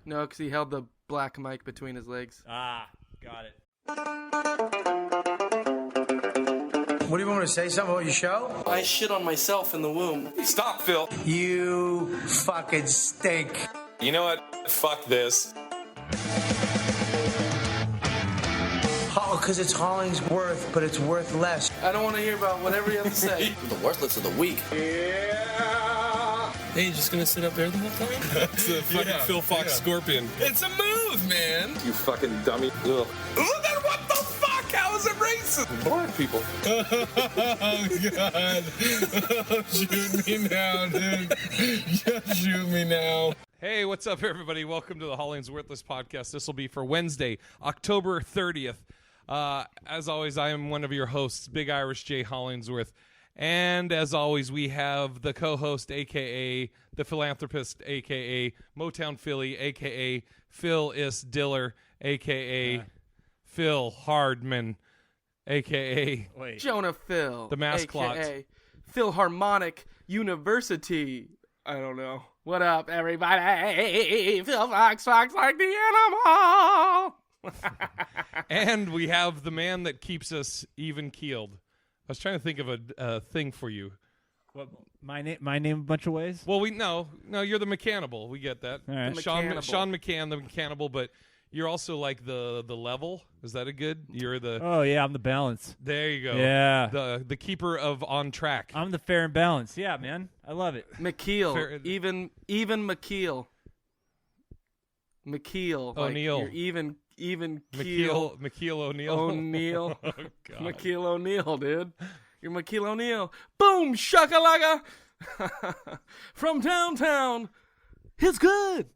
No, because he held the black mic between his legs. Ah, got it. What do you want me to say? Something about your show? I shit on myself in the womb. Stop, Phil. You fucking stink. You know what? Fuck this. Oh, because it's Hollingsworth, but it's worth less. I don't want to hear about whatever you have to say. The worthless of the week. Hey, you just gonna sit up there the whole time? It's a fucking Phil Fox Scorpion. It's a move, man! You fucking dummy. Ugh. Well, then what the fuck? How is it racist? Black people. Oh, God. Oh, shoot me now, dude. Just shoot me now. Hey, what's up, everybody? Welcome to the HollingsWorthless Podcast. This will be for Wednesday, October 30th. As always, I am one of your hosts, Big Irish J. Hollingsworth. And as always, we have the co-host, a.k.a. the philanthropist, a.k.a. Motown Philly, a.k.a. Phil Is Diller, a.k.a. Phil Hardman, a.k.a. Jonah Phil. The mascot. AKA Philharmonic University. I don't know. What up, everybody? Phil Fox like the animal. And we have the man that keeps us even-keeled. I was trying to think of a thing for you. What, my name a bunch of ways? Well, no, you're the mechanable. We get that. All right. Sean McCann, the mechanable, but you're also like the level. Is that a good? You're the. Oh yeah, I'm the balance. There you go. Yeah. The keeper of on track. I'm the fair and balance. Yeah, man, I love it. McKeel, even McKeel. McKeel. O'Neal. Like you're even keel. McKeel O'Neal. O'Neal. Oh, God. McKeel O'Neal, dude. You're McKeel O'Neal. Boom, shakalaka. From downtown. It's good.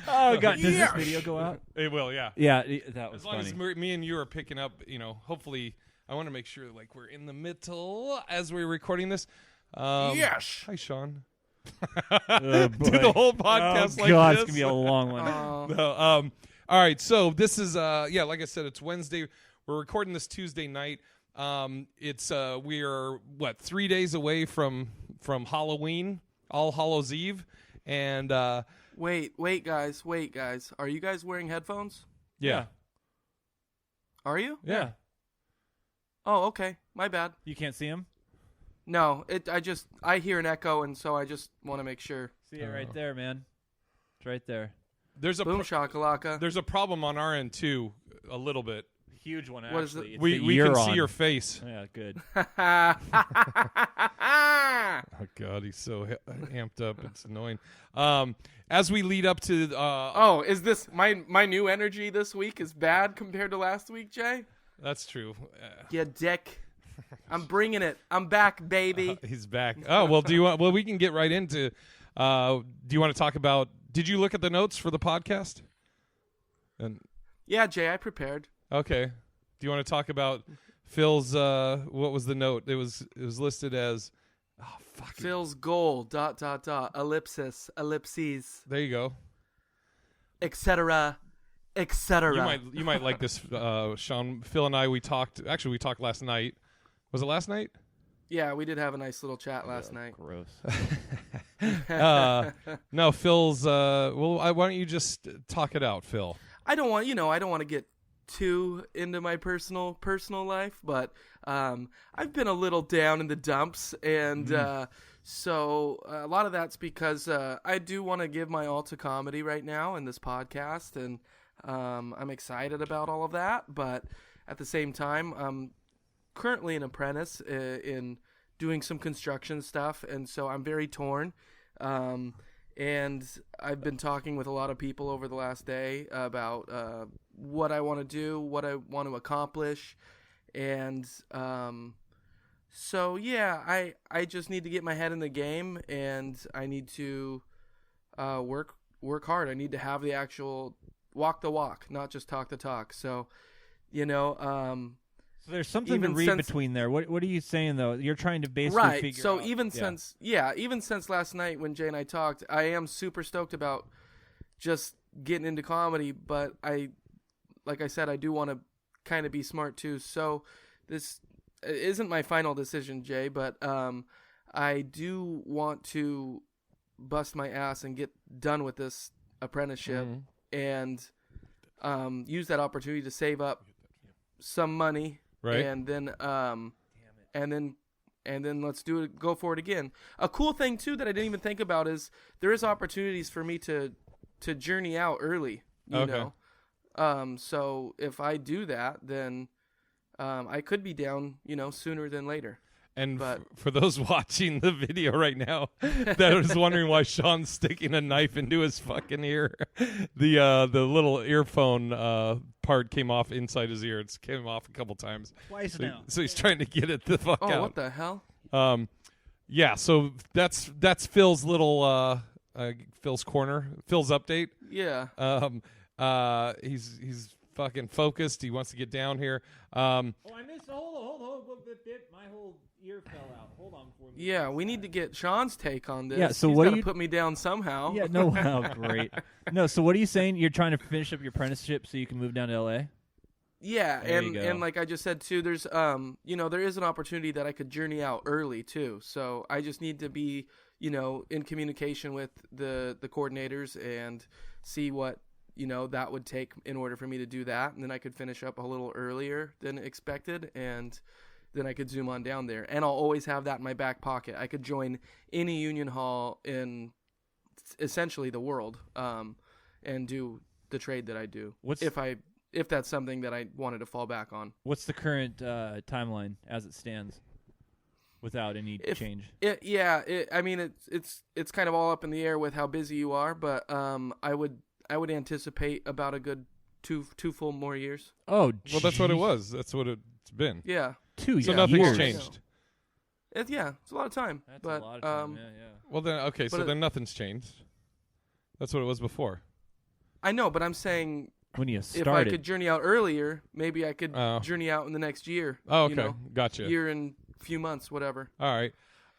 Oh God, does this video go out? It will, yeah. Yeah, that was As long funny. as me and you are picking up, hopefully, I want to make sure like we're in the middle as we're recording this. Yes. Hi, Sean. Oh, Do the whole podcast like God, this. it's gonna be a long one. No, all right, so this is like I said, it's Wednesday. We're recording this Tuesday night. It's we are 3 days away from Halloween, All Hallows Eve, and Wait, guys. Are you guys wearing headphones? yeah. Are you? Yeah. Oh, okay. My bad. You can't see him. No, I hear an echo, and so I just want to make sure. See it right there, man. It's right there. There's a Boom shakalaka. there's a problem on our end too, a little bit. Huge one, What is actually. it? It's We the can you're see on. your face. Yeah, good. Oh God, he's so amped up. It's annoying. As we lead up to Oh, is this my new energy this week is bad compared to last week, Jay? that's true. Yeah, dick. I'm bringing it. I'm back, baby. He's back. Oh, well, do you want? Well, we can get right into. Do you want to talk about? Did you look at the notes for the podcast? And Yeah, Jay, I prepared. okay, do you want to talk about Phil's? What was the note? It was listed as. Oh fuck. Phil's goal. ... Ellipsis. Ellipses. There you go. Etc. Etc. You might like this, Sean. Phil and I we talked last night. Was it last night? Yeah, we did have a nice little chat last night. Gross. No, Phil's. Why don't you just talk it out, Phil? I don't want to get too into my personal life, but I've been a little down in the dumps, and so a lot of that's because I do want to give my all to comedy right now in this podcast, and I'm excited about all of that, but at the same time, I'm currently an apprentice in doing some construction stuff, and so I'm very torn. And I've been talking with a lot of people over the last day about what I want to do, what I want to accomplish. And so, yeah, I just need to get my head in the game, and I need to work hard. I need to have the actual walk the walk, not just talk the talk. So, So there's something to Even read since- between there. What are you saying though? You're trying to basically figure so out. even since last night when Jay and I talked, I am super stoked about just getting into comedy, but like I said, I do want to kind of be smart too. So this isn't my final decision, Jay, but I do want to bust my ass and get done with this apprenticeship and use that opportunity to save up some money, Right. and then let's go for it again. A cool thing too that I didn't even think about is there is opportunities for me to journey out early, you know. So if I do that, then I could be down, sooner than later. And But- for those watching the video right now that was wondering why Sean's sticking a knife into his fucking ear, the little earphone part came off inside his ear. It's came off a couple times. Twice So, now. so he's trying to get it the fuck Oh, out. what the hell? Yeah, so that's Phil's little Phil's corner, Phil's update. Yeah. He's fucking focused. He wants to get down here. Oh, I missed. Hold. My whole ear fell out. Hold on. Yeah, we need to get Sean's take on this. Yeah, so He's what got do to you- put me down somehow. Yeah, no, wow, great. No, so what are you saying? You're trying to finish up your apprenticeship so you can move down to L.A.? Yeah, There you and go. like I just said too, there's there is an opportunity that I could journey out early too. So I just need to be, in communication with the coordinators and see what, that would take in order for me to do that, and then I could finish up a little earlier than expected, and then I could zoom on down there. And I'll always have that in my back pocket. I could join any union hall in essentially the world, and do the trade that I do. If that's something that I wanted to fall back on. What's the current timeline as it stands without any change? It's kind of all up in the air with how busy you are, but I would anticipate about a good two full more years. Oh, Well, that's what it geez. was. That's what it's been. Yeah. 2 So years. nothing's changed. It's a lot of time. That's but a lot of time, yeah. Well, then okay. So But then nothing's changed. That's what it was before. I know, but I'm saying When you if I started. could journey out earlier, maybe I could Oh. journey out in the next year. Oh, okay. Gotcha. Year and few months, whatever. All right.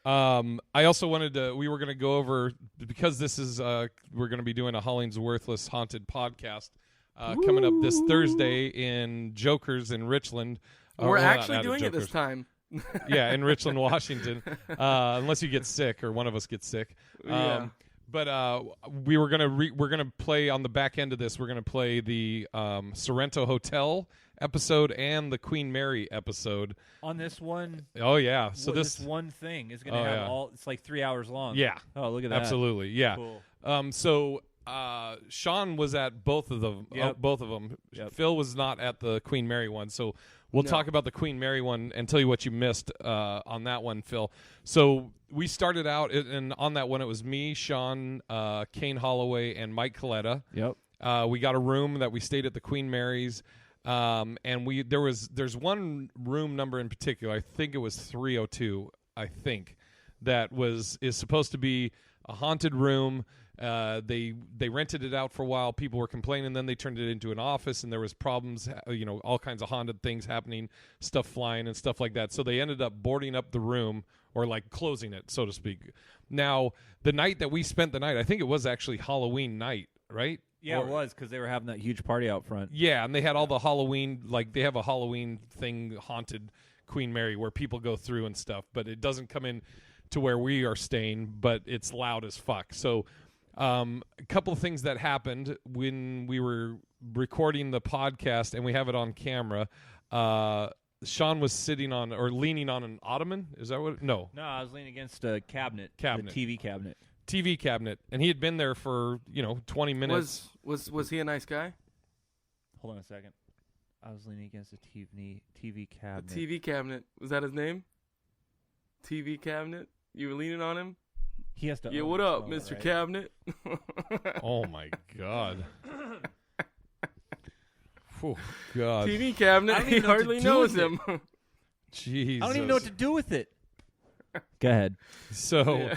I also wanted to. We were going to go over because this is. We're going to be doing a HollingsWorthless Haunted Podcast coming up this Thursday in Jokers in Richland. We're well, actually not at doing it this Jokers. time. Yeah, in Richland, Washington. Unless you get sick or one of us gets sick. Yeah. But we were gonna play on the back end of this. We're gonna play the Sorrento Hotel episode and the Queen Mary episode. On this one, Oh yeah, so this one thing is going to Oh, have yeah. all. It's like 3 hours long. Yeah. Oh, look at that. Absolutely, yeah. Cool. So Sean was at both of them. Yep. Both of them. Yep. Phil was not at the Queen Mary one. So we'll No. talk about the Queen Mary one and tell you what you missed on that one, Phil. So we started out, and on that one it was me, Sean, Kane Holloway, and Mike Coletta. Yep. We got a room that we stayed at the Queen Mary's. And there's one room number in particular, I think it was 302, I think, that is supposed to be a haunted room. They rented it out for a while. People were complaining. Then they turned it into an office, and there was problems. All kinds of haunted things happening, stuff flying and stuff like that. So they ended up boarding up the room, or like closing it, so to speak. Now, the night that we spent the night, I think it was actually Halloween night, right? Yeah, it was because they were having that huge party out front. Yeah, and they had all the Halloween, like they have a Halloween thing, haunted Queen Mary, where people go through and stuff, but it doesn't come in to where we are staying, but it's loud as fuck. So a couple of things that happened when we were recording the podcast, and we have it on camera. Sean was sitting on or leaning on an ottoman. Is that what? No, No, I was leaning against a cabinet. Cabinet. The TV cabinet. TV cabinet, and he had been there for 20 minutes. Was he a nice guy? Hold on a second. I was leaning against a TV cabinet. TV cabinet. Was that his name? TV cabinet? You were leaning on him? He has to. Yeah, own what this up, phone, Mr. right? Cabinet? Oh my god. Oh god. TV I cabinet. don't He even know what to hardly do knows with it. him. Jesus. I don't even know what to do with it. Go ahead. So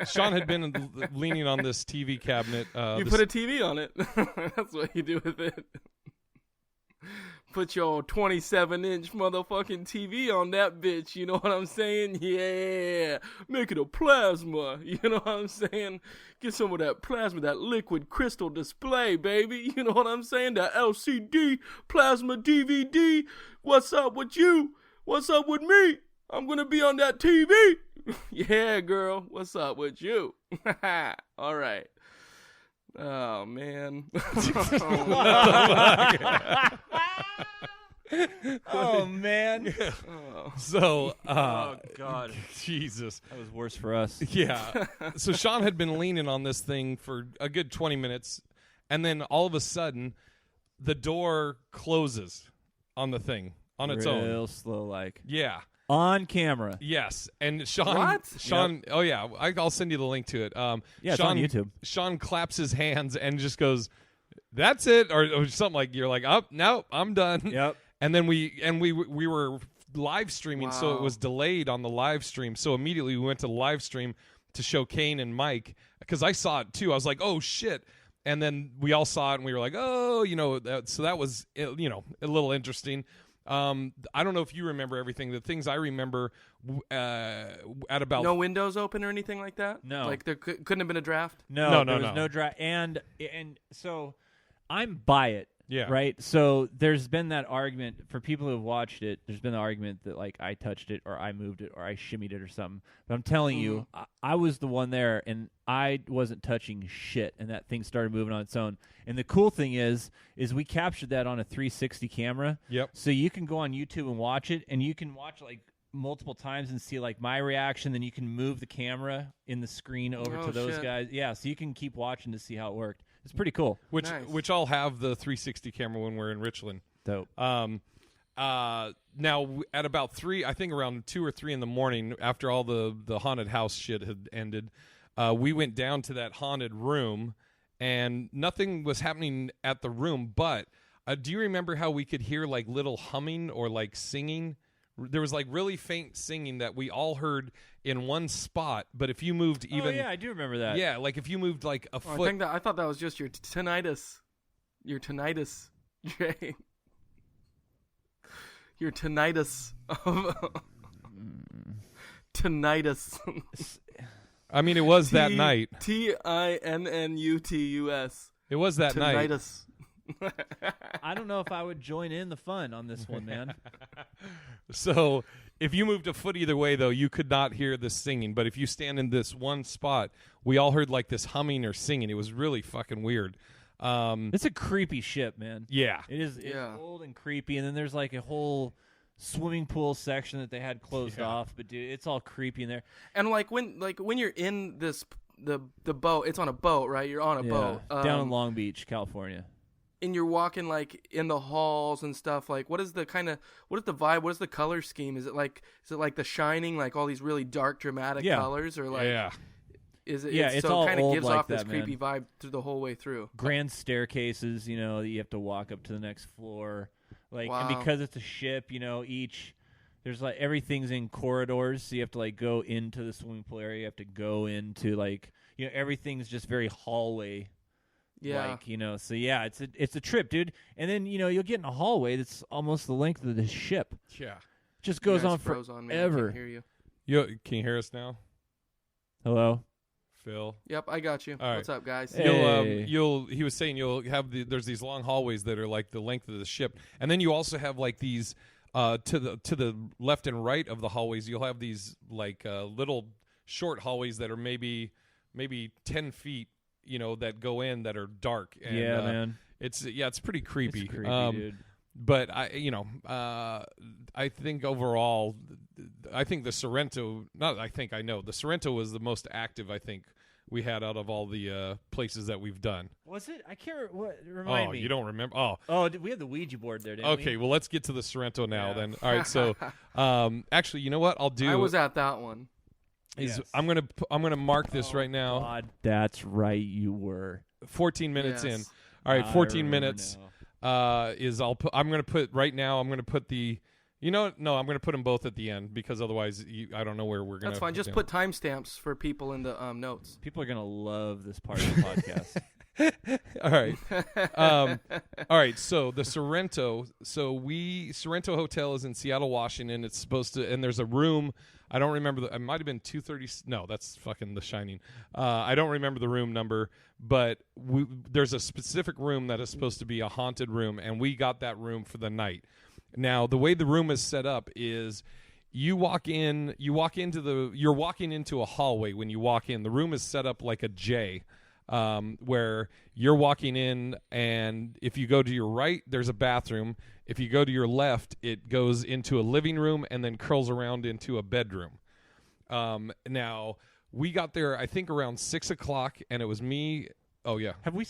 Sean had been leaning on this TV cabinet. You put a TV on it. That's what you do with it. Put your 27-inch motherfucking TV on that bitch. You know what I'm saying? Yeah. Make it a plasma. You know what I'm saying? Get some of that plasma, that liquid crystal display, baby. You know what I'm saying? That LCD plasma DVD. What's up with you? What's up with me? I'm going to be on that TV. Yeah, girl. What's up with you? All right. Oh, man. Oh man. So, Oh God. Jesus. That was worse for us. Yeah. So Sean had been leaning on this thing for a good 20 minutes, and then all of a sudden, the door closes on the thing on its own. Real slow, like Yeah. on camera. Yes. And Sean. What? Sean. Oh yeah. I'll send you the link to it. Yeah, it's Sean, on YouTube. Sean claps his hands and just goes, "That's it," or something like. You're like, "Oh no, I'm done." Yep. And then we were live streaming, so it Wow. was delayed on the live stream. So immediately we went to the live stream to show Kane and Mike, because I saw it too. I was like, "Oh shit!" And then we all saw it, and we were like, "Oh, so that was a little interesting." I don't know if you remember everything. The things I remember at about No windows open or anything like that? No. Like there couldn't have been a draft? No, there was no. no draft, and so I'm by it. Yeah. Right. So there's been that argument for people who have watched it. There's been the argument that like I touched it or I moved it or I shimmied it or something. But I'm telling you, I was the one there and I wasn't touching shit, and that thing started moving on its own. And the cool thing is we captured that on a 360 camera. Yep. So you can go on YouTube and watch it, and you can watch like multiple times and see like my reaction. Then you can move the camera in the screen over to those shit. guys. Yeah. So you can keep watching to see how it worked. It's pretty cool. Nice. which I'll have the 360 camera when we're in Richland. Dope. Now at about 3, I think around 2 or 3 in the morning, after all the haunted house shit had ended, we went down to that haunted room, and nothing was happening at the room. But do you remember how we could hear like little humming or like singing? There was like really faint singing that we all heard in one spot. But if you moved even, Oh yeah, I do remember that. yeah, like if you moved like a Oh, foot. I thought that was just your tinnitus. Your tinnitus, Jay. Your tinnitus. Tinnitus. I mean, it was that night. Tinnutus. It was that night. Tinnitus. I don't know if I would join in the fun on this one, man. So if you moved a foot either way, though, you could not hear the singing. But if you stand in this one spot, we all heard like this humming or singing. It was really fucking weird. It's a creepy ship, man. Yeah. It is. It's Yeah. old and creepy, and then there's like a whole swimming pool section that they had closed off. But dude, it's all creepy in there. And like when you're in the boat, it's on a boat, right? You're on a boat down in Long Beach, California. and you're walking like in the halls and stuff. Like, what is the vibe? What is the color scheme? Is it like The Shining, like all these really dark, dramatic colors, or like is it? Yeah, it's it's so all it kind of old gives like off this that, creepy vibe through the whole way through. Grand staircases, you know, that you have to walk up to the next floor. Like, Wow. and because it's a ship, you know, there's like everything's in corridors, so you have to like go into the swimming pool area. You have to go into like, you know, everything's just very hallway. Yeah. Like, you know, so yeah, it's a trip, dude. And then, you know, you'll get in a hallway that's almost the length of the ship. Yeah. Just goes You guys on froze on me. I forever. can't hear you. Can you hear us now, Hello? Phil? Yep, I got you. All right. What's up, guys? Hey. He was saying you'll have there's these long hallways that are like the length of the ship, and then you also have like these to the left and right of the hallways. You'll have these like little short hallways that are maybe 10 feet, you know, that go in that are dark. And, Yeah, man. It's pretty creepy. It's creepy, dude. But I think overall, I think the Sorrento. I know the Sorrento was the most active. I think we had out of all the places that we've done. Was it? I can't remind me. You don't remember? Oh, We had the Ouija board there, didn't we? okay. Well, let's get to the Sorrento now. Yeah. Then, all right. So, actually, you know what I'll do? I was at that one. Is Yes. I'm gonna mark this right now. God, that's right, you were. 14 minutes Yes. in. All right, I 14 remember minutes. now. I'm gonna put right now. I'm gonna put the. You know, no, I'm gonna put them both at the end because otherwise, I don't know where we're gonna. That's fine. Just them. put timestamps for people in the notes. People are going to love this part of the podcast. All right. All right. So the Sorrento. Sorrento Hotel is in Seattle, Washington. It's supposed to, and there's a room. I don't remember. It might have been 230. No, that's fucking The Shining. I don't remember the room number, but there's a specific room that is supposed to be a haunted room, and we got that room for the night. Now, the way the room is set up is you're walking into a hallway when you walk in. The room is set up like a J, where you're walking in, and if you go to your right, there's a bathroom. If you go to your left, it goes into a living room and then curls around into a bedroom. Now, we got there, I think, around 6 o'clock, and it was me. Oh, yeah. Have we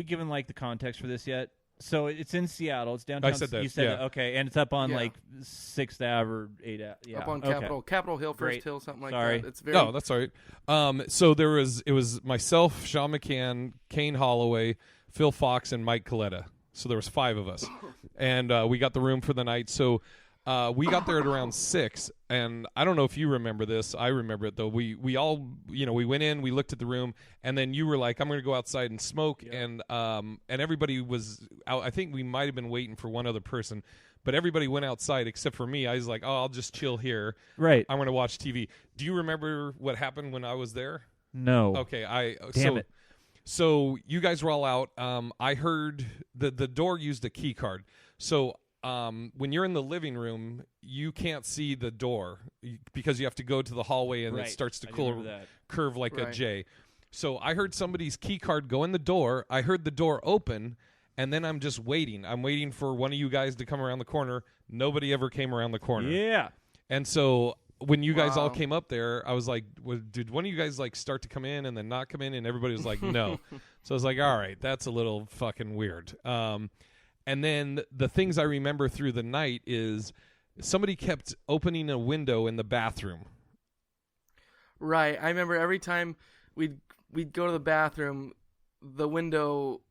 given like the context for this yet? So it's in Seattle. It's downtown. I said that. You said yeah. that. Okay, and it's up on Yeah. like 6th Ave or 8th Ave. Yeah. Up on Okay. Capitol Hill, First Great. Hill, something like Sorry. that. It's very. No, that's all right. So it was myself, Sean McCann, Kane Holloway, Phil Fox, and Mike Coletta. So there was 5 of us, and we got the room for the night. So we got there at around 6, and I don't know if you remember this. I remember it though. We all, we went in, we looked at the room, and then you were like, "I'm going to go outside and smoke," and everybody was out. I think we might have been waiting for one other person, but everybody went outside except for me. I was like, "Oh, I'll just chill here. Right. I'm going to watch TV." Do you remember what happened when I was there? No. Okay, Damn it. So you guys were all out. I heard the door used a key card. So when you're in the living room, you can't see the door because you have to go to the hallway and Right. it starts to I do remember that. curve like a Right. J. So I heard somebody's key card go in the door. I heard the door open, and then I'm just waiting. I'm waiting for one of you guys to come around the corner. Nobody ever came around the corner. Yeah. And so when you guys all Wow. came up there, I was like, did one of you guys like start to come in and then not come in? And everybody was like, no. So I was like, all right, that's a little fucking weird. And then the things I remember through the night is somebody kept opening a window in the bathroom. Right. I remember every time we'd go to the bathroom, the window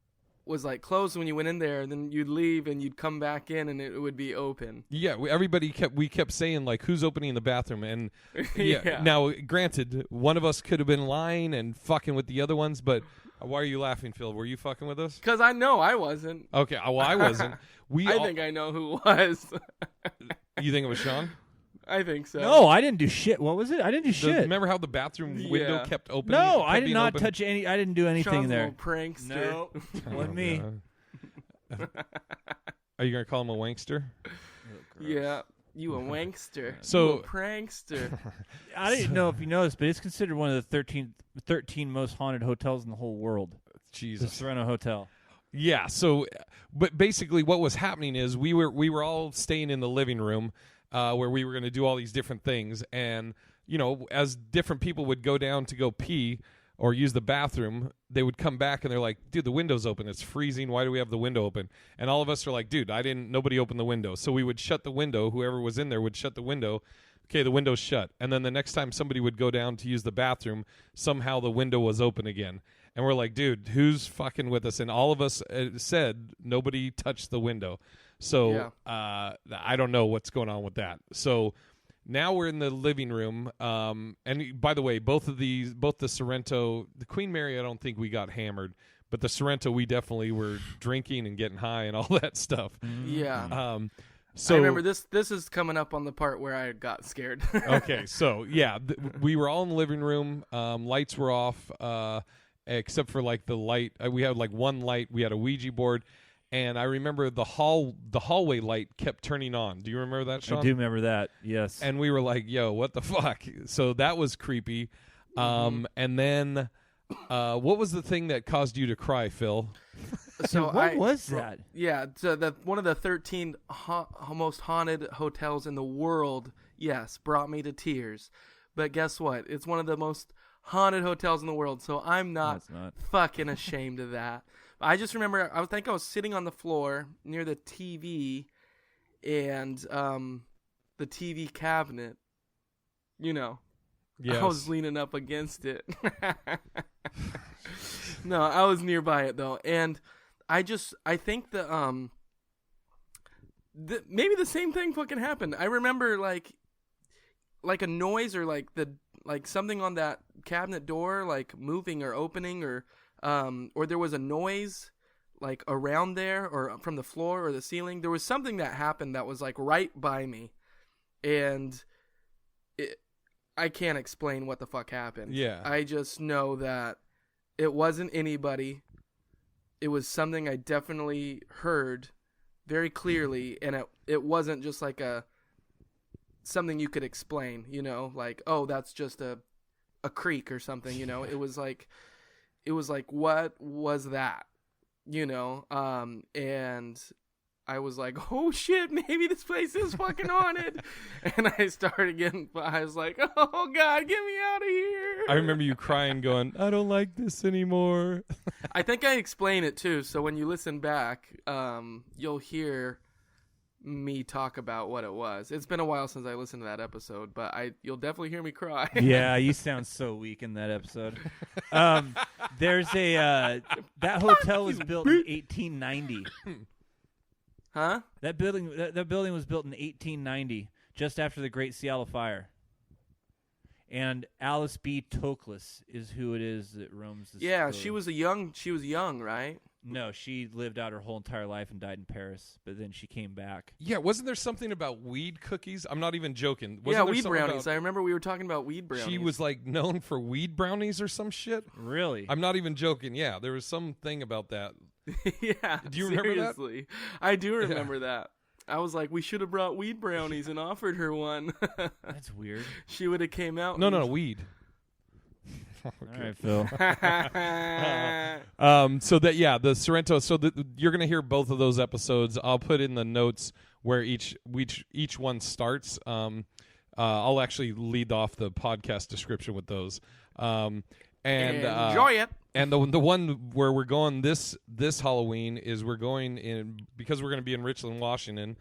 was like closed when you went in there, and then you'd leave and you'd come back in and it would be open. Yeah, we kept saying like, who's opening the bathroom? And yeah. Yeah. Now, granted, one of us could have been lying and fucking with the other ones, but why are you laughing, Phil? Were you fucking with us? Because I know I wasn't. Okay, well, I wasn't. I think I know who was. You think it was Sean? I think so. No, I didn't do shit. What was it? I didn't do shit. Remember how the bathroom window Yeah. kept opening? No, kept I did being not open? touch any. I didn't do anything Sean's a there. little prankster. No, wasn't me. Are you gonna call him a wankster? Yeah. You a wankster. So- You a prankster. I didn't know if you noticed, but it's considered one of the 13 most haunted hotels in the whole world. The Jesus. Sereno Hotel. Yeah. So, but basically, what was happening is we were all staying in the living room, where we were going to do all these different things, and as different people would go down to go pee or use the bathroom, they would come back and they're like, "Dude, the window's open. It's freezing. Why do we have the window open?" And all of us are like, "Dude, nobody opened the window." So we would shut the window. Whoever was in there would shut the window. Okay, the window's shut. And then the next time somebody would go down to use the bathroom, somehow the window was open again. And we're like, "Dude, who's fucking with us?" And all of us said nobody touched the window. So I don't know what's going on with that. So now we're in the living room. And by the way, both the Sorrento, the Queen Mary, I don't think we got hammered, but the Sorrento, we definitely were drinking and getting high and all that stuff. Yeah. So I remember this is coming up on the part where I got scared. Okay, so yeah, we were all in the living room. Lights were off, except for like the light. We had like one light. We had a Ouija board, and I remember the hallway light kept turning on. Do you remember that, Sean? I do remember that. Yes. And we were like, "Yo, what the fuck?" So that was creepy. And then, what was the thing that caused you to cry, Phil? So what was that? Yeah, so one of the 13 most haunted hotels in the world, yes, brought me to tears. But guess what? It's one of the most haunted hotels in the world, so I'm not fucking ashamed of that. I just remember, I was sitting on the floor near the TV and the TV cabinet, Yes. I was leaning up against it. No, I was nearby it though, and I think maybe the same thing fucking happened. I remember like a noise or like something on that cabinet door like moving or opening or there was a noise like around there or from the floor or the ceiling. There was something that happened that was like right by me, and I can't explain what the fuck happened. Yeah. I just know that it wasn't anybody. It was something I definitely heard very clearly, and it wasn't just like a something you could explain, like, oh, that's just a creek or something, It was like what was that, and I was like, oh shit, maybe this place is fucking haunted. And I was like, oh God, get me out of here. I remember you crying, going, I don't like this anymore. I think I explain it too, so when you listen back, you'll hear me talk about what it was. It's been a while since I listened to that episode, but you'll definitely hear me cry. Yeah, you sound so weak in that episode. There's that hotel was built in 1890. Huh? That building was built in 1890, just after the Great Seattle Fire. And Alice B. Toklas is who it is that roams this building. she was young, right? No, she lived out her whole entire life and died in Paris, but then she came back. Yeah, wasn't there something about weed cookies? I'm not even joking. Weed brownies. I remember we were talking about weed brownies. She was like known for weed brownies or some shit. Really? I'm not even joking. Yeah, there was something about that. Yeah. Do you remember that? Seriously. I do remember that. I was like, we should have brought weed brownies and offered her one. That's weird. She would have came out. No, weed. All right, Phil. So the Sorrento. So you're gonna hear both of those episodes. I'll put in the notes where each one starts. I'll actually lead off the podcast description with those. And enjoy it. And the one where we're going this Halloween is we're going in, because we're going to be in Richland, Washington,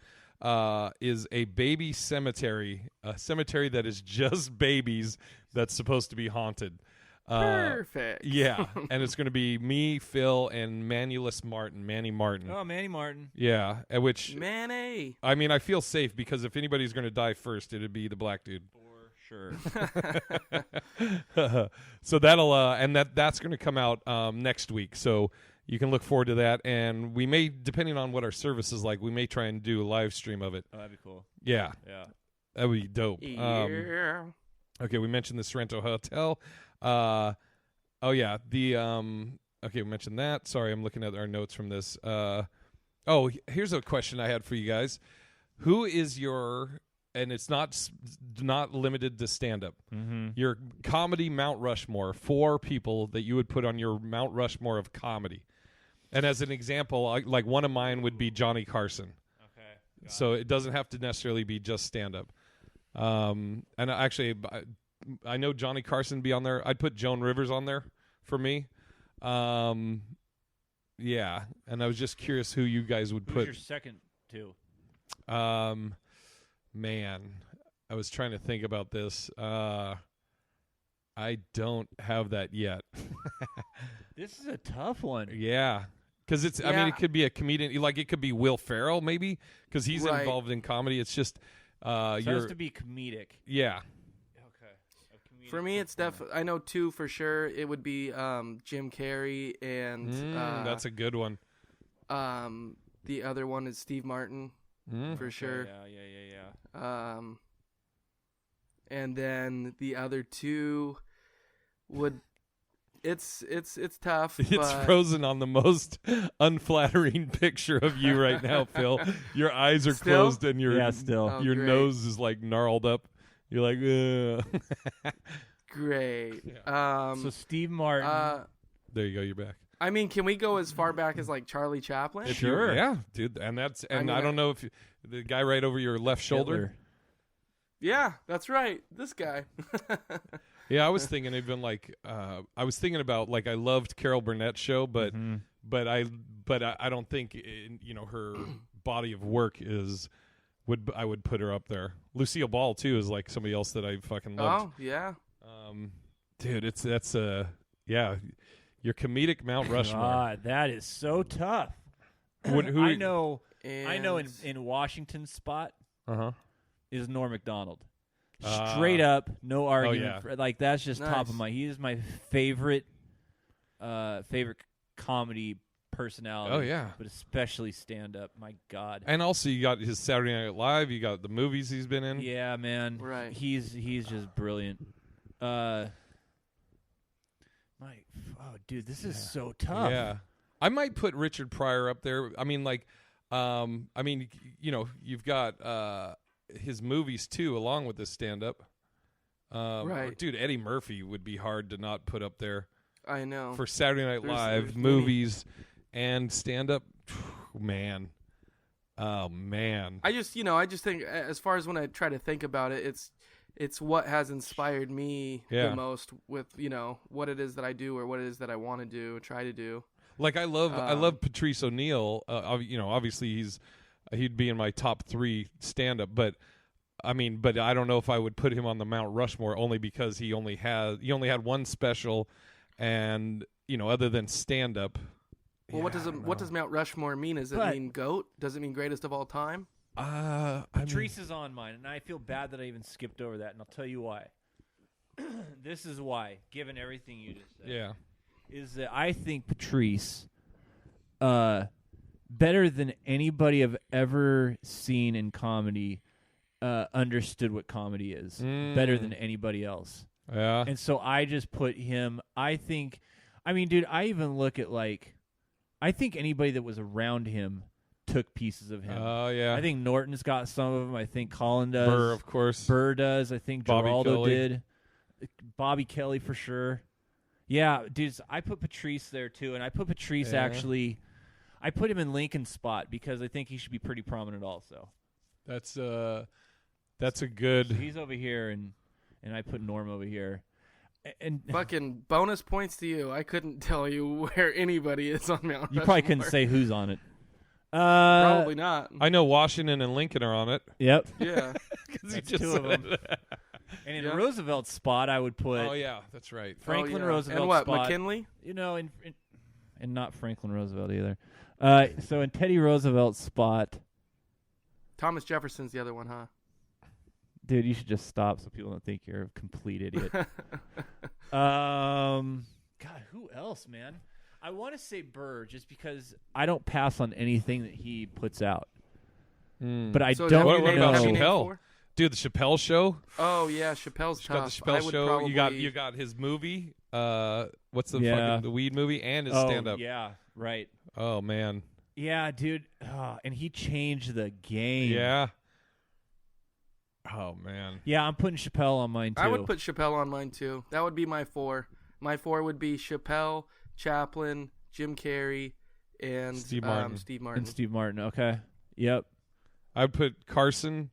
is a baby cemetery, a cemetery that is just babies that's supposed to be haunted. Perfect. Yeah, and it's going to be me, Phil, and Manny Martin. Oh, Manny Martin. Yeah, at which Manny. I mean, I feel safe because if anybody's going to die first, it'd be the black dude. Sure. So that'll and that's going to come out next week. So you can look forward to that, and we may, depending on what our service is like, we may try and do a live stream of it. Oh, that'd be cool. Yeah, that would be dope. Yeah. Okay, we mentioned the Sorrento Hotel. Okay, we mentioned that. Sorry, I'm looking at our notes from this. Here's a question I had for you guys. Who is your, and it's not limited to stand-up, your comedy Mount Rushmore, 4 people that you would put on your Mount Rushmore of comedy? And as an example, like one of mine would be Johnny Carson. Okay. So it doesn't have to necessarily be just stand-up. And actually, I know Johnny Carson be on there. I'd put Joan Rivers on there for me. Yeah, and I was just curious who you guys would put. Who's your second two? Man, I was trying to think about this. I don't have that yet. This is a tough one. Yeah, because it's. I mean, it could be a comedian. Like it could be Will Ferrell, maybe, because he's involved in comedy. It's just. So it has to be comedic. Yeah. Okay. For me, it's definitely. I know 2 for sure. It would be Jim Carrey and. That's a good one. The other one is Steve Martin. For sure. Yeah. And then the other 2 would. It's tough. It's frozen on the most unflattering picture of you right now, Phil. Your eyes are closed and your your nose is like gnarled up. You're like, ugh. Great. Yeah. So Steve Martin. There you go. You're back. I mean, can we go as far back as like Charlie Chaplin? Sure. Yeah, dude. And that's I don't know if the guy right over your left shoulder. Hitler. Yeah, that's right. This guy. Yeah, I was thinking even like I was thinking about like I loved Carol Burnett's show, but I don't think her body of work I would put her up there. Lucille Ball too is like somebody else that I fucking loved. Oh yeah. Dude, that's your comedic Mount Rushmore. God, that is so tough. Who I know in Washington's spot is Norm Macdonald. Straight up, no argument. Oh, yeah. Like that's just Nice. top of my. He is my favorite comedy personality. Oh yeah, but especially stand up. My God. And also you got his Saturday Night Live. You got the movies he's been in. Yeah, man. Right. He's just brilliant. Dude, this is so tough. Yeah, I might put Richard Pryor up there. I mean, like, you've got his movies too, along with his stand-up. Right. Dude, Eddie Murphy would be hard to not put up there I know. for Saturday Night Live, there's movies, and stand-up. Man. Oh, man. I just think as far as when I try to think about it, it's what has inspired me the most with, what it is that I do or what it is that I want to do, try to do. Like I love Patrice O'Neal. Obviously he'd be in my top 3 stand-up, but I don't know if I would put him on the Mount Rushmore only because he only had one special, and other than stand-up. Well, what does Mount Rushmore mean? Does it mean GOAT? Does it mean greatest of all time? Patrice is on mine, and I feel bad that I even skipped over that, and I'll tell you why. This is why, given everything you just said. Yeah. Is that I think Patrice, better than anybody I've ever seen in comedy, understood what comedy is better than anybody else. Yeah. And so I just put him, dude, I even look at I think anybody that was around him took pieces of him. Oh, yeah. I think Norton's got some of them. I think Colin does. Burr, of course. Burr does. I think Bobby Geraldo Kelly. did. Bobby Kelly for sure. Yeah, dude, I put Patrice there too, and I put Patrice I put him in Lincoln's spot because I think he should be pretty prominent also. That's a good. So he's over here, and I put Norm over here. And fucking bonus points to you. I couldn't tell you where anybody is on Mount Rushmore. You probably couldn't say who's on it. Probably not. I know Washington and Lincoln are on it. Yep. Yeah. That's 2 of them. And in Roosevelt's spot, I would put. Oh yeah, that's right. Franklin Roosevelt's and what? spot. McKinley? And not Franklin Roosevelt either. So in Teddy Roosevelt's spot, Thomas Jefferson's the other one, huh? dude, you should just stop so people don't think you're a complete idiot. God, who else, man? I want to say Burr just because I don't pass on anything that he puts out. But I don't What about know. Chappelle? Dude, the Chappelle Show. Oh yeah, Chappelle's Got tough. the Chappelle Show. Probably... You got his movie. What's the fucking the weed movie and his stand up. Yeah, right. Oh man. Yeah, dude. And he changed the game. Yeah. Oh man. Yeah, I'm putting Chappelle on mine too. I would put Chappelle on mine too. That would be my 4. My 4 would be Chappelle, Chaplin, Jim Carrey, and Steve Martin. And Steve Martin. Okay. Yep. I would put Carson,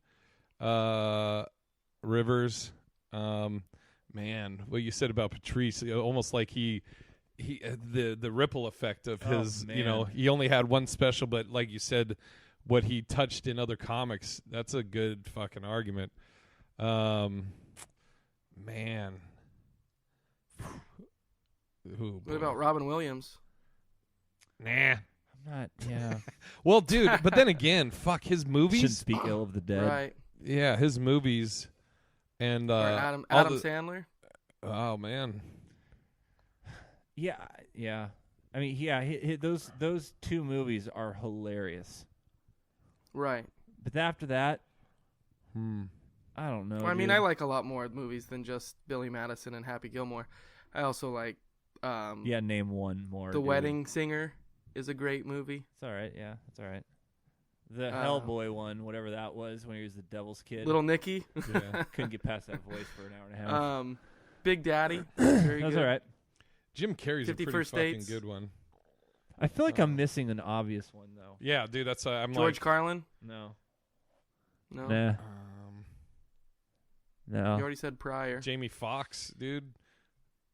Rivers. Man, what you said about Patrice, almost like the ripple effect of his, he only had one special, but like you said, what he touched in other comics, that's a good fucking argument. Man. What about Robin Williams? Nah. I'm not, yeah. Well, dude, but then again, fuck, his movies. Shouldn't speak ill of the dead. Right. Yeah, his movies. And Or Adam Sandler? Oh, man. Yeah. I mean, yeah, those 2 movies are hilarious. Right. But after that, I don't know. Well, I mean, dude. I like a lot more movies than just Billy Madison and Happy Gilmore. I also like name one more. The Wedding Singer is a great movie. It's all right. Yeah, it's all right. The Hellboy one, whatever that was, when he was the Devil's Kid. Little Nicky. Yeah, couldn't get past that voice for an hour and a half. Big Daddy. Very that was good. all right. Jim Carrey's a pretty fucking good one. I feel like I'm missing an obvious one though. Yeah, dude, that's I'm George Carlin. No. No. No. You already said Pryor. Jamie Foxx, dude,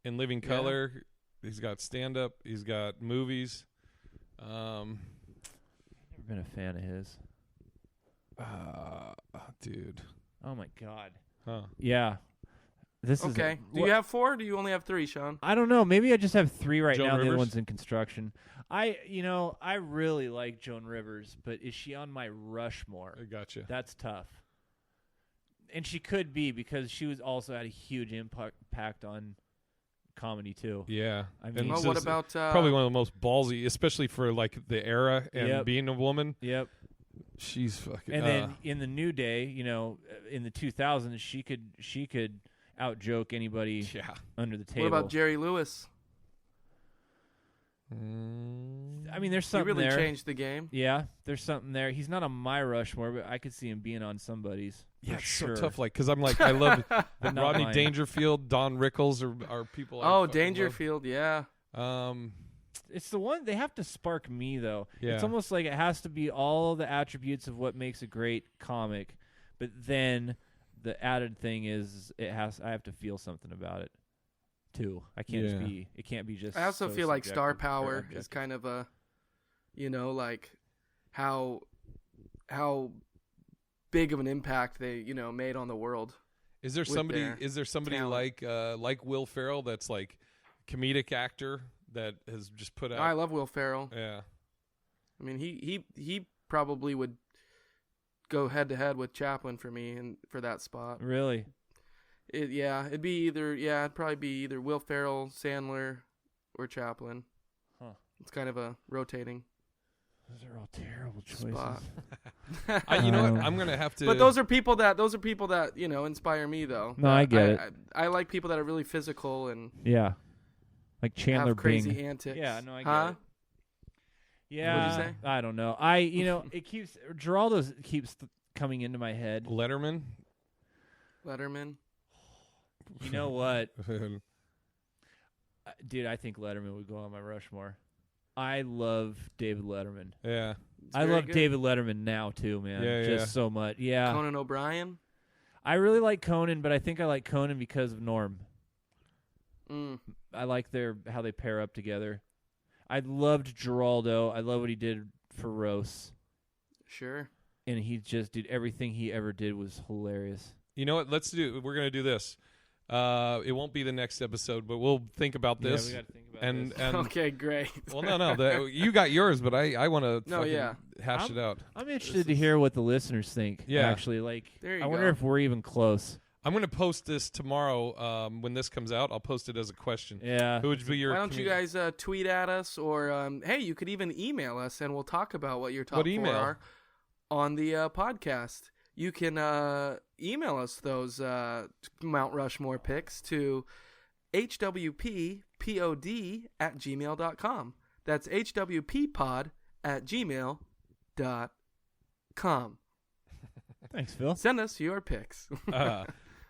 in Living Color. He's got stand up. He's got movies. Never been a fan of his. Dude. Oh my god. Huh. Yeah. This is okay. Do you have 4 or do you only have 3, Sean? I don't know. Maybe I just have 3 right Joan now. Rivers? The other one's in construction. I really like Joan Rivers, but is she on my Rushmore? I gotcha. That's tough. And she could be because she was also had a huge impact on comedy too. Yeah. I mean, well, what about probably one of the most ballsy, especially for like the era and being a woman. Yep. She's fucking. And then in the new day, in the 2000s, she could out joke anybody under the table. What about Jerry Lewis? I mean, there's He something really there. changed the game. Yeah, there's something there. He's not on my Rushmore, but I could see him being on somebody's. Yeah, for it's sure. so tough. Like, because I'm like, I love But not Rodney mine. Dangerfield, Don Rickles are people. I Oh, fucking Dangerfield, yeah. love. It's the one they have to spark me though. Yeah. It's almost like it has to be all the attributes of what makes a great comic, but then the added thing is I have to feel something about it too. I can't just Yeah. be. It can't be just. I also so feel like star subjective or power is objective. kind of a, like how big of an impact they, made on the world. Is there with somebody? their Is there somebody talent. like Will Ferrell that's like comedic actor that has just put out? I love Will Ferrell. Yeah. I mean, he probably would go head to head with Chaplin for me and for that spot. Really. It'd probably be either Will Ferrell, Sandler, or Chaplin. Huh. It's kind of a rotating Those are all terrible choices. spot. You know what? I'm gonna have to. But those are people that inspire me though. No, I get it. I like people that are really physical and Yeah. Like Chandler have crazy Bing. antics. Yeah, no, I get Huh? it. Yeah. What'd you say? I don't know. It keeps Geraldo keeps coming into my head. Letterman. Letterman. You know what? Dude, I think Letterman would go on my Rushmore. I love David Letterman. Yeah. It's I very love good. David Letterman now too, man. Yeah, Just yeah. so much. Yeah. Conan O'Brien. I really like Conan, but I think I like Conan because of Norm. Mm. I like how they pair up together. I loved Geraldo. I love what he did for Rose. Sure. And he just did everything he ever did was hilarious. You know what? We're gonna do this. It won't be the next episode, but we'll think about this. Yeah, we got to think about and this. and Okay, great. well, no, you got yours, but I want to No, yeah. hash it out. I'm interested to hear what the listeners think. Yeah. Actually, There you I wonder go. if we're even close. I'm gonna post this tomorrow. When this comes out, I'll post it as a question. Yeah. Who would be your? Why don't you guys tweet at us or hey, you could even email us and we'll talk about what your top What 4 email? are on the podcast. You can email us those Mount Rushmore picks to hwppod@gmail.com. That's hwppod@gmail.com. Thanks, Phil. Send us your picks.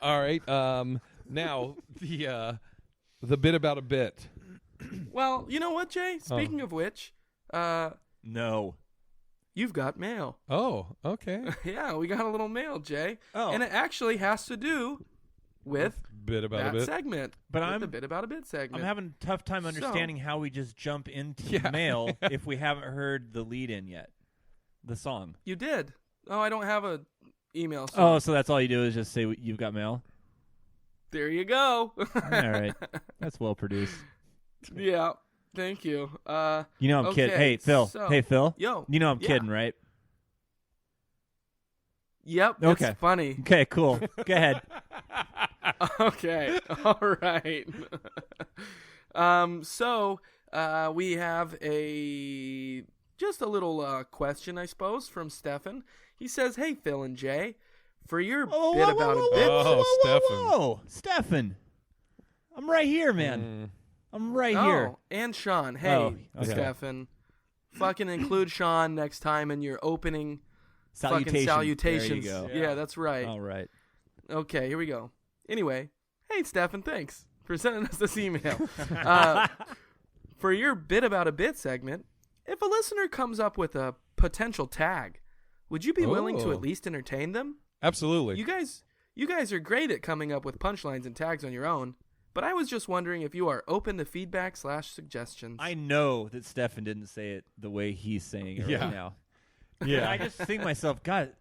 All right. Now the bit about a bit. Well, you know what, Jay? Speaking of which, No. you've got mail. Oh, okay. Yeah, we got a little mail, Jay. Oh. And it actually has to do with Bit about that a bit. segment. But with I'm- the bit about a bit segment. I'm having a tough time understanding how we just jump into Yeah. mail if we haven't heard the lead in yet. The song. You did. Oh, I don't have a email. Oh, so that's all you do is just say you've got mail? There you go. All right. That's well produced. Yeah. Thank you. You know I'm kidding. Okay, Hey, Phil. so- Hey, Phil. Yo. You know I'm yeah. kidding, right? Yep. Okay. It's funny. Okay, cool. Go ahead. Okay. All right. So we have just a little question, I suppose, from Stefan. He says, "Hey, Phil and Jay, for your bit about a bit." Oh, Stefan. I'm right here, man. I'm right here. Oh, and Sean. Hey, Oh, okay. Stefan. Fucking include Sean next time in your opening Salutation. fucking salutations. There you go. Yeah, that's right. All right. Okay, here we go. Anyway, hey, Stefan, thanks for sending us this email. For your bit about a bit segment, if a listener comes up with a potential tag, would you be willing to Oh. at least entertain them? Absolutely. You guys are great at coming up with punchlines and tags on your own, but I was just wondering if you are open to feedback / suggestions. I know that Stefan didn't say it the way he's saying it Yeah. right now. Yeah. I just think to myself, God,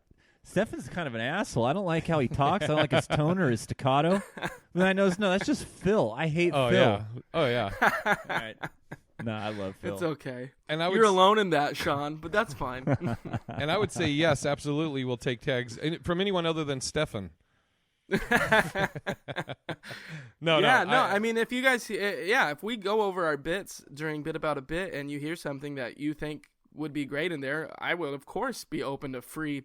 Stefan's kind of an asshole. I don't like how he talks. I don't like his tone or his staccato. But I know, no, that's just Phil. I hate Oh Phil. yeah. Oh yeah. All right. No, I love Phil. It's okay. And I would You're alone in that, Sean, but that's fine. And I would say yes, absolutely. We'll take tags from anyone other than Stefan. No. I mean, if you guys, if we go over our bits during Bit About a Bit and you hear something that you think would be great in there, I will, of course, be open to free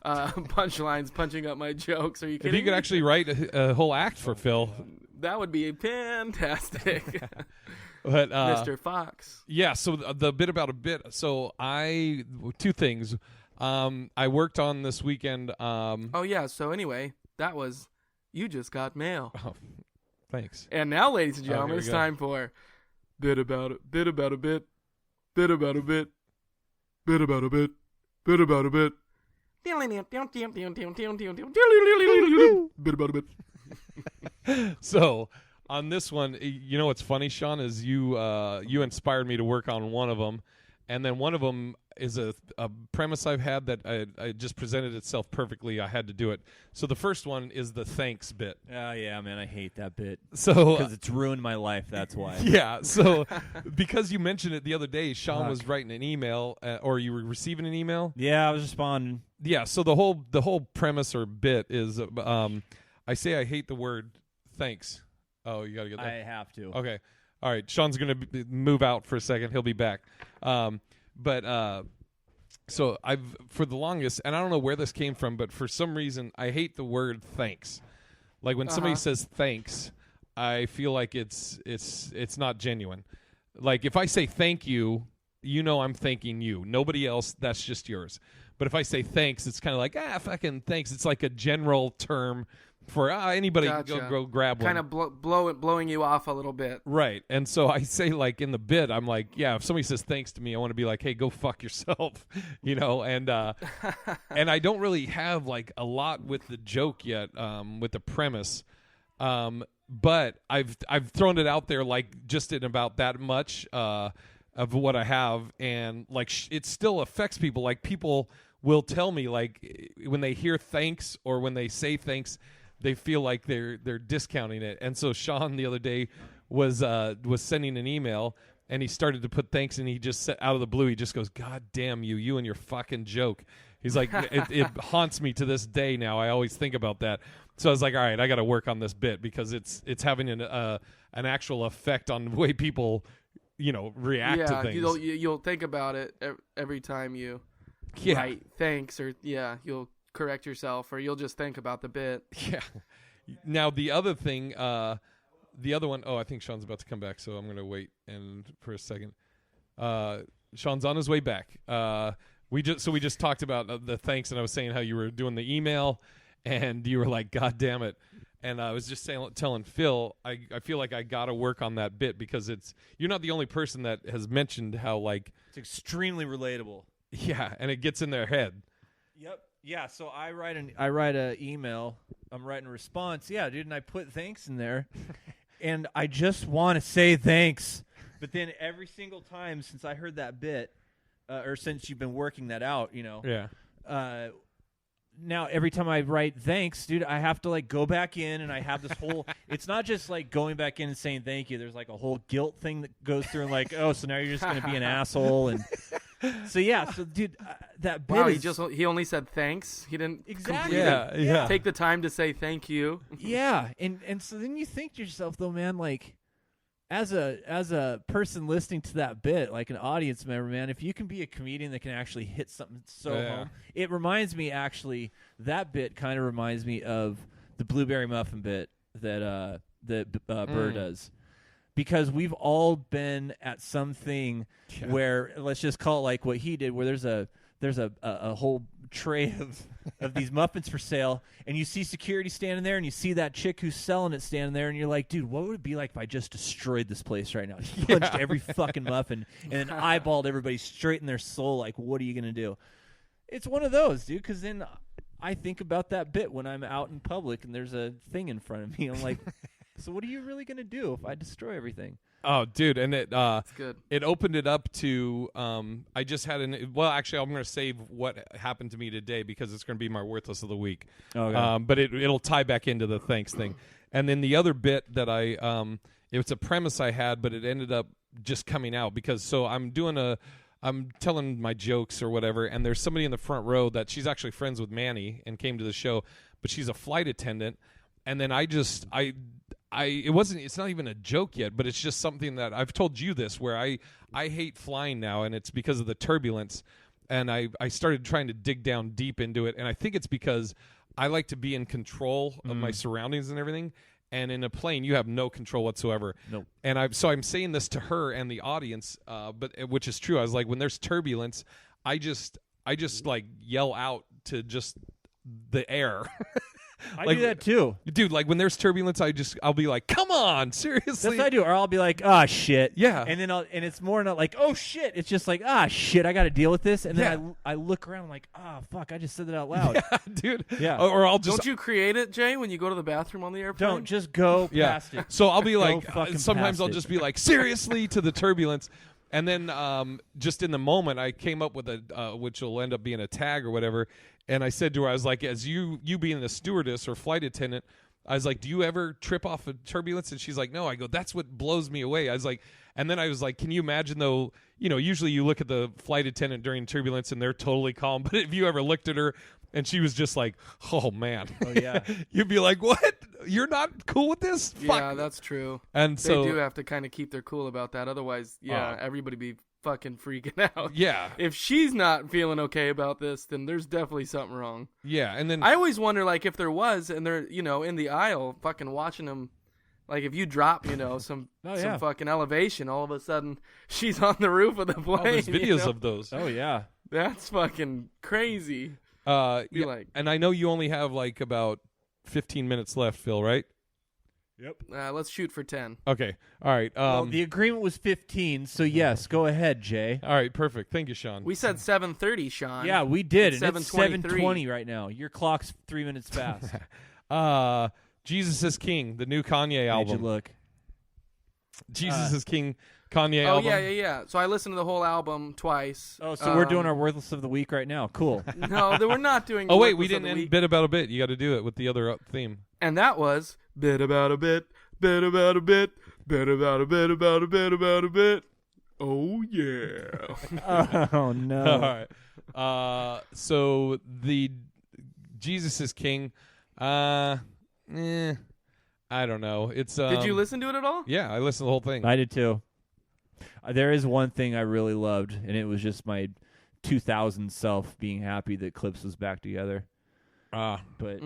punchlines punching up my jokes. Are you If kidding you could me? actually write a whole act for Phil. That would be fantastic. But Mr. Fox. Yeah, so the bit about a bit. So two things. I worked on this weekend. Oh yeah. So anyway, that was you just got mail. Oh, thanks. And now, ladies and gentlemen, here we it's go. time for bit about a bit about a bit, bit about a bit, bit about a bit, bit about a bit. Bit about a bit. So on this one, you know what's funny, Sean, is you inspired me to work on one of them, and then one of them is a premise I've had that I just presented itself perfectly. I had to do it. So the first one is the thanks bit. Oh, yeah, man, I hate that bit. So Because it's ruined my life, that's why. yeah, so because you mentioned it the other day, Sean was writing an email, or you were receiving an email. Yeah, I was responding. Yeah, so the whole premise or bit is, I say I hate the word thanks. Oh, you gotta get that. I have to. Okay, all right. Sean's gonna move out for a second. He'll be back. So I've for the longest, and I don't know where this came from, but for some reason I hate the word thanks. Like when somebody says thanks, I feel like it's not genuine. Like if I say thank you, you know I'm thanking you. Nobody else. That's just yours. But if I say thanks, it's kind of like fucking thanks. It's like a general term for anybody Gotcha. can go grab one. Kind of blowing you off a little bit. Right. And so I say, like, in the bit, I'm like, yeah, if somebody says thanks to me, I want to be like, hey, go fuck yourself, and and I don't really have, like, a lot with the joke yet, with the premise, but I've thrown it out there, like, just in about that much of what I have, and, like, it still affects people. Like, people will tell me, like, when they hear thanks or when they say thanks, they feel like they're discounting it. And so Sean the other day was sending an email, and he started to put thanks, and he just said, out of the blue, he just goes, God damn you and your fucking joke. He's like, it haunts me to this day now. I always think about that. So I was like, all right, I got to work on this bit because it's having an actual effect on the way people, react to things. You'll think about it every time you write thanks, or you'll correct yourself, or you'll just think about the bit. Yeah. Now the other thing, the other one, I think Sean's about to come back, so I'm going to wait for a second. Sean's on his way back. We just talked about the thanks, and I was saying how you were doing the email, and you were like, God damn it. And I was just telling Phil, I feel like I got to work on that bit because you're not the only person that has mentioned how, like, it's extremely relatable. Yeah, and it gets in their head. Yep. Yeah, so I write an email. I'm writing a response. Yeah, dude, and I put thanks in there. And I just want to say thanks. But then every single time since I heard that bit, or since you've been working that out, Yeah. Now every time I write thanks, dude, I have to, like, go back in, and I have this whole it's not just like going back in and saying thank you. There's, like, a whole guilt thing that goes through, and, like, oh, so now you're just going to be an asshole. And so dude, that bit He only said thanks. He didn't exactly Yeah. take the time to say thank you. Yeah, and so then you think to yourself, though, man, like, as a person listening to that bit, like an audience member, man, if you can be a comedian that can actually hit something home, it reminds me, actually, that bit kind of reminds me of the blueberry muffin bit that Burr does. Because we've all been at something where, let's just call it like what he did, where there's a whole tray of these muffins for sale, and you see security standing there, and you see that chick who's selling it standing there, and you're like, dude, what would it be like if I just destroyed this place right now? Just punched every fucking muffin and then eyeballed everybody straight in their soul. Like, what are you going to do? It's one of those, dude, because then I think about that bit when I'm out in public and there's a thing in front of me. I'm like, so what are you really going to do if I destroy everything? Oh, dude, and That's good. It opened it up to I just had actually, I'm going to save what happened to me today because it's going to be my worthless of the week. Okay. But it'll tie back into the thanks thing. And then the other bit that it was a premise I had, but it ended up just coming out because I'm telling my jokes or whatever, and there's somebody in the front row that she's actually friends with Manny and came to the show, but she's a flight attendant. And then it's not even a joke yet, but it's just something that I've told you this, where I hate flying now, and it's because of the turbulence. And I started trying to dig down deep into it, and I think it's because I like to be in control of my surroundings and everything. and in a plane you have no control whatsoever. Nope. And I'm saying this to her and the audience, but which is true. I was like, when there's turbulence, I just like yell out to just the air. I do that too, dude. Like when there's turbulence, I'll be like, come on, seriously. That's what I do. Or I'll be like, ah, shit. Yeah. And then it's more not like, oh shit. It's just like, ah, shit. I got to deal with this. And then I look around like, ah, fuck. I just said that out loud. Yeah, dude. Yeah. Or I'll just. Don't you create it, Jay, when you go to the bathroom on the airplane? Don't just go past it. So I'll be like, fucking sometimes past I'll it. just be like, seriously, to the turbulence. And then just in the moment, I came up with which will end up being a tag or whatever. And I said to her, I was like, as you being the stewardess or flight attendant, I was like, do you ever trip off of turbulence? And she's like, no. I go, that's what blows me away. I was like, and then I was like, can you imagine though, usually you look at the flight attendant during turbulence and they're totally calm. But if you ever looked at her and she was just like, oh man. Oh, yeah. You'd be like, what? You're not cool with this? Yeah, Fuck. that's true. And They so do have to kind of keep their cool about that. Otherwise, everybody be fucking freaking out. yeah. If she's not feeling okay about this, then there's definitely something wrong. Yeah. And then I always wonder, like, if there was, and they're, in the aisle, fucking watching them. Like, if you drop, some fucking elevation, all of a sudden she's on the roof of the plane. there's videos of those. Oh, yeah. That's fucking crazy. Yeah, like- and I know you only have like about 15 minutes left, Phil, right? Yep. Let's shoot for 10. Okay. All right. Well, the agreement was 15, so yes, go ahead, Jay. all right, perfect. Thank you, Sean. We said 7:30, Sean. Yeah, we did. And it's 7:23. 7:20 right now. Your clock's 3 minutes fast. Jesus is King, the new Kanye Made you album. look. Jesus is King, Kanye Oh, album. yeah. So I listened to the whole album twice. Oh, so we're doing our Worthless of the Week right now. Cool. No, we're not doing Oh, wait, Worthless we of didn't the end Week. bit about a bit. You got to do it with the other theme. And that was bit about a bit, bit about a bit, bit about a bit about a bit about a bit. Oh yeah. Oh, no. All right. So the Jesus is King. I don't know. It's. Did you listen to it at all? Yeah, I listened to the whole thing. I did too. There is one thing I really loved, and it was just my 2000 self being happy that Clips was back together. But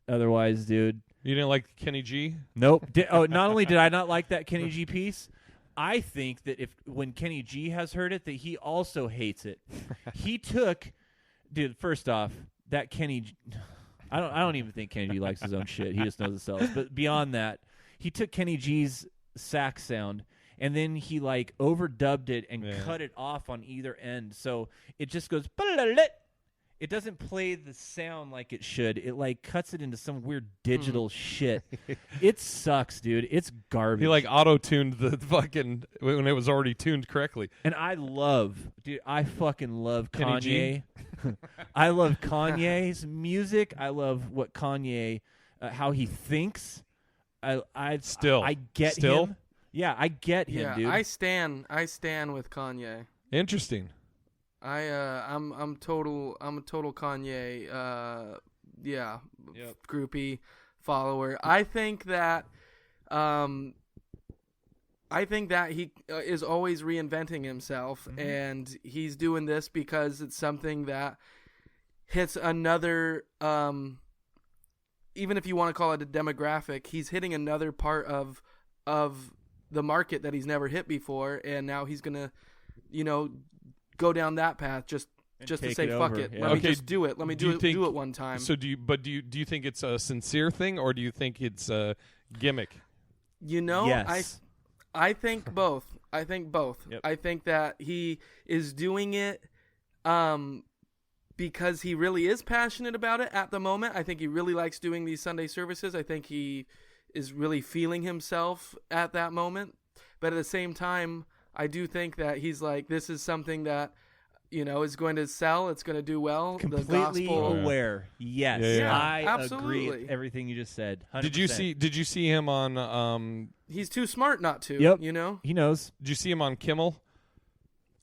otherwise, dude. You didn't like Kenny G? Nope. Not only did I not like that Kenny G piece, I think that when Kenny G has heard it, that he also hates it. He took, dude. First off, that Kenny, I don't even think Kenny G likes his own shit. He just knows it sells. But beyond that, he took Kenny G's sax sound and then he like overdubbed it and cut it off on either end, so it just goes. It doesn't play the sound like it should. It like cuts it into some weird digital shit. It sucks, dude. It's garbage. He like auto-tuned the fucking when it was already tuned correctly. And I fucking love Kenny G? Kanye. I love Kanye's music. I love what Kanye, how he thinks. I get him. Yeah, I get him, dude. I stand with Kanye. Interesting. I'm a total Kanye groupie follower. I think that he is always reinventing himself, and he's doing this because it's something that hits another even if you want to call it a demographic, he's hitting another part of the market that he's never hit before, and now he's gonna go down that path just to say fuck it. Yeah. Let me just do it. Let me do it one time. So do you think it's a sincere thing, or do you think it's a gimmick? Yes. I think both. Yep. I think that he is doing it because he really is passionate about it at the moment. I think he really likes doing these Sunday services. I think he is really feeling himself at that moment. But at the same time, I do think that he's like, this is something that, is going to sell. It's going to do well. Completely the gospel. aware. Yes. Yeah. I absolutely. agree with everything you just said. 100%. Did you see him on He's too smart not to. Yep. He knows. Did you see him on Kimmel?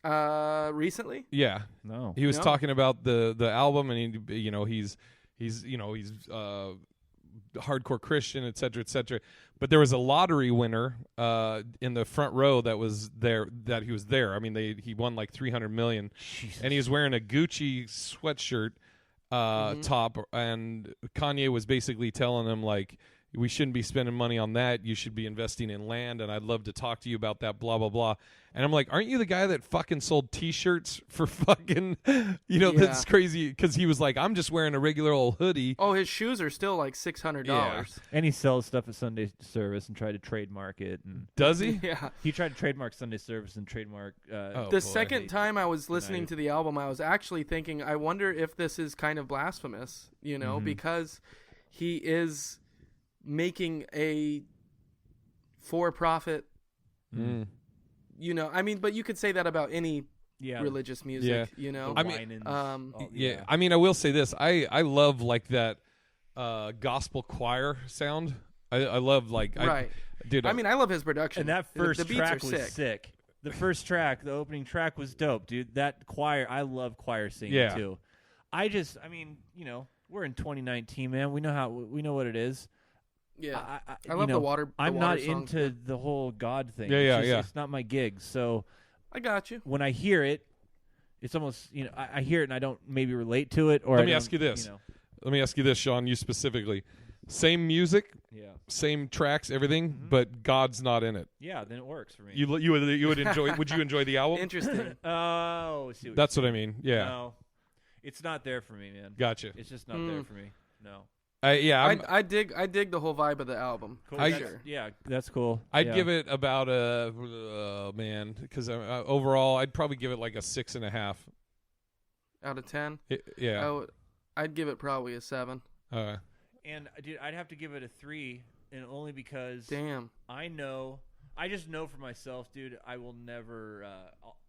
Recently? Yeah. No. He was No. talking about the album, and he's hardcore Christian, et cetera, et cetera. But there was a lottery winner in the front row that was there. That he was there. I mean, he won like $300 million, and he was wearing a Gucci sweatshirt top. And Kanye was basically telling him like, we shouldn't be spending money on that. You should be investing in land, and I'd love to talk to you about that, blah, blah, blah. And I'm like, aren't you the guy that fucking sold T-shirts for fucking, that's crazy, because he was like, I'm just wearing a regular old hoodie. Oh, his shoes are still like $600. Yeah. And he sells stuff at Sunday Service and tried to trademark it. And Does he? Yeah. he tried to trademark Sunday Service and trademark. The second time I was listening to the album, I was actually thinking, I wonder if this is kind of blasphemous, because he is making a for-profit, but you could say that about any religious music, I mean, I mean, I will say this. I love like that gospel choir sound. I love like, dude. I mean, I love his production. And that first the beats track are was sick. The first track, the opening track was dope, dude. That choir, I love choir singing too. We're in 2019, man. We know what it is. Yeah, I love the water. I'm water not songs, into the whole God thing. Yeah, It's not my gig. So I got you. when I hear it, it's almost I hear it and I don't maybe relate to it. Or let me ask you this. Let me ask you this, Sean. You specifically, same music, same tracks, everything, but God's not in it. Yeah, then it works for me. You would enjoy? Would you enjoy the album? Interesting. That's what I mean. Yeah. No, it's not there for me, man. Gotcha. It's just not there for me. No. I dig the whole vibe of the album. Cool. Sure. Yeah, that's cool. I'd give it about because overall I'd probably give it like a 6.5 out of 10. I'd give it probably a 7. And dude, I'd have to give it a 3, and only because I just know for myself, dude. I will never.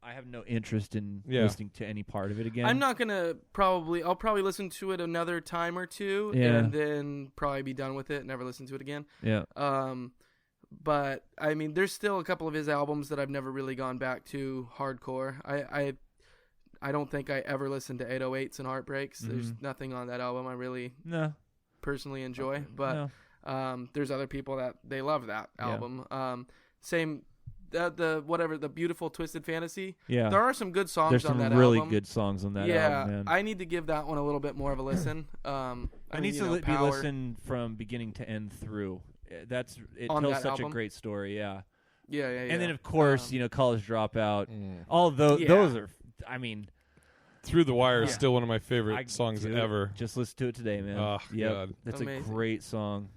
I have no interest in listening to any part of it again. I'm not gonna I'll probably listen to it another time or two, and then probably be done with it. Never listen to it again. Yeah. But I mean, there's still a couple of his albums that I've never really gone back to hardcore. I don't think I ever listened to 808s and Heartbreaks. There's nothing on that album I really personally enjoy. But there's other people that they love that album. Same. The Beautiful Twisted Fantasy. Yeah, there are some good songs There's on that some really album. good songs on that album, man. I need to give that one a little bit more of a listen. I need to be listened from beginning to end through. It tells such a great story. Yeah. And then of course, College Dropout. All of those are. I mean, Through the Wire is still one of my favorite songs ever. Just listen to it today, man. Oh God, that's amazing. A great song.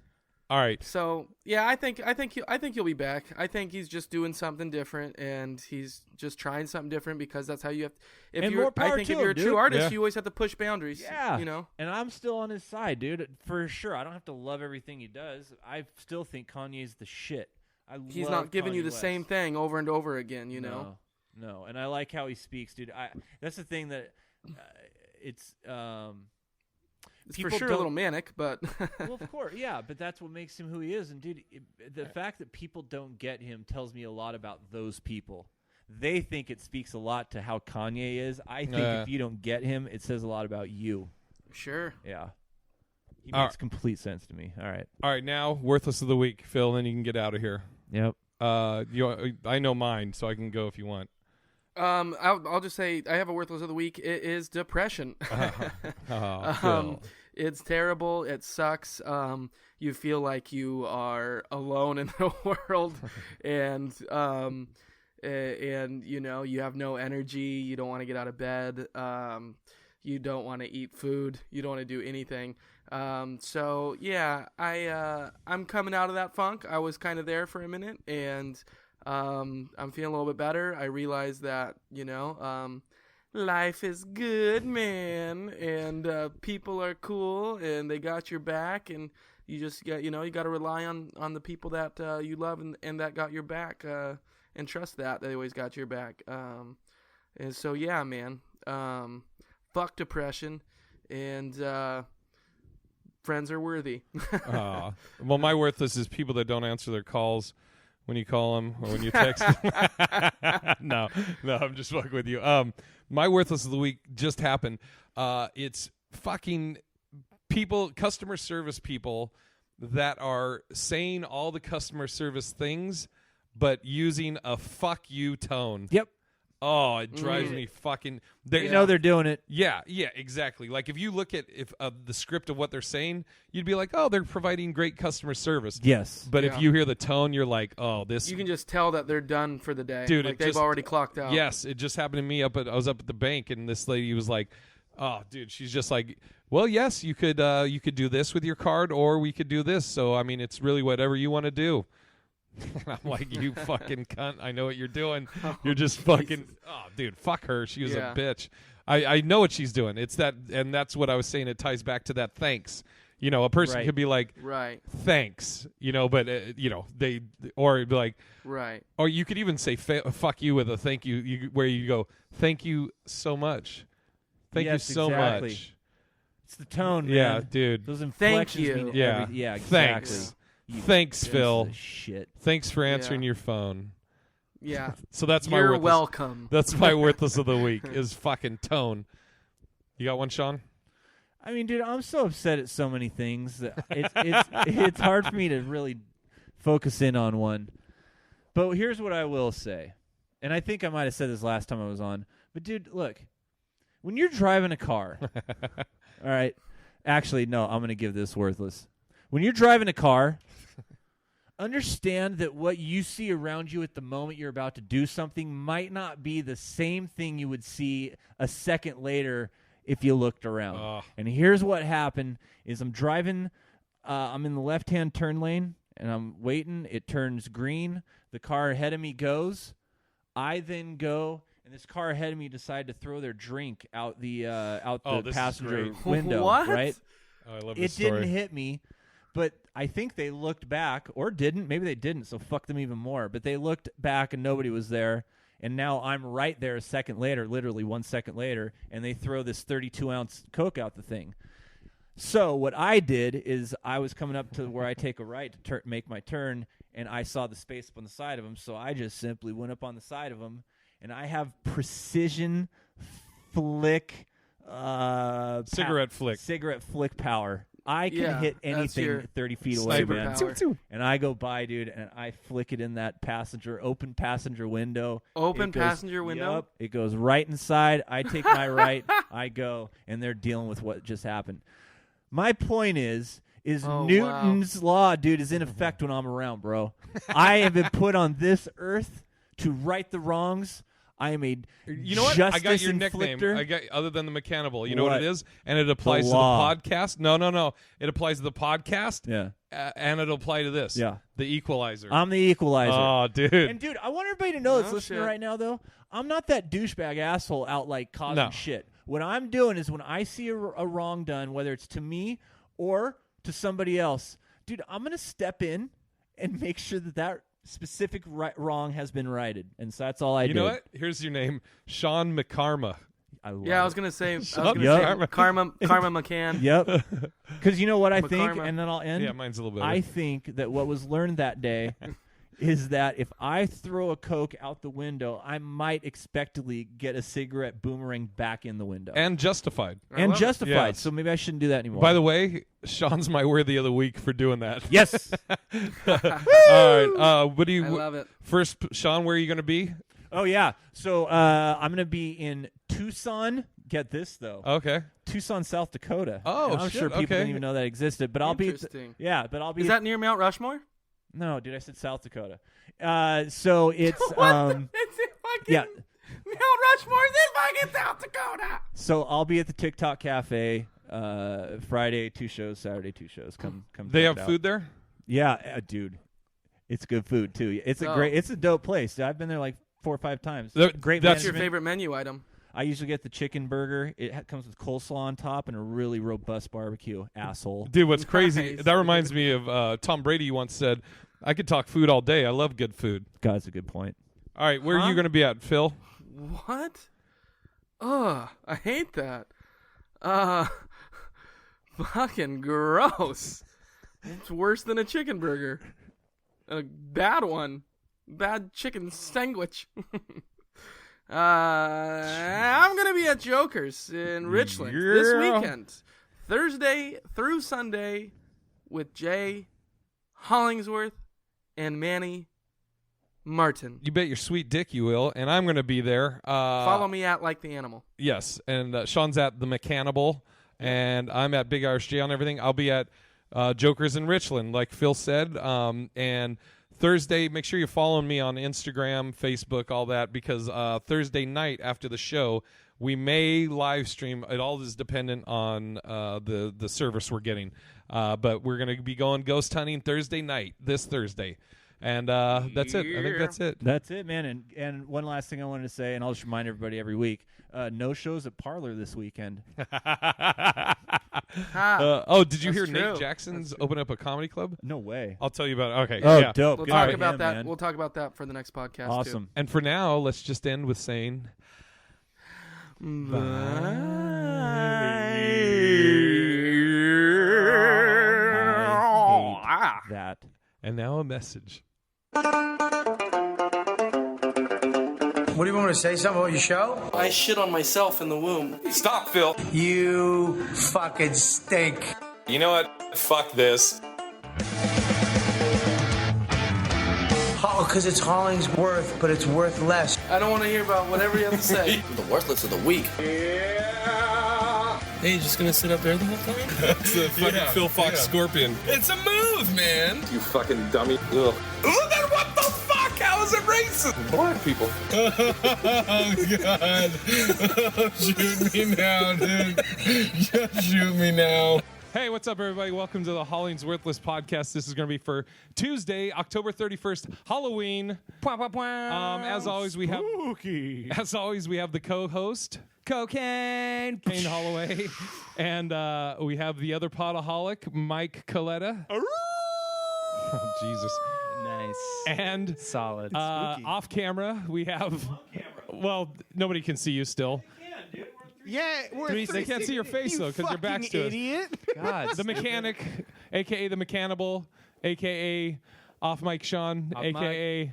All right. So I think he'll be back. I think he's just doing something different, and he's just trying something different because that's how you have. If you're a true artist, you always have to push boundaries. Yeah. And I'm still on his side, dude, for sure. I don't have to love everything he does. I still think Kanye's the shit. He's not giving you the same thing over and over again. No. And I like how he speaks, dude. That's the thing that it's. It's for sure a little manic, but well, of course, yeah. But that's what makes him who he is. And dude, the fact that people don't get him tells me a lot about those people. They think it speaks a lot to how Kanye is. I think if you don't get him, it says a lot about you. Sure. Yeah. He makes complete sense to me. All right. Now, Worthless of the Week, Phil. Then you can get out of here. Yep. I know mine, so I can go if you want. I'll just say I have a Worthless of the Week. It is depression. It's terrible. It sucks. You feel like you are alone in the world, and you have no energy. You don't want to get out of bed. You don't want to eat food. You don't want to do anything. I'm coming out of that funk. I was kind of there for a minute, and I'm feeling a little bit better. I realized that, life is good, man, and people are cool, and they got your back, and you just got, you got to rely on the people that you love and that got your back, and trust that they always got your back. And so, yeah, man, fuck depression, and friends are worthy. Well, my Worthless is people that don't answer their calls when you call them or when you text them. No, I'm just fucking with you. My Worthless of the Week just happened. It's fucking people, customer service people that are saying all the customer service things, but using a fuck you tone. Yep. Oh, it drives me fucking. You know they're doing it. Yeah, exactly. Like if you look at the script of what they're saying, you'd be like, oh, they're providing great customer service. Yes. But if you hear the tone, you're like, oh, this. You can just tell that they're done for the day. Dude, like they've already clocked out. Yes, it just happened to me. I was up at the bank, and this lady was like, oh, dude, she's just like, well, yes, you could do this with your card, or we could do this. So I mean, it's really whatever you want to do. I'm like, you fucking cunt. I know what you're doing. You're just fucking. Oh, dude, fuck her. She was a bitch. I know what she's doing. It's that, and that's what I was saying. It ties back to that thanks. You know, a person could be like, thanks. You know, but they, or it'd be like, or you could even say fuck you with a thank you. Where you go, thank you so much. Thank you so much. It's the tone, man. Yeah, dude. Those inflections mean exactly. Thanks. Thanks, Phil. Shit. Thanks for answering your phone. Yeah. So that's my You're worthless. welcome. That's my worthless of the week is fucking tone. You got one, Sean? I mean, dude, I'm so upset at so many things that it's hard for me to really focus in on one. But here's what I will say, and I think I might have said this last time I was on. But dude, look, when you're driving a car, all right. Actually, no, I'm going to give this worthless. When you're driving a car, understand that what you see around you at the moment you're about to do something might not be the same thing you would see a second later if you looked around. And here's what happened is I'm driving, I'm in the left-hand turn lane, and I'm waiting. It turns green. The car ahead of me goes. I then go, and this car ahead of me decided to throw their drink out the passenger window. What? Right? Oh, I love this story. It didn't hit me. But I think they looked back, or didn't. Maybe they didn't, so fuck them even more. But they looked back, and nobody was there. And now I'm right there a second later, literally 1 second later, and they throw this 32-ounce Coke out the thing. So what I did is I was coming up to where I take a right to make my turn, and I saw the space up on the side of them, so I just simply went up on the side of them, and I have precision flick cigarette flick power. I can hit anything 30 feet away, man. And I go by, dude, and I flick it in that open passenger window. Passenger window? Yep, it goes right inside. I take my right. I go, and they're dealing with what just happened. My point is Newton's law, dude, is in effect when I'm around, bro. I have been put on this earth to right the wrongs. I am a I got your inflictor. nickname. I got other than the mechanical. You know what it is? And it applies to the podcast. No. It applies to the podcast. Yeah. And it'll apply to this. Yeah. The equalizer. I'm the equalizer. Oh, dude. And dude, I want everybody to know that's listening right now, though. I'm not that douchebag asshole out like causing shit. What I'm doing is when I see a wrong done, whether it's to me or to somebody else, dude, I'm gonna step in and make sure that specific wrong has been righted, and so that's all I do. You know what? Here's your name, Sean McCarma. I was gonna say Karma McCann. Yep. Because you know what I think, and then I'll end. Yeah, mine's a little better. I think that what was learned that day is that if I throw a Coke out the window, I might expectedly get a cigarette boomerang back in the window. And justified. Yes. So maybe I shouldn't do that anymore. By the way, Sean's my worthy of the week for doing that. Yes. All right. What do you? I love it. First, Sean, where are you going to be? Oh yeah. So I'm going to be in Tucson. Get this though. Okay. Tucson, South Dakota. Oh, and I'm sure people didn't even know that existed. But I'll be. I'll be. Is that near Mount Rushmore? No, dude, I said South Dakota. So it's It's fucking Mount Rushmore's in fucking South Dakota. So I'll be at the TikTok Cafe Friday 2 shows, Saturday 2 shows. Come. They have food there? Yeah, dude. It's good food too. It's a dope place. I've been there like 4 or 5 times. Great. That's your favorite menu item. I usually get the chicken burger. It comes with coleslaw on top and a really robust barbecue. Asshole. Dude, what's crazy? That reminds me of Tom Brady once said, "I could talk food all day. I love good food." God, that's a good point. All right, where are you going to be at, Phil? What? Ugh, I hate that. Fucking gross. It's worse than a chicken burger. A bad one. Bad chicken sandwich. I'm going to be at Joker's in Richland this weekend. Thursday through Sunday with Jay, Hollingsworth, and Manny. Martin. You bet your sweet dick you will, and I'm going to be there. Follow me at Like the Animal. Yes, and Sean's at The Mechanable, and I'm at Big Irish J on everything. I'll be at Jokers in Richland, like Phil said. And Thursday, make sure you're following me on Instagram, Facebook, all that, because Thursday night after the show, we may live stream. It all is dependent on the service we're getting. But we're going to be going ghost hunting Thursday night, this Thursday. And that's it. I think that's it. That's it, man. And one last thing I wanted to say, and I'll just remind everybody every week, no shows at Parlor this weekend. Did you hear true. Nate Jackson's open up a comedy club? No way. I'll tell you about it. Okay. Oh, yeah. dope. We'll Good talk for about him, that. man. We'll talk about that for the next podcast. Awesome. And for now, let's just end with saying Bye. I hate that. and now a message. What do you want me to say something about your show? I shit on myself in the womb. Stop, Phil. You fucking stink. You know what? Fuck this. Because it's Hollingsworth, but it's worth less. I don't want to hear about whatever you have to say. The worthless of the week. Hey, you just gonna sit up there the whole time? It's the fucking Phil Fox Scorpion. It's a move, man. You fucking dummy. Ugh. Then what the fuck? How is it racist? Black people. Oh, God. Oh, shoot me now, dude. Just shoot me now. Hey, what's up, everybody? Welcome to the HollingsWorthless Podcast. This is going to be for Tuesday, October 31st, Halloween. As always, we have the co-host, Cocaine Kane Holloway, and we have the other podaholic, Mike Coletta. Oh, Jesus. Nice. And Solid. off camera, we have. Well, nobody can see you still. Yeah, They can't see your face though because your back's to idiot. God. the mechanic, aka the Mechanable, aka Off Mike Sean, Off aka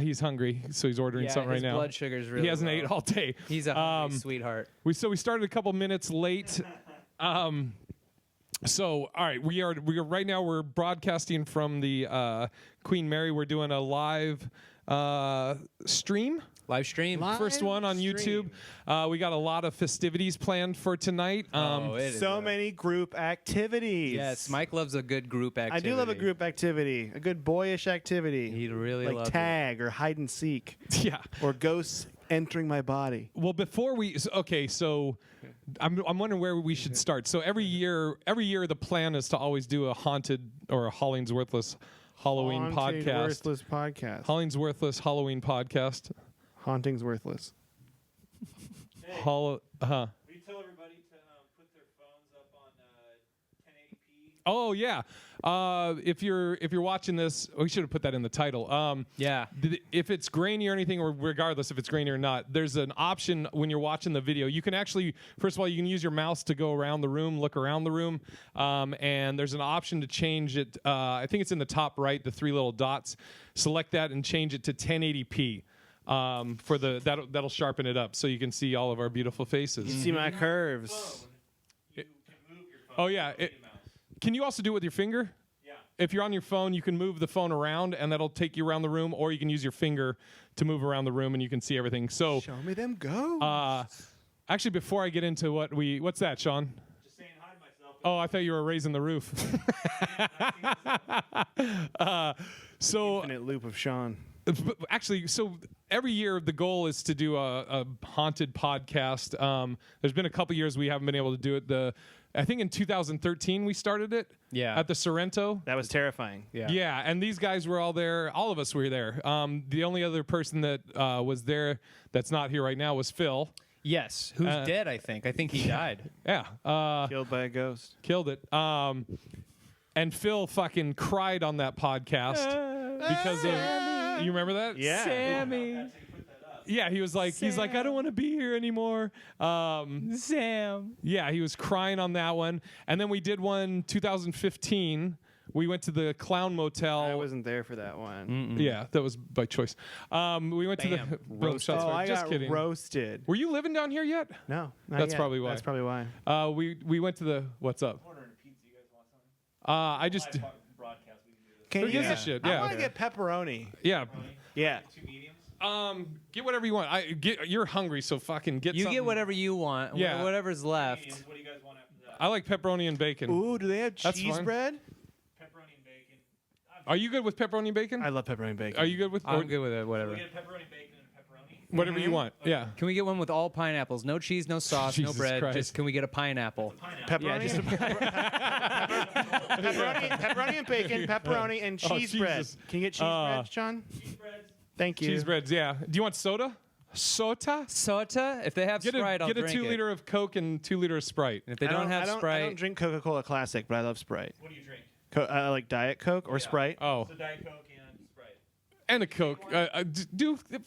he's hungry, so he's ordering something right his now. blood sugar's really He hasn't low. ate all day. He's a hungry sweetheart. We started a couple minutes late. So all right, we are right now. We're broadcasting from the Queen Mary. We're doing a live stream. Live stream. First one on YouTube. We got a lot of festivities planned for tonight. So many group activities. Yes, Mike loves a good group activity. I do love a group activity, a good boyish activity. He really like loves tag or hide and seek Yeah. or ghosts entering my body. Well, before we so I'm wondering where we should start. So every year the plan is to always do a haunted or a Hollingsworthless Halloween Haunting podcast. Worthless podcast. Hollingsworthless Halloween podcast. Haunting's worthless. We tell everybody to put their phones up on 1080p. Oh yeah. If you're watching this, we should have put that in the title. Yeah. If it's grainy or anything, or regardless if it's grainy or not, there's an option when you're watching the video. You can actually, first of all, you can use your mouse to go around the room, look around the room, and there's an option to change it. I think it's in the top right, the three little dots. Select that and change it to 1080p. For that'll sharpen it up so you can see all of our beautiful faces. You see my curves. Oh yeah. Can you also do it with your finger? Yeah. If you're on your phone, you can move the phone around, and that'll take you around the room, or you can use your finger to move around the room, and you can see everything. So, Show me them go. actually, before I get into what's that, Sean? Just saying hi to myself. Oh, I thought you were raising the roof. Infinite loop of Sean. Actually, so every year the goal is to do a haunted podcast. There's been a couple years we haven't been able to do it. I think in 2013 we started it. Yeah. At the Sorrento. That was terrifying. Yeah. Yeah, and these guys were all there. All of us were there. The only other person that was there that's not here right now was Phil. Yes. Who's dead, I think. I think he died. Yeah. Killed by a ghost. Killed it. And Phil fucking cried on that podcast because of. You remember that? Yeah. Sammy. Yeah, he's like, I don't want to be here anymore. Sam. Yeah, he was crying on that one. And then we did one 2015. We went to the Clown Motel. I wasn't there for that one. Mm-mm. Yeah, that was by choice. We went to the roasted. I just got kidding. roasted. Were you living down here yet? No, not That's yet. probably why. That's probably why. We went to the what's up? I just Who gives a shit? Yeah. I want to get pepperoni. Yeah. Yeah. Get whatever you want. You're hungry, so fucking get. You something. get whatever you want. Yeah. Whatever's left. What do you guys want after that? I like pepperoni and bacon. Ooh, do they have That's cheese fine. bread? Pepperoni and bacon. Are you good with pepperoni and bacon? I love pepperoni and bacon. Are you good with? I'm good with it. Whatever. We get pepperoni, bacon, and pepperoni. Whatever you want. Yeah. Can we get one with all pineapples? No cheese, no sauce, Jesus no bread. Christ. Just can we get a pineapple? Pepperoni, pepperoni and bacon, pepperoni and cheese bread. Jesus. Can you get cheese bread, John? Cheese breads. Thank you. Cheese breads. Yeah. Do you want soda? Soda? Soda? If they have Sprite, I'll Get a drink 2 it. liter of Coke and 2 liter of Sprite. If they don't have I Sprite, don't drink Coca-Cola Classic, but I love Sprite. What do you drink? I like Diet Coke or Sprite. Oh, So Diet Coke and Sprite. and a Coke.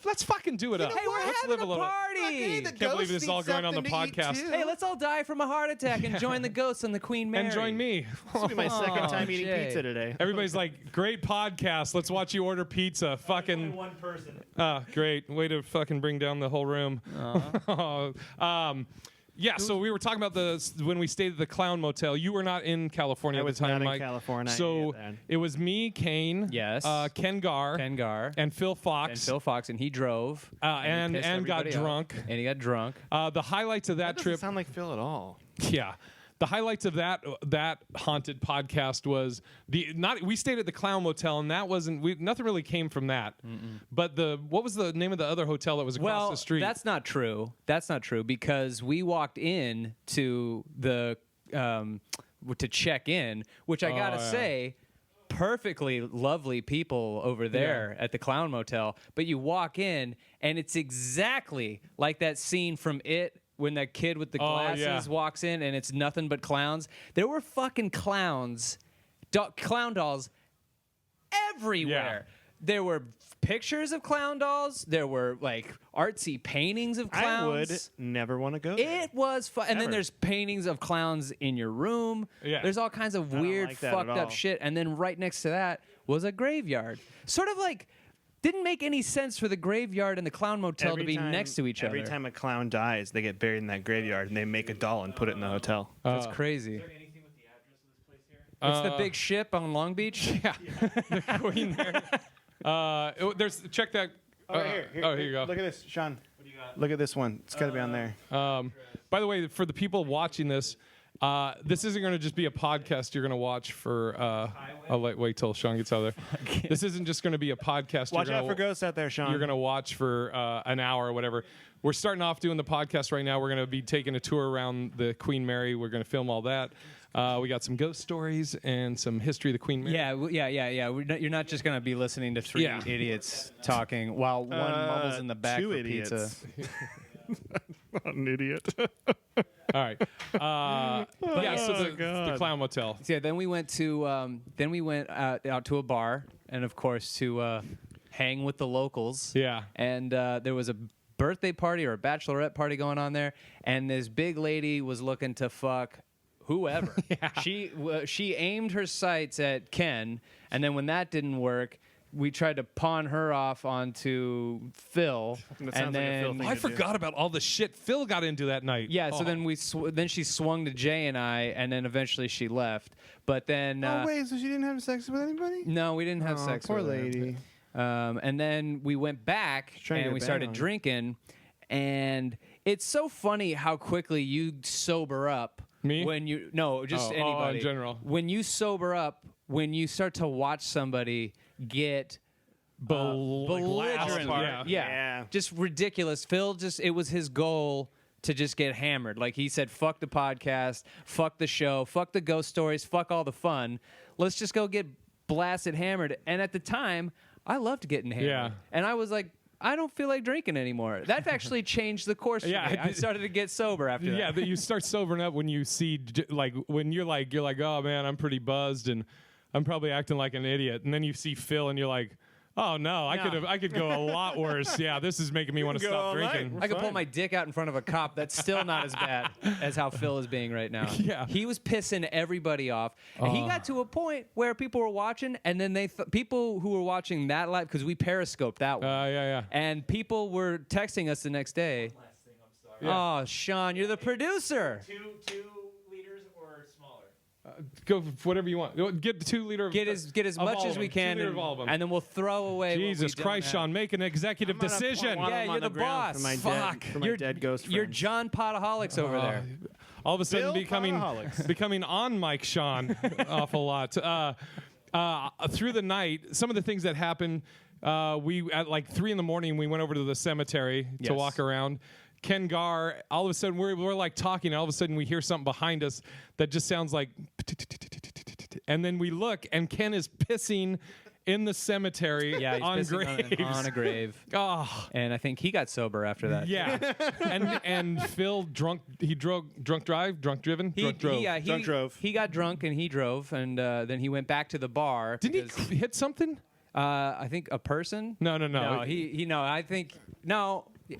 Let's fucking do it up. hey, we're Let's having live a little. party. Can't believe this is all going on the podcast. Hey, let's all die from a heart attack and join the ghosts on the Queen Mary. And join me. This will be my second time eating Jay. pizza today. Everybody's like, great podcast. Let's watch you order pizza. Fucking. One person. Great. Way to fucking bring down the whole room. Yeah, so we were talking about when we stayed at the Clown Motel. You were not in California I at was the time, not in Mike. California So then. it was me, Kane, Yes. Ken Gar, Ken Gar and Phil Fox. and Phil Fox, and he drove And he pissed got everybody off. drunk. And he got drunk. The highlights of that That doesn't trip. sound like Phil at all. Yeah. The highlights of that haunted podcast was we stayed at the Clown Motel, and that wasn't nothing really came from that. But what was the name of the other hotel that was across the street? That's not true. That's not true because we walked in to the to check in, which I gotta say, perfectly lovely people over there at the Clown Motel. But you walk in, and it's exactly like that scene from It. When that kid with the glasses walks in and it's nothing but clowns. There were fucking clowns, clown dolls everywhere. There were pictures of clown dolls. There were like artsy paintings of clowns. I would never want to go there. It was fun. And then Ever. there's paintings of clowns in your room. Yeah. There's all kinds of weird, like that fucked at up all. shit. And then right next to that was a graveyard. Sort of like, didn't make any sense for the graveyard and the Clown Motel to be next to each other. Every time a clown dies, they get buried in that graveyard, and they make a doll and put it in the hotel. That's crazy. Anything with the address of this place here? It's the big ship on Long Beach. Yeah. The Queen Mary. Check that. Here you go. Look at this, Sean. What do you got? Look at this one. It's got to be on there. By the way, for the people watching this, this isn't going to just be a podcast you're going to watch for. I'll wait till Sean gets out of there. This isn't just going to be a podcast. Watch out for ghosts out there, Sean. You're going to watch for an hour or whatever. We're starting off doing the podcast right now. We're going to be taking a tour around the Queen Mary. We're going to film all that. We got some ghost stories and some history of the Queen Mary. Yeah. You're not just going to be listening to three idiots talking while one mumbles in the back two for idiots. pizza. An idiot. All right. So the Clown Motel. So yeah, then we went to out to a bar, and of course to hang with the locals. Yeah. And there was a birthday party or a bachelorette party going on there, and this big lady was looking to fuck whoever. She aimed her sights at Ken, and then when that didn't work, we tried to pawn her off onto Phil, That and sounds like a Phil then thing I to do. forgot about all the shit Phil got into that night. yeah. So then then she swung to Jay and I, and then eventually she left. But then Oh, wait, so she didn't have sex with anybody? no, we didn't have Aw, sex. poor with her. lady. And then we went back trying to and get we bang started on. drinking, and it's so funny how quickly you sober up. Me? When you just Oh, anybody in general. When you sober up, when you start to watch somebody get belligerent, Yeah. Yeah. just ridiculous. Phil it was his goal to just get hammered. Like he said, fuck the podcast, fuck the show, fuck the ghost stories, fuck all the fun. Let's just go get blasted hammered. And at the time, I loved getting hammered. Yeah. And I was like, I don't feel like drinking anymore. That actually changed the course for Yeah, me. I started to get sober after that. Yeah, that you start sobering up when you see when you're like, oh man, I'm pretty buzzed and I'm probably acting like an idiot, and then you see Phil and you're like, oh no, I could go a lot worse. Yeah, this is making me want to go stop all night. drinking. I could pull Fine. my dick out in front of a cop. That's still not as bad as how Phil is being right now. Yeah. He was pissing everybody off. And he got to a point where people were watching, and then people who were watching that live, because we periscoped that one. Yeah. And people were texting us the next day. Last thing, I'm sorry. Oh, Sean, you're the producer. 2 liters or smaller? Go for whatever you want. Get the 2 liter. Get as much as we can, 2 liter of all of them. and then we'll throw away. what we Jesus don't Christ, have. Sean, make an executive decision. Yeah, you're the boss. For my Fuck. Dead, for my You're dead ghost You're friends. John Potaholics over there. All of a sudden Bill Potaholics. becoming on Mike Sean awful lot. Through the night, some of the things that happened, we at like 3 a.m, we went over to the cemetery to Yes. walk around. Ken Gar, all of a sudden we're like talking, and all of a sudden we hear something behind us that just sounds like, and then we look, and Ken is pissing in the cemetery Yeah, he's on pissing graves. on a grave. Oh, And I think he got sober after that. yeah. and Phil drunk drove. Drunk drove. He got drunk and he drove, and then he went back to the bar. Didn't because, he hit something? I think a person. No. No,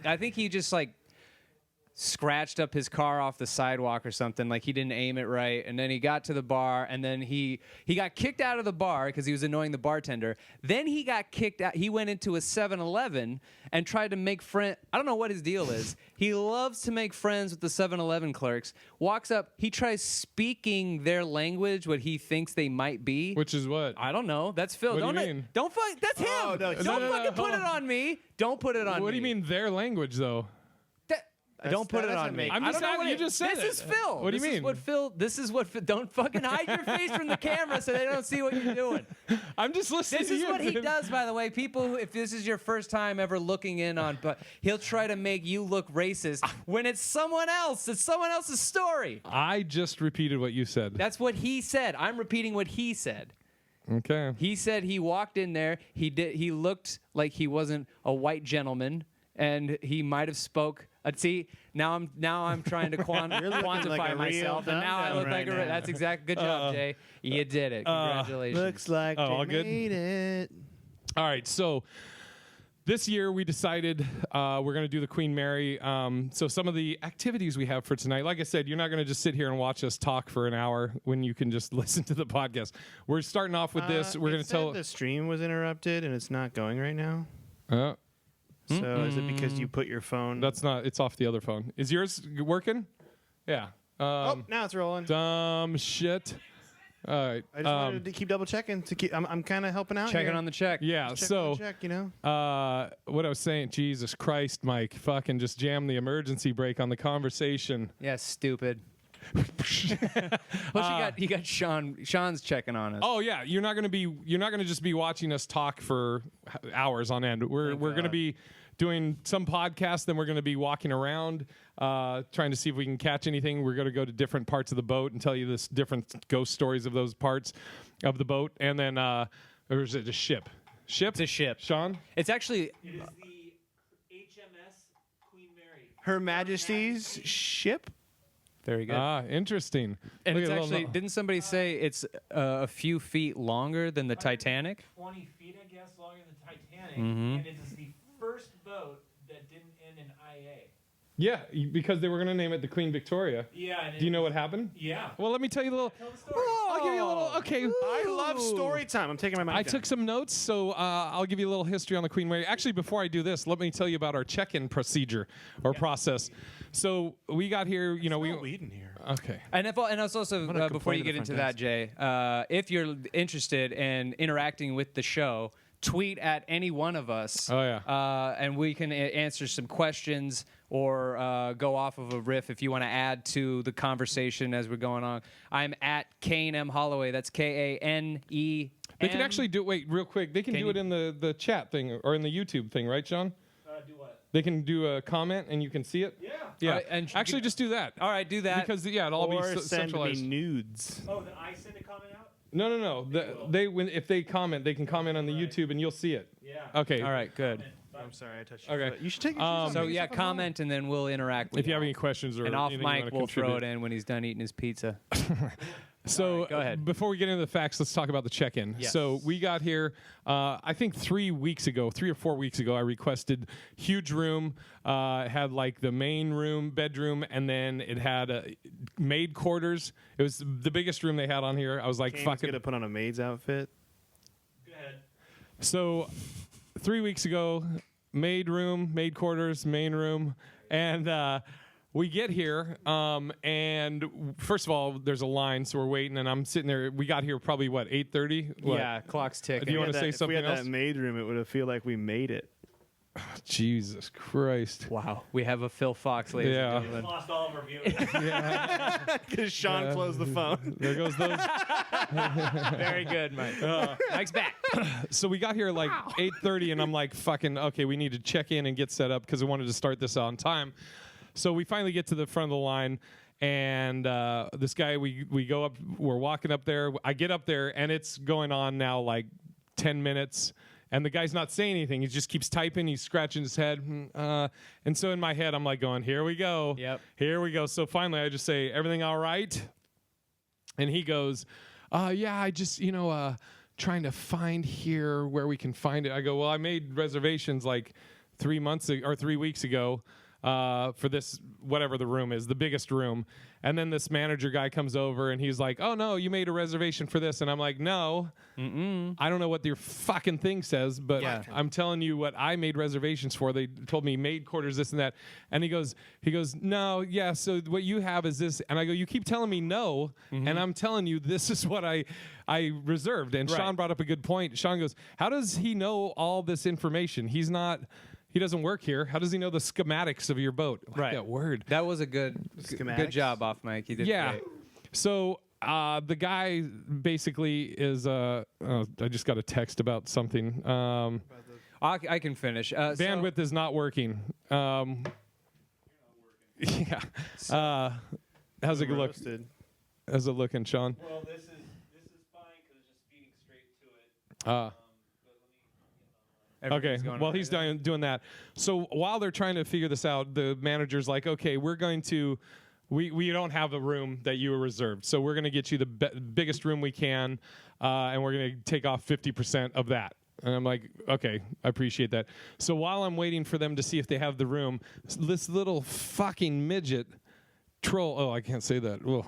I think he just like scratched up his car off the sidewalk or something. Like he didn't aim it right, and then he got to the bar, and then he got kicked out of the bar because he was annoying the bartender. Then he got kicked out. He went into a 7-Eleven and tried to make friend. I don't know what his deal is. He loves to make friends with the 7-Eleven clerks. Walks up, he tries speaking their language, what he thinks they might be. Which is what? I don't know. That's Phil. What do you don't mean? Don't fuck. That's him. Oh, no, don't no, fucking put hold it on me. Don't put it on me. What do you mean their language though? Don't put that it doesn't on me. make- I'm I just don't know asking- what you it- just said this it. is Phil. What do you This mean? is what Phil. This is what. Don't fucking hide your face from the camera so they don't see what you're doing. I'm just listening. This to is you, what he dude. does, by the way. People, who, if this is your first time ever looking in on, but he'll try to make you look racist when it's someone else. It's someone else's story. I just repeated what you said. That's what he said. I'm repeating what he said. Okay. He said he walked in there. He looked like he wasn't a white gentleman, and he might have spoke. See, now I'm trying to quantify like a real myself, and now I dum-dum look like right a. now. That's exact. Good job, Jay. You did it. Congratulations. Looks like all they good? made it. All right. So this year we decided we're going to do the Queen Mary. So some of the activities we have for tonight, like I said, you're not going to just sit here and watch us talk for an hour when you can just listen to the podcast. We're starting off with this. We're going to tell. The stream was interrupted and it's not going right now. Uh, So is it because you put your phone? that's not. It's off the other phone. Is yours working? Yeah. Oh, now it's rolling. Dumb shit. All right. I just wanted to keep double checking. I'm kind of helping out. Checking here. on the check. Yeah. Checking So. on the check, you know. What I was saying, Jesus Christ, Mike, fucking just jam the emergency brake on the conversation. Yeah, stupid. Plus, you got Sean. Sean's checking on us. Oh yeah, you're not gonna just be watching us talk for hours on end. We're gonna be doing some podcasts, then we're gonna be walking around, trying to see if we can catch anything. We're gonna go to different parts of the boat and tell you this different ghost stories of those parts of the boat, and then or is it a ship? Ship? It's a ship. Sean? It's actually. It is the HMS Queen Mary. Her Majesty's ship. Very good. Ah, interesting. And Look it's at the actually, little- didn't somebody say it's a few feet longer than the Titanic? 20 feet, I guess, longer than the Titanic, Mm-hmm. and it is the first boat that didn't end in IA. Yeah, because they were gonna name it the Queen Victoria. Yeah. And Do you know what happened? Yeah. Well, let me tell you a little. Tell the story. I'll give you a little. Okay. I love story time. I'm taking my mic I down. took some notes, so I'll give you a little history on the Queen Mary. Actually, before I do this, let me tell you about our check-in procedure or process. So we got here, we weed in here. okay. And it's also gonna before complain you to get the into front that, Jay, if you're interested in interacting with the show, tweet at any one of us. Oh, yeah. And we can answer some questions or go off of a riff if you want to add to the conversation as we're going on. I'm at Kane M Holloway. That's KANE. They can actually do it. Wait, real quick. They can do it in the chat thing or in the YouTube thing, right, John? Do what? They can do a comment and you can see it. Yeah. Yeah. All right, and actually, just do that. All right, do that. Because it'll all Or be send centralized. me nudes. Oh, then I send a comment out? No. If they comment, they can comment on the YouTube and you'll see it. Yeah. Okay. All right, good. I'm sorry, I touched your Okay. foot. You should take your shoes off. So Make yeah, yourself at home. comment and then we'll interact with If you have any questions or And off anything you mic, wanna we'll throw contribute. it in when he's done eating his pizza. So right, go ahead. Before we get into the facts, let's talk about the check-in. Yes. So we got here, I think 3 or 4 weeks ago, I requested huge room. It had like the main room, bedroom, and then it had maid quarters. It was the biggest room they had on here. I was like, Kane's fucking. gonna put on a maid's outfit. Go ahead. So 3 weeks ago, maid room, maid quarters, main room, and we get here, and first of all, there's a line, so we're waiting, and I'm sitting there. We got here probably, 8:30? Yeah, clock's ticking. Do you want to say If we something had else? that maid room, it would feel like we made it. Jesus Christ. Wow. We have a Phil Fox, ladies Yeah. and gentlemen. Lost all of our viewers. Because Sean closed the phone. There goes those. Very good, Mike. Mike's back. So we got here like 8:30, and I'm like, fucking, okay, we need to check in and get set up because I wanted to start this on time. So we finally get to the front of the line, and this guy, we go up, we're walking up there. I get up there, and it's going on now like 10 minutes, and the guy's not saying anything. He just keeps typing. He's scratching his head. And so in my head, I'm like going, here we go. Yep. Here we go. So finally, I just say, everything all right? And he goes, yeah, I just, trying to find here where we can find it. I go, well, I made reservations like 3 weeks ago for this, whatever the room is, the biggest room. And then this manager guy comes over and he's like, oh, no, you made a reservation for this. And I'm like, no, I don't know what your fucking thing says, but I'm telling you what I made reservations for. They told me maid quarters, this and that. And he goes, no, yeah, so what you have is this. And I go, you keep telling me no, and I'm telling you this is what I reserved. And Sean brought up a good point. Sean goes, how does he know all this information? He doesn't work here. How does he know the schematics of your boat? I like that word. That was a good job off, Mike. You did great. So the guy basically is I just got a text about something. I can finish. Bandwidth is not working. Yeah. How's it look? How's it looking, Sean? Well, this is fine because it's just feeding straight to it. Okay, well, he's doing that. So while they're trying to figure this out, the manager's like, okay, we don't have a room that you were reserved, so we're going to get you the biggest room we can, and we're going to take off 50% of that. And I'm like, okay, I appreciate that. So while I'm waiting for them to see if they have the room, this little fucking midget troll, I can't say that. Whoa.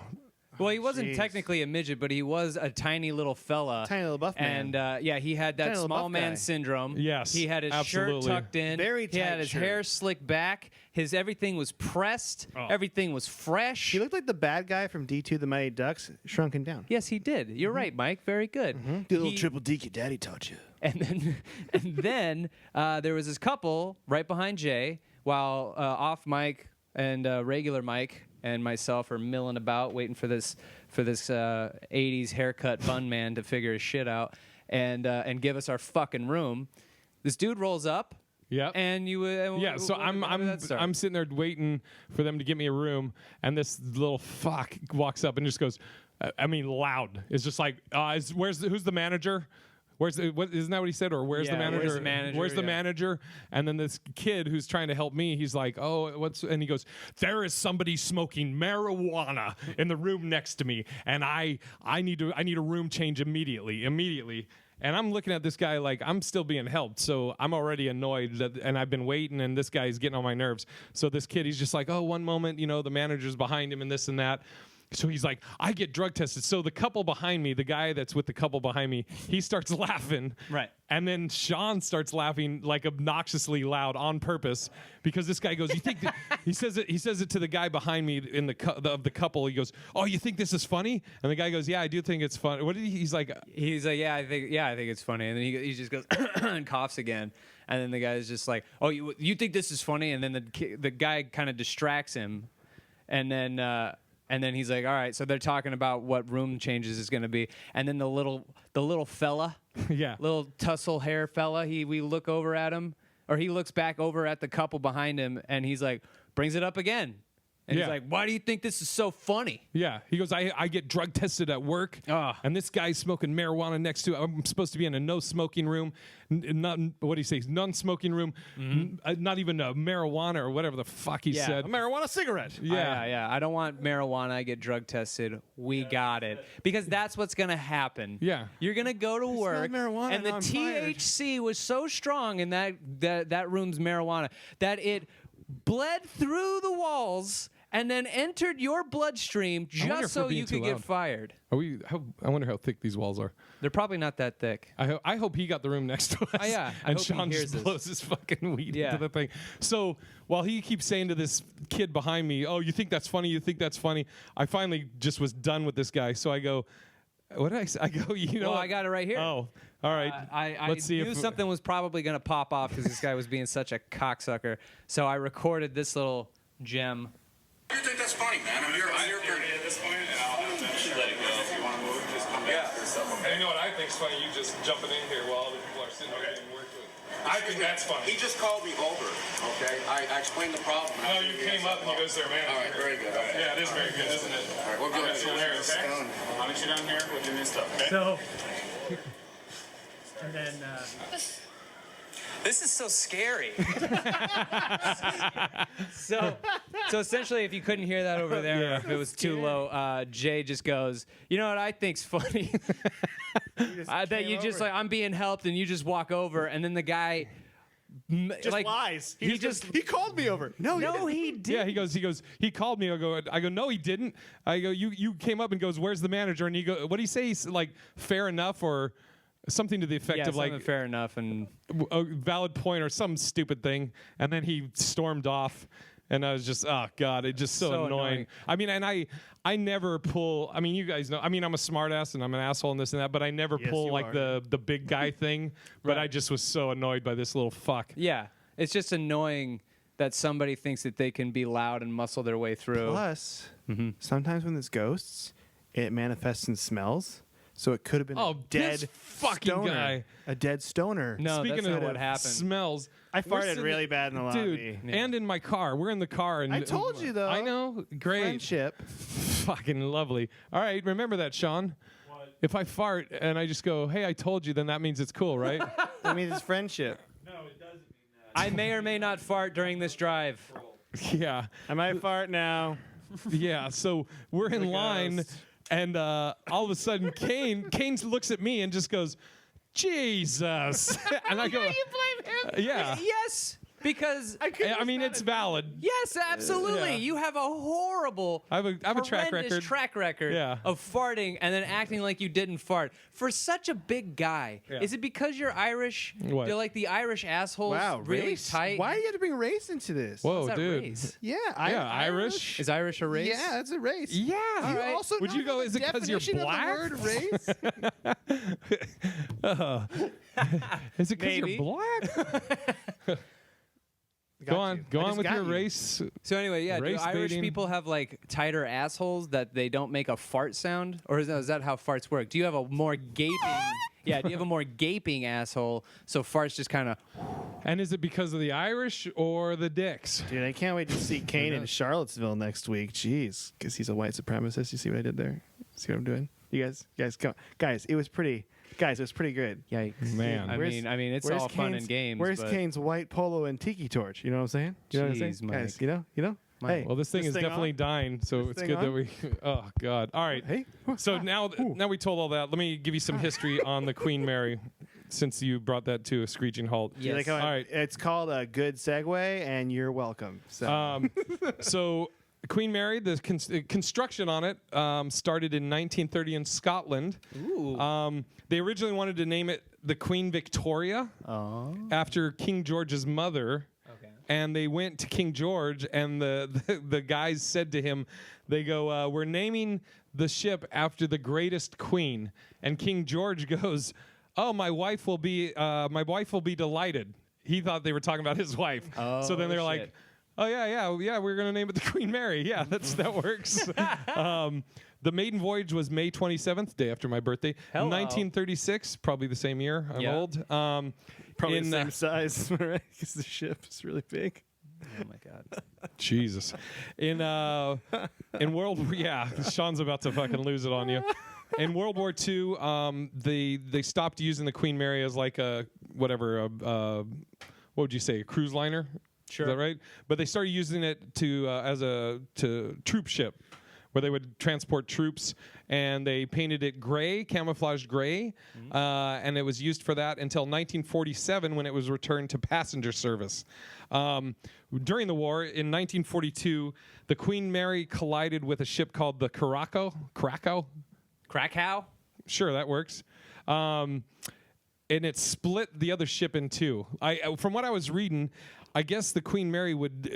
Well, he wasn't technically a midget, but he was a tiny little fella. Tiny little buff man. And, he had that small man syndrome. Yes, He had his absolutely. shirt tucked in. Very He tight had his shirt. hair slicked back. Everything was pressed. Everything was fresh. He looked like the bad guy from D2 The Mighty Ducks, shrunken down. Yes, he did. You're right, Mike. Very good. Do a little triple deke your daddy taught you. And then there was this couple right behind Jay, while off Mike and regular Mike and myself are milling about waiting for this 80s haircut bun man to figure his shit out and give us our fucking room. This dude rolls up. Yep. And So I'm sitting there waiting for them to get me a room, and this little fuck walks up and just goes, loud. It's just like, who's the manager? Isn't that what he said? Or where's the manager? Where's the manager? Where's the manager? And then this kid who's trying to help me, he's like, and he goes, there is somebody smoking marijuana in the room next to me, and I need a room change immediately. And I'm looking at this guy like I'm still being helped, so I'm already annoyed and I've been waiting, and this guy's getting on my nerves. So this kid, he's just like, one moment, the manager's behind him and this and that. So he's like, I get drug tested. So the couple behind me, the guy that's with the couple behind me, he starts laughing. Right. And then Sean starts laughing like obnoxiously loud on purpose because this guy goes, "You think?" He says it to the guy behind me in of the couple. He goes, "Oh, you think this is funny?" And the guy goes, "Yeah, I do think it's funny." What did he's like? He's like, "Yeah, I think it's funny." And then he just goes and coughs again. And then the guy's just like, "Oh, you think this is funny?" And then the guy kind of distracts him, and then he's like, all right, so they're talking about what room changes is going to be. And then the little fella, little tussle hair fella, we look over at him, or he looks back over at the couple behind him, and he's like, brings it up again. And he's like, why do you think this is so funny? Yeah. He goes, I get drug tested at work, and this guy's smoking marijuana next to it. I'm supposed to be in a no-smoking room. What do you say? Non-smoking room. Not even a marijuana or whatever the fuck he said. A marijuana cigarette. Yeah. I don't want marijuana. I get drug tested. We got it. Because that's what's going to happen. Yeah. You're going to go to work, marijuana, and the now I'm fired. THC was so strong in that room's marijuana that it bled through the walls and then entered your bloodstream wonder if just we're so being you too could get loud. fired. I wonder how thick these walls are. They're probably not that thick. I hope he got the room next to us. Yeah, I and hope he Sean hears just this. blows his fucking weed Yeah. into the thing. So while he keeps saying to this kid behind me, "Oh, you think that's funny? You think that's funny?" I finally just was done with this guy. So I go, "What did I say?" I go, "You know, Well, what? I got it right here. Oh, all right. I Let's see knew if something was probably going to pop off because this guy was being such a cocksucker. So I recorded this little gem. You think that's funny, man? I'm here at this point, and I'll have to just let it go. If you want to move, just come back for yourself. And you know what I think's funny? You just jumping in here while other people are sitting there getting work to it. I think that's funny. He just called me over, okay? I explained the problem. No, you came up and you goes there, man. All right, very good. Okay. Yeah, it is very good, isn't it? All right, we're good. That's hilarious. Okay? I'll meet you down here. We'll do this stuff, okay? So, and then This is so scary. so essentially, if you couldn't hear that over there, if it was too low, Jay just goes, "You know what I think's funny? That you just like I'm being helped, and you just walk over, and then the guy." Just lies. He called me over. No, he didn't. Yeah, he goes, he called me. I go, no, he didn't. I go, you came up and goes, where's the manager? And he go, what do you say? He's like, fair enough or something to the effect Yeah, of like, something fair enough, and a valid point or some stupid thing. And then he stormed off. And I was just, oh God, it's just so annoying. I mean, and I never pull, I mean, you guys know, I mean, I'm a smart ass and I'm an asshole and this and that, but I never pull like the big guy thing. But I just was so annoyed by this little fuck. yeah, it's just annoying that somebody thinks that they can be loud and muscle their way through. Plus, sometimes when there's ghosts, it manifests in smells. So it could have been a this dead fucking stoner. guy. A dead stoner. No, Speaking that's of not what happened. smells, I we're farted sitting- really bad in the lobby. Dude, and in my car. We're in the car. And I told you, though. I know. Great. Friendship. Fucking lovely. All right, remember that, Sean. What? If I fart and I just go, hey, I told you, then that means it's cool, right? That means it's friendship. no, it doesn't mean that. I may or may not fart during this drive. Yeah. I might fart now. Yeah, so we're in line, and all of a sudden, Kane looks at me and just goes, Jesus. And I go, you blame him? Yeah. Yes, because I mean, it's valid. yes, absolutely. Yeah. You have a horrible, I have a track horrendous record. track record Yeah. of farting and then acting like you didn't fart. For such a big guy, Yeah. is it because you're Irish? What? They're like the Irish assholes Wow, really race? tight? Why do you have to bring race into this? Whoa, Is that dude. race? Yeah, Irish. Is Irish a race? Yeah, that's a race. Yeah. Do you right. also Would not you go, know is the it 'cause you're definition of the word race? Is it because Maybe. you're black? Go on with your race. So anyway, yeah, do Race Irish baiting. people have like tighter assholes that they don't make a fart sound, or is that how farts work? Do you have a more gaping? Yeah, do you have a more gaping asshole so farts just kind of? And is it because of the Irish or the dicks? Dude, I can't wait to see Kane in Charlottesville next week. Jeez, because he's a white supremacist. You see what I did there? See what I'm doing? You guys, come. Guys, it was pretty. Guys, it was pretty good. Yikes, Man. I mean, it's all fun and games. Where's but Kane's white polo and tiki torch? You know what I'm saying? You know what I'm Jeez, saying? Guys, Mike. you know? Mike. Hey, Well, this thing is definitely on? dying, so This it's thing good that on? we. Oh God! All right. Hey. So now we told all that. Let me give you some history on the Queen Mary, since you brought that to a screeching halt. You like how All right. It's called a good segue, and you're welcome. So. So Queen Mary, the construction on it started in 1930 in Scotland. Ooh. They originally wanted to name it the Queen Victoria after King George's mother. Okay. And they went to King George, and the guys said to him, they go, we're naming the ship after the greatest queen. And King George goes, oh, my wife will be delighted. He thought they were talking about his wife. So then they're like, oh, yeah, we're going to name it the Queen Mary. Yeah, that works. The maiden voyage was May 27th, day after my birthday. Hello. 1936, probably the same year. I'm Yeah. old. Probably in, the same size, right? Because the ship is really big. Oh my God. Jesus. In World, yeah, Sean's about to fucking lose it on you. In World War II, they stopped using the Queen Mary as like a whatever. What would you say? A cruise liner? Sure. Is that right? But they started using it as a troop ship, where they would transport troops, and they painted it gray, camouflage gray, and it was used for that until 1947 when it was returned to passenger service. During the war, in 1942, the Queen Mary collided with a ship called the Krakow? Sure, that works. And it split the other ship in two. From what I was reading, I guess the Queen Mary would,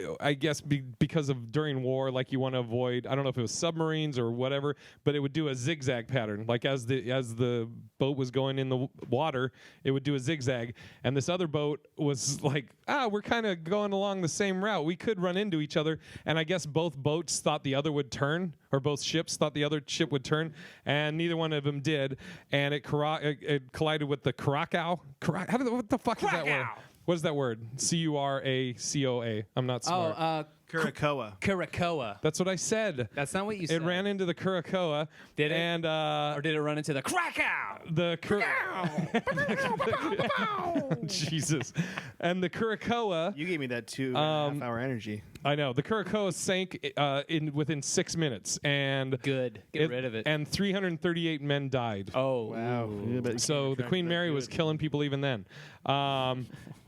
because of during war, like you want to avoid, I don't know if it was submarines or whatever, but it would do a zigzag pattern. Like as the boat was going in the water, it would do a zigzag. And this other boat was like, we're kind of going along the same route. We could run into each other. And I guess both boats thought the other would turn, or both ships thought the other ship would turn, and neither one of them did. And it collided with the Krakow. What the fuck is that word? What is that word? Curacoa. I'm not smart. Curacoa. That's what I said. That's not what you said. It ran into the Curacoa. Did it? And, or did it run into the Krakow? Jesus. And the Curacoa. You gave me that 2.5 hour energy. I know. The Curacoa sank within 6 minutes. And good. Get rid of it. And 338 men died. Oh. Wow. So the Queen Mary was killing people even then.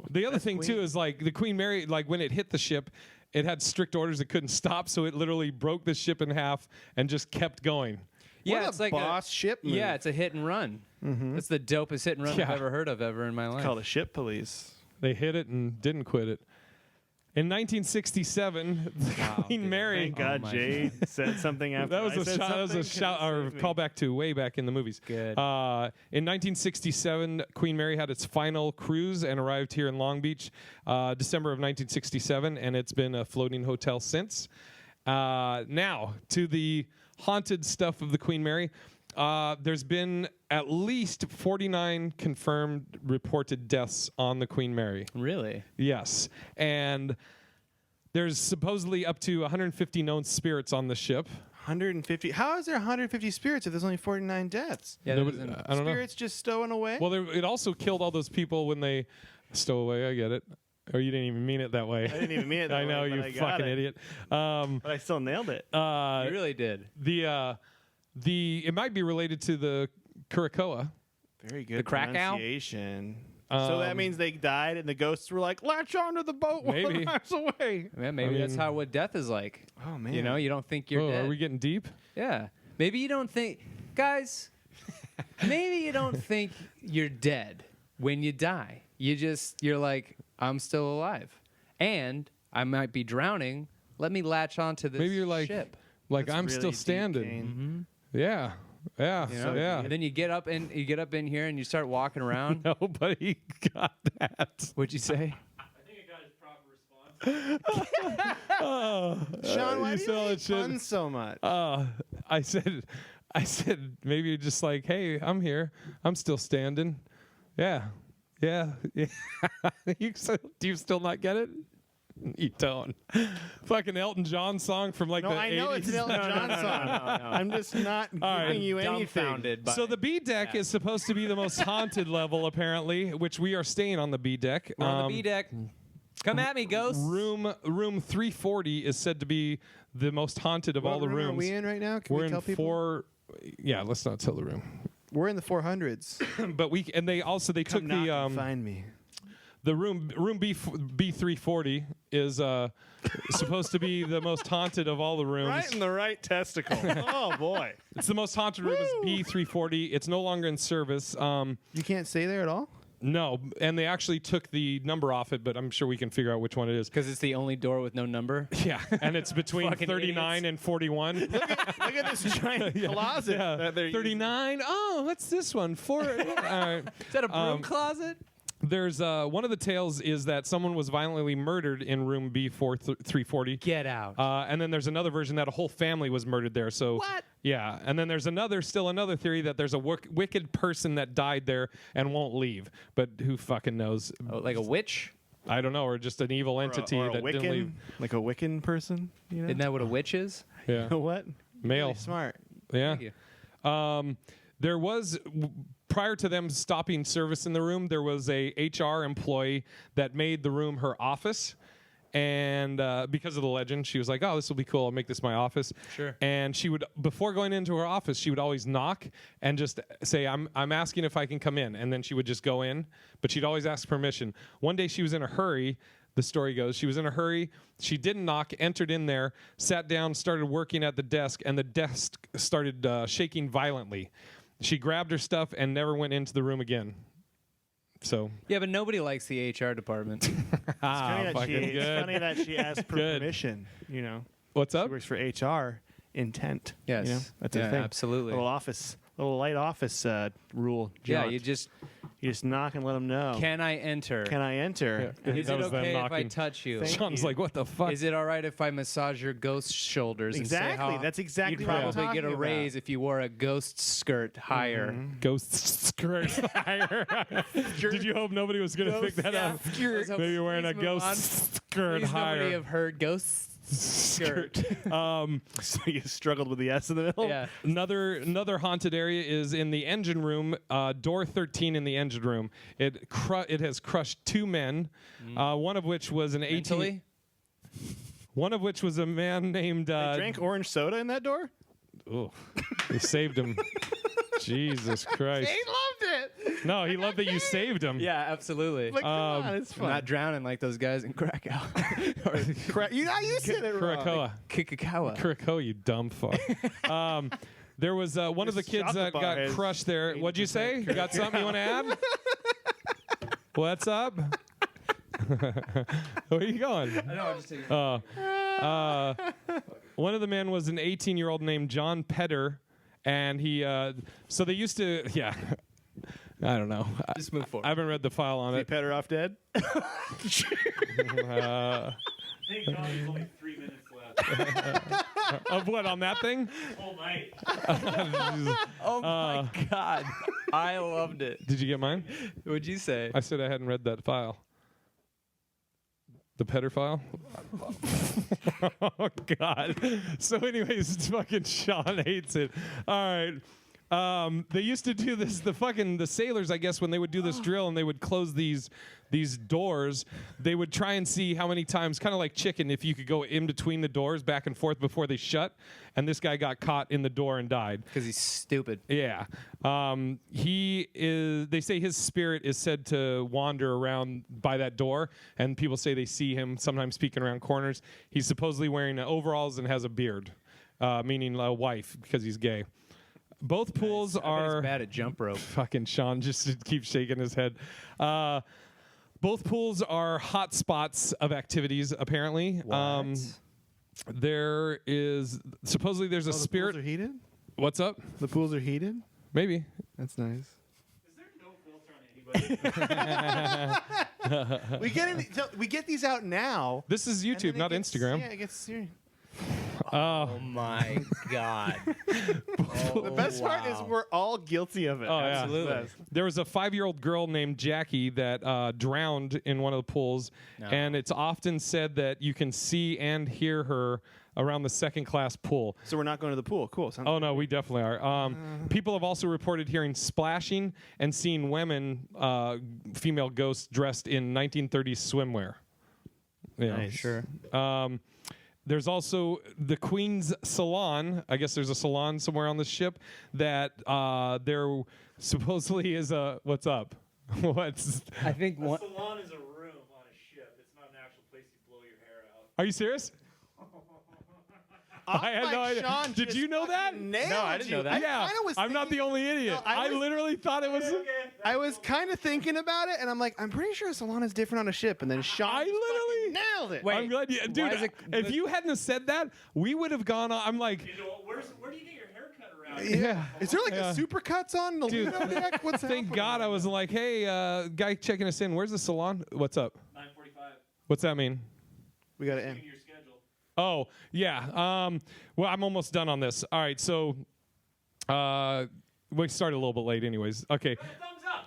The other thing, too, is like the Queen Mary, like when it hit the ship, it had strict orders it couldn't stop, so it literally broke the ship in half and just kept going. Yeah, it's like boss ship move. Yeah, it's a hit and run. Mm-hmm. That's the dopest hit and run I've ever heard of in my life. It's called a ship police. They hit it and didn't quit it. In 1967, the Queen Mary. Thank God Jay said something after that was a shout or callback to way back in the movies. Good. In 1967, Queen Mary had its final cruise and arrived here in Long Beach, December of 1967, and it's been a floating hotel since. Now, to the haunted stuff of the Queen Mary. There's been at least 49 confirmed reported deaths on the Queen Mary. Really? Yes. And there's supposedly up to 150 known spirits on the ship. 150? How is there 150 spirits if there's only 49 deaths? Yeah, I don't know. Spirits just stowing away? Well, it also killed all those people when they stow away. I get it. Or you didn't even mean it that way. I didn't even mean it that way. I know, you fucking idiot. But I still nailed it. You really did. It might be related to the Curacoa. Very good the pronunciation. So that means they died and the ghosts were like, latch onto the boat while maybe. the miles away. Yeah, maybe that's what death is like. Oh, man. You know, you don't think you're dead. Are we getting deep? Yeah. Maybe you don't think... Guys, maybe you don't think you're dead when you die. You're like, I'm still alive. And I might be drowning. Let me latch onto this Maybe you're like, ship. Like That's I'm really still deep, standing. Kane. Yeah. Yeah. You know? Yeah. And then you get up in here and you start walking around. Nobody got that. What'd you say? Sean, why you do you saw hate that shit. fun so much? I said maybe you're just like, hey, I'm here. I'm still standing. Yeah. Yeah. Yeah. Do you still not get it? You don't. Fucking Elton John song from like No, the I know 80s. it's an Elton John song. I'm just not giving you anything. Dumbfounded by So the B deck is supposed to be the most haunted level, apparently, which we are staying on the B deck. We're on the B deck. Come at me, ghosts. Room 340 is said to be the most haunted of all the What room rooms. are we in right now? Can We're we tell in people? Yeah, let's not tell the room. We're in the 400s. But they took Come knock and the find me. the room B340 is supposed to be the most haunted of all the rooms. Right in the right testicle. Oh boy. It's the most haunted room is B340. It's no longer in service. You can't stay there at all? No, and they actually took the number off it, but I'm sure we can figure out which one it is. Because it's the only door with no number. Yeah, and it's between Fucking 39 idiots. and 41. Look at this giant closet. Yeah, that they're 39. Oh, what's this one? All right. Is that a broom closet? There's one of the tales is that someone was violently murdered in room B340. Get out. And then there's another version that a whole family was murdered there. So What? Yeah, and then there's another theory that there's a wicked person that died there and won't leave, but who fucking knows? Oh, like a witch? I don't know, or just an evil entity or a that Wiccan, didn't leave. like a Wiccan person. You know? Isn't that what a witch is? Yeah, You know what? male. Really smart. Yeah. Thank you. There was, prior to them stopping service in the room, there was a HR employee that made the room her office. And because of the legend, she was like, "Oh, this will be cool. I'll make this my office." Sure. And she would, before going into her office, she would always knock and just say, "I'm asking if I can come in," and then she would just go in. But she'd always ask permission. One day she was in a hurry. The story goes, she was in a hurry. She didn't knock, entered in there, sat down, started working at the desk, and the desk started shaking violently. She grabbed her stuff and never went into the room again. So Yeah, but nobody likes the HR department. It's funny that she asked for Good. permission. You know, what's she up? works for HR intent. Yes. You know, that's Yeah, a thing. absolutely. Little light office rule. Yeah, jaunt. you just knock and let them know. can I enter? Can I enter? Yeah. Is That it was them okay if I knocking. touch you? Sean's you. like, "What the fuck?" Is it all right if I massage your ghost shoulders? Exactly. And say how That's exactly You'd what I'm probably get a talking raise if you wore a ghost skirt higher. Ghost skirt higher. Did you hope nobody was going to pick that up? Skirt. Maybe you're wearing a Please move on. ghost skirt Please higher. nobody have heard ghost skirt. So you struggled with the S in the middle. Yeah. Another haunted area is in the engine room, door 13 in the engine room. It has crushed 2 men, one of which was an 18. Mentally? One of which was a man named. They drank orange soda in that door. Oh, they saved him. Jesus Christ! loved it. No, he loved that you saved him. Yeah, absolutely. Like, come on, it's I'm fun. not drowning like those guys in Krakow. or You said it wrong. Kurakawa. Kikakawa. Kurako, you dumb fuck. There was one of the This kids chocolate that bar got has crushed there. What'd you say? You got something you want to add? What's up? Where are you going? I know, I'm just taking One of the men was an 18-year-old named John Petter, and he. So they used to. Yeah. I don't know. Just move forward. I haven't read the file on Is he it. better off dead? Thank God there's only 3 minutes left. Of what, on that thing? Whole night. Oh my God. I loved it. Did you get mine? What'd you say? I said I hadn't read that file. The Petter file? Oh, God. So anyways, it's fucking Sean hates it. All right. They used to do this, the sailors, I guess, when they would do this drill and they would close these doors, they would try and see how many times, kind of like chicken, if you could go in between the doors back and forth before they shut. And this guy got caught in the door and died. Because he's stupid. Yeah. They say his spirit is said to wander around by that door, and people say they see him sometimes peeking around corners. He's supposedly wearing overalls and has a beard, meaning a wife, because he's gay. Both pools I bet are he's bad at jump rope. fucking Sean just keeps shaking his head. Both pools are hot spots of activities, apparently. There is supposedly there's a The spirit. pools are heated? What's up? The pools are heated? Maybe. That's nice. Is there no filter on anybody? We get these out now. This is and YouTube, then it not gets- Instagram. Yeah, it gets serious. Oh my God. The best part is we're all guilty of it. Oh, yeah. Absolutely. There was a 5-year-old girl named Jackie that drowned in one of the pools, and it's often said that you can see and hear her around the second-class pool. So we're not going to the pool. Cool. Sounds Oh, no, we definitely are. People have also reported hearing splashing and seeing women, female ghosts, dressed in 1930s swimwear. Yeah. nice. Sure. There's also the Queen's Salon. I guess there's a salon somewhere on the ship that there supposedly is a. What's up? What's? I think A one. salon is a room on a ship. It's not an actual place you blow your hair out. Are you serious? I had no idea. Sean Did you know that? No, I didn't know that. Yeah, I'm not the only idiot. No, I I was- literally thought it was. I was kind of thinking about it, and I'm like, I'm pretty sure a salon is different on a ship. And then Sean I just literally fucking nailed it. Wait, I'm glad you, why dude. is it- If you hadn't have said that, we would have gone on. I'm like, You know, where do you get your hair cut around here? yeah. Is there like Yeah. a supercuts on the Dude, Lido deck? What's Thank happening? God I was like, hey, guy checking us in. Where's the salon? What's up? 9:45. What's that mean? We got to end. In your schedule. Oh, yeah. Well, I'm almost done on this. All right, so we started a little bit late anyways. Okay. Thumbs up.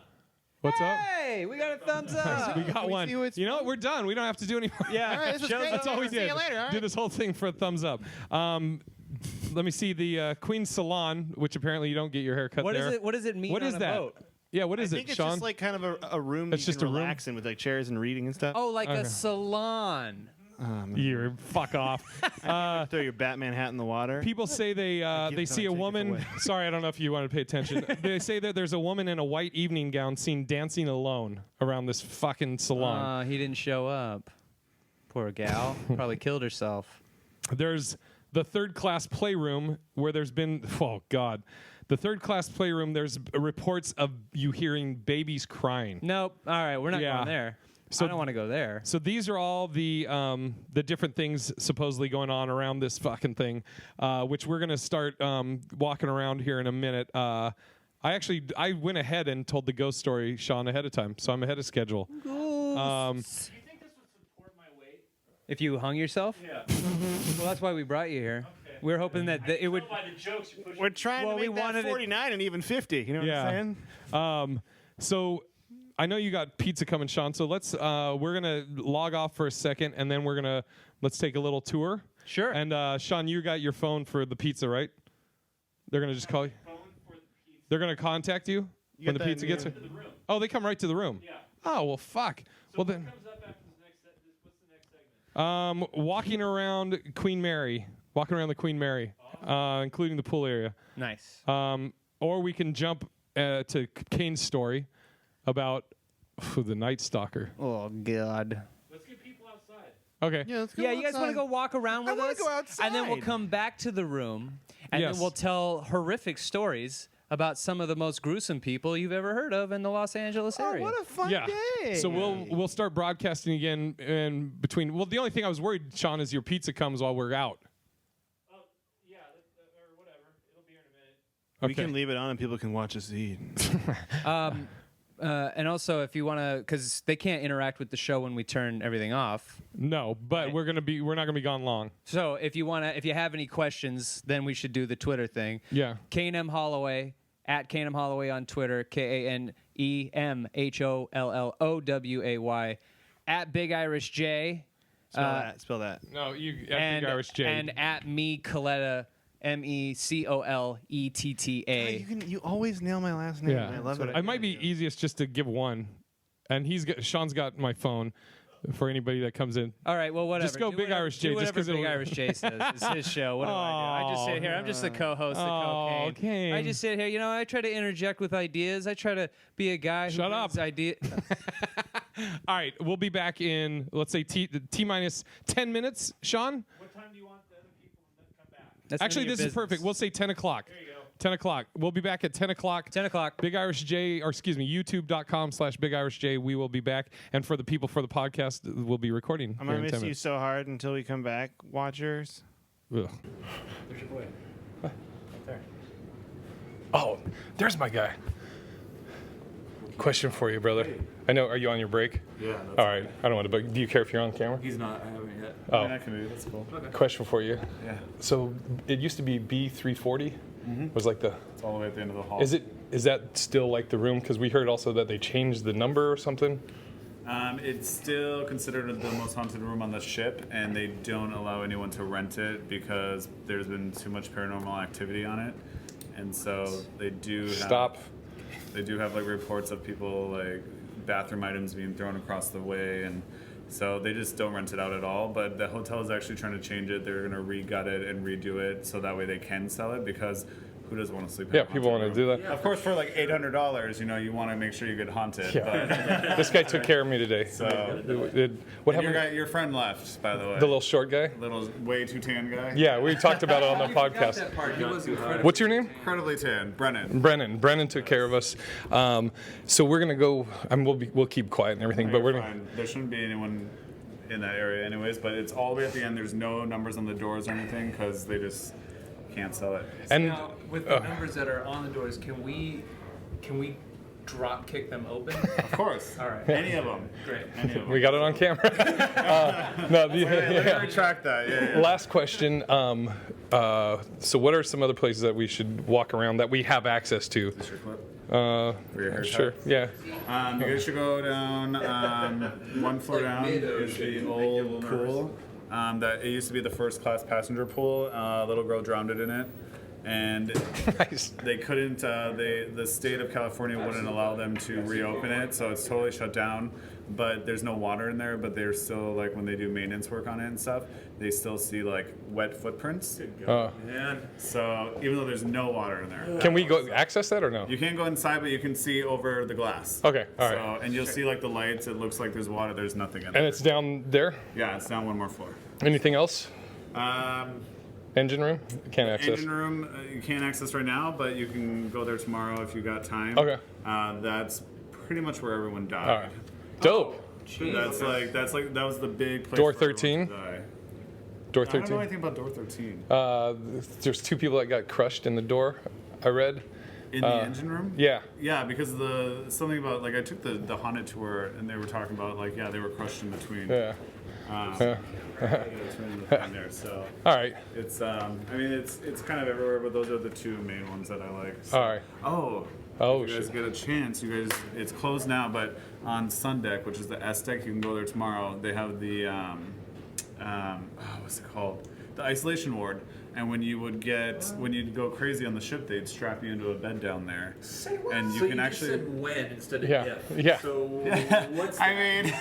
What's up? Hey, we got a thumbs up. We got we one. see what's You know what? We're done. We don't have to do anymore. Yeah. All right, this is Shows great. That's all we See did. you later. All Do right. this whole thing for a thumbs up. Let me see the Queen's Salon, which apparently you don't get your hair cut What there. is it? What does it mean What on is a that? boat? Yeah, what is I think it, it's Sean? just like kind of a room It's that you just can a room? relax in with like chairs and reading and stuff. Oh, like Okay. a salon. You fuck off. Throw your Batman hat in the water. People say they see a woman. Sorry, I don't know if you want to pay attention. They say that there's a woman in a white evening gown seen dancing alone around this fucking salon. He didn't show up. Poor gal. Probably killed herself. There's the third-class playroom where there's been. Oh God. The third-class playroom, there's reports of you hearing babies crying. Nope. All right, we're not going there. So I don't want to go there. So these are all the different things supposedly going on around this fucking thing, which we're gonna start walking around here in a minute. I went ahead and told the ghost story, Sean, ahead of time, so I'm ahead of schedule. Do you think this would support my weight? If you hung yourself? Yeah. Well, that's why we brought you here. Okay. We were hoping that it would. By the jokes you're pushing. We're trying to make that 49 and even 50. You know what I'm saying? So I know you got pizza coming, Sean. So let's we're gonna log off for a second, and then let's take a little tour. Sure. And Sean, you got your phone for the pizza, right? They're gonna just call you. They're gonna contact you when the pizza gets here. Oh, they come right to the room. Yeah. Oh well, fuck. So well then. What comes up after what's the next segment? Walking around Queen Mary. Walking around the Queen Mary, including the pool area. Nice. Or we can jump to Kane's story about the Night Stalker. Oh God. Let's get people outside. Okay. Yeah, let's go Yeah, you guys want to go walk around with us? I want to go outside. And then we'll come back to the room, and then we'll tell horrific stories about some of the most gruesome people you've ever heard of in the Los Angeles area. What a fun day. So we'll start broadcasting again in between. Well, the only thing I was worried, Sean, is your pizza comes while we're out. Yeah, or whatever. It'll be here in a minute. We can leave it on and people can watch us eat. And also, if you want to, because they can't interact with the show when we turn everything off. No, but we're not gonna be gone long. So if you have any questions, then we should do the Twitter thing. Yeah. K&M Holloway at K&M Holloway on Twitter. KANEMHOLLOWAY at Big Irish J. Spell that. No, you at Big Irish J. And at me Coletta. MECOLETTA. You always nail my last name. Yeah. I love it. I might be easiest just to give one, and Sean's got my phone for anybody that comes in. All right, well, whatever. Just go Big Irish J. Do Just whatever because Big Irish J says. It's his show. What do I do? I just sit here. I'm just the co-host of Cocaine. Okay. I just sit here. You know, I try to interject with ideas. I try to be a guy who brings ideas. All right, we'll be back in, let's say, T minus 10 minutes. Sean? What time do you want the other people to come back? Actually, this is perfect. We'll say 10 o'clock. There you go. 10 o'clock. We'll be back at 10 o'clock. 10 o'clock. Big Irish J, or excuse me, youtube.com/Big Irish J. We will be back. And for the people for the podcast, we'll be recording. I'm going to miss you so hard until we come back, watchers. Ugh. There's your boy. Right there. Oh, there's my guy. Question for you, brother. I know. Are you on your break? Yeah. All right. I don't want to bug. Do you care if you're on camera? He's not. I haven't yet. Oh. I mean, I can do. That's cool. Okay. Question for you. Yeah. So it used to be B340. Was like the. It's all the way at the end of the hall. Is that still like the room? Because we heard also that they changed the number or something. It's still considered the most haunted room on the ship, and they don't allow anyone to rent it because there's been too much paranormal activity on it, and so they do. They do have like reports of people like bathroom items being thrown across the way, and so they just don't rent it out at all. But the hotel is actually trying to change it. They're going to re-gut it and redo it so that way they can sell it, because who doesn't want to sleep in a people want to do that. Yeah, of course, for like $800, you want to make sure you get haunted. Yeah. This guy took care of me today. So what happened? Your friend left, by the way. The little short guy? Little way too tan guy? Yeah, we talked about it on the podcast. That part. He was incredibly What's your name? Incredibly tan. Brennan. Brennan took care of us. So we're gonna go. We'll keep quiet and everything, but we're gonna. There shouldn't be anyone in that area, anyways. But it's all the way at the end. There's no numbers on the doors or anything because they just can't sell it. And now, with the numbers that are on the doors, can we drop kick them open? Of course. All right. Any of them. Great. Any of them. We got it on camera. No, Let me retract that. Yeah. Last question. So what are some other places that we should walk around that we have access to? Is this your clip? For your haircut? Sure. Yeah. You guys should go down one floor down is the old pool. That it used to be the first class passenger pool. A little girl drowned in it, and they couldn't. The state of California wouldn't allow them to reopen it, so it's totally shut down. but there's no water in there. But they're still like when they do maintenance work on it and stuff, they still see like wet footprints. Man. So even though there's no water in there, Can we go access that or no? you can't go inside, but you can see over the glass. Okay, all right. So, and you'll see like the lights. It looks like there's water. There's nothing in And there. it's down there? Yeah, it's down one more floor. Anything else? Engine room? Can't access. Engine room you can't access right now, but you can go there tomorrow if you got time. Okay. That's pretty much where everyone died. All right. Dope. That's like that was the big place. Door where everyone 13? died. Door I don't know 13? anything about door 13. There's 2 people that got crushed in the door, I read. In the engine room? Yeah. Yeah, because something about like I took the haunted tour and they were talking about like they were crushed in between. Yeah. There, so all right. It's I mean it's kind of everywhere, but those are the 2 main ones that I like. So. All right. If you guys get a chance, it's closed now, but on Sun Deck, which is the S deck, you can go there tomorrow. They have the what's it called? The isolation ward. And when you'd go crazy on the ship, they'd strap you into a bed down there. Say what? And you so can you actually just said when instead of Yeah. if. Yeah. So what's I mean,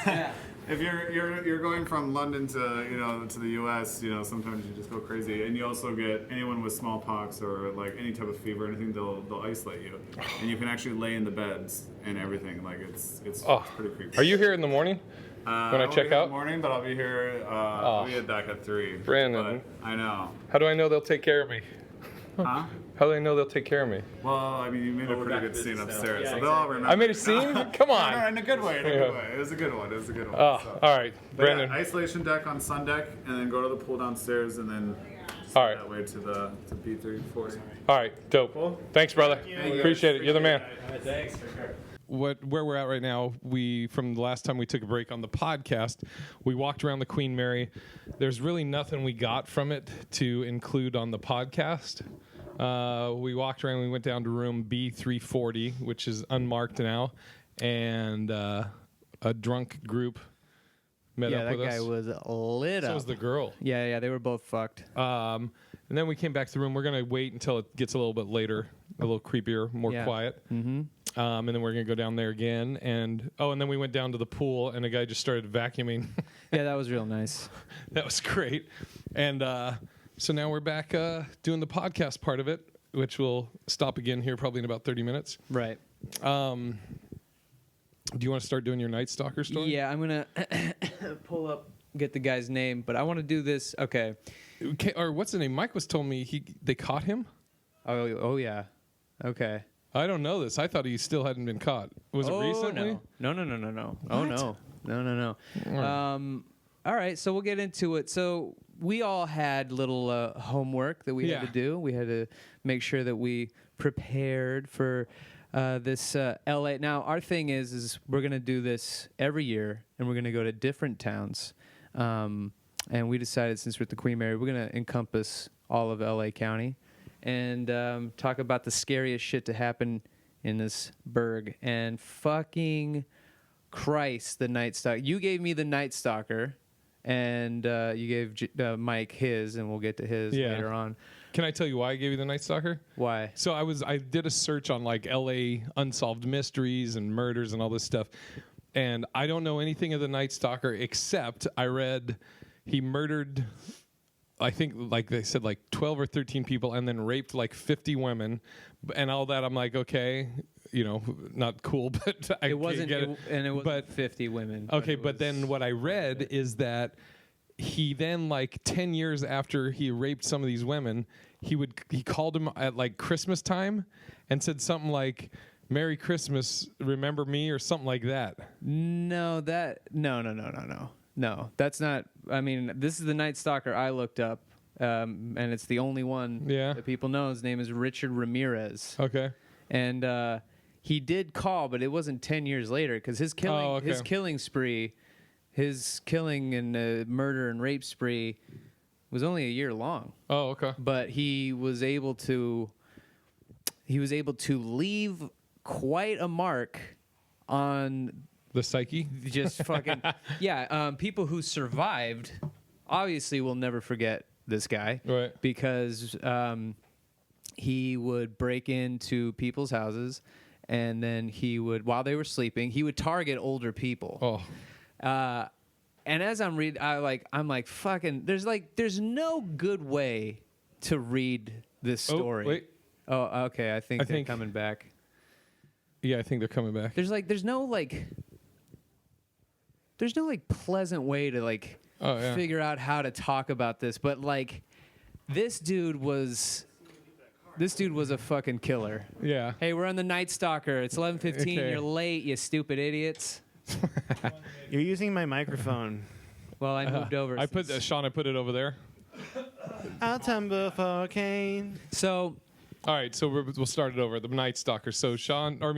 if you're going from London to to the U.S., sometimes you just go crazy, and you also get anyone with smallpox or like any type of fever, or anything, they'll isolate you, and you can actually lay in the beds and everything. Like it's pretty creepy. Are you here in the morning when I check In out? the morning, but I'll be here. I'll be back at 3. Brandon. But I know. How do I know they'll take care of me? Huh? How do I know they'll take care of me? Well, I mean, you made a pretty good scene upstairs, so they'll all remember. I made a scene? Come on. No, in a good way. It was a good one. Oh, So. all right. But Brandon. yeah, isolation deck on Sun Deck, and then go to the pool downstairs, and then all right. that way to B340. All right. Dope. Cool. Thanks, brother. Appreciate it. You're the man. Thanks for sure. Where we're at right now, from the last time we took a break on the podcast, we walked around the Queen Mary. There's really nothing we got from it to include on the podcast. We walked around. We went down to room B340, which is unmarked now, and a drunk group met up with us. Yeah, that guy was lit up. So was the girl. Yeah, they were both fucked. And then we came back to the room. We're going to wait until it gets a little bit later, a little creepier, more quiet. Mm-hmm. And then we're going to go down there again. And then we went down to the pool, and a guy just started vacuuming. Yeah, that was real nice. That was great. And so now we're back doing the podcast part of it, which will stop again here probably in about 30 minutes. Right. Do you want to start doing your Night Stalker story? Yeah, I'm going to pull up, get the guy's name, but I want to do this. Okay. Or what's the name? Mike was told me they caught him. Oh yeah. Okay. I don't know this. I thought he still hadn't been caught. Was it recently? No. Oh no. All right, so we'll get into it. So we all had little homework that we had to do. We had to make sure that we prepared for this LA. Now our thing is we're gonna do this every year, and we're gonna go to different towns. And we decided, since we're at the Queen Mary, we're going to encompass all of LA County and talk about the scariest shit to happen in this burg. And fucking Christ, the Night Stalker. You gave me the Night Stalker, and you gave Mike his, and we'll get to his later on. Can I tell you why I gave you the Night Stalker? Why? So I did a search on like LA unsolved mysteries and murders and all this stuff. And I don't know anything of the Night Stalker, except I read he murdered, I think, like they said, like 12 or 13 people, and then raped like 50 women, and all that. I'm like, okay, not cool, but it wasn't, get it. And it wasn't 50 women. Okay, but then what I read is that he then, like 10 years after he raped some of these women, he called them at like Christmas time and said something like, "Merry Christmas, remember me," or something like that. No, that's not. I mean, this is the Night Stalker I looked up, and it's the only one that people know. His name is Richard Ramirez. Okay. And he did call, but it wasn't 10 years later, because his killing spree, his killing and murder and rape spree was only a year long. Oh, okay. But he was able to leave quite a mark on the psyche. Just fucking people who survived obviously will never forget this guy, right? Because he would break into people's houses and then he would, while they were sleeping, he would target older people. Oh. And as I'm reading, I'm like, fucking. There's no good way to read this story. Oh, wait. Oh, okay. I think they're coming back. Yeah, I think they're coming back. There's no pleasant way to figure out how to talk about this, but like this dude was a fucking killer. Yeah. Hey, we're on the Night Stalker. It's 11:15. Okay. You're late, you stupid idiots. You're using my microphone. Well, I moved over. I put it over there. I'll tumble for Kane. So, all right. So we'll start it over. The Night Stalker. So Sean, do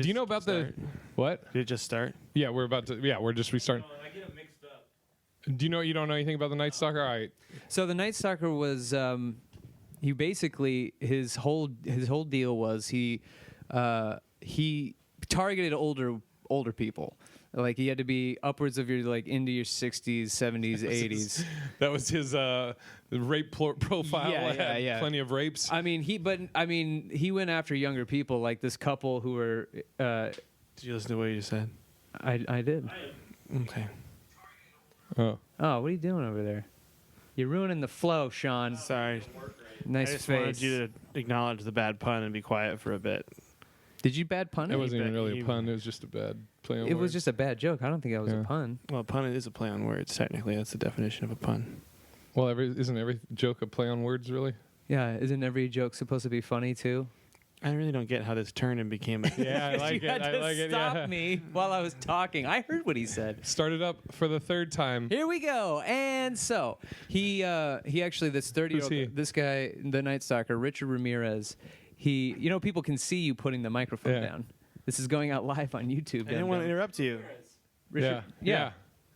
you know about start? What? Did it just start? Yeah, we're about to. Yeah, we're just restarting. I get them mixed up. Do you don't know anything about the Night Stalker? All right. So the Night Stalker was he basically his whole deal was he targeted older people. Like he had to be upwards of your into your 60s, 70s, 80s. That was his rape profile. Yeah. Plenty of rapes. I mean, he went after younger people, like this couple who were. Did you listen to what you just said? I did. Okay. Oh, what are you doing over there? You're ruining the flow, Sean. Sorry. Nice I just face. wanted you to acknowledge the bad pun and be quiet for a bit. Did you bad pun it? It wasn't even really a pun. It was just a bad play on words. It was just a bad joke. I don't think that was a pun. Well, a pun is a play on words. Technically, that's the definition of a pun. Well, isn't every joke a play on words, really? Yeah, isn't every joke supposed to be funny too? I really don't get how this turned and became a... Yeah, I like you it. had to stop me while I was talking. I heard what he said. Start it up for the third time. Here we go. And so he actually, this 30-year-old, this guy, the Night Stalker, Richard Ramirez, people can see you putting the microphone down. This is going out live on YouTube. I didn't want to interrupt you. Richard, yeah.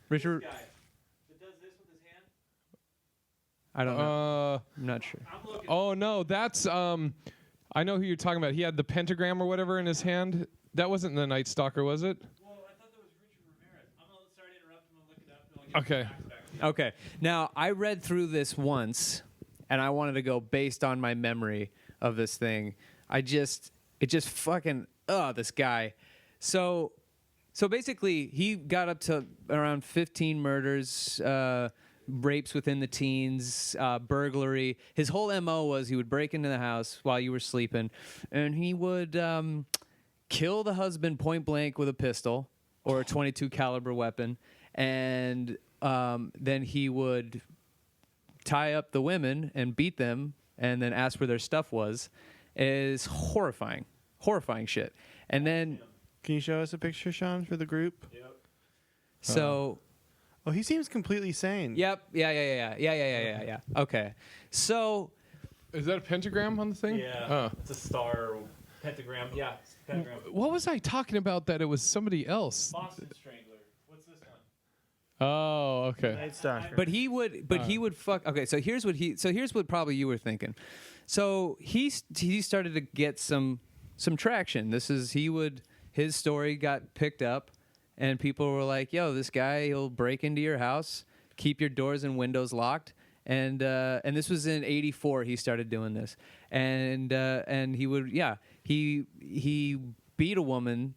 Richard. That does this with his hand? I don't know. I'm not sure. Oh no, that's I know who you're talking about. He had the pentagram or whatever in his hand. That wasn't the Night Stalker, was it? Well, I thought that was Richard Ramirez. Sorry to interrupt. I'm going to look it up. Okay. Okay. Now, I read through this once, and I wanted to go based on my memory of this thing. It just fucking, this guy. So basically, he got up to around 15 murders, rapes within the teens, burglary. His whole MO was he would break into the house while you were sleeping, and he would kill the husband point blank with a pistol or a .22 caliber weapon, and then he would tie up the women and beat them and then ask where their stuff was. Is horrifying shit. And then, can you show us a picture, Sean, for the group? Yep. So, he seems completely sane. Yep. Yeah. Okay. So, is that a pentagram on the thing? Yeah. It's a star pentagram. Yeah. It's a pentagram. What was I talking about? That it was somebody else. Boston Strangler. What's this one? Oh, okay. Night Stalker. But he would fuck. Okay, so here's what probably you were thinking. So he started to get some traction. His story got picked up, and people were like, "Yo, this guy, he'll break into your house, keep your doors and windows locked." And this was in '84. He started doing this, and he would he beat a woman.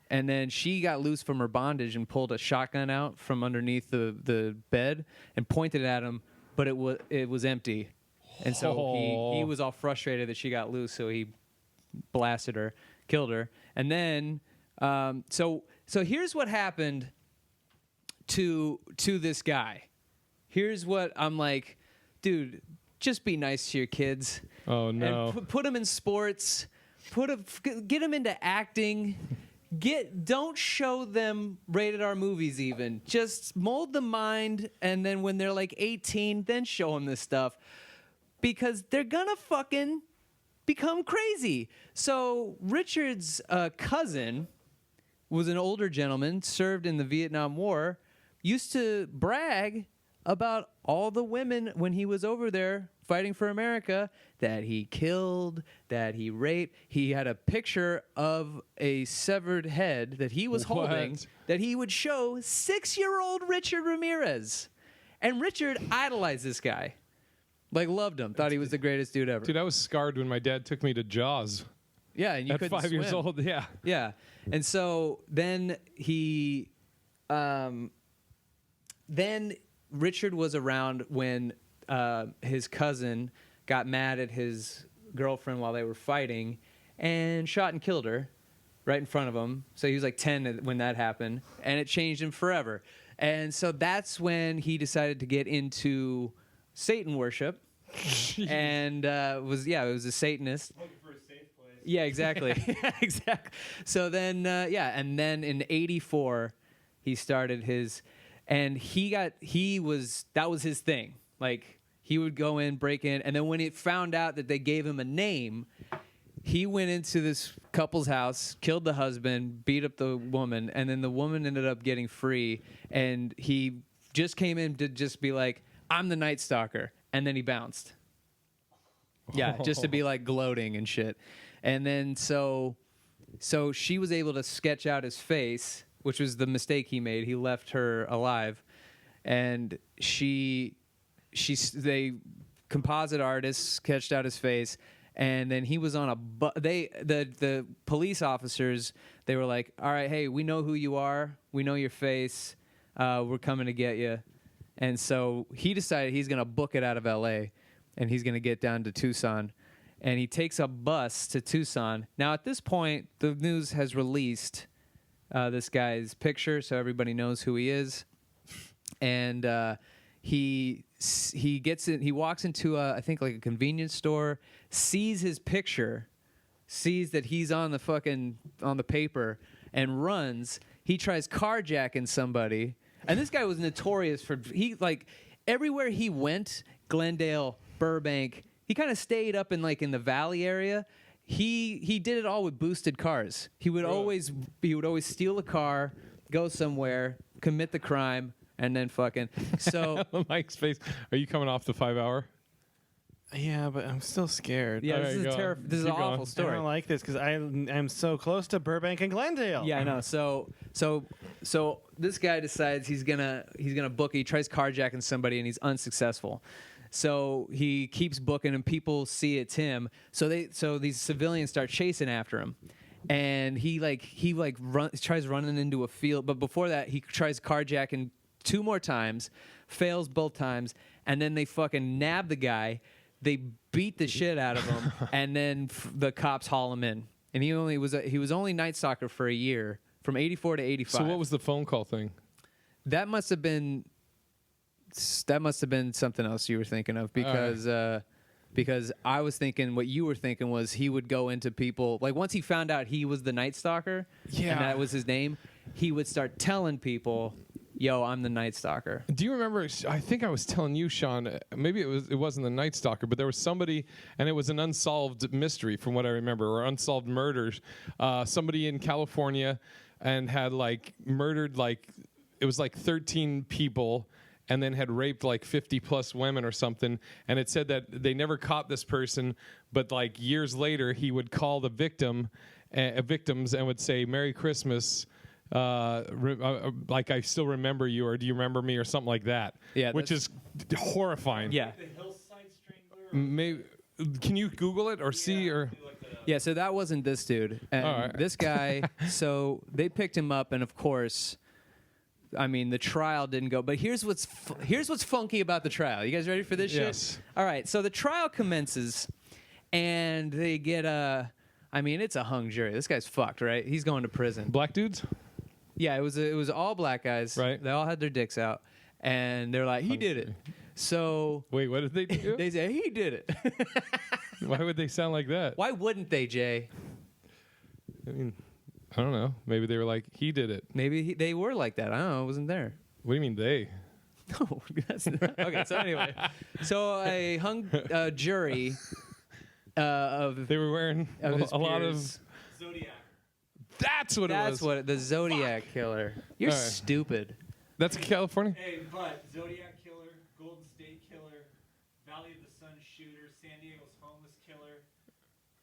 And then she got loose from her bondage and pulled a shotgun out from underneath the bed and pointed it at him, but it was empty. And so he was all frustrated that she got loose, so he blasted her, killed her. And then so here's what happened to this guy. Here's what I'm like, dude, just be nice to your kids. Oh no. And put them in sports. Get them into acting. Don't show them rated R movies even. Just mold the mind, and then when they're like 18, then show them this stuff. Because they're gonna fucking become crazy. So Richard's cousin was an older gentleman, served in the Vietnam War, used to brag about all the women when he was over there fighting for America that he killed, that he raped. He had a picture of a severed head that he was holding that he would show 6-year-old Richard Ramirez. And Richard idolized this guy. Like, loved him. Thought he was the greatest dude ever. Dude, I was scarred when my dad took me to Jaws. Yeah, and you At couldn't 5 years swim. old, yeah. Yeah. And so then then Richard was around when his cousin got mad at his girlfriend while they were fighting and shot and killed her right in front of him. So he was like 10 when that happened, and it changed him forever. And so that's when he decided to get into Satan worship. And it was a Satanist. Yeah, exactly. Exactly. So then, and then in '84, he started his, and that was his thing. Like, he would go in, break in, and then when he found out that they gave him a name, he went into this couple's house, killed the husband, beat up the woman, and then the woman ended up getting free, and he just came in to just be like, I'm the Night Stalker, and then he bounced. Yeah, just to be like gloating and shit. And then so she was able to sketch out his face, which was the mistake he made. He left her alive, and they composite artists sketched out his face, and then he was on the police officers, they were like, all right, hey, we know who you are, we know your face, we're coming to get you. And so he decided he's going to book it out of LA, and he's going to get down to Tucson, and he takes a bus to Tucson. Now at this point, the news has released this guy's picture, so everybody knows who he is. And he gets in. He walks into I think like a convenience store, sees his picture, sees that he's on the paper, and runs. He tries carjacking somebody, and this guy was notorious for everywhere he went, Glendale, Burbank. He kind of stayed up in the valley area. He did it all with boosted cars. He would always steal a car, go somewhere, commit the crime, and then fucking. So Mike's face. Are you coming off the 5 hour? Yeah, but I'm still scared. Yeah, this is a this is an awful story. I don't like this because I'm so close to Burbank and Glendale. Yeah, I know. So this guy decides he's gonna book. He tries carjacking somebody and he's unsuccessful. So he keeps booking and people see it's him. So these civilians start chasing after him, and he tries running into a field. But before that, he tries carjacking 2 more times, fails both times, and then they fucking nab the guy. They beat the shit out of him, and then the cops haul him in. And he was only Night Stalker for a year, from '84 to '85. So what was the phone call thing? That must have been something else you were thinking of, because I was thinking what you were thinking was he would go into people, like once he found out he was the Night Stalker, and that was his name, he would start telling people, yo, I'm the Night Stalker. Do you remember, I think I was telling you, Sean, maybe it wasn't the Night Stalker, but there was somebody, and it was an unsolved mystery from what I remember, or unsolved murders. Somebody in California and had murdered it was 13 people, and then had raped 50 plus women or something. And it said that they never caught this person, but years later he would call the victims and would say, Merry Christmas. I still remember you, or do you remember me, or something like that? Yeah, which is horrifying. Yeah. The Hillside Strangler. Maybe, can you Google it or see or? Yeah, so that wasn't this dude. And All right. This guy, so they picked him up, and of course, I mean, the trial didn't go. But here's what's funky about the trial. You guys ready for this Yes. shit? All right, so the trial commences, and they get it's a hung jury. This guy's fucked, right? He's going to prison. Black dudes? Yeah, it was all black guys. Right. They all had their dicks out, and they're like, he did it. So Wait, what did they do? they say he did it. Why would they sound like that? Why wouldn't they, Jay? I mean, I don't know. Maybe they were like, he did it. Maybe they were like that. I don't know. I wasn't there. What do you mean they? No, that's not. Okay, so anyway. So a hung jury of... They were wearing of his a lot of... peers. Zodiac. That's what it was. That's what... The Zodiac Killer. You're All right. stupid. That's California? Hey, but Zodiac Killer, Golden State Killer, Valley of the Sun Shooter, San Diego's Homeless Killer,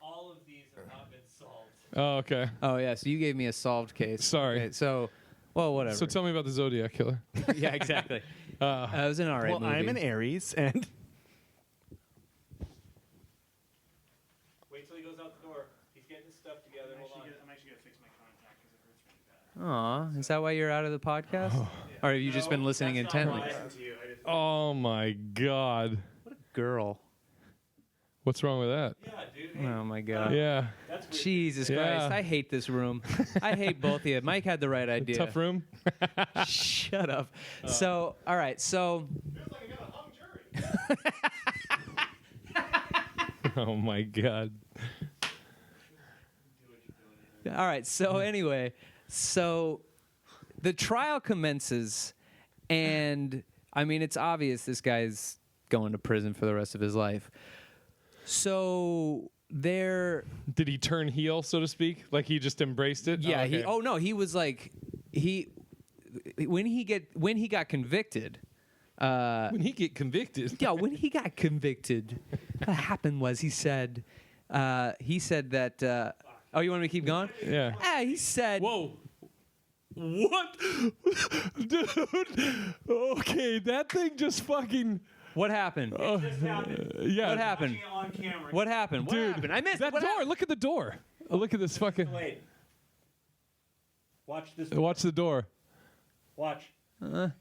all of these have not been solved. Oh, okay. Oh, yeah, so you gave me a solved case. Sorry. Okay, so... Well, whatever. So tell me about the Zodiac Killer. Yeah, exactly. It was an alright movie. I'm an Aries, and... Wait till he goes out the door. He's getting his stuff together. Hold on. I'm actually gonna fix my contact because it hurts really bad. Aw, is that why you're out of the podcast? Or have you just been listening intently? Oh my God. What a girl. What's wrong with that? Yeah, dude. Hey, Oh my God. Yeah. that's weird. Jesus Yeah. Christ. I hate this room. I hate both of you. Mike had the right idea. Tough room. Shut up. So, all right. So, Feels like I got a hung jury. Oh my God. all right. So, anyway, so the trial commences, and I mean, it's obvious this guy's going to prison for the rest of his life. So, there. Did he turn heel, so to speak? Like he just embraced it? Yeah, Oh, okay. he was like when he got convicted. When he get convicted. Yeah, when he got convicted, what happened was he said that oh, you want me to keep going? Yeah. He said Whoa. What? Dude. Okay, that thing just fucking. What happened? Yeah. What happened? Watching it on camera. What happened? What Dude, happened? I missed that what door. happened? Look at the door. Look at this fucking. Wait. Watch this. Watch the door. Watch. What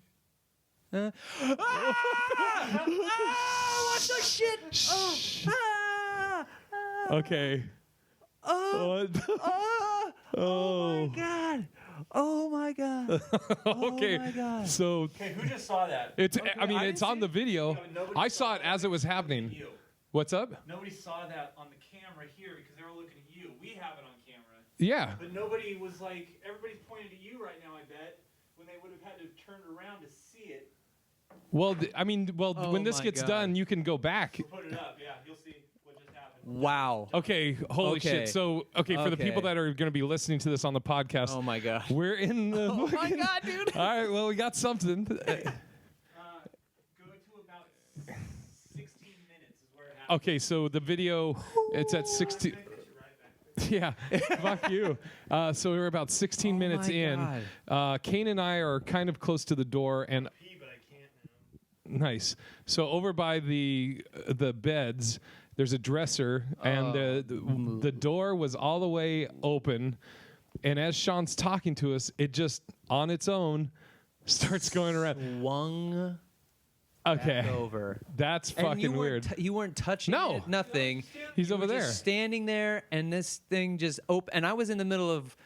the shit? Okay. What? Oh my God. Oh my God. Okay. Oh my God. So Okay, who just saw that? it's. Okay, I mean, I it's didn't on see the it. video. Yeah, but nobody I saw saw it as it was happening. You. What's up? Nobody saw that on the camera here because they were looking at you. We have it on camera. Yeah. But nobody was like, everybody's pointing at you right now, I bet, when they would have had to turn around to see it. Well, Oh when this my gets God. done, you can go back. Put it up, yeah, you'll see what just happened. Wow. Okay, holy Okay. shit. So, for the people Okay. that are going to be listening to this on the podcast, Oh my God. we're in the. Oh my God, dude. All right, well, we got something. Go to about 16 minutes is where it happened. Okay, so the video, it's at 16. Yeah, fuck you. So we were about 16 minutes my in. Kane and I are kind of close to the door, and nice. So over by the beds, there's a dresser, and the door was all the way open. And as Sean's talking to us, it just on its own starts going around. Swung Okay, back over. that's And fucking you weird. you weren't touching No. it, nothing. He's You over were there. just standing there, and this thing just opened. And I was in the middle of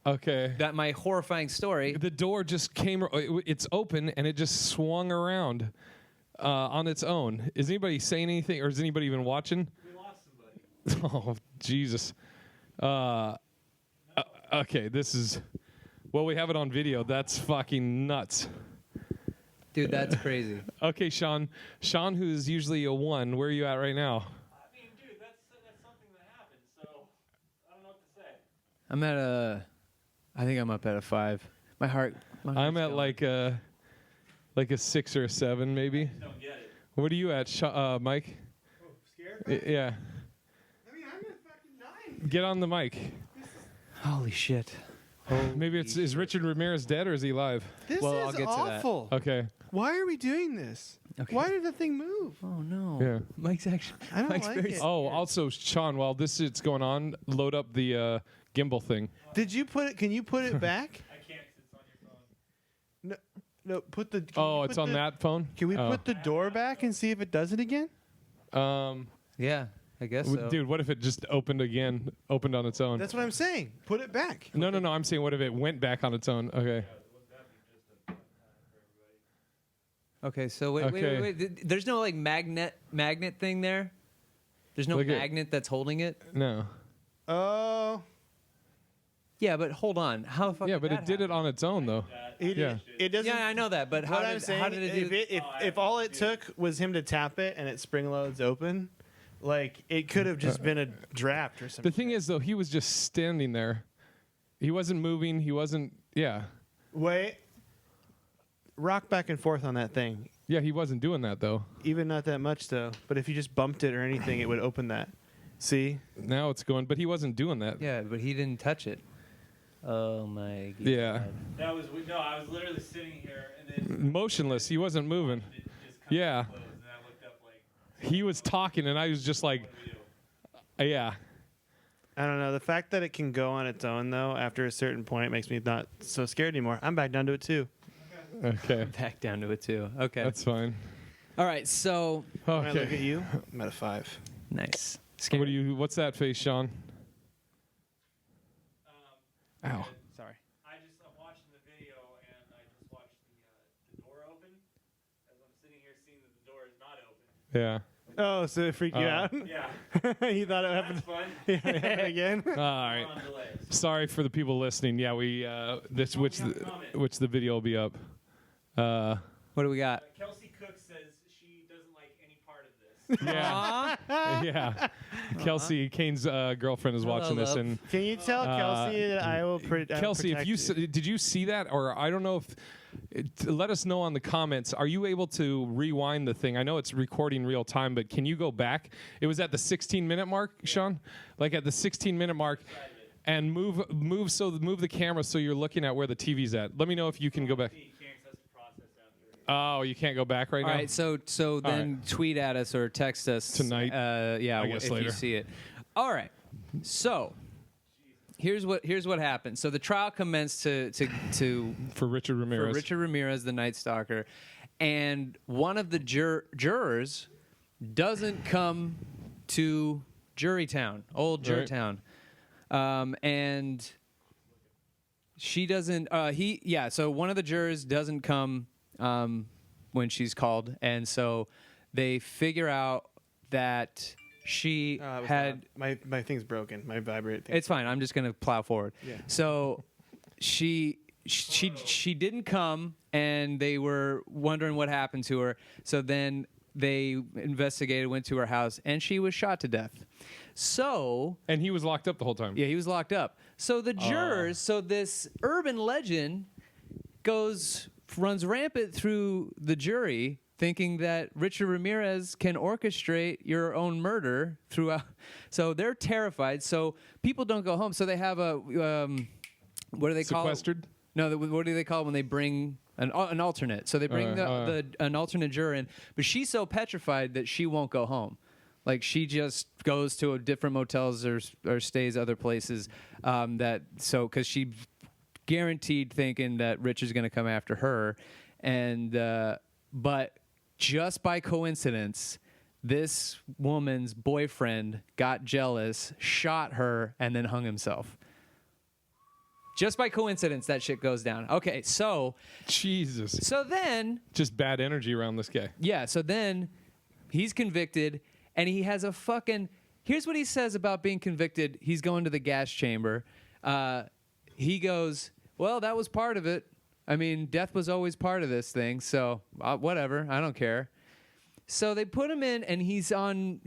Okay. my horrifying story. The door just came. It's open, and it just swung around on its own. Is anybody saying anything, or is anybody even watching? We lost somebody. Oh, Jesus. Okay, this is. Well, we have it on video. That's fucking nuts. Dude, that's crazy. Okay, Sean. Sean, who's usually a 1, where are you at right now? I mean, dude, that's something that happened, so I don't know what to say. I'm at I think I'm up at a 5. My heart. I'm heart's at going. like a 6 or a 7, maybe. Don't get it. What are you at, Mike? Scared? Yeah. I mean, I'm at fucking 9. Get on the mic. Holy shit. Maybe is Richard Ramirez dead or is he alive? This Well, is I'll get to that. awful. Okay. Why are we doing this? Okay. Why did the thing move? Oh no. Yeah. Mike's actually. I don't Mike's like very it. Oh, also, Sean, while this is going on, load up the gimbal thing. Did you put it? Can you put it back? I can't 'cause it's on your phone. No, put the. Oh, it's on that phone? Can we Oh. put the door back and see if it does it again? Yeah, I guess so. Dude, what if it just opened on its own? That's what I'm saying. Put it back. No, I'm saying what if it went back on its own? Okay. Okay, so Okay. wait. There's no like magnet thing there. There's no Look at- magnet that's holding it. No. Oh, Yeah, but hold on. How the fuck? Yeah, did but that it did it on its own, though. it Yeah. It doesn't. Yeah, I know that, but What how I'm did saying, it do? if all it took was him to tap it and it spring loads open, like it could have just been a draft or something. The thing is, though, he was just standing there. He wasn't moving. He wasn't. Yeah. Wait. Rock back and forth on that thing. Yeah, he wasn't doing that, though. Even not that much though. But if you just bumped it or anything, it would open that. See? Now it's going, but he wasn't doing that. Yeah, but he didn't touch it. Oh my god. Yeah. I was literally sitting here and then Motionless. He wasn't moving. it just kind Yeah. of closed, and I looked up like, He was talking, and I was just like, yeah. I don't know. The fact that it can go on its own, though, after a certain point makes me not so scared anymore. I'm back down to it, too. Okay. Back down to it, too. Okay. That's fine. All right, so... When I look at you, I'm at a 5. Nice. What's that face, Sean? Ow. Sorry. I'm watching the video and I just watched the door open. As I'm sitting here seeing that the door is not open. Yeah. Oh, so it freaked you out? Yeah. You thought it happened? That's fun. Yeah, it happened again? All right. Sorry for the people listening. Yeah, which the video will be up. What do we got? Kelsey Cook says she doesn't like any part of this. Yeah. Yeah. Kelsey, Kane's girlfriend, is watching this, and can you tell Kelsey that I will Kelsey, if you did you see that, or I don't know if. Let us know on the comments. Are you able to rewind the thing? I know it's recording real time, but can you go back? It was at the 16-minute mark, Sean. Like at the 16-minute mark, and move the camera so you're looking at where the TV's at. Let me know if you can go back. Oh, you can't go back right now? All right, so then tweet at us or text us tonight. Yeah, I guess if later. you see it. All right. So here's what happened. So the trial commenced for Richard Ramirez. For Richard Ramirez, the Night Stalker, and one of the jurors doesn't come to Jurytown, old Jurytown, and she doesn't. So one of the jurors doesn't come when she's called, and so they figure out that she had my thing's broken. My vibrate thing. It's fine. I'm just gonna plow forward. Yeah. So she didn't come, and they were wondering what happened to her. So then they investigated, went to her house, and she was shot to death. So and he was locked up the whole time. Yeah, he was locked up. So the jurors, so this urban legend runs rampant through the jury, thinking that Richard Ramirez can orchestrate your own murder throughout. So they're terrified. So people don't go home. So they have a what do they call it? Sequestered? No, what do they call it when they bring an alternate? So they bring an alternate juror in, but she's so petrified that she won't go home. Like she just goes to different motels or stays other places. Because she guaranteed thinking that Rich is going to come after her, and but just by coincidence, this woman's boyfriend got jealous, shot her, and then hung himself. Just by coincidence, that shit goes down. Okay, so Jesus. So then, just bad energy around this guy. Yeah. So then, he's convicted, and he has a fucking. Here's what he says about being convicted. He's going to the gas chamber. He goes, "Well, that was part of it. I mean, death was always part of this thing. So whatever. I don't care." So they put him in, and he's on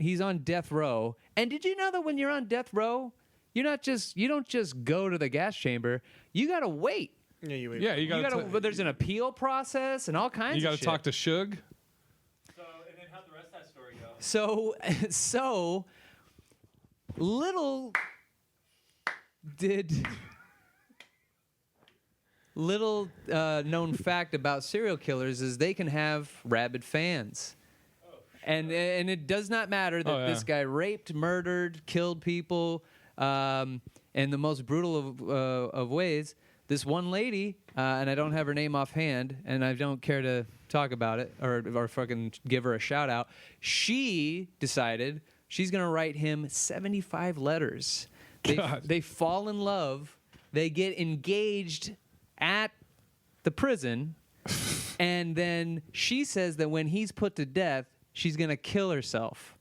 death row. And did you know that when you're on death row, you don't just go to the gas chamber. You gotta wait. Yeah, you wait. Yeah, you gotta. But there's an appeal process and all kinds. You gotta of shit. talk to Suge. So, and then how'd the rest of that story go? So little known fact about serial killers is they can have rabid fans. And it does not matter that this guy raped, murdered, killed people in the most brutal of ways. This one lady, and I don't have her name offhand, and I don't care to talk about it or fucking give her a shout out. She decided she's going to write him 75 letters. They fall in love. They get engaged at the prison. And then she says that when he's put to death, she's going to kill herself.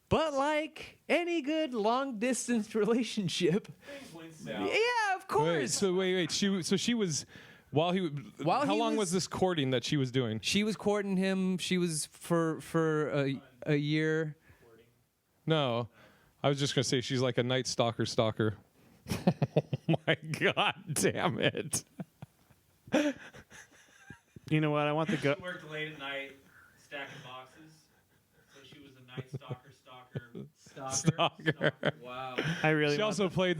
But like any good long-distance relationship... Yeah, of course. Wait. She was... How long was this courting that she was doing? She was courting him. She was for a year. No. I was just going to say she's like a night stalker. Oh, my God damn it. You know what? I want the She worked late at night stacking boxes. So she was a night stalker. Wow. She also played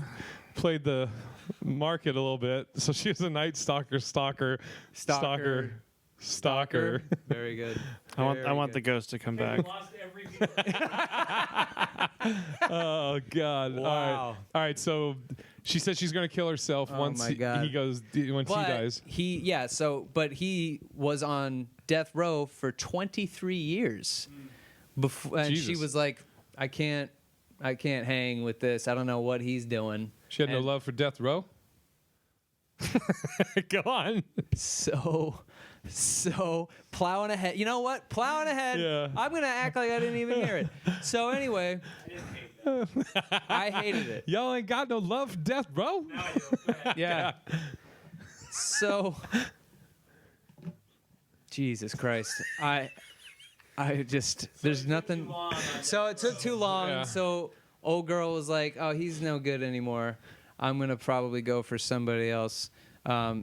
the market a little bit. So she was a night stalker. Stalker. Very good. I want the ghost to come back. Lost every viewer. Oh God! Wow. All right. So she said she's gonna kill herself once my God. he goes once he dies. But he was on death row for 23 years. Before, and she Jesus. was like, I can't hang with this. I don't know what he's doing. She had no love for death row. Go on. So plowing ahead. You know what? Plowing ahead. Yeah. I'm going to act like I didn't even hear it. So anyway, I hated it. Y'all ain't got no love for death row. Yeah. So Jesus Christ. I just there's nothing. So it took too long. Yeah. So old girl was like, "Oh, he's no good anymore. I'm gonna probably go for somebody else,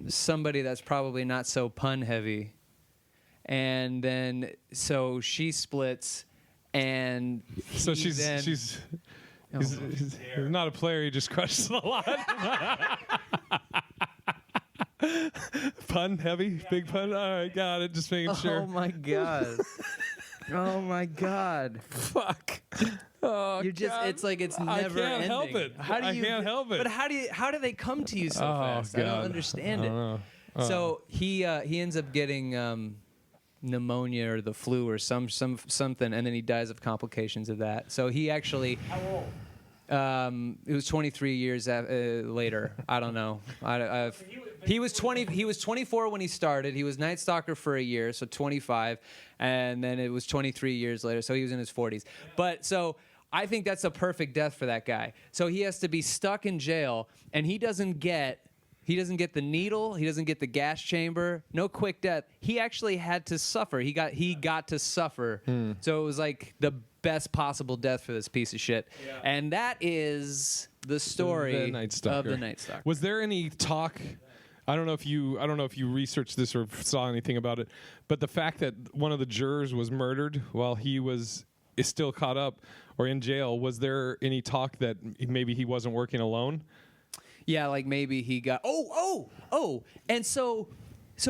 somebody that's probably not so pun heavy." And then so she splits, and So she's Oh, he's not a player. He just crushes a lot. Pun heavy, big pun. All right, got it. Just making sure. Oh my god. Oh my god. Fuck. Oh, You're just God. it's like it's never I can't ending. help it. How do I you can't help it. But how do they come to you so Oh, fast? I don't God. understand I it. don't know. So he ends up getting pneumonia or the flu or something, and then he dies of complications of that. So he actually it was 23 years later. I don't know. He was 20. He was 24 when he started. He was Night Stalker for a year, so 25, and then it was 23 years later. So he was in his 40s. But so I think that's a perfect death for that guy. So he has to be stuck in jail, and he doesn't get the needle. He doesn't get the gas chamber. No quick death. He actually had to suffer. He got to suffer. So it was like the best possible death for this piece of shit. Yeah. And that is the story The Night Stalker. of the Night Stalker. Was there any talk? I don't know if you researched this or saw anything about it, but the fact that one of the jurors was murdered while he is still caught up or in jail, was there any talk that maybe he wasn't working alone? Yeah, like maybe he got and so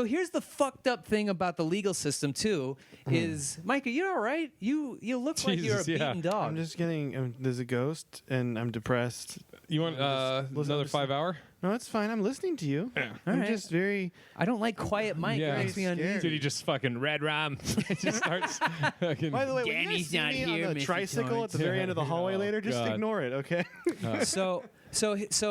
here's the fucked up thing about the legal system too is Micah, you're all right. You look like you're a beaten dog. I'm just getting. There's a ghost, and I'm depressed. You want another 5 hour? No, it's fine. I'm listening to you. Yeah. I'm right. just very. I don't like quiet Mike. Yeah. It makes me uneasy. Did he just fucking red rum? Just starts fucking. By the way, when you guys Danny's see not me here, on the Mr. tricycle at the very end of the hallway later, just God. ignore it, okay? So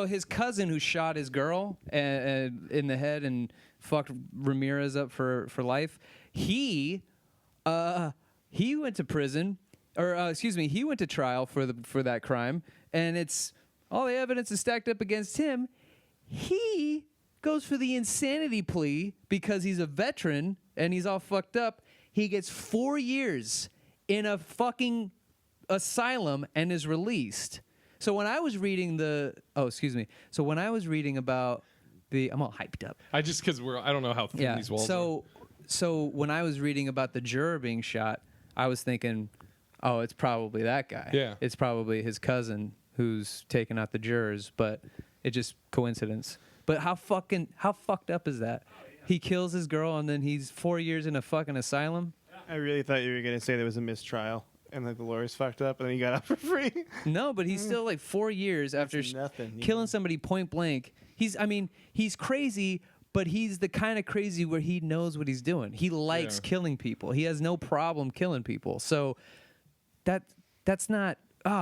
his cousin who shot his girl in the head and fucked Ramirez up for life, he went to prison, or he went to trial for that crime, and it's all the evidence is stacked up against him. He goes for the insanity plea because he's a veteran and he's all fucked up. He gets 4 years in a fucking asylum and is released. So when I was reading So when I was reading about I'm all hyped up. I just because I don't know how thin these walls are. So when I was reading about the juror being shot, I was thinking, oh, it's probably that guy. Yeah. It's probably his cousin who's taking out the jurors, but it's just coincidence. But how fucked up is that? He kills his girl and then he's 4 years in a fucking asylum? I really thought you were going to say there was a mistrial and like the lawyers fucked up and then he got out for free. No, but he's still like 4 years after killing somebody point blank. He's crazy, but he's the kind of crazy where he knows what he's doing. He likes killing people. He has no problem killing people. So that's not,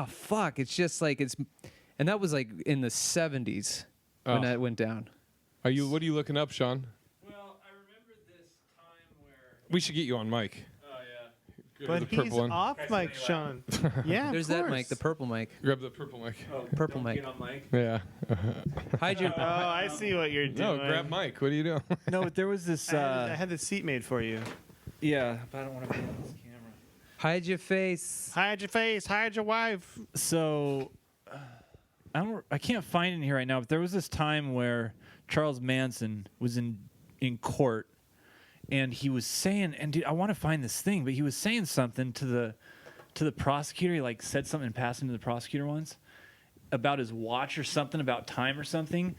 fuck. It's just like and that was like in the 70s when that went down. What are you looking up, Sean? Well, I remember this time where. We should get you on mic. Oh yeah. But the purple he's one. off mic, Sean. Yeah, There's of that course. mic, the purple mic. Grab the purple mic. Purple mic. Get on mic. Yeah. Hide your. Oh, I see what you're doing. No, grab mic. What are you doing? No, but there was this. I had the seat made for you. Yeah, but I don't want to be on this camera. Hide your face. Hide your face. Hide your wife. So, I can't find it here right now. But there was this time where Charles Manson was in court, and he was saying, and dude, I want to find this thing, but he was saying something to the prosecutor. He like said something in passing to the prosecutor once about his watch or something about time or something,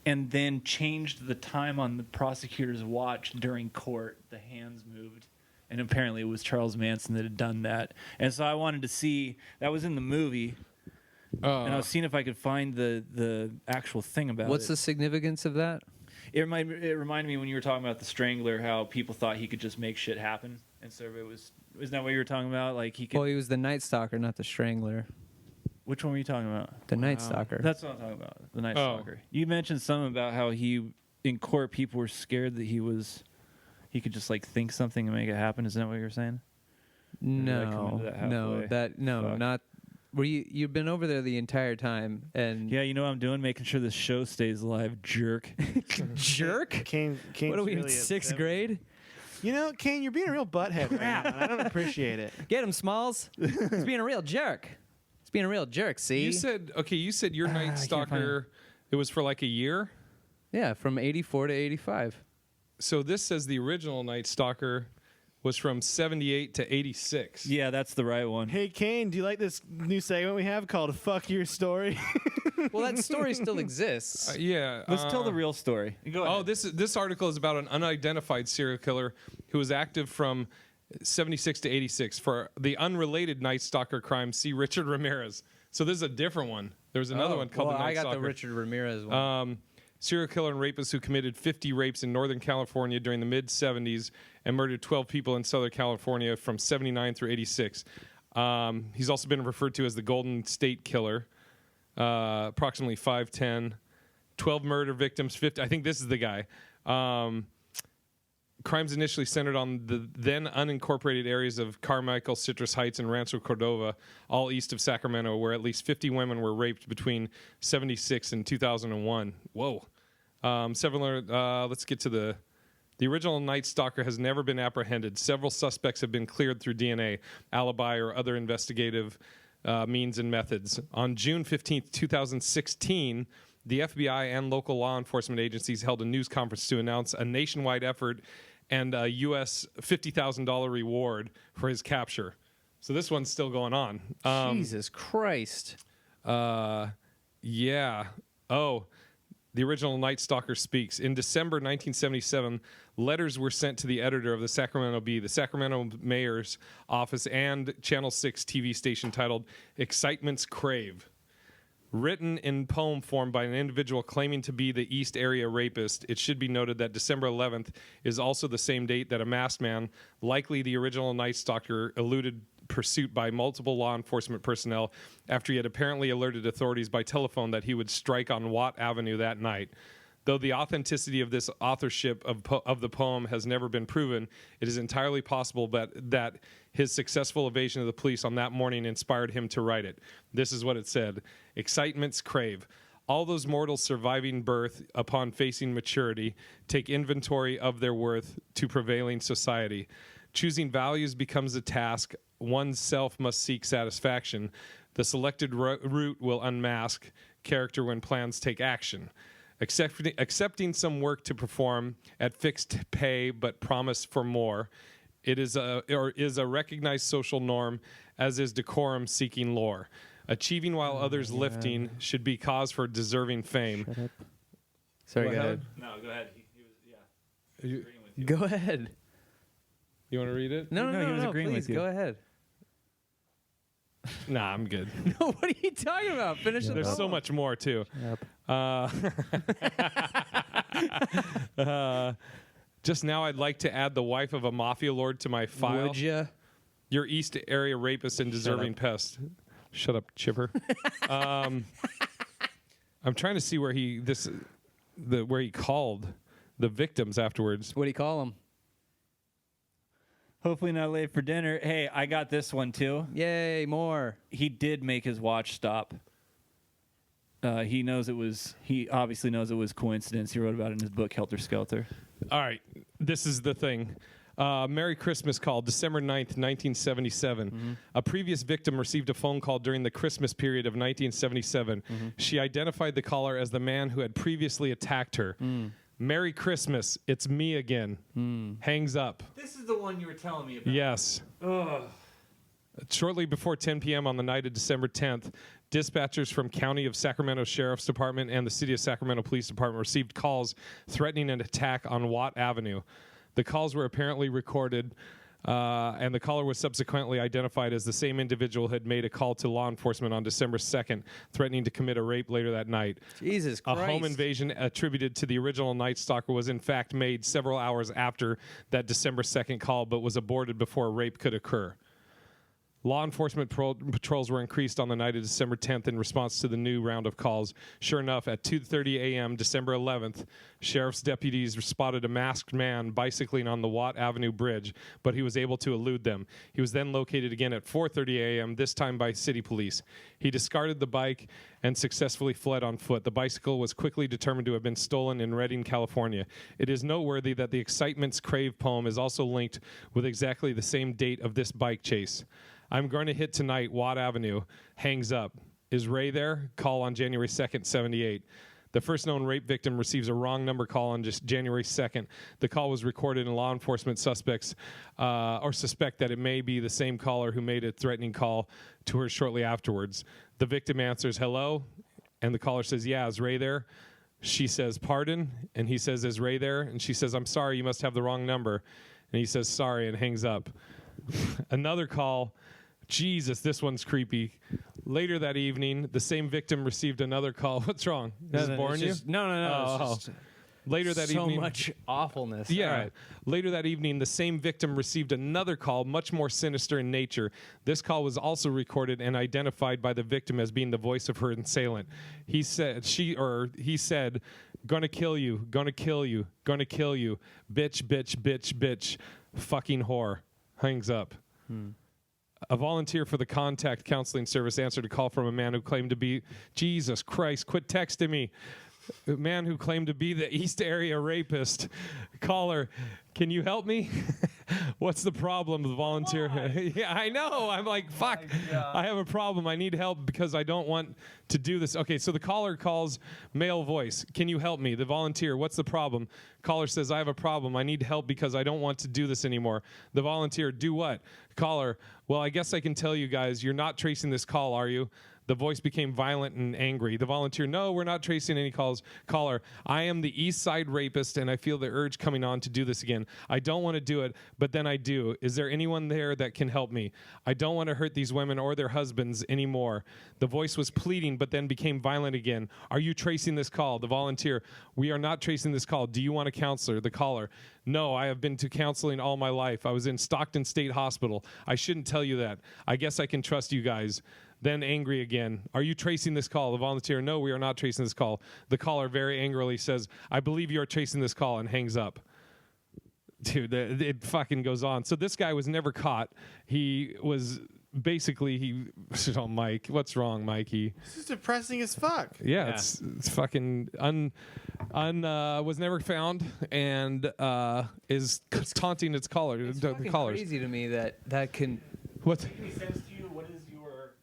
and then changed the time on the prosecutor's watch during court. The hands moved. And apparently it was Charles Manson that had done that. And so I wanted to see, that was in the movie, and I was seeing if I could find the actual thing about What's it. the significance of that? It reminded me when you were talking about the Strangler, how people thought he could just make shit happen. And so isn't that what you were talking about? Like he could. Well, he was the Night Stalker, not the Strangler. Which one were you talking about? The Night Stalker. That's what I'm talking about. The Night Stalker. You mentioned something about how in court, people were scared that he could just like think something and make it happen. Isn't that what you were saying? Not. You've been over there the entire time, and yeah, you know what I'm doing, making sure this show stays alive, jerk. Jerk? Kane's what are we really in sixth grade? You know, Kane, you're being a real butthead right now, and I don't appreciate it. Get him, Smalls. He's being a real jerk. He's being a real jerk. See? You said your Night Stalker. It was for like a year. Yeah, from 84 to 85. So this says the original Night Stalker was from 78 to 86. Yeah, that's the right one. Hey, Kane, do you like this new segment we have called Fuck Your Story? Well, that story still exists. Yeah. Let's tell the real story. Go ahead. Oh, this article is about an unidentified serial killer who was active from 76 to 86. For the unrelated Night Stalker crime, see Richard Ramirez. So this is a different one. There was another one called the Night Stalker. I got the Richard Ramirez one. Serial killer and rapist who committed 50 rapes in Northern California during the mid-70s and murdered 12 people in Southern California from 79 through 86. He's also been referred to as the Golden State Killer. Approximately 5'10", 12 murder victims, 50. I think this is the guy. Crimes initially centered on the then unincorporated areas of Carmichael, Citrus Heights, and Rancho Cordova, all east of Sacramento, where at least 50 women were raped between 76 and 2001. Whoa. Let's get to the original Night Stalker has never been apprehended. Several suspects have been cleared through DNA, alibi, or other investigative means and methods. On June 15th, 2016, the FBI and local law enforcement agencies held a news conference to announce a nationwide effort and a U.S. $50,000 reward for his capture. So this one's still going on. Jesus Christ. Yeah. Oh, the original Night Stalker speaks. In December 1977, letters were sent to the editor of the Sacramento Bee, the Sacramento mayor's office, and Channel 6 TV station titled Excitement's Crave. Written in poem form by an individual claiming to be the East Area rapist, it should be noted that December 11th is also the same date that a masked man, likely the original Night Stalker, eluded pursuit by multiple law enforcement personnel after he had apparently alerted authorities by telephone that he would strike on Watt Avenue that night. Though the authenticity of this authorship of the poem has never been proven, it is entirely possible that his successful evasion of the police on that morning inspired him to write it. This is what it said. Excitement's crave. All those mortals surviving birth upon facing maturity take inventory of their worth to prevailing society. Choosing values becomes a task. One's self must seek satisfaction. The selected route will unmask character when plans take action. Accepting some work to perform at fixed pay but promise for more. It is a recognized social norm, as is decorum seeking lore. Achieving while others lifting should be cause for deserving fame. Shut up. Sorry, go ahead. No, go ahead. Go ahead. You want to read it? No, he was agreeing please, with you. go ahead. Nah, I'm good. No, what are you talking about? Finish it. There's so much more, too. Just now, I'd like to add the wife of a mafia lord to my file. Would you? Your East Area rapist and deserving pest. Shut up, Chipper. I'm trying to see where he called the victims afterwards. What do you call them? Hopefully not late for dinner. Hey, I got this one too. Yay, more. He did make his watch stop. He obviously knows it was coincidence. He wrote about it in his book, Helter Skelter. All right, this is the thing. Merry Christmas call, December 9th, 1977. Mm-hmm. A previous victim received a phone call during the Christmas period of 1977. Mm-hmm. She identified the caller as the man who had previously attacked her. Merry Christmas, it's me again. Hangs up. This is the one you were telling me about. Yes. Ugh. Shortly before 10 p.m. on the night of December 10th, dispatchers from County of Sacramento Sheriff's Department and the City of Sacramento Police Department received calls threatening an attack on Watt Avenue. The calls were apparently recorded, and the caller was subsequently identified as the same individual who had made a call to law enforcement on December 2nd, threatening to commit a rape later that night. Jesus Christ. A home invasion attributed to the original Night Stalker was in fact made several hours after that December 2nd call, but was aborted before a rape could occur. Law enforcement patrols were increased on the night of December 10th in response to the new round of calls. Sure enough, at 2:30 a.m. December 11th, sheriff's deputies spotted a masked man bicycling on the Watt Avenue Bridge, but he was able to elude them. He was then located again at 4:30 a.m., this time by city police. He discarded the bike and successfully fled on foot. The bicycle was quickly determined to have been stolen in Redding, California. It is noteworthy that the Excitement's Crave poem is also linked with exactly the same date of this bike chase. I'm going to hit tonight, Watt Avenue, hangs up. Is Ray there? Call on January 2nd, 78. The first known rape victim receives a wrong number call on just January 2nd. The call was recorded, and law enforcement suspect that it may be the same caller who made a threatening call to her shortly afterwards. The victim answers, hello, and the caller says, yeah, is Ray there? She says, pardon, and he says, is Ray there? And she says, I'm sorry, you must have the wrong number. And he says, sorry, and hangs up. Another call. Jesus, this one's creepy. Later that evening, the same victim received another call. What's wrong? Is it boring you? No. Oh. It's just Later that so evening, much awfulness. Yeah. All right. Later that evening, the same victim received another call, much more sinister in nature. This call was also recorded and identified by the victim as being the voice of her assailant. He said, gonna kill you, gonna kill you, gonna kill you, bitch, bitch, bitch, bitch, fucking whore. Hangs up. A volunteer for the contact counseling service answered a call from a man who claimed to be, Jesus Christ, quit texting me. A man who claimed to be the East Area rapist. Caller, can you help me? What's the problem? The volunteer. Yeah, I know. I'm like, fuck. I have a problem. I need help because I don't want to do this. Okay, so the caller calls male voice. Can you help me? The volunteer, what's the problem? Caller says, I have a problem. I need help because I don't want to do this anymore. The volunteer, do what? Caller, well, I guess I can tell you guys, you're not tracing this call, are you? The voice became violent and angry. The volunteer, no, we're not tracing any calls. Caller, I am the East Side rapist, and I feel the urge coming on to do this again. I don't want to do it, but then I do. Is there anyone there that can help me? I don't want to hurt these women or their husbands anymore. The voice was pleading, but then became violent again. Are you tracing this call? The volunteer, we are not tracing this call. Do you want a counselor? The caller, no, I have been to counseling all my life. I was in Stockton State Hospital. I shouldn't tell you that. I guess I can trust you guys. Then angry again. Are you tracing this call? The volunteer, no, we are not tracing this call. The caller very angrily says, I believe you are tracing this call, and hangs up. Dude, it fucking goes on. So this guy was never caught. He was basically, oh, Mike, what's wrong, Mikey? This is depressing as fuck. Yeah. It's fucking was never found and is taunting its caller. It's the fucking callers. crazy to me that can. What? Does it make sense to you? What is your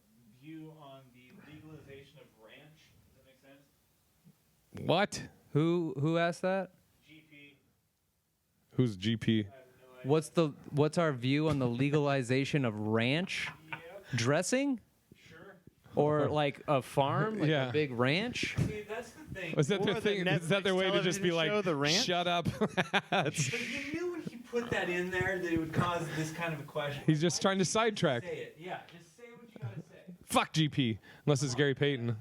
view on the legalization of ranch? Does that make sense? What? Who asked that? GP. Who's GP? What's our view on the legalization of ranch dressing? Sure. Or like a farm, like Yeah. a big ranch? See, that's the thing. Was that Or their the thing? Is that their way to just be television show, like, The Ranch? shut up? But you knew when he put that in there that it would cause this kind of a question. He's just trying to sidetrack. Say it. Yeah, just say what you gotta say. Fuck GP, unless it's Gary Payton.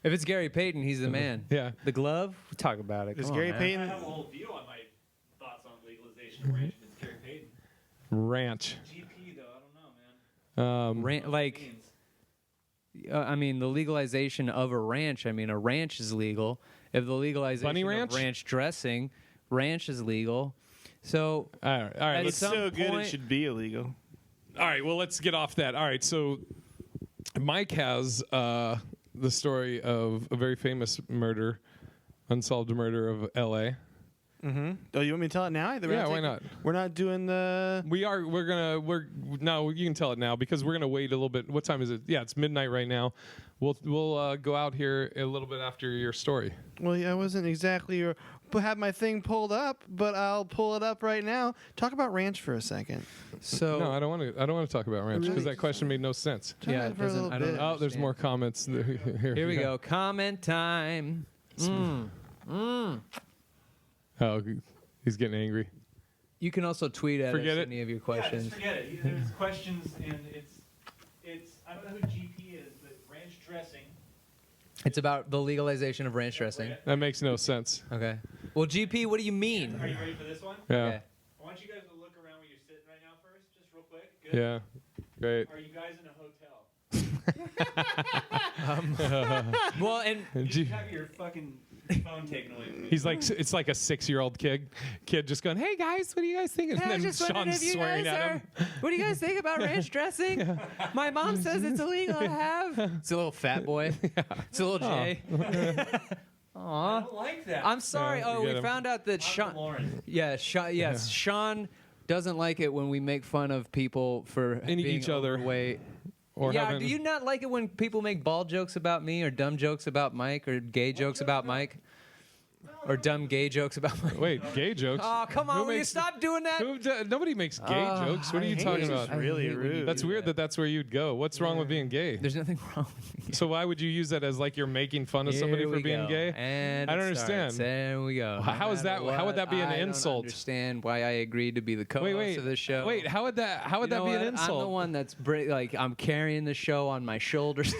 If it's Gary Payton, he's the man. Yeah. The glove? We talk about it. Is Come on, Gary man. I Payton? have a whole view on my thoughts on legalization of ranch. If it's Gary Payton. Ranch. GP though, I don't know, man. I mean, the legalization of a ranch. I mean, a ranch is legal. If the legalization Bunny of ranch? ranch dressing, ranch is legal. So, All right. At It's some so good it point- should be illegal. All right. Well, let's get off that. All right. So, Mike has the story of a very famous murder, unsolved murder of L.A. Mm-hmm. Oh, you want me to tell it now? Yeah, why not? We're not doing the. No, you can tell it now because we're gonna wait a little bit. What time is it? Yeah, it's midnight right now. We'll go out here a little bit after your story. Well, yeah, I wasn't exactly have my thing pulled up, but I'll pull it up right now. Talk about ranch for a second. So no, I don't want to talk about ranch because that question made no sense. Yeah, it doesn't. I don't Oh, there's more comments. Here we go. Comment time. Oh, he's getting angry. You can also tweet at Forget us it. any of your Yeah, questions. just forget it. There's questions, and it's I don't know who GP is, but ranch dressing. It's about the legalization of ranch dressing. That makes no sense. Okay. Well, GP, what do you mean? Are you ready for this one? Yeah. Okay. I want you guys to look around where you're sitting right now first, just real quick. Good. Yeah. Great. Are you guys in a hotel? Well, and Just have your fucking phone taken away from you. He's like, it's like a 6-year-old kid just going, "Hey guys, what do you guys think?" And then Sean's swearing at him. What do you guys think about ranch dressing? My mom says it's illegal to have. It's a little fat boy. It's a little Jay. I don't like that. I'm sorry. Yeah, We get him. found out that Sean. Yeah, yes, Sean doesn't like it when we make fun of people for And being each other. overweight. Or Yeah, having, do you not like it when people make bald jokes about me or dumb jokes about Mike or gay jokes about Mike? Or dumb gay jokes about Mike? Wait, gay jokes? Oh, come on. Will you stop doing that? Nobody makes gay jokes. What are you talking about? Really rude. That's weird that's where you'd go. What's wrong with being gay? There's nothing wrong with me. So why would you use that as like you're making fun of somebody Here for we being go. gay? And I don't it understand. starts. There we go. How is that? How would that be an I insult? don't understand why I agreed to be the co-host of this show. Wait, how would that You know be an what? insult? I'm the one that's like I'm carrying the show on my shoulders,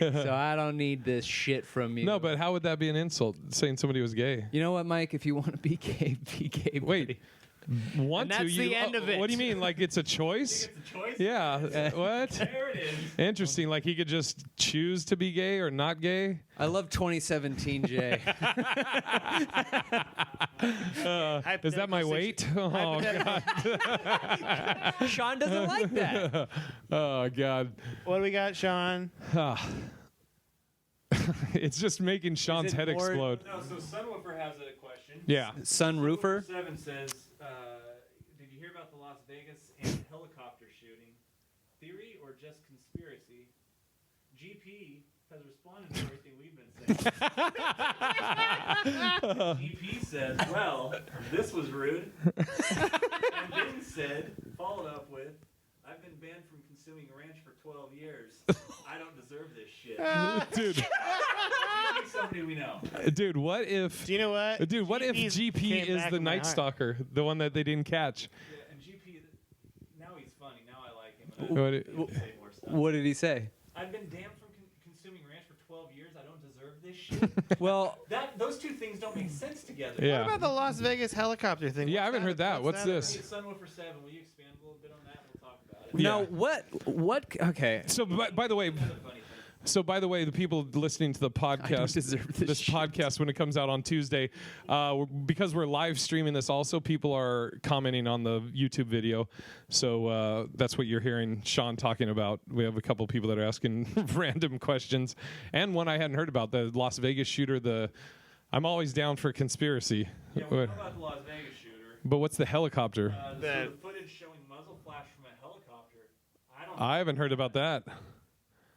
so I don't need this shit from you. No, but how would that be an insult? Saying somebody was gay. You know what, Mike? If you want to be gay, be gay. Wait. Want And that's to? the end of it. What do you mean? Like it's a choice? It's a choice. Yeah. What? There it is. Interesting. Like he could just choose to be gay or not gay. I love 2017, Jay. Is that my weight? Oh God. Sean doesn't like that. Oh God. What do we got, Sean? It's just making Sean's head more- explode. No, so Sunwoofer has a question. Yeah. Sunroofer? 7 says, did you hear about the Las Vegas and helicopter shooting? Theory or just conspiracy? GP has responded to everything we've been saying. GP says, well, this was rude. And then said, followed up with, I've been banned from consuming ranch for 12 years. I don't deserve this shit. Dude. Somebody we know. Dude, what if? Do you know what? Dude, what if GP came is back the in my Night heart. Stalker, the one that they didn't catch? Yeah, and GP, now he's funny. Now I like him. What And it- I say more stuff. What did he say? I've been damned from consuming ranch for 12 years. I don't deserve this shit. Well, Those two things don't make sense together. Yeah. What about the Las Vegas helicopter thing? Yeah, I haven't heard that. What's this? It's Sunwoofer 7. Will you expand a little bit on that? We'll talk about it. now what? Okay. So, by the way, Another funny thing. So, by the way, the people listening to the podcast, deserve this shit. podcast when it comes out on Tuesday, because we're live streaming this, also people are commenting on the YouTube video. So that's what you're hearing Sean talking about. We have a couple people that are asking random questions, and one I hadn't heard about, the Las Vegas shooter. I'm always down for conspiracy. Yeah, we know about the Las Vegas shooter. But what's the helicopter? So the footage showing muzzle flash from a helicopter. I haven't heard about that.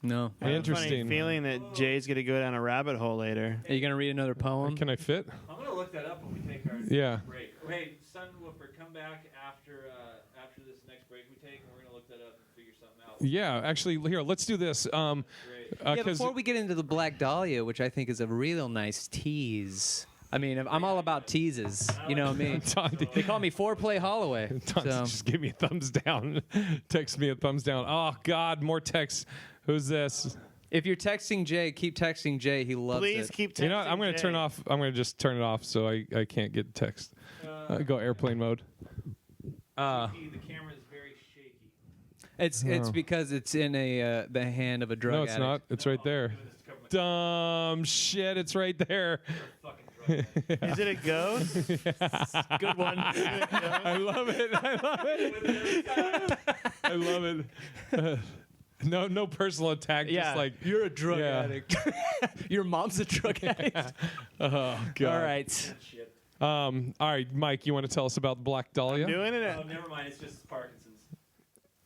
No. I have a Interesting. funny feeling that Jay's gonna go down a rabbit hole later. Are you gonna read another poem? Can I fit? I'm gonna look that up when we take our break. Wait, Sunwoofer, come back after this next break we take, and we're gonna look that up and figure something out. Yeah, actually, here, let's do this. Yeah, before we get into the Black Dahlia, which I think is a real nice tease. I mean, I'm all about teases. You know me. They call me Foreplay Holloway. Tom So. just give me a thumbs down. Text me a thumbs down. Oh, God, more texts. Who's this? If you're texting Jay, keep texting Jay. He loves it. Please keep texting. You know what? I'm going to turn off. I'm going to just turn it off so I can't get text. Go airplane mode. The camera is very shaky. It's because it's in the hand of a drug No, it's addict. not. It's right there. Dumb shit. It's right there. Is it a ghost? Good one. I love it. I love it. I love it. No personal attack. Yeah, Just like you're a drug addict. Your mom's a drug addict. Oh God. All right. All right, Mike, you want to tell us about Black Dahlia? Doing it. Oh, never mind. It's just Parkinson's.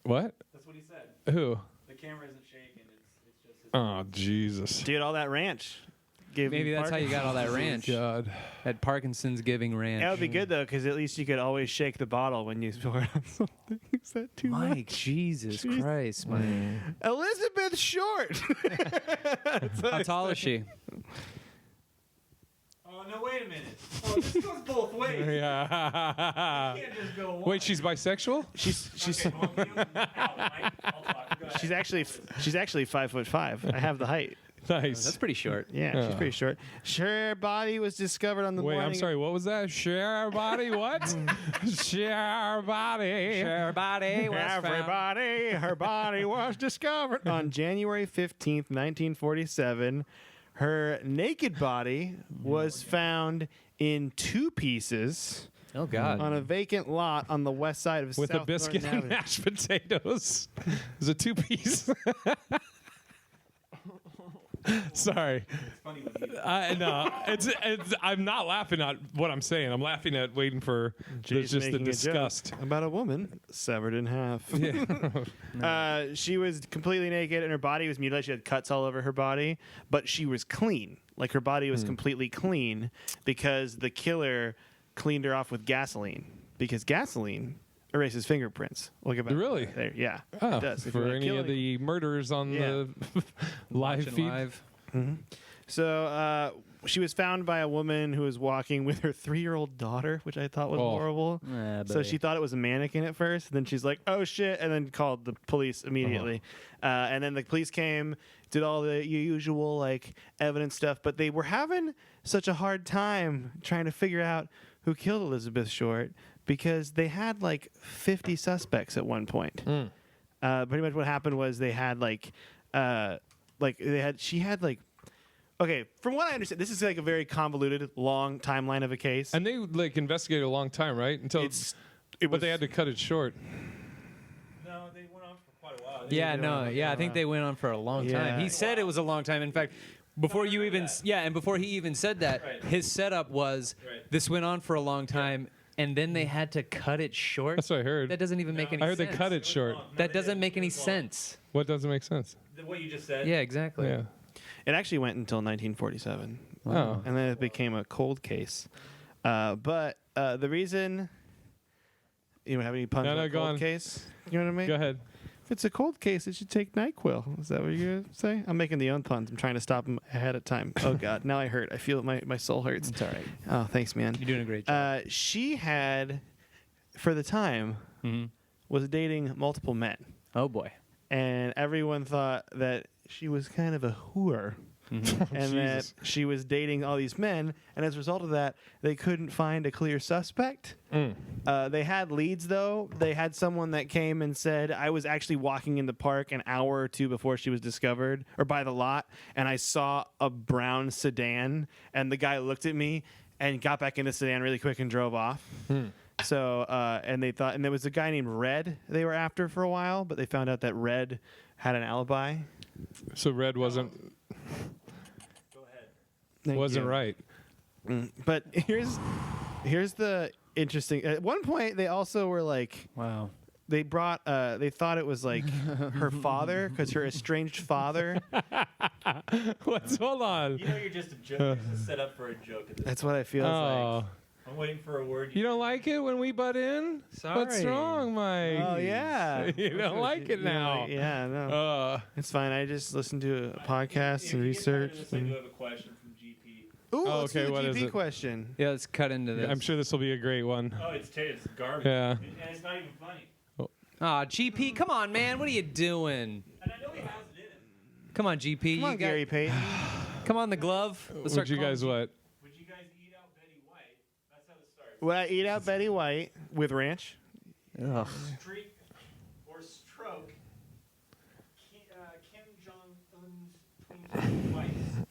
What? That's what he said. Who? The camera isn't shaking. It's just his. Oh, Jesus. Dude, all that ranch. Maybe that's how you got all that ranch. God. At Parkinson's Giving Ranch. That would be good, though, because at least you could always shake the bottle when you pour it on something. Is that too Mike, much? Jesus Christ, Mike. Elizabeth Short. How tall is she? Oh, no, wait a minute. Oh, this goes both ways. Yeah. You can't just go one. Wait, she's bisexual? She's Okay, well, Mike, I'll talk. Go ahead. she's actually 5'5". I have the height. Nice. That's pretty short. Yeah, she's pretty short. Her body was discovered on the Wait, morning. I'm sorry. What was that? Share body? What? Share body. Her body was Everybody, her body was discovered on January 15th, 1947. Her naked body was found in 2 pieces Oh, God. on a vacant lot on the west side of With South a biscuit Thornton and Avenue. mashed potatoes. It was a 2-piece. Sorry. It's funny when you. No, it's. I'm not laughing at what I'm saying. I'm laughing at waiting for Jay's just the making a joke disgust. about a woman severed in half. She was completely naked and her body was mutilated. She had cuts all over her body, but she was clean. Like her body was completely clean because the killer cleaned her off with gasoline. Because gasoline erases fingerprints. Look at that. Really? There, yeah. Oh, it does. If for you're any of killing- the murderers on the live Watching feed. live. So she was found by a woman who was walking with her 3-year-old daughter, which I thought was horrible. So she thought it was a mannequin at first. And then she's like, oh, shit, and then called the police immediately. And then the police came, did all the usual like evidence stuff. But they were having such a hard time trying to figure out who killed Elizabeth Short because they had like 50 suspects at one point. Pretty much what happened was they had she had okay, from what I understand, this is like a very convoluted, long timeline of a case. And they like investigated a long time, right? Until but they had to cut it short. No, they went on for quite a while. I think they went on for a long time. He said it was a long time. In fact, before you even and before he even said that, his setup was this went on for a long time. And then they had to cut it short. That's what I heard. That doesn't even make any sense. I heard they cut it short. That doesn't make any sense. What doesn't make sense? What you just said. Yeah, exactly. Yeah. It actually went until 1947. Oh. And then it became a cold case. But the reason... You don't have any puns No, on go cold on. case? You know what I mean? Go ahead. If it's a cold case, it should take NyQuil. Is that what you're going to say? I'm making the own puns. I'm trying to stop them ahead of time. Oh, God. Now I hurt. I feel my soul hurts. It's all right. Oh, thanks, man. You're doing a great job. She had, for the time, was dating multiple men. Oh, boy. And everyone thought that she was kind of a whore. And that she was dating all these men, and as a result of that, they couldn't find a clear suspect. They had leads, though. They had someone that came and said, I was actually walking in the park an hour or two before she was discovered, or by the lot, and I saw a brown sedan, and the guy looked at me and got back in the sedan really quick and drove off. So, and they thought, and there was a guy named Red they were after for a while, but they found out that Red had an alibi. So Red wasn't Thank wasn't you. right. But here's the interesting. At one point, they also were like, wow. They brought. They thought it was like her father because her estranged father. Hold on. You know you're just a joke. You're just set up for a joke. At this That's what I feel like. I'm waiting for a word. You don't like it when we butt in? Sorry. What's wrong, Mike? Oh yeah, You don't like it now. Yeah, no, it's fine. I just listened to a podcast and research. I do have a question from GP. Ooh, Oh, let's okay, do the what is GP it? question. Yeah, let's cut into this. I'm sure this will be a great one. Oh, it's garbage. Yeah. And it's not even funny. Aw, GP, come on, man. What are you doing? And I know he has it in him. Come on, GP. Come on, Gary Payton. Come on, the glove. Let's Would you calling guys what? Would you guys eat out Betty White? That's how it starts. Would I eat out Betty White with ranch? Ugh. Streak or stroke Kim Jong-un's twin wife.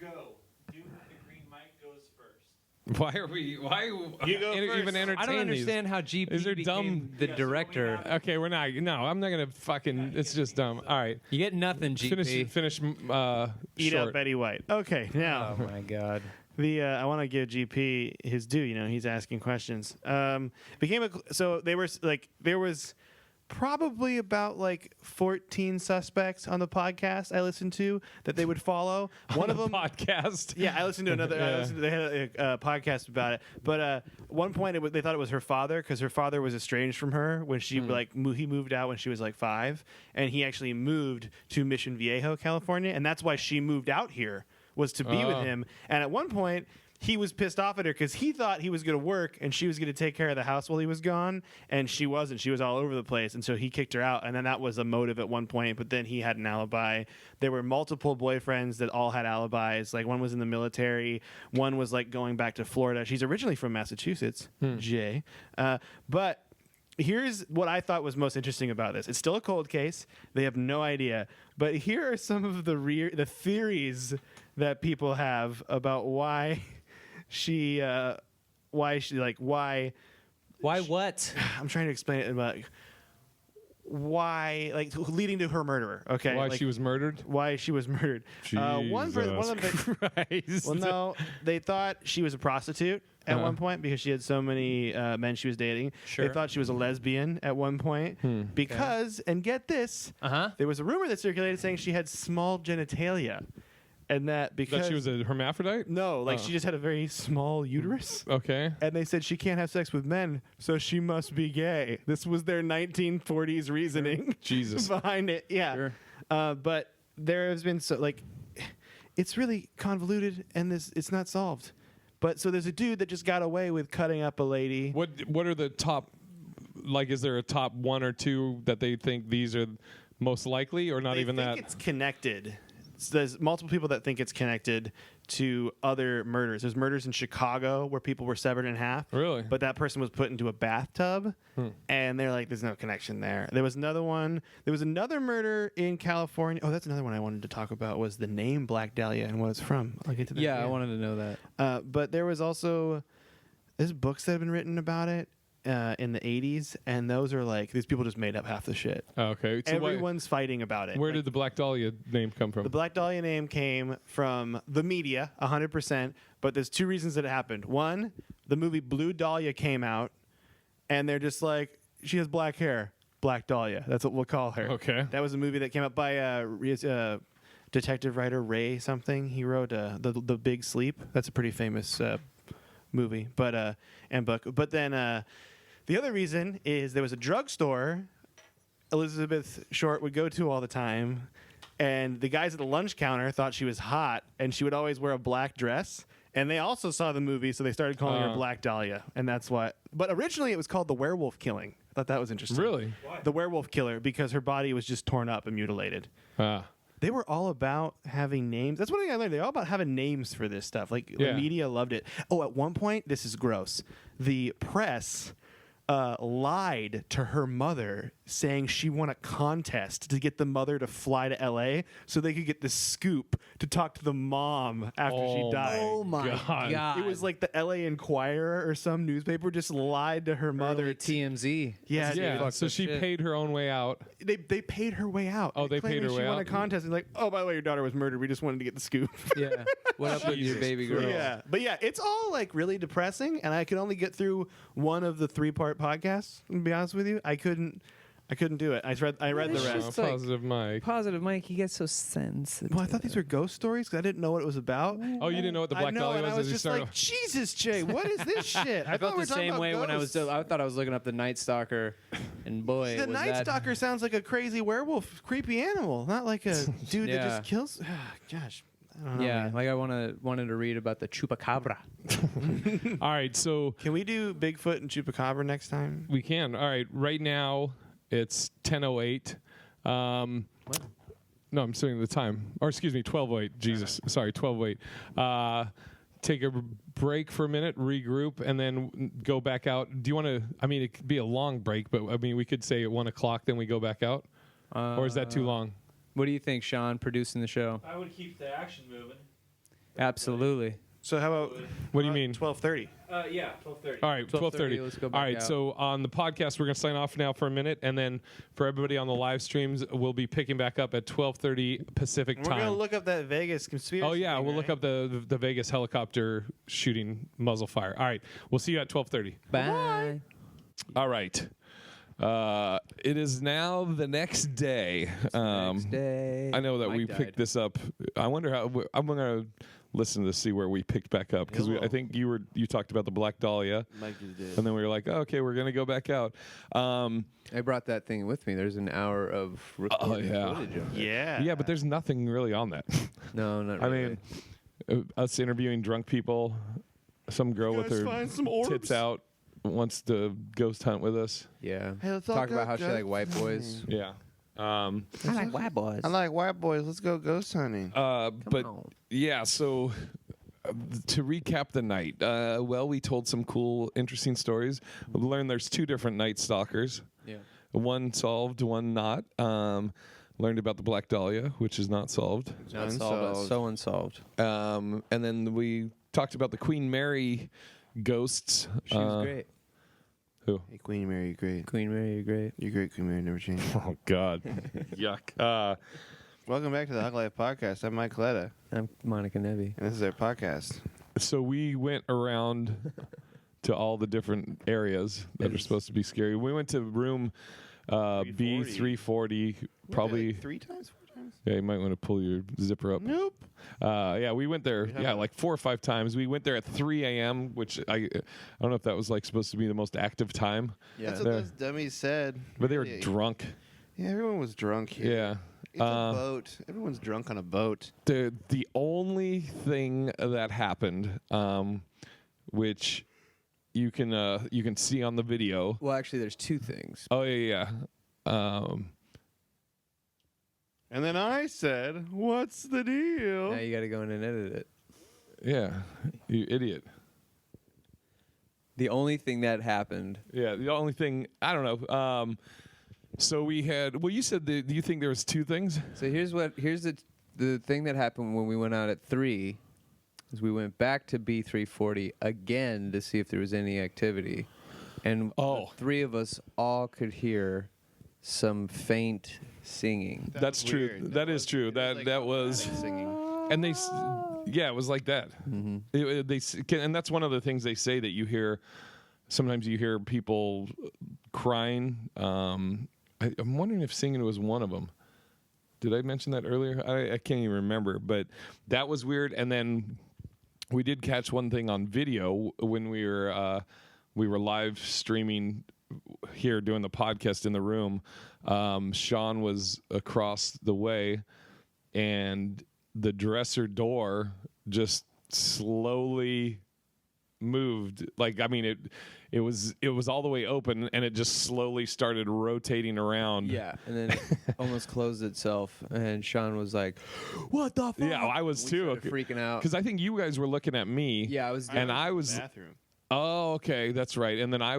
Go. Do the green mic goes first. Why are we? Why You go even first. entertain I don't understand these? how GP These are became dumb. the director. Okay, we're not. No, I'm not gonna fucking. It's just dumb. All right, You get nothing, GP. finish. Eat short. out Betty White. Okay, now Oh, my God. I want to give GP his due. He's asking questions. So there was probably about 14 suspects on the podcast I listened to that they would follow. One of them podcast. Yeah, I listened to another. They had a podcast about it. But at one point, they thought it was her father because her father was estranged from her when she he moved out when she was 5, and he actually moved to Mission Viejo, California, and that's why she moved out here was to be with him. And at one point, he was pissed off at her because he thought he was going to work and she was going to take care of the house while he was gone, and she wasn't. She was all over the place, and so he kicked her out, and then that was a motive at one point, but then he had an alibi. There were multiple boyfriends that all had alibis. One was in the military, one was going back to Florida. She's originally from Massachusetts, Jay. But here's what I thought was most interesting about this. It's still a cold case. They have no idea. But here are some of the theories that people have about why why what? I'm trying to explain it about why, leading to her murderer. Okay, why she was murdered. Why she was murdered. One of them. Christ. Well, no, they thought she was a prostitute at one point because she had so many men she was dating. Sure. They thought she was a lesbian at one point because, and get this, there was a rumor that circulated saying she had small genitalia. And that because she was a hermaphrodite? No, she just had a very small uterus. Okay. And they said she can't have sex with men, so she must be gay. This was their 1940s reasoning. Jesus. Behind it. Yeah. Sure. But there has been it's really convoluted and it's not solved. But so there's a dude that just got away with cutting up a lady. What are the top is there a top one or two that they think these are most likely, or not They even think that? It's connected. There's multiple people that think it's connected to other murders. There's murders in Chicago where people were severed in half. Really? But that person was put into a bathtub, and they're like, there's no connection there. There was another one. There was another murder in California. Oh, that's another one I wanted to talk about was the name Black Dahlia and what it's from. I'll get to that. Yeah, I wanted to know that. But there was also there's books that have been written about it. In the 80s, and those are these people just made up half the shit. Oh, okay. So everyone's fighting about it. Where did the Black Dahlia name come from? The Black Dahlia name came from the media, 100%, but there's two reasons that it happened. One, the movie Blue Dahlia came out, and they're just like, she has black hair, Black Dahlia. That's what we'll call her. Okay. That was a movie that came out by detective writer Ray something. He wrote the Big Sleep. That's a pretty famous movie, and book. But then the other reason is there was a drugstore Elizabeth Short would go to all the time, and the guys at the lunch counter thought she was hot, and she would always wear a black dress. And they also saw the movie, so they started calling her Black Dahlia, and that's what. But originally, it was called The Werewolf Killing. I thought that was interesting. Really? Why? The Werewolf Killer, because her body was just torn up and mutilated. They were all about having names. That's one thing I learned. They're all about having names for this stuff. The media loved it. Oh, at one point, this is gross. The press lied to her mother saying she won a contest to get the mother to fly to L.A. so they could get the scoop to talk to the mom after she died. Oh, my God. It was like the L.A. Inquirer or some newspaper just lied to her mother. Early TMZ. Yeah, Yeah. So she paid her own way out. They paid her way out. Oh, they paid her way She won out? a contest and oh, by the way, your daughter was murdered. We just wanted to get the scoop. Yeah. What up with your baby girl? Yeah, but yeah, it's all really depressing, and I could only get through one of the 3-part podcasts. To be honest with you, I couldn't do it. I read the rest. Positive Mike. Positive Mike, you get so sensitive. Well, I thought these were ghost stories because I didn't know what it was about. Oh, you didn't know what the Black Dahlia and was? I was as you just started- like, Jesus, Jay, what is this shit? I felt thought we the were talking same about way when I was. ghosts. I thought I was looking up the Night Stalker, and boy, The was Night that. Stalker sounds like a crazy werewolf, creepy animal, not like a dude that Yeah. just kills. Gosh, I don't know. Yeah, man. like I wanted to read about the chupacabra. All right, so Can we do Bigfoot and Chupacabra next time? we can. All right, right now it's 10:08. No, I'm saying the time. Or excuse me, 12:08. Jesus, sorry, 12:08. Take a break for a minute, regroup, and then go back out. Do you want to? I mean, it could be a long break, but I mean, we could say at 1 o'clock, then we go back out. Or is that too long? What do you think, Sean, producing the show? I would keep the action moving. Absolutely. So how about What do you mean? 12:30? Yeah, 12:30. All right, 12:30. Let's go All back right, out. so on the podcast, we're going to sign off now for a minute, and then for everybody on the live streams, we'll be picking back up at 12:30 Pacific We're gonna time. look up that Vegas conspiracy. Oh yeah, thing, we'll look right? up the Vegas helicopter shooting muzzle fire. All right, we'll see you at 12:30. Bye. All right. It is now the next day. Next day. I know that Mike we died. picked this up. I wonder how. I'm gonna listen to see where we picked back up because I think you talked about the Black Dahlia, Mike just did. and then we were like, oh, okay, we're gonna go back out. I brought that thing with me. There's an hour of recorded yeah. footage of it. Yeah. Yeah, but there's nothing really on that. No, not I really. mean, us interviewing drunk people, some girl with guys her find some orbs? tits out wants to ghost hunt with us. Yeah. Hey, let's all Talk go about how she ghost like white boys. Yeah. I like white boys. I like white boys. Let's go ghost hunting. But on. yeah, so to recap the night, well, we told some cool, interesting stories. We learned there's 2 different Night Stalkers. Yeah. One solved, one not. Learned about the Black Dahlia, which is not solved. Not solved. So unsolved. And then we talked about the Queen Mary ghosts. She was great. Who? Hey, Queen Mary, you're great. Queen Mary, you're great. You're great, Queen Mary. Never change. Oh, God. Yuck. Welcome back to the Hug Life Podcast. I'm Mike Letta, I'm Monica Nevi. and this is our podcast. So we went around to all the different areas that are supposed to be scary. We went to room B340, probably. 3 times, 4 times. Yeah, you might want to pull your zipper up. Nope. Yeah, we went there. Yeah, like 4 or 5 times. We went there at 3 a.m., which I don't know if that was like supposed to be the most active time. Yeah. That's what those dummies said. But they were Really. drunk. Yeah, everyone was drunk here. Yeah. It's a boat. Everyone's drunk on a boat. The only thing that happened, which you can see on the video. Well, actually, there's 2 things. Oh yeah. And then I said, "What's the deal?" Now you got to go in and edit it. Yeah, you idiot. The only thing that happened. Yeah, the only thing I don't know. So we had. Well, you said. Do you think there was 2 things? So here's the thing that happened when we went out at 3 is we went back to B340 again to see if there was any activity. And the 3 of us all could hear some faint singing. That's true. weird. That is true. That was. singing. And they, yeah, it was like that. Mm-hmm. And that's one of the things they say that you hear. Sometimes you hear people crying. I'm wondering if singing was one of them. Did I mention that earlier? I can't even remember, but that was weird. And then we did catch one thing on video when we were live streaming here doing the podcast in the room. Sean was across the way, and the dresser door just slowly moved. Like, I mean, it was all the way open, and it just slowly started rotating around. Yeah, and then it almost closed itself, and Sean was like, "What the fuck?" Yeah, I was too. Started freaking out. Because I think you guys were looking at me. Yeah, I was. And I was. Bathroom. Oh, okay, that's right. And then I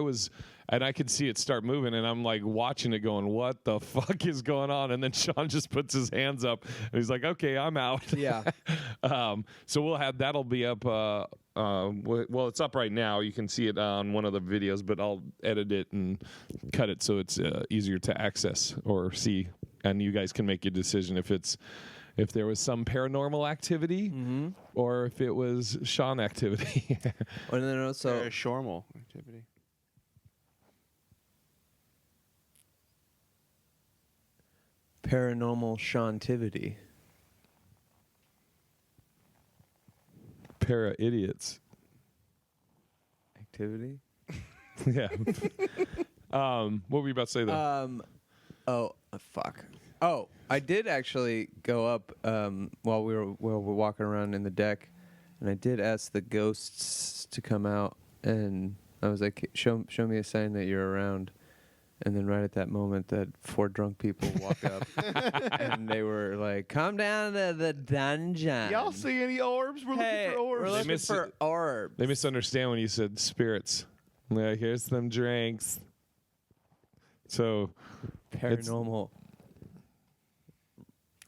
could see it start moving, and I'm like watching it, going, "What the fuck is going on?" And then Sean just puts his hands up, and he's like, "Okay, I'm out." Yeah. So that'll be up. Well, it's up right now. You can see it on one of the videos, but I'll edit it and cut it so it's easier to access or see, and you guys can make your decision if there was some paranormal activity or if it was Sean activity. And then also Paranormal activity. paranormal Seantivity. Para idiots. Activity. Yeah. What were you about to say though? Fuck. Oh, I did actually go up while we were walking around in the deck, and I did ask the ghosts to come out, and I was like, "Show me a sign that you're around." And then right at that moment, that 4 drunk people walk up, and they were like, "Come down to the dungeon." Y'all see any orbs? We're looking for orbs. We're looking for orbs. They misunderstand when you said spirits. Yeah, here's them drinks. So Paranormal.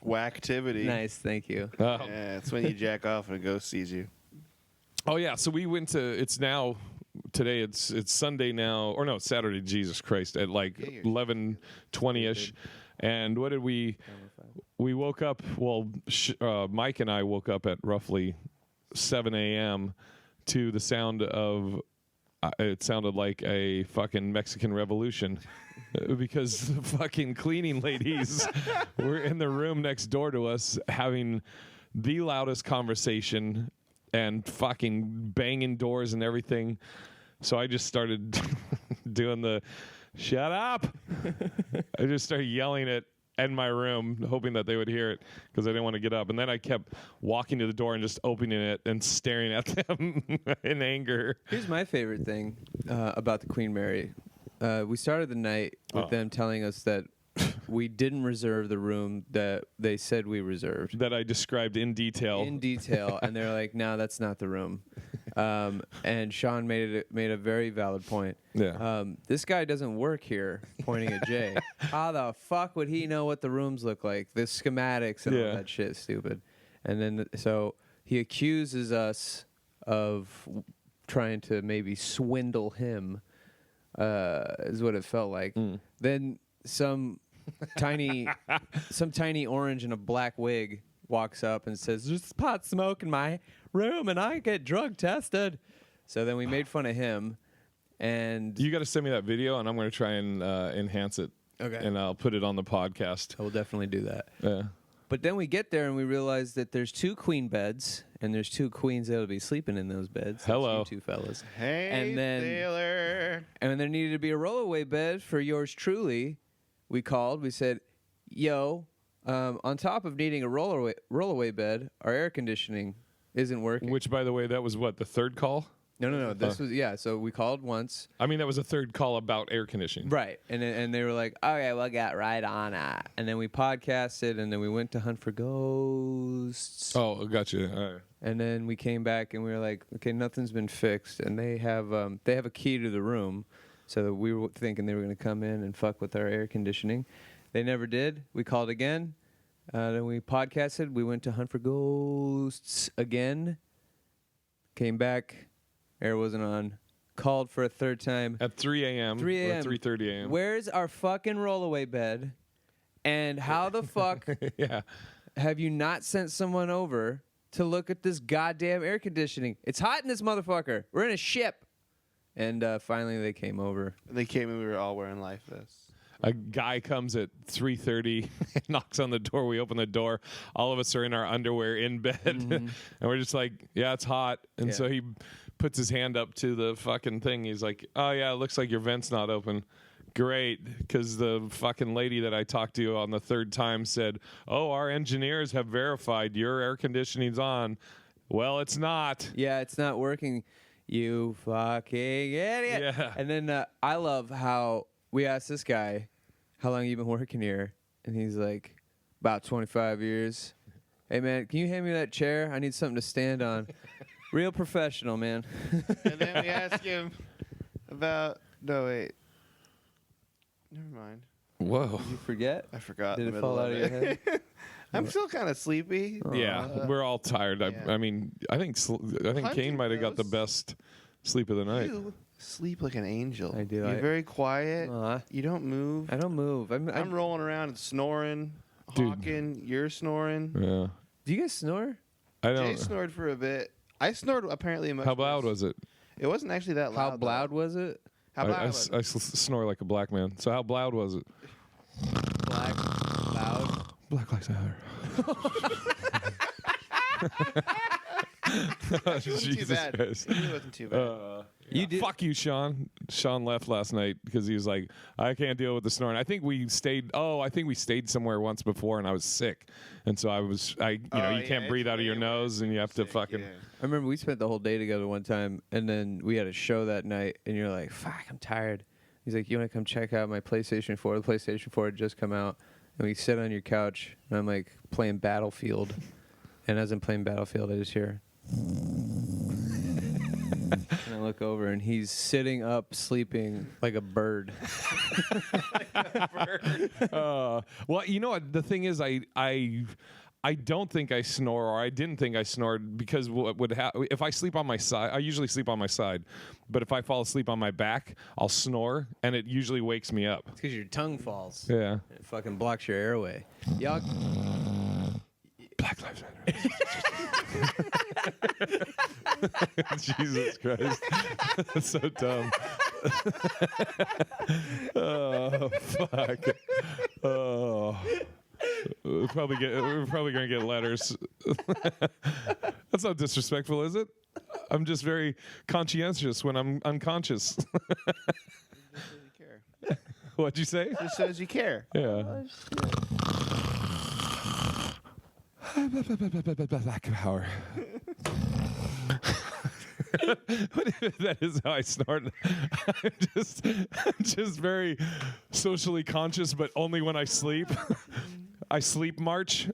Whacktivity. Nice, thank you. Oh. Yeah, it's when you jack off and a ghost sees you. Oh yeah, so we went to. It's now today. It's Sunday now, or no, it's Saturday. Jesus Christ, at like 11:20ish. And what did we? We woke up. Well, Mike and I woke up at roughly 7 a.m. to the sound of. It sounded like a fucking Mexican revolution. Because the fucking cleaning ladies were in the room next door to us having the loudest conversation and fucking banging doors and everything. So I just started doing the shut up. I just started yelling it in my room, hoping that they would hear it because I didn't want to get up. And then I kept walking to the door and just opening it and staring at them in anger. Here's my favorite thing about the Queen Mary. We started the night with them telling us that we didn't reserve the room that they said we reserved. That I described in detail. And they're like, no, that's not the room. And Sean made a very valid point. Yeah. This guy doesn't work here, pointing at Jay. How the fuck would he know what the rooms look like? The schematics and all that shit is stupid. And then so he accuses us of trying to maybe swindle him. Is what it felt like. Then some tiny orange in a black wig walks up and says, "There's pot smoke in my room, and I get drug tested." So then we made fun of him, and you got to send me that video, and I'm going to try and enhance it. Okay, and I'll put it on the podcast. I will definitely do that. Yeah. But then we get there and we realize that there's 2 queen beds and there's 2 queens that'll be sleeping in those beds. Hello, you 2 fellas. Hey, and then, Taylor. And there needed to be a rollaway bed for yours truly. We called. We said, "Yo, on top of needing a rollaway bed, our air conditioning isn't working." Which, by the way, that was what, the third call? No. This was so we called once. I mean, that was a third call about air conditioning, right? And they were like, "Okay, we'll get right on it." And then we podcasted, and then we went to hunt for ghosts. Oh, gotcha. All right. And then we came back, and we were like, "Okay, nothing's been fixed." And they have a key to the room, so we were thinking they were going to come in and fuck with our air conditioning. They never did. We called again. Then we podcasted. We went to hunt for ghosts again. Came back. Air wasn't on. Called for a third time. At 3 a.m. 3 a.m. or 3:30 a.m. Where's our fucking rollaway bed? And how the fuck have you not sent someone over to look at this goddamn air conditioning? It's hot in this motherfucker. We're in a ship. And finally they came over. They came and we were all wearing life vests. A guy comes at 3:30, knocks on the door. We open the door. All of us are in our underwear in bed. And we're just like, yeah, it's hot. And so he puts his hand up to the fucking thing. He's like, oh, yeah, it looks like your vent's not open. Great, because the fucking lady that I talked to on the third time said, oh, our engineers have verified your air conditioning's on. Well, it's not. Yeah, it's not working, you fucking idiot. Yeah. And then I love how we asked this guy, how long you been working here? And he's like, about 25 years. Hey, man, can you hand me that chair? I need something to stand on. Real professional, man. And then we asked him about... No, wait. Never mind. Whoa. Did you forget? I forgot. Did it fall out of your head? I'm still kind of sleepy. Yeah, we're all tired. I mean, I think Kane might have got the best sleep of the night. You sleep like an angel. I do. You're very quiet. You don't move. I don't move. I'm rolling around and snoring, hawking. You're snoring. Yeah. Do you guys snore? I don't. Jay snored for a bit. I snored apparently much. How loud was it? It wasn't actually that loud. How loud was it? How loud was it? I snore like a black man. So how loud was it? Black, loud. Black Lives Matter. It wasn't too bad. It really wasn't too bad. You did. Fuck you, Sean. Sean left last night because he was like, I can't deal with the snoring. I think we stayed somewhere once before and I was sick. And so you can't breathe out of your nose and you have to fucking. Yeah. I remember we spent the whole day together one time, and then we had a show that night, and you're like, fuck, I'm tired. He's like, you want to come check out my PlayStation 4? The PlayStation 4 had just come out, and we sit on your couch, and I'm like playing Battlefield. And as I'm playing Battlefield, I just hear... And I look over, and he's sitting up, sleeping like a bird. Well, you know what? The thing is, I don't think I snore, or I didn't think I snored, because what would happen if I sleep on my side? I usually sleep on my side, but if I fall asleep on my back, I'll snore, and it usually wakes me up. It's because your tongue falls. Yeah. It fucking blocks your airway. Y'all. Black Lives Matter. Jesus Christ. That's so dumb. Oh, fuck. Oh. We're probably gonna get letters. That's not disrespectful, is it? I'm just very conscientious when I'm unconscious. What'd you say? Just shows you care. Yeah. Black power. That is how I snort. I'm just very socially conscious, but only when I sleep. I sleep march.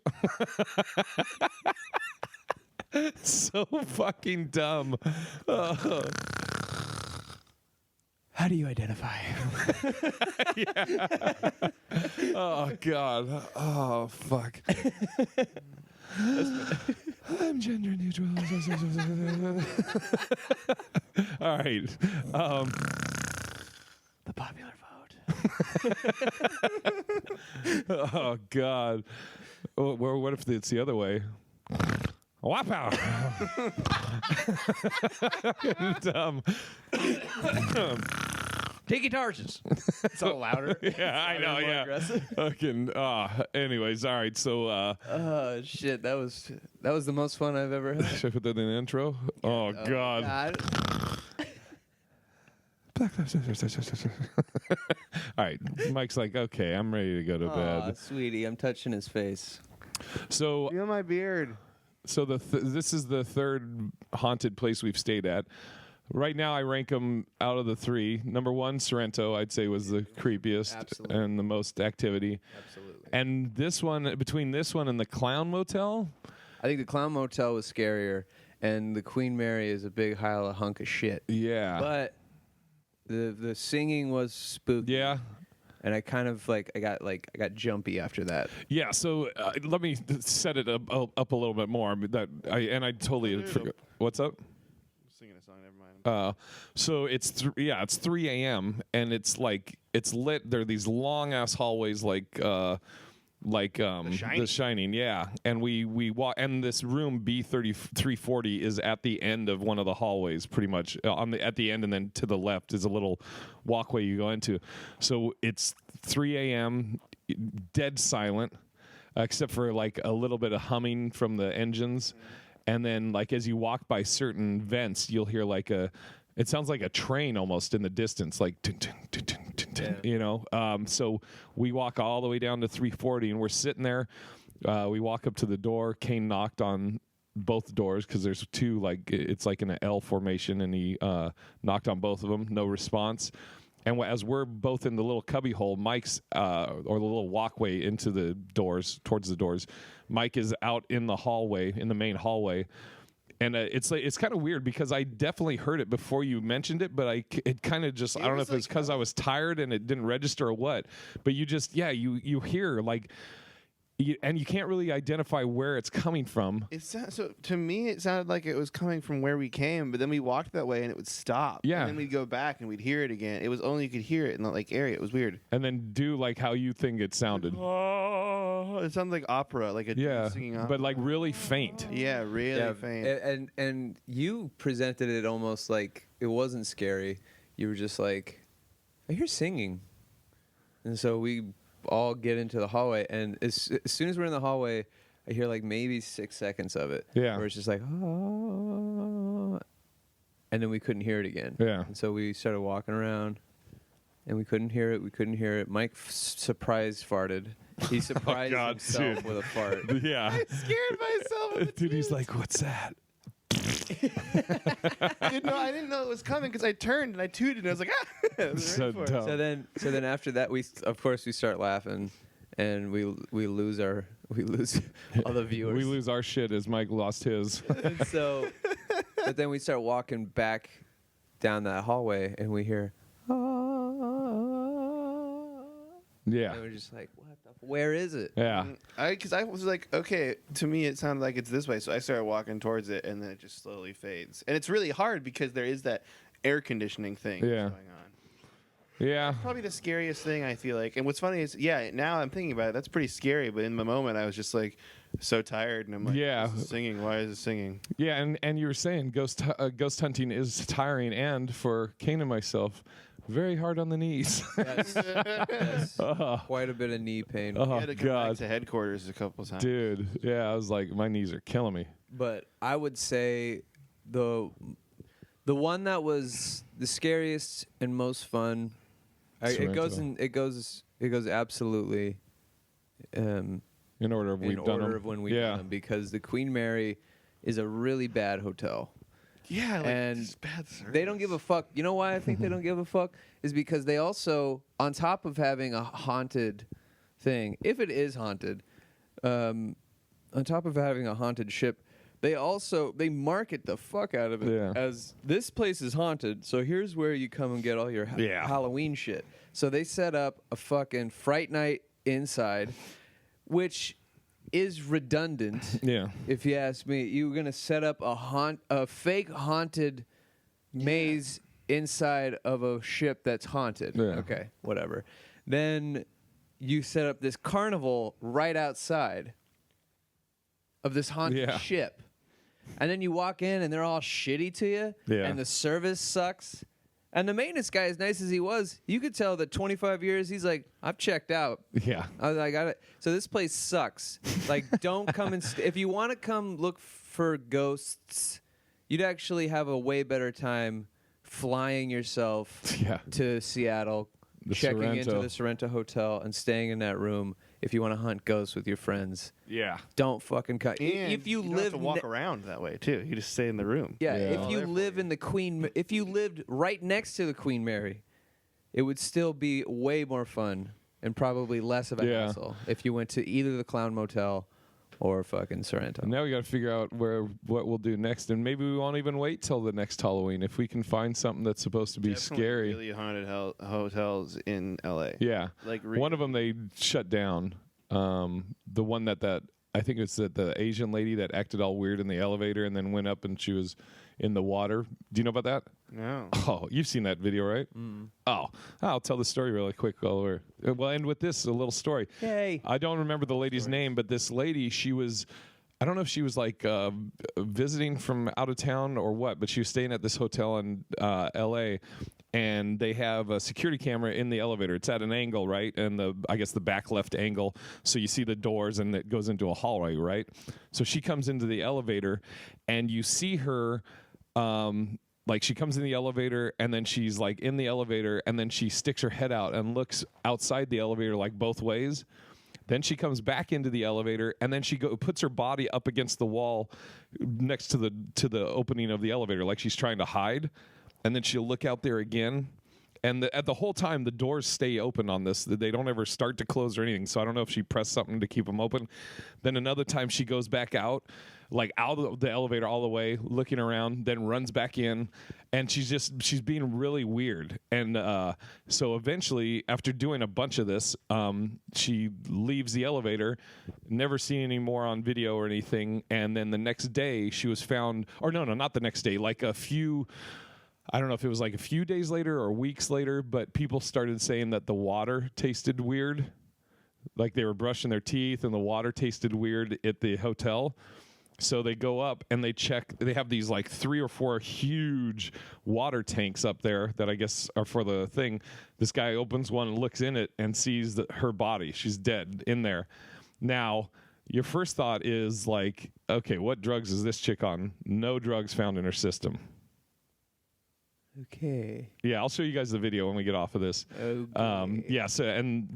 So fucking dumb. How do you identify? Yeah. Oh God. Oh fuck. I'm gender neutral. All right. The popular vote. Oh God. Oh, what if it's the other way? Wow. Dumb. Tiki Tarsus. It's all louder. Yeah, I know. Yeah. Aggressive. Fucking. Anyways, all right. So. Shit. That was the most fun I've ever had. Should I put that in the intro? Oh God. All right. Mike's like, okay, I'm ready to go to bed. Sweetie, I'm touching his face. So. Feel my beard. So this is the third haunted place we've stayed at. Right now, I rank them out of the three. Number one, Sorrento, I'd say, was the creepiest and the most activity. Absolutely. And this one, between this one and the Clown Motel, I think the Clown Motel was scarier, and the Queen Mary is a big hunk of shit. Yeah. But the singing was spooky. Yeah. And I kind of I got jumpy after that. Yeah. So let me set it up a little bit more. I totally forgot. What's up? Singing a song. Never mind. So it's 3 a.m. and it's lit. There are these long ass hallways The Shining, yeah. And we walk, and this room B3340 is at the end of one of the hallways, pretty much at the end, and then to the left is a little walkway you go into. So it's 3 a.m. dead silent, except for a little bit of humming from the engines, and then as you walk by certain vents, you'll hear it sounds like a train almost in the distance, like dun, dun, dun, dun, dun, dun, you know. So we walk all the way down to 340, and we're sitting there. We walk up to the door. Kane knocked on both doors because there's two, it's like in an L formation, and he knocked on both of them. No response. And as we're both in the little cubby hole, Mike's or the little walkway into the doors, towards the doors, Mike is out in the hallway, in the main hallway. And it's kind of weird because I definitely heard it before you mentioned it, but it kind of just, I don't know if it's because I was tired and it didn't register or what, but you just, you hear and you can't really identify where it's coming from. So to me, it sounded like it was coming from where we came, but then we walked that way and it would stop. Yeah. And then we'd go back and we'd hear it again. It was only you could hear it in the area. It was weird. And then do how you think it sounded. Oh, it sounded like opera, like a singing opera. But really faint. Yeah, really faint. And you presented it almost like it wasn't scary. You were just like, I hear singing. And so we all get into the hallway, and as soon as we're in the hallway, I hear maybe 6 seconds of it. Yeah. Where it's just oh, and then we couldn't hear it again. Yeah. And so we started walking around, and we couldn't hear it. Mike surprise farted. He surprised himself with a fart. Yeah. I scared myself. Dude, he's like, what's that? Dude, no, I didn't know it was coming because I turned and I tooted and I was like, ah. So dumb. So then after that, we start laughing, and we lose all the viewers. We lose our shit as Mike lost his. And so, but then we start walking back down that hallway, and we hear, yeah. and we're just like, what the Where is it? Yeah. Because I was like, okay, to me it sounded like it's this way, so I started walking towards it, and then it just slowly fades. And it's really hard because there is that air conditioning thing going on. Yeah. Probably the scariest thing, I feel like. And what's funny is, now I'm thinking about it, that's pretty scary, but in the moment I was just like so tired, and I'm like, this is singing, why is it singing? Yeah, and you were saying ghost hunting is tiring, and for Kane and myself, very hard on the knees. Yes. Quite a bit of knee pain. Oh, I had to come God. back to headquarters a couple times. Dude, yeah, I was like, my knees are killing me. But I would say the one that was the scariest and most fun. It goes absolutely in order of when we've done them, because the Queen Mary is a really bad hotel. Yeah, like, and just bad service. They don't give a fuck. You know why I think they don't give a fuck? Is because they also, on top of having a haunted thing, if it is haunted, on top of having a haunted ship, they market the fuck out of it as this place is haunted, so here's where you come and get all your Halloween shit. So they set up a fucking Fright Night inside, which is redundant. Yeah. If you ask me, you're gonna set up a fake haunted maze inside of a ship that's haunted. Yeah. Okay, whatever. Then you set up this carnival right outside of this haunted ship. And then you walk in and they're all shitty to you. Yeah. And the service sucks. And the maintenance guy, as nice as he was, you could tell that 25 years, he's like, I've checked out. Yeah. I was like, so this place sucks. Like, don't come and if you want to come look for ghosts, you'd actually have a way better time flying yourself to Seattle, checking into the Sorrento Hotel and staying in that room if you want to hunt ghosts with your friends. Yeah. Don't fucking cut. And if you don't live have to walk around that way too. You just stay in the room. Yeah, if you live in the Queen, if you lived right next to the Queen Mary, it would still be way more fun and probably less of a hassle if you went to either the Clown Motel or fucking Sorrento. Now we got to figure out what we'll do next, and maybe we won't even wait till the next Halloween if we can find something that's supposed to be scary. Really haunted hotels in LA. Yeah, like one of them they shut down. The one that I think it's the Asian lady that acted all weird in the elevator and then went up and she was in the water. Do you know about that? No. Oh, you've seen that video, right? Oh, I'll tell the story really quick. We'll end with this, a little story. Yay. I don't remember the lady's name, but this lady, she was, I don't know if she was like visiting from out of town or what, but she was staying at this hotel in L.A., and they have a security camera in the elevator. It's at an angle, right? And I guess the back left angle. So you see the doors and it goes into a hallway, right? So she comes into the elevator and you see her, like she comes in the elevator and then she's like in the elevator and then she sticks her head out and looks outside the elevator like both ways. Then she comes back into the elevator, and then she puts her body up against the wall next to the opening of the elevator, like she's trying to hide. And then she'll look out there again. And at the whole time, the doors stay open on this. They don't ever start to close or anything. So I don't know if she pressed something to keep them open. Then another time she goes back out, like out of the elevator all the way, looking around, then runs back in. And she's being really weird. And so eventually, after doing a bunch of this, she leaves the elevator, never seen any more on video or anything. And then the next day, she was found, or no, not the next day, like I don't know if it was like a few days later or weeks later, but people started saying that the water tasted weird. Like they were brushing their teeth and the water tasted weird at the hotel. So they go up and they check. They have these like 3 or 4 huge water tanks up there that I guess are for the thing. This guy opens one and looks in it and sees her body. She's dead in there. Now, your first thought is like, okay, what drugs is this chick on? No drugs found in her system. Okay. Yeah, I'll show you guys the video when we get off of this. Okay. Yeah. So and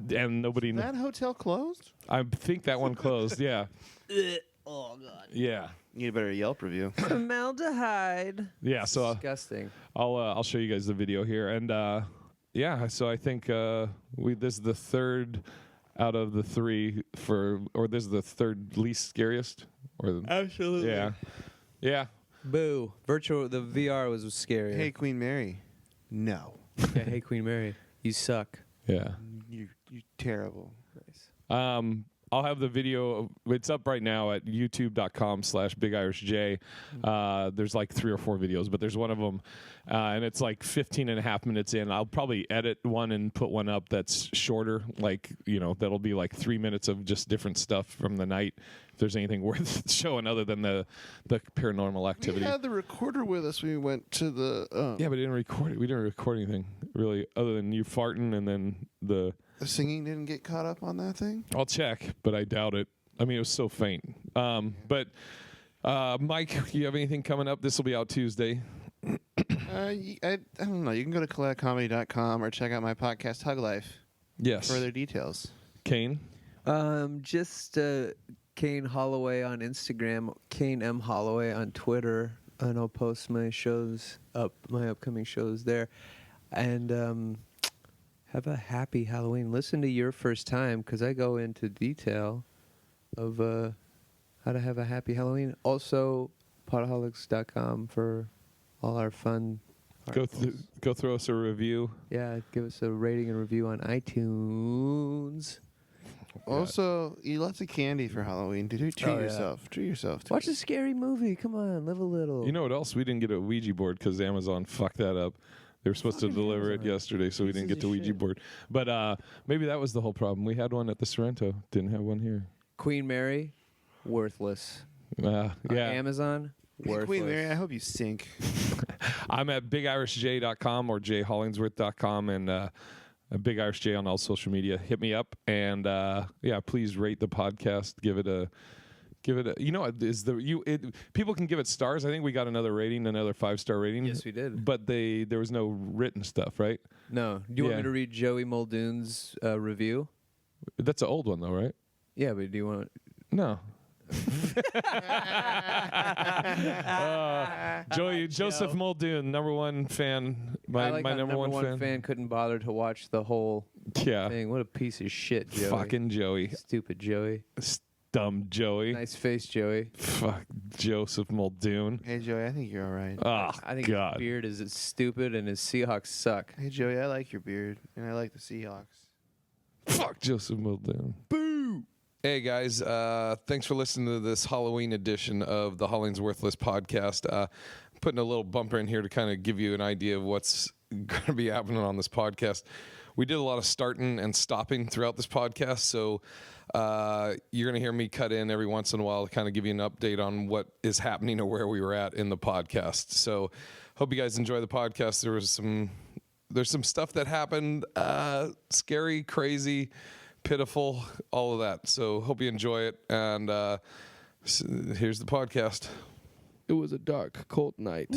nobody. Is that hotel closed? I think that one closed. Yeah. Oh God. Yeah. You need a better Yelp review. Formaldehyde. Yeah. So disgusting. I'll show you guys the video here, and yeah. So I think this is the third out of the 3 or this is the third least scariest. Absolutely. Yeah. Yeah. Boo. The VR was scary. Hey, Queen Mary. No. Yeah, hey, Queen Mary. You suck. Yeah. You're terrible. Nice. I'll have the video. It's up right now at youtube.com/BigIrishJ. There's like 3 or 4 videos, but there's one of them, and it's like 15 and a half minutes in. I'll probably edit one and put one up that's shorter, like, that'll be like 3 minutes of just different stuff from the night. If there's anything worth showing other than the paranormal activity. We had the recorder with us when we went to the... Yeah, but we didn't record it. We didn't record anything, really, other than you farting and then the... The singing didn't get caught up on that thing? I'll check, but I doubt it. I mean, it was so faint. But Mike, you have anything coming up? This will be out Tuesday. I don't know. You can go to collectcomedy.com or check out my podcast, Hug Life. Yes. For further details. Kane? Just Kane Holloway on Instagram, Kane M. Holloway on Twitter, and I'll post my shows up, my upcoming shows there. And have a happy Halloween. Listen to Your First Time, because I go into detail of how to have a happy Halloween. Also, potaholics.com for all our fun articles. Go throw us a review. Yeah, give us a rating and review on iTunes. Also, eat lots of candy for Halloween. Treat yourself. Treat yourself. Watch a scary movie. Come on, live a little. You know what else? We didn't get a Ouija board because Amazon fucked that up. They were supposed to deliver it yesterday, so we didn't get the Ouija board. But maybe that was the whole problem. We had one at the Sorrento. Didn't have one here. Queen Mary, worthless. Yeah. Amazon, worthless. Queen Mary, I hope you sink. I'm at BigIrishJ.com or JHollingsWorth.com and Big Irish J on all social media. Hit me up and please rate the podcast. Give it a. People can give it stars. I think we got another 5-star rating. Yes, we did. But there was no written stuff, right? No. Do you want me to read Joey Muldoon's review? That's an old one, though, right? Yeah, but do you want? No. Joseph Muldoon, number one fan. My number one fan couldn't bother to watch the whole thing. What a piece of shit, Joey. Fucking Joey. Stupid Joey. Dumb Joey. Nice face, Joey. Fuck Joseph Muldoon. Hey, Joey, I think you're all right. Oh, I think God. His beard is stupid and his Seahawks suck. Hey, Joey, I like your beard, and I like the Seahawks. Fuck Joseph Muldoon. Boo! Hey, guys. Thanks for listening to this Halloween edition of the HollingsWorthless Podcast. Putting a little bumper in here to kind of give you an idea of what's going to be happening on this podcast. We did a lot of starting and stopping throughout this podcast, so you're going to hear me cut in every once in a while to kind of give you an update on what is happening or where we were at in the podcast. So hope you guys enjoy the podcast. There's some stuff that happened, scary, crazy, pitiful, all of that. So hope you enjoy it, and here's the podcast. It was a dark, cold night,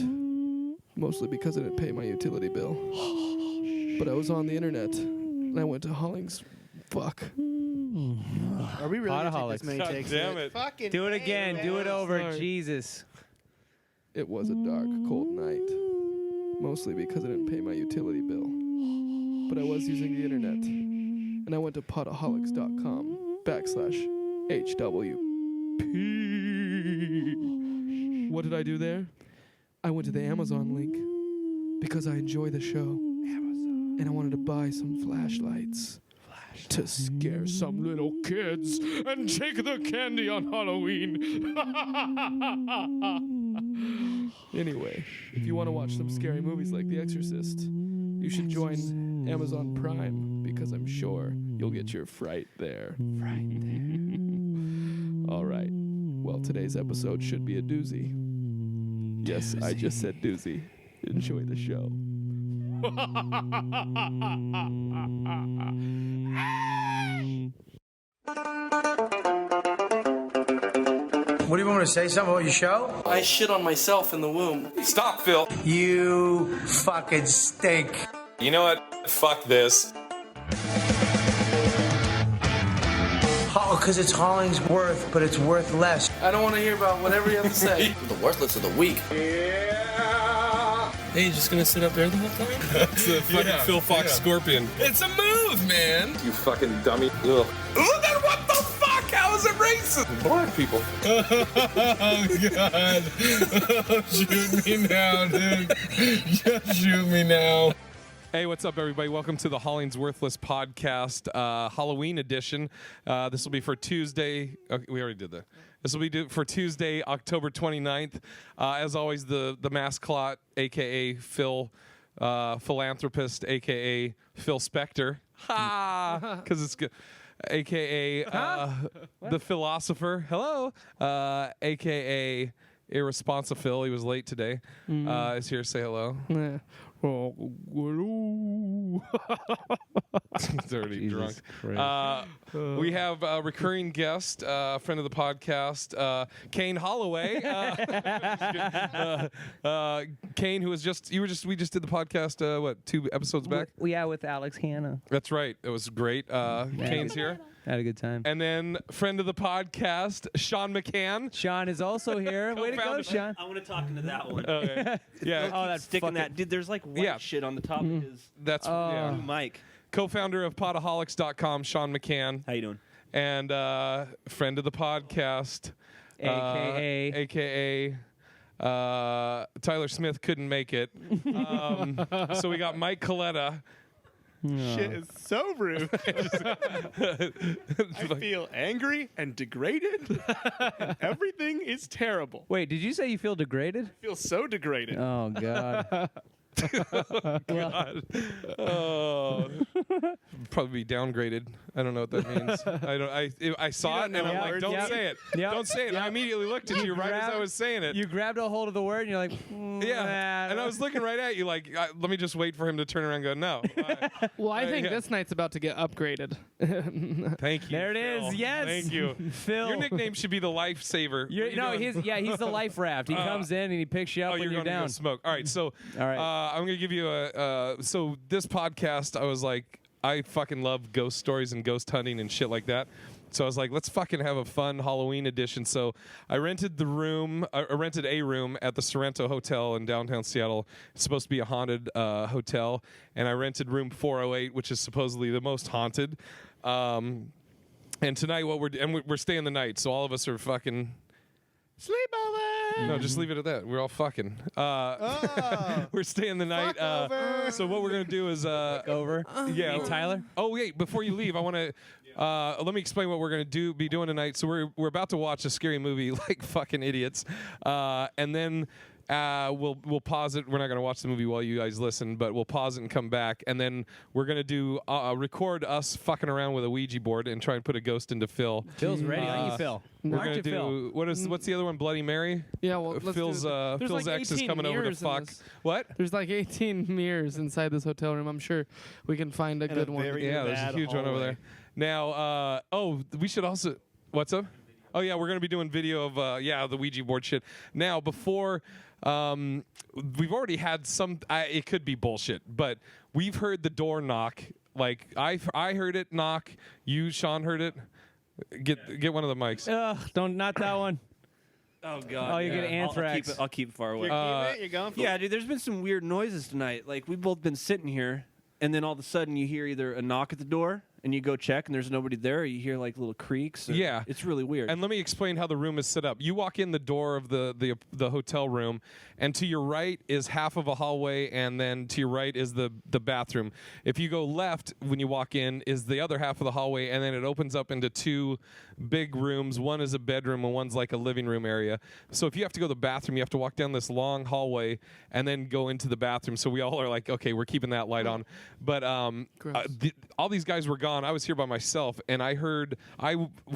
mostly because I didn't pay my utility bill. But I was on the internet, and I went to Hollings. Fuck. Are we really going to take this many takes? Damn it. Fucking Do it again. Do it over. Sorry. Jesus. It was a dark, cold night, mostly because I didn't pay my utility bill. But I was using the internet, and I went to potaholics.com/HWP. What did I do there? I went to the Amazon link because I enjoy the show. And I wanted to buy some flashlights to scare some little kids and take their candy on Halloween. Anyway, if you want to watch some scary movies like The Exorcist, you should join Amazon Prime because I'm sure you'll get your fright there. All right. Well, today's episode should be a doozy. Yes, I just said doozy. Enjoy the show. What do you want me to say something about your show? I shit on myself in the womb. Stop, Phil. You fucking stink. You know what? Fuck this. Oh, because it's Hollingsworth, but it's worth less. I don't want to hear about whatever you have to say. The worthless of the week. Hey, you just gonna sit up there the whole time? That's the fucking Phil Fox Scorpion. It's a move, man. You fucking dummy. Ugh. Look at what the fuck? How is it racist? Black people. Oh, God. Oh, shoot me now, dude. Just shoot me now. Hey, what's up, everybody? Welcome to the HollingsWorthless Podcast, Halloween edition. This will be for Tuesday. Okay, we already did that. This will be for Tuesday, October 29th. As always, the mascot, a.k.a. Phil, philanthropist, a.k.a. Phil Spector. Ha! Because it's good. A.k.a. The philosopher. Hello. A.k.a. Irresponsible. He was late today. Is here to say hello. Yeah. Oh, He's already drunk. We have a recurring guest, friend of the podcast, Kane Holloway. Kane, who was we just did the podcast, 2 episodes back? Yeah, with Alex Hanna. That's right. It was great. Kane's here. Had a good time. And then friend of the podcast, Sean McCann. Sean is also here. Way to go, Sean. I want to talk into that one. Okay. Yeah. Oh, that's sticking that. Dude, there's like white shit on the top of his That's blue mic. Co-founder of podaholics.com, Sean McCann. How you doing? And friend of the podcast, AKA Tyler Smith couldn't make it. So we got Mike Coletta. Shit is so rude. I feel angry and degraded. And everything is terrible. Wait, did you say you feel degraded? I feel so degraded. Oh, God. God. Oh. Probably be downgraded. I don't know what that means. I saw it and I'm like, don't say it. Yep. Don't say it. Yep. I immediately looked at you right as I was saying it. You grabbed a hold of the word and you're like, yeah. And I was looking right at you like, let me just wait for him to turn around and go, no. Well, I think this night's about to get upgraded. Thank you. There it Phil. is. Yes. Thank you. Phil. Your nickname should be the lifesaver. He's the life raft. He comes in and he picks you up when you're you're going to down. go smoke. All right. So All right. I'm going to give you so this podcast, I was like, I fucking love ghost stories and ghost hunting and shit like that. So I was like, let's fucking have a fun Halloween edition. So I rented a room at the Sorrento Hotel in downtown Seattle. It's supposed to be a haunted hotel. And I rented room 408, which is supposedly the most haunted. And tonight we're staying the night. So all of us are fucking Sleepover. No, just leave it at that. We're all fucking. We're staying the night. So what we're gonna do is over. Yeah, Tyler. Oh wait, before you leave, I want to let me explain what we're gonna be doing tonight. So we're about to watch a scary movie like fucking idiots, and then. We'll pause it. We're not going to watch the movie while you guys listen, but we'll pause it and come back, and then we're going to do record us fucking around with a Ouija board and try and put a ghost into Phil. Phil's ready. Aren't you, Phil? We're going to do what's the other one? Bloody Mary. Yeah, well, let's Phil's do There's Phil's like ex is 18 coming over to mirrors in fuck. this. What? There's like 18 mirrors inside this hotel room. I'm sure we can find a good one. Yeah, there's a huge one over there. Now, we should also. What's up? Oh yeah, we're going to be doing video of the Ouija board shit. Now before. We've already had some. It could be bullshit, but we've heard the door knock. Like I heard it knock. You, Sean, heard it. Get one of the mics. Not that one. Oh God! Oh, you get anthrax. I'll keep it far away. You're going for Yeah, dude. There's been some weird noises tonight. Like we've both been sitting here, and then all of a sudden you hear either a knock at the door, and you go check, and there's nobody there. Or you hear like little creaks. Yeah, it's really weird. And let me explain how the room is set up. You walk in the door of the hotel room, and to your right is half of a hallway, and then to your right is the bathroom. If you go left when you walk in is the other half of the hallway, and then it opens up into 2 big rooms. One is a bedroom, and one's like a living room area. So if you have to go to the bathroom, you have to walk down this long hallway and then go into the bathroom. So we all are like, okay, we're keeping that light on. But all these guys were gone. I was here by myself, and I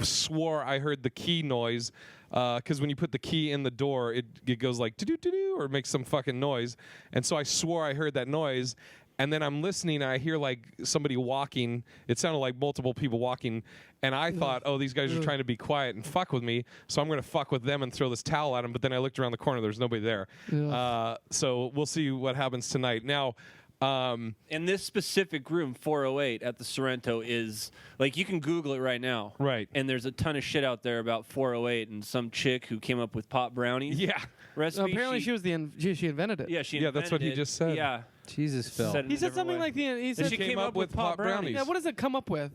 swore I heard the key noise. Because when you put the key in the door, it goes like do-do-do-do, or makes some fucking noise. And so I swore I heard that noise. And then I'm listening, and I hear like somebody walking. It sounded like multiple people walking. And I thought, oh, these guys are trying to be quiet and fuck with me. So I'm going to fuck with them and throw this towel at them. But then I looked around the corner. There's nobody there. So we'll see what happens tonight. Now, and this specific room, 408 at the Sorrento, is like you can Google it right now. Right. And there's a ton of shit out there about 408 and some chick who came up with pot brownies. Yeah. Recipe. Apparently, she invented it. Yeah, she. Yeah, that's what he just said. Yeah. Jesus, Phil. He said something like he said she came up with pot brownies. Yeah, what does it come up with?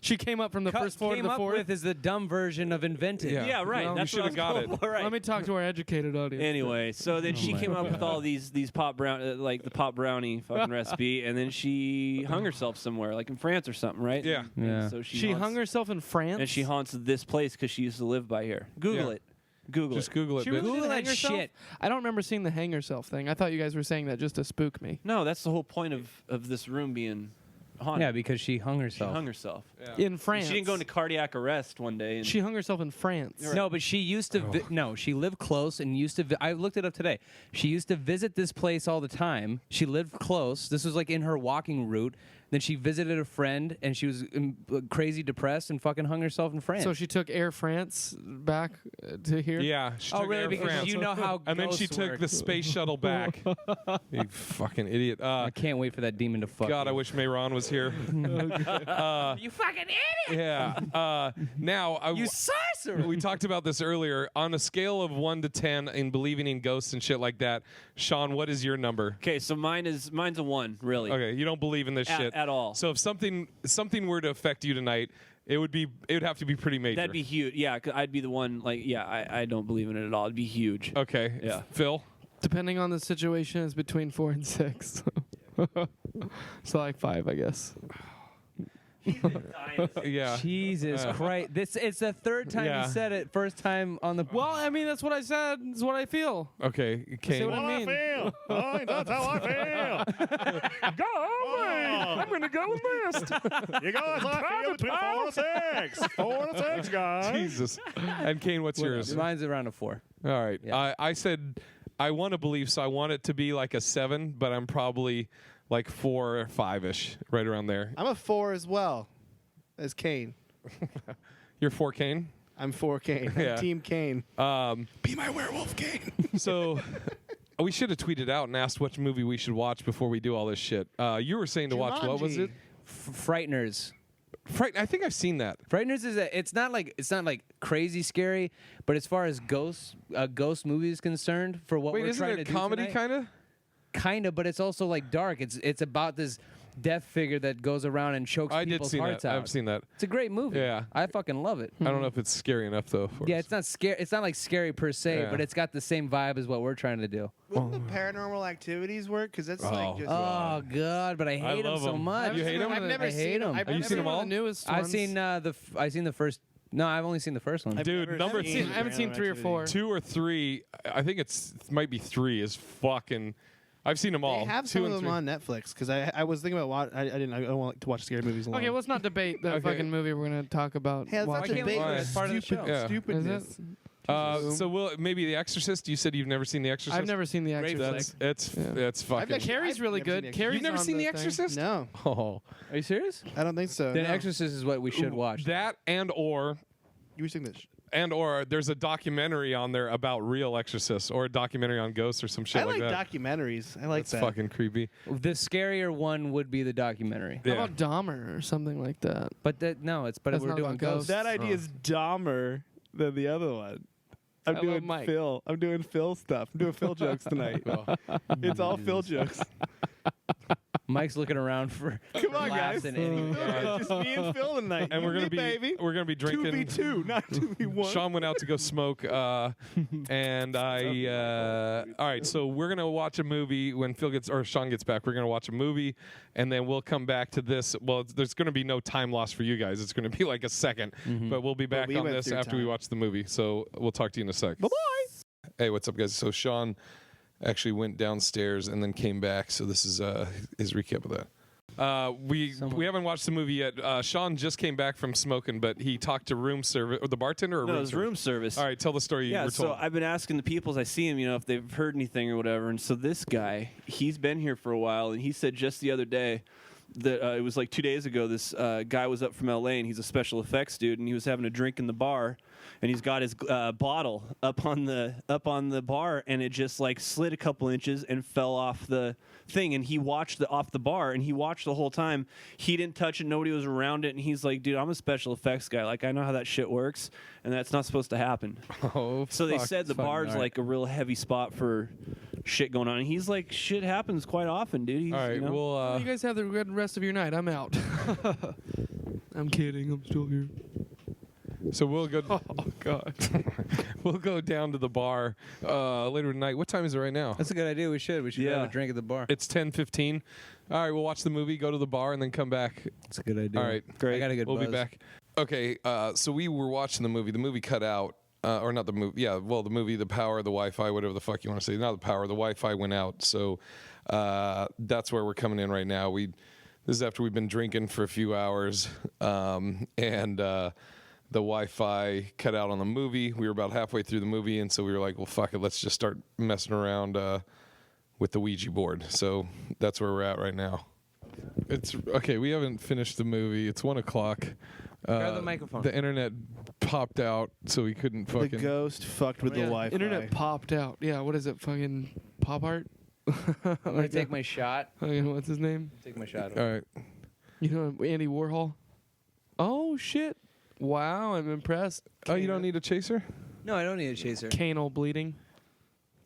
She came up from the first floor to the fourth. Came up with is the dumb version of invented. Yeah, right. Well, That's you should have got it. Right. Let me talk to our educated audience. Anyway, so then she came up with all these pot like the pot brownie fucking recipe, and then she hung herself somewhere, like in France or something, right? Yeah. And so She hung herself in France, and she haunts this place because she used to live by here. Google it. Just Google it. She really bitch. did hang herself? I don't remember seeing the hang herself thing. I thought you guys were saying that just to spook me. No, that's the whole point of this room being haunted. Yeah, because she hung She herself. hung herself. In France. She didn't go into cardiac arrest one day. And She hung herself in France. No, but she used to. No, she lived close and used to. I looked it up today. She used to visit this place all the time. She lived close. This was like in her walking route. Then she visited a friend, and she was crazy depressed and fucking hung herself in France. So she took Air France back to here? Yeah. She Oh, took really? Air Because France. you know how And then she ghosts took work. the space shuttle back. You fucking idiot. I can't wait for that demon to fuck. God, I wish Mayron was here. You fucking idiot! Yeah. Now, You sorcerer! we talked about this earlier. On a scale of 1 to 10 in believing in ghosts and shit like that, Sean, what is your number? Okay, so mine's a 1, really. Okay, you don't believe in this shit At all. So if something were to affect you tonight, it would have to be pretty major. That'd be huge. Yeah, 'cause I'd be the one. Like, yeah, I don't believe in it at all. It'd be huge. Okay. Yeah. Phil. Depending on the situation, it's between 4 and 6. So like 5, I guess. Yeah. Jesus Christ! It's the third time Yeah. you said it. First time on the. Well, I mean, that's what I said. It's what I feel. Okay. See Kane. what I mean? Oh, that's how I feel. I'm going to go with this. You guys, I feel between 4 and 6. 4 and 6, guys. Jesus. And Kane, what's yours? Mine's around a 4. All right. Yeah. I said I want to believe, so I want it to be like a 7, but I'm probably like 4 or 5-ish, right around there. I'm a 4 as well as Kane. You're 4 Kane? I'm 4 Kane. Yeah. I'm Team Kane. Be my werewolf, Kane. So we should have tweeted out and asked which movie we should watch before we do all this shit. You were saying to watch, what was it? Frighteners. I think I've seen that. Frighteners it's not like crazy scary, but as far as ghost movie is concerned, for what Wait, we're isn't trying it to comedy do kind of? Kind of, but it's also like dark. It's about this death figure that goes around and chokes people's hearts out. I've seen that. It's a great movie. Yeah. I fucking love it. I don't know if it's scary enough though. For Yeah, us. it's not scary. It's not like scary per se, Yeah. but it's got the same vibe as what we're trying to do. Wouldn't the paranormal activities work? Because that's like just. Oh god, but I hate them love so 'em. much. You hate 'em? I've never I hate seen them. I've Have you never seen them all? The newest I've ones. seen I've seen the first. No, I've only seen the first one. Dude, number I haven't seen 3 or 4. 2 or 3. I think it might be 3. Is fucking. I've seen them all. They have 2 some and of them 3. on Netflix because I was thinking about I don't want to watch scary movies alone. Okay, let's not debate the Okay. fucking movie we're going to talk about. Hey, let's not watching. debate Why? this It's part of the stupid show. Yeah. stupidness. Is So maybe The Exorcist. You said you've never seen The Exorcist. I've never seen The Exorcist. It's fucking. Carrie's really never seen good. The Carrie's You've never on seen The thing. Exorcist? No, Oh, Are you serious? I don't think so. Then no. Exorcist is what we should watch. that or You were saying this. there's a documentary on there about real exorcists or a documentary on ghosts or some shit I like that. documentaries. I like That's that. fucking creepy. The scarier one would be the documentary. How Yeah. about Dahmer or something like that? But no, it's That's we're not doing about ghosts. ghosts. That idea is dumber than the other one. I'm I love doing Mike. Phil. I'm doing Phil stuff. I'm doing Phil jokes tonight. It's all Phil jokes. Mike's looking around for Come on, laughs guys. and anything. It's just me and Phil tonight. And You we're gonna me, be baby. drinking 2v2, not 2v1. Sean went out to go smoke, and I. All right, so we're gonna watch a movie when Sean gets back. We're gonna watch a movie, and then we'll come back to this. Well, there's gonna be no time loss for you guys. It's gonna be like a second, but we'll be back we on went this through after we time. watch the movie. So we'll talk to you in a sec. Bye bye. Hey, what's up, guys? So Sean actually went downstairs and then came back. So this is his recap of that. We haven't watched the movie yet. Sean just came back from smoking, but he talked to room service or the bartender or No, room it was service? room service. All right, tell the story you Yeah, were so told. I've been asking the people as I see him, if they've heard anything or whatever. And so this guy, he's been here for a while, and he said just the other day that it was like 2 days ago. This guy was up from L.A. and he's a special effects dude, and he was having a drink in the bar, and he's got his bottle up on the bar, and it just like slid a couple inches and fell off the thing, and he watched off the bar, and he watched the whole time. He didn't touch it, nobody was around it, and he's like, dude, I'm a special effects guy, like I know how that shit works, and that's not supposed to happen. So they said the bar's like a real heavy spot for shit going on, and he's like, shit happens quite often, dude. He's, All right, you guys have the good rest of your night. I'm out. I'm kidding. I'm still here. So we'll go. Oh God. We'll go down to the bar later tonight. What time is it right now? That's a good idea. We should have a drink at the bar. It's 10:15. All right, we'll watch the movie, go to the bar, and then come back. That's a good idea. All right, great. I got a good We'll buzz. be back. Okay, so we were watching the movie. The movie cut out. Or not the movie. Yeah, well, the movie, the power, the Wi-Fi, whatever the fuck you want to say. Not the power, the Wi-Fi went out. So that's where we're coming in right now. This is after we've been drinking for a few hours, and the Wi-Fi cut out on the movie. We were about halfway through the movie, and so we were like, well, fuck it. Let's just start messing around with the Ouija board. So that's where we're at right now. It's okay. We haven't finished the movie. It's 1 o'clock. Grab the microphone. The internet popped out, so we couldn't fucking. The ghost fucked with the Wi-Fi. Internet popped out. Yeah, what is it? Fucking pop art? I'm gonna take my shot. What's his name? Take my shot. All right. You know Andy Warhol? Oh, shit. Wow, I'm impressed. Oh, you don't need a chaser? No, I don't need a chaser. Canal bleeding.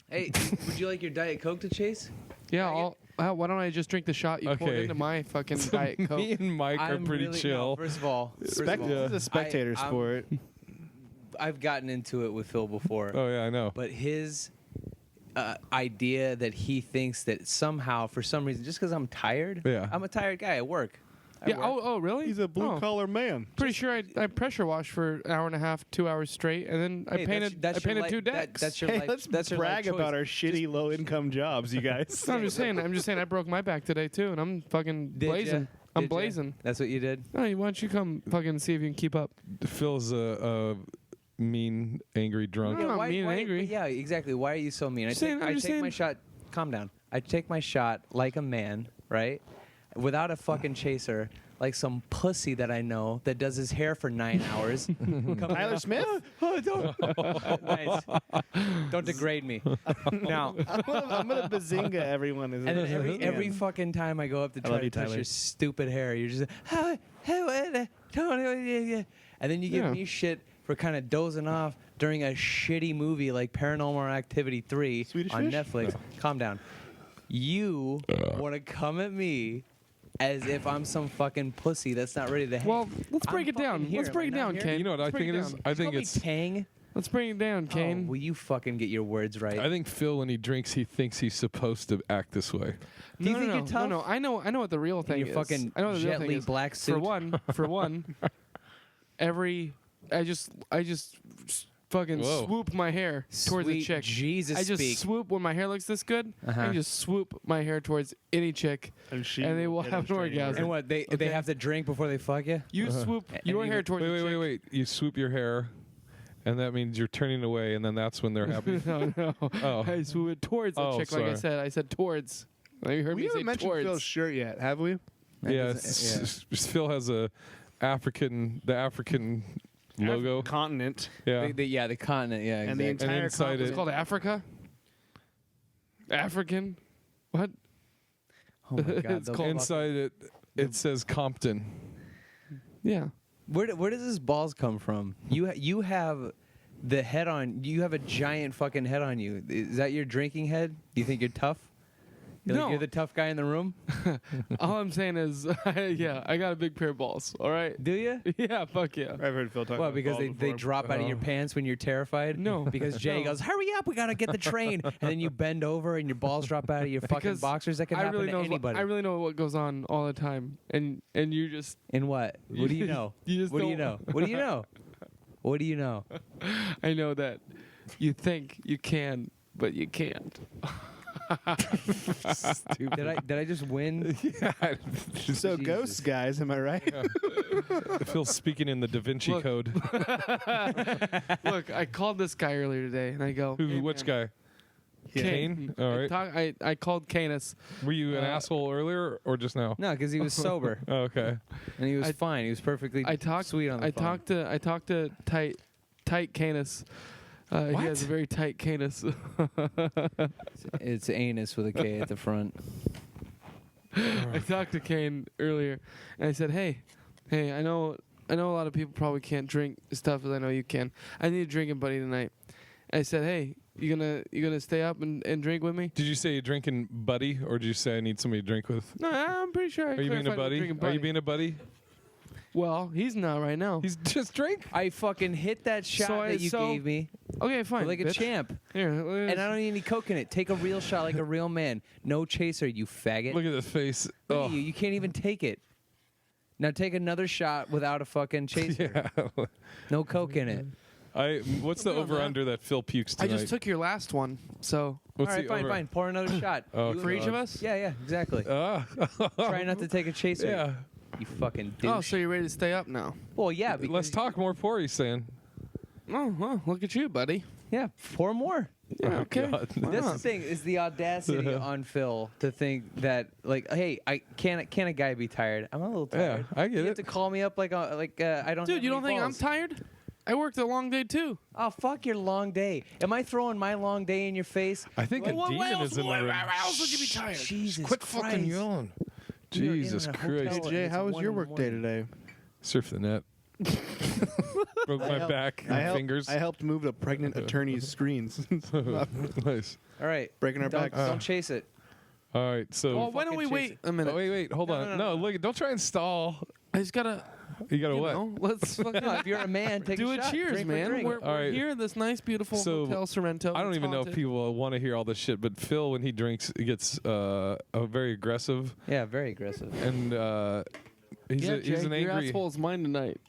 Hey, would you like your Diet Coke to chase? Yeah, why don't I just drink the shot you poured Okay. into my fucking Diet Coke? Me and Mike are pretty chill. First of all, This is a spectator sport. I've gotten into it with Phil before. Oh yeah, I know. But his idea that he thinks that somehow, for some reason, just because I'm tired, I'm a tired guy at work. Yeah. Oh, really? He's a blue-collar man. Pretty sure I pressure washed for an hour and a half, 2 hours straight, and then I painted 2 decks. That's your life. Let's that's your brag life about choice. our shitty low-income jobs, you guys. No, I'm just saying. I broke my back today too, and I'm fucking blazing. I'm blazing. That's what you did? No, why don't you come fucking see if you can keep up? Phil's a mean, angry drunk. I'm not mean and angry. Yeah, exactly. Why are you so mean? I Just saying- take, I'm I just take my saying- shot. Calm down. I take my shot like a man, right? Without a fucking chaser, like some pussy that I know that does his hair for 9 hours. Tyler Smith? Nice. Don't degrade me. Now, I'm gonna bazinga everyone. and then every fucking time I go up to I try love to you, touch Tyler. your stupid hair, you're just like, and then you give Yeah. me shit for kind of dozing off during a shitty movie like Paranormal Activity 3 Swedish on Fish? Netflix. Calm down. You want to come at me as if I'm some fucking pussy that's not ready to hang. Well, let's I'm break it down. fucking here. Let's Am break it I not down, here? Kane. You know what I Let's break think it it is? down. I think Call me it's. Tang. Let's bring it down, Kane. Oh, will you fucking get your words right? I think Phil, when he drinks, he thinks he's supposed to act this way. Do you no, think no, you're tough? No, I know what the real thing your is. fucking I know what the real Jet thing Li is. black suit. For one, I just fucking Whoa. swoop my hair towards a Sweet chick. Jesus I just speak. swoop when my hair looks this good. Uh-huh. I just swoop my hair towards any chick, and they will have an orgasm. And what they have to drink before they fuck you? You swoop your hair towards a chick. Wait. You swoop your hair, and that means you're turning away, and then that's when they're happy. No. Oh. I swoop it towards the chick. Like I sorry. said, I said towards. You heard We me say haven't mentioned towards. Phil's shirt yet, have we? Yeah, Phil has the African logo. Continent. Yeah. The continent. Yeah, And the exactly. entire inside continent. It's called Africa. African. What? Oh my God, It's the called- Inside it says Compton. Yeah. Where does this balls come from? You have the head on. You have a giant fucking head on you. Is that your drinking head? Do you think you're tough? No. You're the tough guy in the room. All I'm saying is, yeah, I got a big pair of balls. All right. Do you? Yeah. Fuck yeah. I've heard Phil talk Well, about because balls they before. drop out of your pants when you're terrified. No. Because Jay No. goes, "Hurry up, we gotta get the train," and then you bend over and your balls drop out of your fucking Because boxers. That can I happen really to know. anybody. I really know what goes on all the time, and you just. In what? What do you know? You just what do you don't- know? What do you know? What do you know? I know that you think you can, but you can't. Did I just win? Yeah. So ghosts, guys, am I right? Phil's speaking in the Da Vinci Look. Code. Look, I called this guy earlier today, and I go, "Hey, Which man, guy? Kane? All right. I called Canis. Were you an asshole earlier or just now? No, because he was sober. Oh, okay. And he was fine. He was perfectly sweet on the phone. I talked to tight Canis. He has a very tight Canis. It's anus with a K at the front. I talked to Kane earlier, and I said, "Hey, I know a lot of people probably can't drink stuff as I know you can. I need a drinking buddy tonight." I said, "Hey, you gonna stay up and drink with me?" Did you say you're drinking buddy, or did you say I need somebody to drink with? No, I'm pretty sure. Are you being a buddy? Are you being a buddy? Well, he's not right now. He's just drink. I fucking hit that shot that you gave me. Okay, fine. Like a bitch. champ. Here, and I don't need any coke in it. Take a real shot like a real man. No chaser, you faggot. Look at the face. Look at you. You can't even take it. Now take another shot without a fucking chaser. Yeah. No coke in it. What's the over/under that Phil pukes tonight? I just took your last one, so. What's all right, the fine, over- fine. Pour another shot. Oh, For each of us? Yeah, exactly. Try not to take a chaser. Yeah. You fucking douche. Oh, so you're ready to stay up now? Well, yeah. Let's talk more. Pour, he's saying. Oh, well, look at you, buddy. Yeah, pour more. Yeah, okay. That's the thing is the audacity on Phil to think that like, hey, can't a guy be tired? I'm a little tired. Yeah, I get you it. have to call me up like I don't. Dude, have you any don't think I'm balls. tired? I worked a long day too. Oh, fuck your long day. Am I throwing my long day in your face? I think a demon is in the room. Why else would you be tired? Jesus Quit Christ. fucking yelling. Jesus in a Christ. hotel. Jay, It's how was 1 your in the work day morning. today? Surf the net. Broke my back and fingers. I helped move a pregnant attorney's screens. Nice. All right. Breaking our backs. Don't chase it. All right, so. Well, why don't we wait a minute? Oh, wait, hold on. No, look, don't try and stall. I just gotta. You gotta what? know, let's fucking No, if you're a man, take do a a shot. cheers, Drink for man. drink. We're All right. here in this nice, beautiful So, Hotel Sorrento. I don't It's even know if haunted. people want to hear all this shit, but Phil, when he drinks, he gets very aggressive, Yeah, very aggressive. and he's Yeah, he's Jay, an your angry. asshole's mine tonight.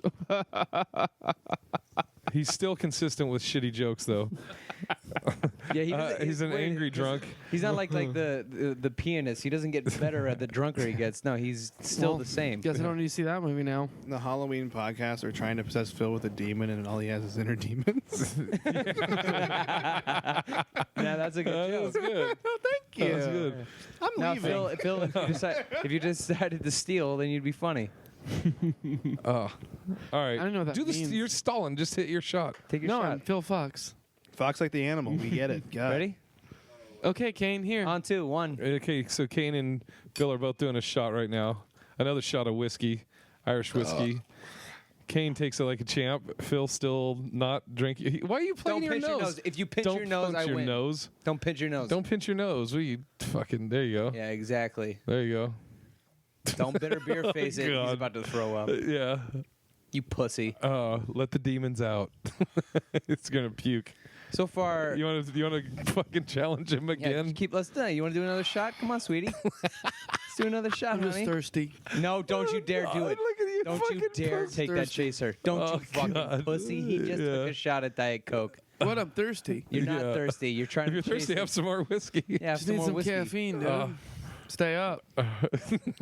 He's still consistent with shitty jokes, though. Yeah, he doesn't- he's an wait, angry drunk. He's not like the pianist. He doesn't get better at the drunker he gets. No, he's still Well, the same. Guess I don't need to see that movie now. The Halloween podcast are trying to possess Phil with a demon, and all he has is inner demons. Yeah, that's a good joke. That's good. Thank you. That's good. I'm Now, leaving. Phil, if you decided to steal, then you'd be funny. All right. I don't know what that Do this. means. You're stalling. Just hit your shot. Take your No, shot. I'm Phil Fox. Fox like the animal. We get it. God. Ready? Okay, Kane, here. On 2, 1. Okay, so Kane and Phil are both doing a shot right now. Another shot of whiskey, Irish whiskey. Kane takes it like a champ. Phil still not drinking. Why are you playing Don't your pinch your nose? nose. If you pinch Don't your nose, punch I your win. nose. Don't pinch your nose. Don't pinch your nose. We fucking. There you go. Yeah, exactly. There you go. Don't bitter beer face it. He's God. about to throw up. Yeah. You pussy. Let the demons out. It's gonna puke. So far, You want to fucking challenge him yeah, again? let's do it. You want to do another shot? Come on, sweetie. Let's do another shot, I'm just honey. thirsty. No, don't you dare do it. Look at you, Don't you fucking dare puss. take that chaser. Don't Oh, you fucking God. pussy. He just Yeah. took a shot at Diet Coke. What? I'm thirsty. You're not Yeah. thirsty. You're trying If you're to thirsty, chase have some more whiskey. Yeah, have Just some need more some whiskey. caffeine, dude. Stay up.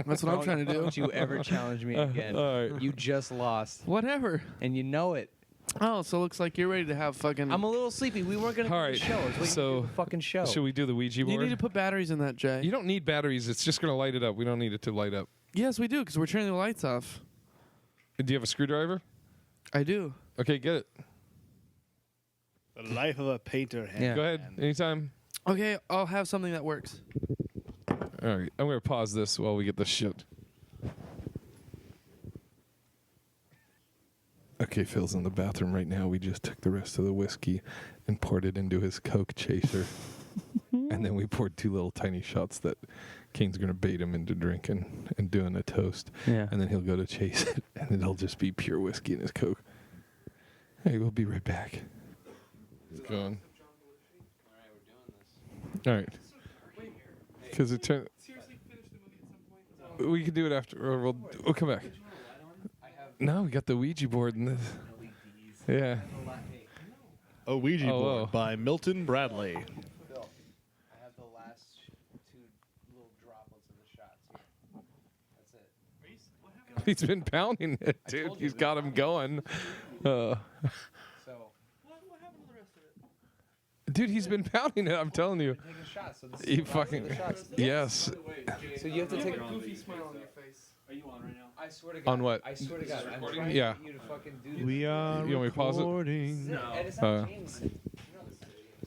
That's what I'm trying to do. Don't you ever challenge me again. all right. You just lost. Whatever. And you know it. Oh, so it looks like you're ready to have fucking. I'm a little sleepy. We weren't going to All do right. the show. I was waiting to So, do the fucking show. Should we do the Ouija board? You need to put batteries in that, Jay. You don't need batteries. It's just going to light it up. We don't need it to light up. Yes, we do, because we're turning the lights off. Do you have a screwdriver? I do. Okay, get it. The life of a painter. Yeah. Go ahead. Anytime. Okay, I'll have something that works. All right. I'm going to pause this while we get this shit. Okay, Phil's in the bathroom right now. We just took the rest of the whiskey and poured it into his Coke chaser. And then we poured 2 little tiny shots that Kane's going to bait him into drinking and doing a toast. Yeah. And then he'll go to chase it, and it'll just be pure whiskey in his Coke. Hey, we'll be right back. It's going. All right. Because it turned. We can do it after, or we'll come back. No, we got the Ouija board in this. Yeah. A Ouija Oh, board whoa. by Milton Bradley. Phil, I have the last 2 little droplets of the shots here. That's it. He's been pounding it, dude. He's got him going. So, Dude, he's been pounding it. I'm telling you. Take a shot. So this You fucking yes. So you have to take a goofy smile on your face. Are you on right now? I swear to God. On what? I swear to God. I'm trying Yeah. to get you to fucking do this. We are You want me to pause it? recording. No. And it's not Jameson.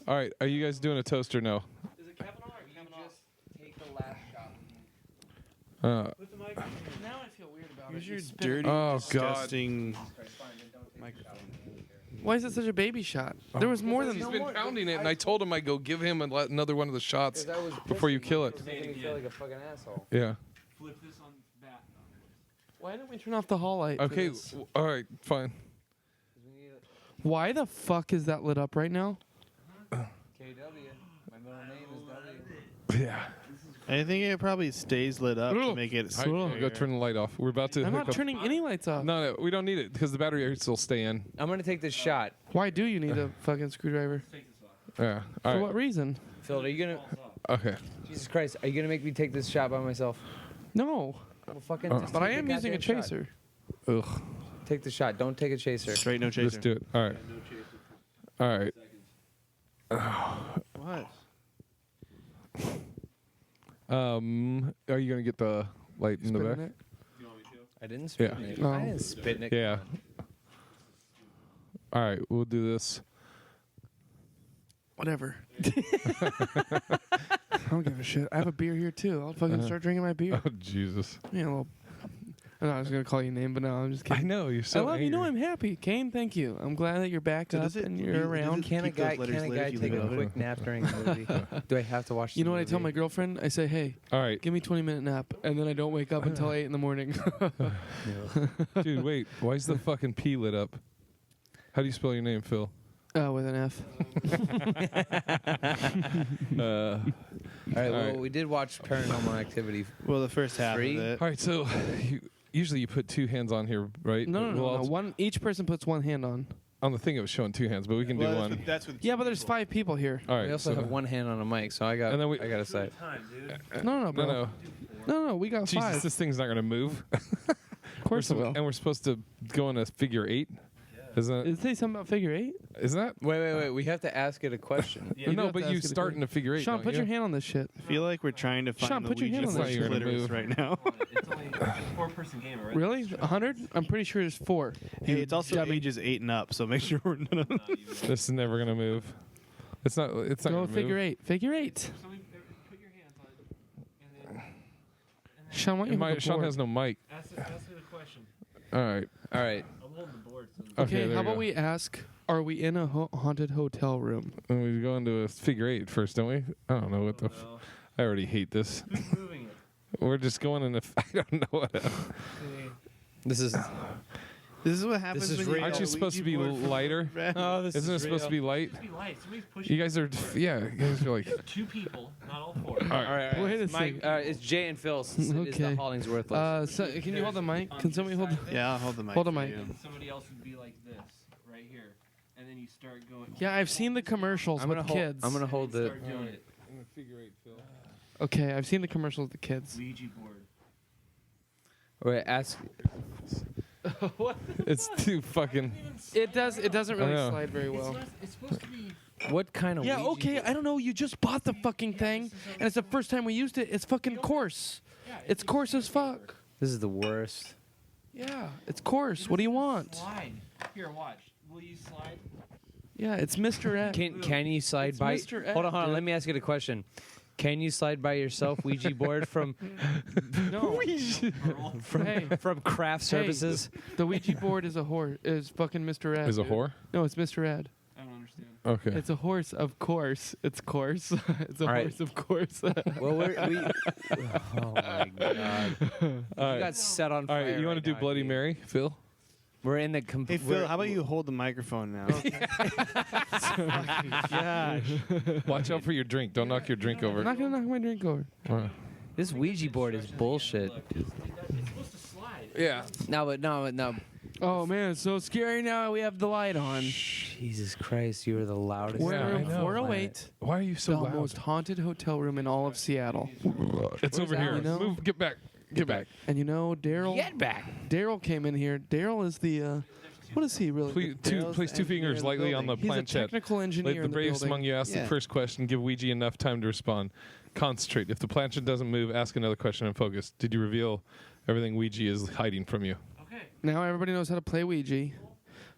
All right. Are you guys doing a toast or no? Is it Kavanaugh or Kavanaugh? Take the last shot. Put the mic. Now I feel weird about Here's it. your You spit it. dirty, Oh, God. disgusting microphone. Why is it such a baby shot? There was more than He's been pounding it, and I told him I'd go give him another one of the shots before you kill it. Making me feel like a fucking asshole. Yeah. Flip this on back. Why didn't we turn off the hall light? for Okay. this? All right. Fine. Why the fuck is that lit up right now? KW. My middle name is W. Yeah. I think it probably stays lit up to make it. All right, go turn the light off. We're about to. I'm hook not up- turning any lights off. No, we don't need it because the battery will still stay in. I'm gonna take this shot. Why do you need a fucking screwdriver? Yeah. For All right. what reason? Phil, are you gonna? Okay. Jesus Christ, are you gonna make me take this shot by myself? No. Well, fucking. just But take I the am using a goddamn shot. chaser. Ugh. Take the shot. Don't take a chaser. Straight no chaser. Let's do it. All right. All right. What? Are you gonna get the light in the Spit back? in it? I didn't spit Yeah. in it. No. I didn't spit in it. Yeah. All right. We'll do this. Whatever. I don't give a shit. I have a beer here too. I'll fucking start drinking my beer. Oh Jesus. Yeah, a little. I know I was gonna call you a name, but no, I'm just I kidding. know you're I so. love you. Know angry. I'm happy, Kane. Thank you. I'm glad that you're back So up does it- and do you're you- around. Can a Keep those guy, letters can a lit guy if you take leave it a open. quick nap during a movie? Do I have to watch? You the know what I movie? tell my girlfriend? I say, hey, All right. give me 20-minute nap, and then I don't wake up until 8 in the morning. Dude, wait. Why is the fucking P lit up? How do you spell your name, Phil? With an F. All right. Well, right. we did watch Paranormal Activity. Well, the first half Three? of it. All right. So usually you put two hands on here, right? No, no, Well, no. One. Each person puts one hand on. On the thing it was showing two hands, but we can do Well, one. that's with Yeah, but there's 5 people here. All right. We also so have one hand on a mic, so I got. And then I got a sight. No, bro. no. No, we got Jesus, 5. this thing's not gonna move. Of course it will. And we're supposed to go in a figure 8. Isn't Did it say something about figure 8? Isn't that? Wait. We have to ask it a question. You do no, have but to you ask it a start question. in a figure 8. Sean, don't put you? your hand on this shit. I feel like we're trying to find Sean, the put your hand Ouija on this board shit. clitoris Move. right now. It's only a 4-person game, right? Really? 100? I'm pretty sure there's 4. Hey, it's also dummy. ages 8 and up, so make sure we're not. This is never gonna move. It's not. It's not Go gonna figure move. 8. Figure 8. So put your hands on it, and then Sean, why don't you hold the Sean board? has no mic. ask me the question. All right. All right. I'm holding the board. So Okay, there how you about go. we ask, are we in a haunted hotel room? And we go into a figure 8 first, don't we? I don't know what the. well, I already hate this. who's moving it? We're just going in a. I don't know what. This is. This is what happens is when real. you Aren't get you a supposed to be Ouija board from lighter? a friend. Oh, this Isn't it supposed to be light? Just be light. Somebody's pushing. You guys are. Yeah. You guys are like. 2 people, not all 4. All right. Wait a Mike, second. it's Jay and Phil. It's the Okay. HollingsWorthless. So, can you hold the mic? Can somebody hold the... Yeah, I'll hold the mic. Hold the for mic. you. Somebody else would be like this, right here, and then you start going. Yeah, I've seen the commercials I'm with gonna hold. kids. I'm gonna hold the. Start doing it. Figure 8, Phil. Okay, I've seen the commercials with the kids. Ouija board. Wait. Ask. What? It's too fucking. It doesn't really know. slide very well. It's supposed to be. What kind of? Yeah, Ouija okay, board? I don't know. You just bought the fucking thing, and it's the first time we used it. It's fucking coarse. It's coarse as fuck. This is the worst. Yeah, it's coarse. What do you want? Slide. Here, watch. Will you slide? Yeah, it's Mr. Ed. Can you slide It's by? Mr. Ed, Hold on. dude. Let me ask you a question. Can you slide by yourself Ouija board from No. Hey, from craft services? the Ouija board is a horse. Is fucking Mr. Ed. Is a dude. whore? No, it's Mr. Ed. I don't understand. Okay. It's a horse, of course. It's coarse. It's a All right. horse, of course. Well, we. Oh my god! You All right. got set on All fire. right. You want to do now, Bloody dude. Mary, Phil? We're in the. Hey Phil, how about you hold the microphone now? Gosh. Watch out for your drink. Don't knock your drink over. I'm not gonna knock my drink over. This Ouija board is bullshit. It's supposed to slide. Yeah. No, but no. Oh man, it's so scary now. We have the light on. Jesus Christ, you are the loudest. We're Yeah, I in room know. 408, Why are you so the loud? most haunted hotel room in all of Seattle. It's over here. You know? Move. Get back. Get back. And you know, Daryl. Get back. Daryl came in here. Daryl is the What is he really? Place two fingers lightly on the He's a planchette. technical engineer Let the in the bravest building. among you ask the first question. Give Ouija enough time to respond. Concentrate. If the planchette doesn't move, ask another question and focus. Did you reveal everything Ouija is hiding from you? Now everybody knows how to play Ouija.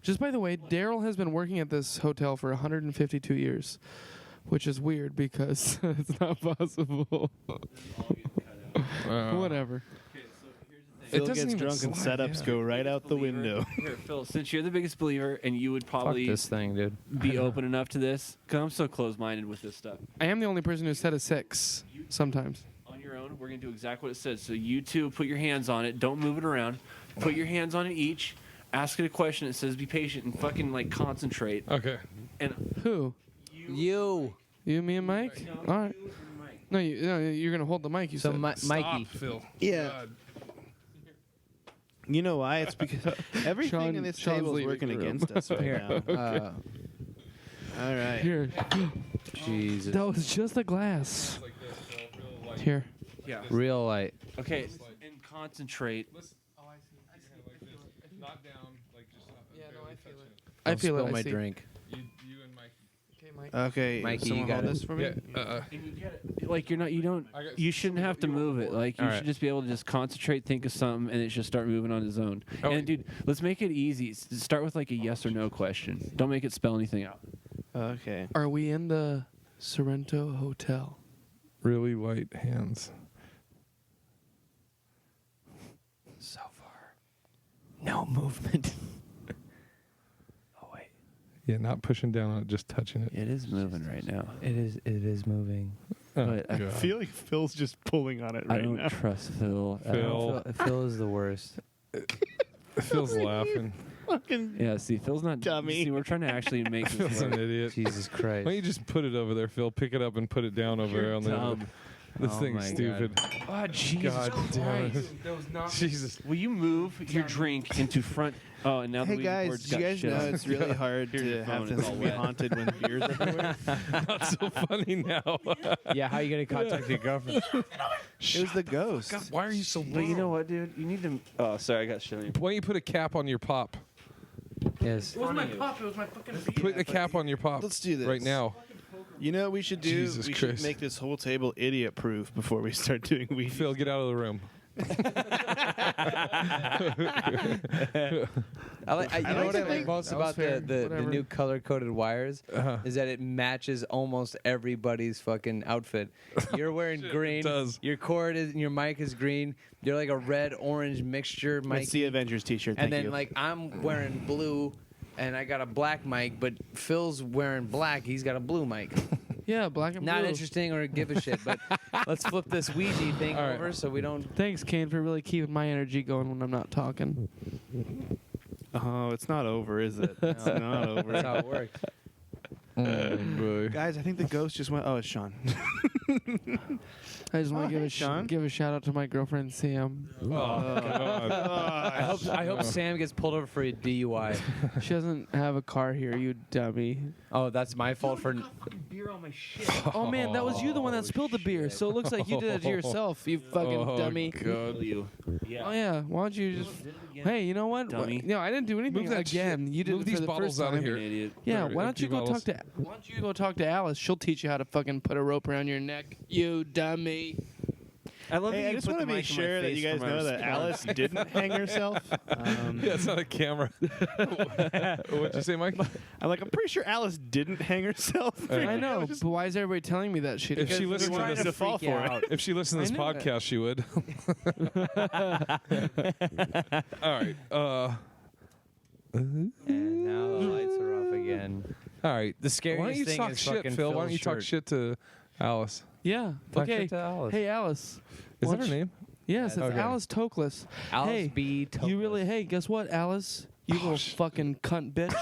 Just by the way, Daryl has been working at this hotel for 152 years, which is weird because it's not possible. Whatever. Phil gets drunk and setups go right out the window. Here, Phil, since you're the biggest believer and you would probably this thing, dude. be open enough to this, because I'm so close-minded with this stuff. I am the only person who said a 6 sometimes. On your own, we're going to do exactly what it says. So you two put your hands on it. Don't move it around. Put your hands on it each. Ask it a question. It says be patient and fucking like concentrate. Okay. And Who? You. You, me, and Mike? All right. No, you're going to hold the mic, you So said. Mikey. Phil. Yeah. God. You know why? It's because everything in this Sean's table is leaving working the room. against us right Here. now. All right. Here. Jesus. That was just a glass. Here. yeah. Real light. Okay. And concentrate. Not down, like just I feel Spill it. my I see. drink. You and Mike. Okay, Mike. Okay, Mikey, someone you got hold it. this for me. Yeah. And you get it. Like you're not. You don't. You shouldn't have to move it. Like you All should right. just be able to just concentrate, think of something, and it should start moving on its own. Oh. And dude, let's make it easy. Start with like a yes or no question. Don't make it spell anything out. Okay. Are we in the Sorrento Hotel? Really light hands. So far. No movement. Oh, wait. Yeah, not pushing down on it, just touching it. It is moving right now. It is moving. Oh, But I God. feel like Phil's just pulling on it I right don't now. trust Phil. Phil. Phil is the worst. Phil's laughing. Fucking Yeah, see, Phil's not Dummy. See, we're trying to actually make this Phil's an work. idiot. Jesus Why Christ. don't you just put it over there, Phil? Pick it up and put it down over there on the other. Dumb. This Oh thing's my stupid. Oh, Jesus God damn it. Christ. That was not. Jesus. Will you move your drink into front? Oh, and now the Hey Ouija guys, board's do you got guys shit know on it. it's really hard Here's your to have phone, it's this all be wet. haunted when beer's everywhere? Not so funny now. Yeah, how you gonna contact your girlfriend? It was the ghost. God, why are you so But you know what, dude? You need to. Oh, sorry, I got shit on you. Why don't you put a cap on your pop? Yes. It was my pop. It was my fucking beer. Put a cap on your pop. Let's do this right now. You know what we should do? Jesus we Christ. should make this whole table idiot-proof before we start doing Ouija. Phil, get out of the room. You know what I like most That was about fair. the Whatever. new color-coded wires is that it matches almost everybody's fucking outfit. You're wearing green. does. Your cord is, your mic is green. You're like a red-orange mixture mic. It's the Avengers T-shirt. And Thank then you. like I'm wearing blue, and I got a black mic, but Phil's wearing black. He's got a blue mic. Yeah, black and Not blue. interesting or give a shit, but let's flip this Ouija thing All right. over so we don't. Thanks, Kane, for really keeping my energy going when I'm not talking. Oh, it's not over, is it? It's not over. That's how it works. Guys, I think the ghost just went. Oh, it's Sean. I just want Oh, to give hey, a Sean. give a shout out to my girlfriend Sam. Oh, God. I hope Sam gets pulled over for a DUI. She doesn't have a car here, you dummy. Oh, that's my fault for. Beer on my shit. Oh man, that was you the one that spilled the beer. So it looks like you did it to yourself, you fucking Oh, dummy. God. You. Yeah. Oh yeah, why don't you just? Hey, you know what? Dummy. No, I didn't do anything Move that again. You did Move it these for the bottles first out of time. here. Idiot. Yeah, They're why don't you empty go bottles. talk to Alice? She'll teach you how to fucking put a rope around your neck. You dummy. I love Hey, that I you just put want the to be mic in my sure that face you guys for my know that response. Alice didn't hang herself. Yeah, it's not a camera. What'd you say, Mike? I'm pretty sure Alice didn't hang herself. I know, but why is everybody telling me that shit? If she Because listened we're to trying this, to fall for it. if she listened to this I knew that. podcast, she would. All right. And now the lights are off again. All right. The scariest Why don't you thing talk is shit, fucking Phil? Why don't Phil's you talk shirt. shit to Alice? Yeah. Talk Okay. shit to Alice. Hey, Alice. Is Why that her don't you- name? Yes, it's Okay. Alice Tokless. Alice hey, B. Tokless. you really? Hey, guess what, Alice? You little fucking cunt bitch.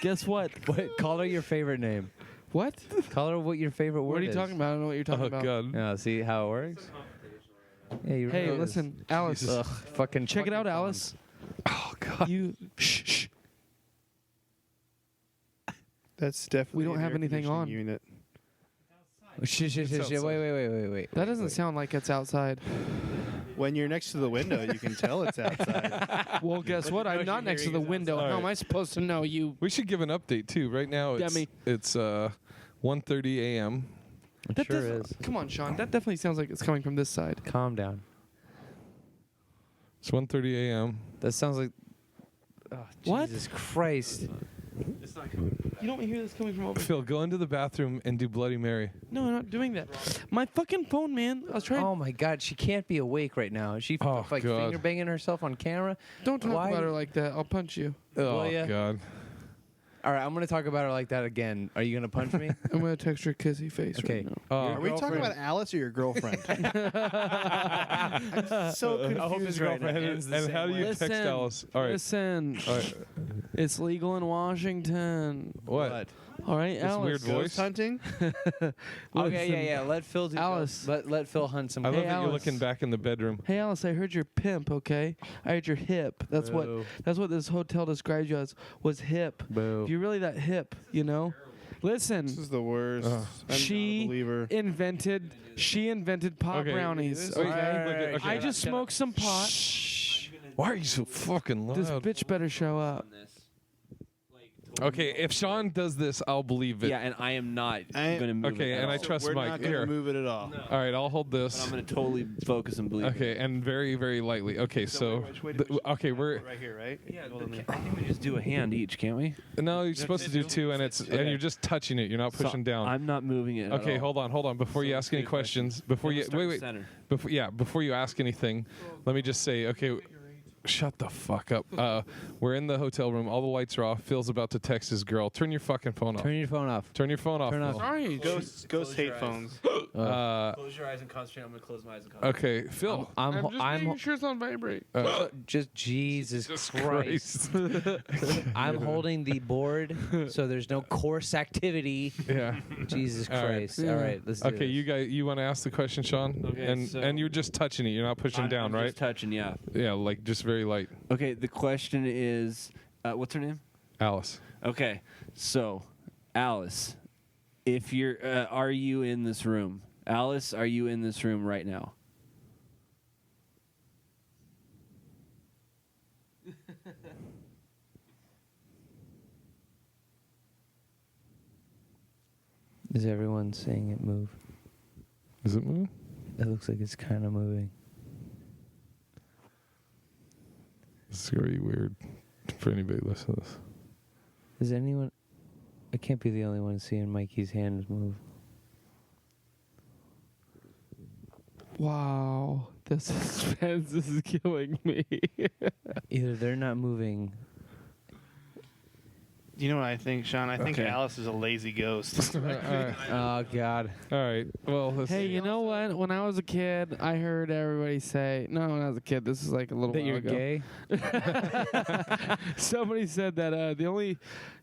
Guess what? Wait, call her your favorite name. What? Call her what your favorite word What are you is. talking about? I don't know what you're talking Oh about. God. Yeah, see how it works? Yeah, you Hey, really listen, Alice. is. Ugh, fucking Check it out, fucking Alice. Oh God. You. Shh. That's definitely. We don't an have air anything conditioning on. Unit. phone. Shh. Wait. That doesn't sound like it's outside. When you're next to the window, you can tell it's outside. Well, guess what? I'm not next to the window. How am I supposed to know you? We should give an update too. Right now, it's 1:30 a.m. That sure is. Come on, Sean. That definitely sounds like it's coming from this side. Calm down. It's 1:30 a.m. That sounds like. Oh, What? Jesus Christ. It's not coming. You don't hear this coming from over. Phil, go into the bathroom and do Bloody Mary. No, I'm not doing that. My fucking phone, man. I was trying. Oh my God, she can't be awake right now. Is she Oh, like God. finger banging herself on camera? Don't talk Why? about her like that. I'll punch you. Oh Will ya? God. All right, I'm gonna talk about her like that again. Are you gonna punch me? I'm gonna text her kissy face Okay. right now. Are we talking about Alice or your girlfriend? I'm so confused right now. And how do you text Alice? All right. Listen. All right. It's legal in Washington. What? All right, This Alice. weird voice? Ghost hunting? Okay, yeah. Let Phil do Alice. Let Phil hunt some. I love Hey, that you're Alice. looking back in the bedroom. Hey Alice, I heard you're pimp, okay? I heard you're hip. That's Boo. what this hotel described you as, was hip. Boo. You're really that hip, you know? Listen, This is the worst. I'm not a she believer. invented pot Okay. brownies, Wait, okay? look, okay. I just smoked some pot. Why are you so fucking loud? This bitch better show up. Okay, if Sean does this, I'll believe it. Yeah, and I am not I- going to move Okay, it. and I at all. trust We're Mike. not going Here. to move it at all. All right, I'll hold But this. I'm going to totally focus and believe Okay, it. and very, very lightly. Okay, so okay, we're Right here, right? Yeah, I think we just do a hand each, can't we? no, you're supposed to do two, and and you're just touching it. You're not pushing down. I'm not moving it. Okay, at all. hold on. Before you ask any questions, before you wait, before you ask anything, let me just say, okay, shut the fuck up. We're in the hotel room. All the lights are off. Phil's about to text his girl. Turn your fucking phone off. Turn your phone off. Turn your phone off. Turn off. Phil. Sorry. Ghosts hate phones. Close your eyes and concentrate. I'm going to close my eyes and concentrate. Okay, Phil. I'm just making sure it's on vibrate. Just Jesus Christ. I'm holding the board, so there's no course activity. Yeah. Jesus All right. Christ. All right, let's do Okay, this. you want to ask the question, Sean? Okay, and so- and you're just touching it. You're not pushing down, I'm right? Just touching, yeah. Yeah, like just very light. Okay, the question is, what's her name? Alice. Okay, so Alice, if you're, are you in this room? Alice, are you in this room right now? Is everyone seeing it move? Is it moving? It looks like it's kind of moving. This is very weird for anybody listening to this. Is anyone... I can't be the only one seeing Mikey's hands move. Wow. The suspense is killing me. Either they're not moving... You know what I think, Sean? I think Okay. Alice is a lazy ghost. Oh, God. All right. Well, Hey, you know what? When I was a kid, I heard everybody say, no, when I was a kid, this is like a little That while you're ago. gay? Somebody said that the only,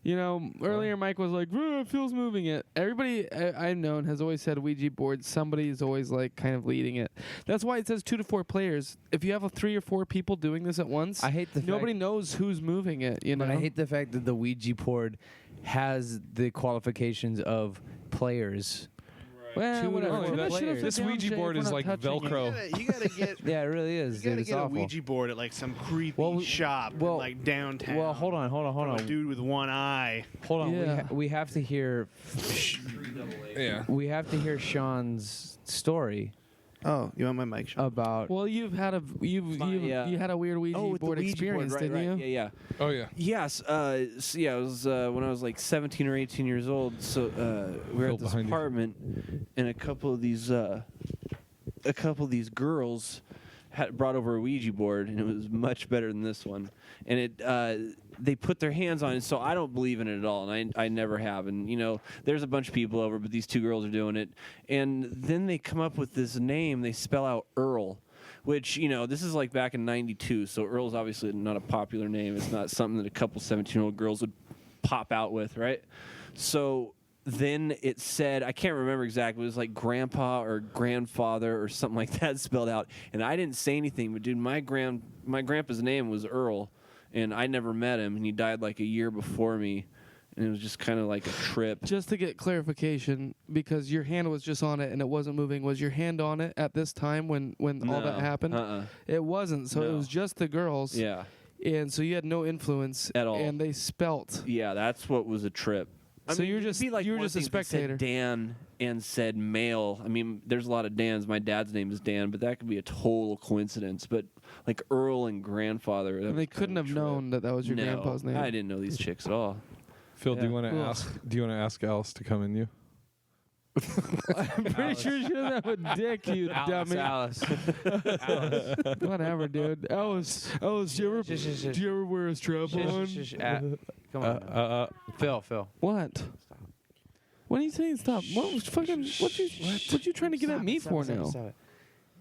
earlier Mike was like, it feels moving it. Everybody I've known has always said Ouija board. Somebody is always like kind of leading it. That's why it says 2 to 4 players. If you have 3 or 4 people doing this at once, I hate the nobody knows who's moving it. You know, But I hate the fact that the Ouija board has the qualifications of players. Well, Two whatever. to Turn that four shit players. upside This down, Ouija Jay, board if is we're like not touching it. Velcro. You gotta get. Yeah, it really is. You Dude, gotta it's get a awful. Ouija board at like some creepy Well, shop, well- like downtown. Well, hold on. From a dude with one eye. Hold on. Yeah. We have to hear. Yeah. We have to hear Sean's story Oh, you want my mic, Sean? about. Well, you had a weird Ouija with the board Ouija experience, board, didn't you? Yeah, yeah. Oh yeah. Yes. So yeah, it was when I was like 17 or 18 years old. So we were Phil at this behind you. apartment, and a couple of these girls had brought over a Ouija board, and it was much better than this one. And it they put their hands on it, so I don't believe in it at all, and I never have. And there's a bunch of people over, but these 2 girls are doing it. And then they come up with this name. They spell out Earl. Which, this is like back in 92, so Earl's obviously not a popular name. It's not something that a couple 17-year-old girls would pop out with, right? So then it said, I can't remember exactly, it was like grandpa or grandfather or something like that spelled out. And I didn't say anything, but dude, my grandpa's name was Earl, and I never met him, and he died like a year before me. and it was just kind of like a trip. Just to get clarification, because your hand was just on it and it wasn't moving, was your hand on it at this time when all that happened? It wasn't. So it was just the girls. Yeah. And so you had no influence at all. And they spelt. Yeah, that's what was a trip. So you were just a spectator. Said Dan and said male. I mean, there's a lot of Dans. My dad's name is Dan, but that could be a total coincidence. But like Earl and grandfather, and they couldn't have known that was your grandpa's name. I didn't know these chicks at all. Phil, do you want to ask? Do you want to ask Alice to come in you? I'm pretty sure she doesn't have a dick, you dummy. Alice. Whatever, dude. Alice, do you ever wear a strap on? Come on. Phil. What? What are you saying? Stop. What was fucking? What you trying to get at me for now?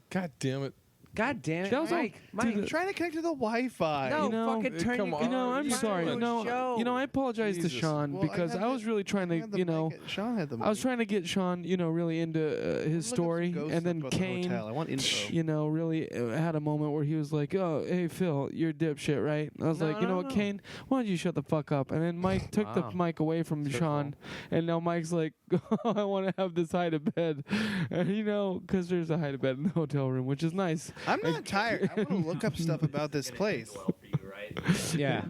God damn it. God damn it, That was Mike. Mike, I'm trying to connect to the Wi-Fi. No, fucking turn your I'm sorry. I apologize to Sean because I was really trying to, Sean had the I was trying to get Sean, really into his story, and then Kane, I want info. really had a moment where he was like, "Oh, hey Phil, you're a dipshit, right?" And I was like, "You know what, Kane? Why don't you shut the fuck up?" And then Mike took the mic away from Sean, and now Mike's like, "I want to have this hide of bed," and because there's a hide of bed in the hotel room, which is nice. I'm not tired. I want to look up stuff about this place. Yeah.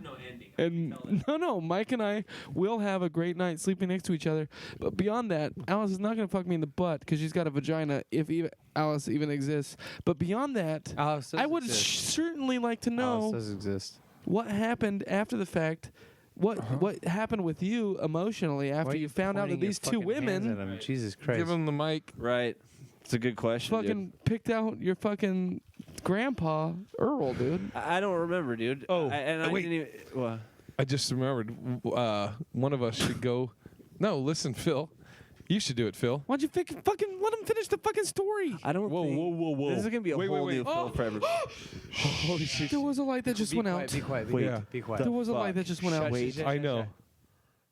And no, Mike and I will have a great night sleeping next to each other. But beyond that, Alice is not going to fuck me in the butt because she's got a vagina, if Alice even exists. But beyond that, I would certainly like to know Alice does exist. What happened after the fact. What happened with you emotionally after you found out that these two women, Jesus Christ, give him the mic. Right. It's a good question. Fucking picked out your fucking grandpa Earl, dude. I don't remember, dude. Oh, I wait. didn't even. Well, I just remembered. One of us should go. No, listen, Phil. You should do it, Phil. Why don't you fucking let him finish the fucking story? I don't. Whoa. This is gonna be a whole new Phil for everybody. Holy shit! There was a light that just went out. Be quiet. Be quiet. There was a light that just went out. Wait, I know.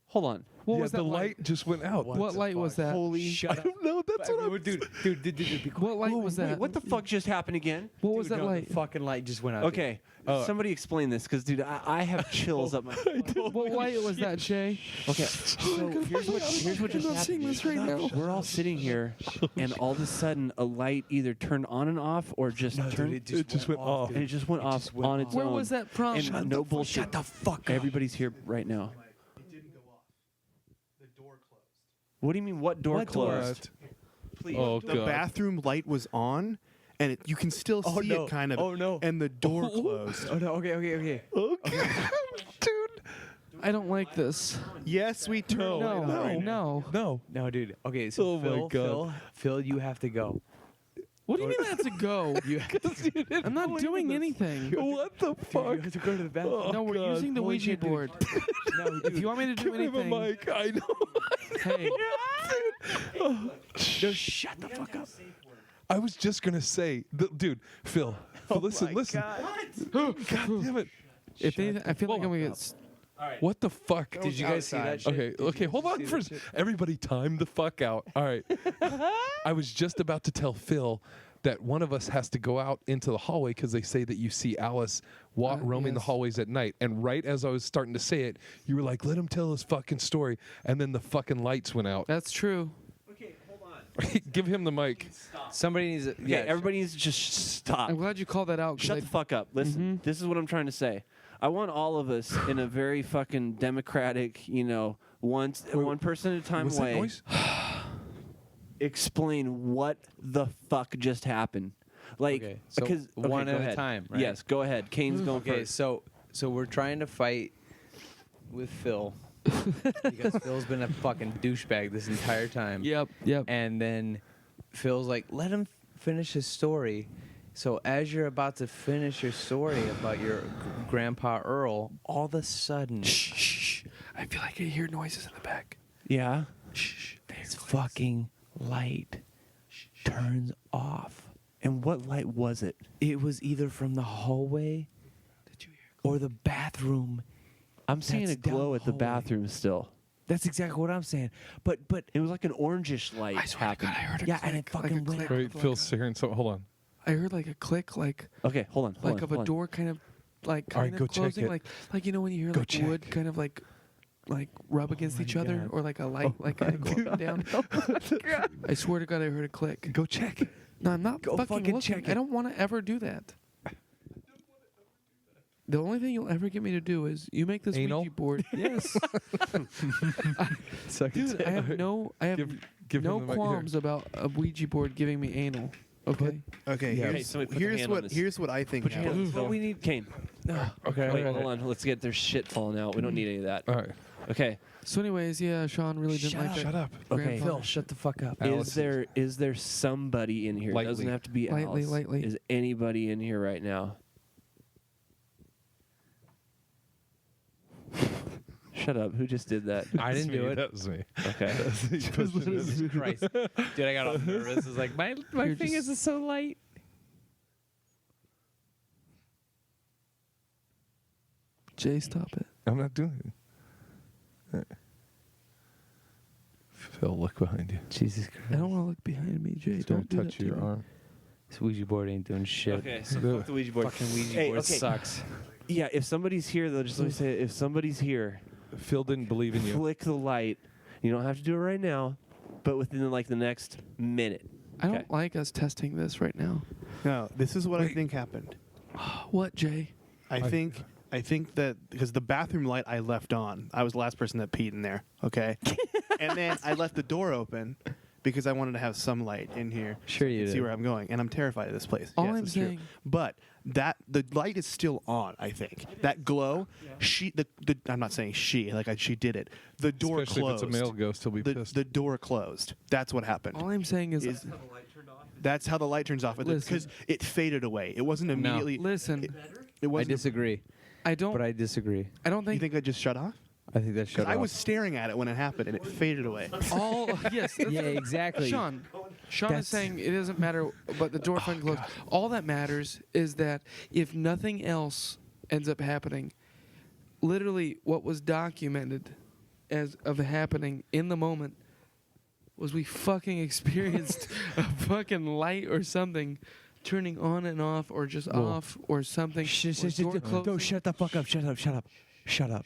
Hold on. What was that the light just went out. What light was that? Holy I don't know. That's what I'm. Dude, be quiet. What light was that? Wait, what the fuck just happened again? What was that light? The fucking light just went out. Okay, somebody explain this, because dude, I have chills up my. What light was that, Shay? Okay, so here's what just I'm not seeing this right now. We're all sitting here, and all of a sudden, a light either turned on and off, or just turned. It just went off. And it just went off on its own. Where was that from? And no bullshit. Shut the fuck up. Everybody's here right now. It didn't go off. The door closed. What do you mean? What door closed? Please. Oh, The God. bathroom light was on, and you can still see it kind of. Oh, no. And the door closed. Oh no. Okay. Dude. I don't like this. Yes, we turned. No. No, dude. Okay, so Oh, my God. Phil, you have to go. What do you mean that's a go? I'm not doing anything. What the fuck? You have to go to the bathroom. No, we're using the Ouija board. If you want me to do Give him anything, a mic. I know. hey, No, shut the fuck up. I was just gonna say, dude, Phil. Listen. God damn it. if anything, I feel like I'm gonna get. What the fuck? Did you guys see that shit? Okay, hold on for everybody. Time the fuck out. All right. I was just about to tell Phil that one of us has to go out into the hallway because they say that you see Alice roaming the hallways at night. And right as I was starting to say it, you were like, "Let him tell his fucking story," and then the fucking lights went out. That's true. Okay, hold on. Give him the mic. Somebody needs to. Yeah, everybody needs to just stop. I'm glad you called that out. Shut the fuck up. Listen, this is what I'm trying to say. I want all of us in a very fucking democratic, one person at a time What's that way. noise? Explain what the fuck just happened. Like, Okay, so because one go at a ahead. time, right? Yes, go ahead. Kane's going Okay, first. so we're trying to fight with Phil because Phil's been a fucking douchebag this entire time. Yep. And then Phil's like, "Let him finish his story." So as you're about to finish your story about your grandpa Earl, all of a sudden, Shh. I feel like I hear noises in the back. Yeah. Shh. this fucking light turns off. And what light was it? It was either from the hallway or the bathroom. I'm seeing That's a glow down at the hallway. bathroom still. That's exactly what I'm saying. But It was like an orangish light. I swear to God, I heard a yeah, click, and it like fucking a went click. out. Wait, Phil's hearing something. Hold on. I heard like a click, like Okay, hold on. of a door kind of like All right, kind go of check closing, it. like when you hear Go like check. wood kind of like like rub against each other, or like a light like kind of go up and down? I swear to God, I heard a click. Go check. No, I'm not fucking looking. check I don't want to ever do that. The only thing you'll ever get me to do is you make this Anal? Ouija board. Yes. Dude, I have no give no him the mic. qualms about a Ouija board giving me anal. Okay. Okay, Yeah. here's, Hey, somebody put their hand on this. here's what I think Put your hand on happened. this. What we need, Kane. Okay. Wait, hold on. Let's get their shit falling out. We don't need any of that. All right. Okay. So, anyways, yeah, Sean really didn't like that. Shut up. Okay. grandfather Phil, shut the fuck up. Is there somebody in here? It doesn't Lightly. have to be Lightly, Alice. lightly. Is anybody in here right now? Shut up. Who just did that? I didn't do it. That was me. Okay. Jesus Christ. Dude, I got all nervous. It's like, my You're fingers just- are so light. Jay, stop it. I'm not doing it. Phil, look behind you. Jesus Christ. I don't want to look behind me, Jay. It's gonna Don't do touch that to your me. arm. This Ouija board ain't doing shit. Okay, so fuck the Ouija board. Fucking Ouija Hey, board okay. sucks. Yeah, if somebody's here, though, just let me say it. If somebody's here, Phil didn't believe in you. flick the light. You don't have to do it right now, but within like the next minute. I don't like us testing this right now. No, this is what I think happened. What, Jay? I think that because the bathroom light I left on, I was the last person that peed in there. Okay, and then I left the door open because I wanted to have some light in here. Sure so I you can see did. where I'm going, and I'm terrified of this place. All yes, I'm it's true. saying- But that the light is still on. I think that glow. The I'm not saying she she did it. The door Especially closed. if it's a male ghost, he'll be pissed. The door closed. That's what happened. All I'm saying is, That's how the light turns off because Listen. it faded away. It wasn't immediately. listen, It I wasn't. disagree. I don't. But I disagree. I don't You think think I just shut off? I think that shut I off. was staring at it when it happened, and it faded away. all. Yes. that's- Yeah, exactly. Sean is That's- saying it doesn't matter, but the door fucking closed. All that matters is that if nothing else ends up happening, literally what was documented as of happening in the moment was we fucking experienced a fucking light or something turning on and off, or just off, or something. or door closing. No, shut the fuck up. Shut up. Shut up. Shut up.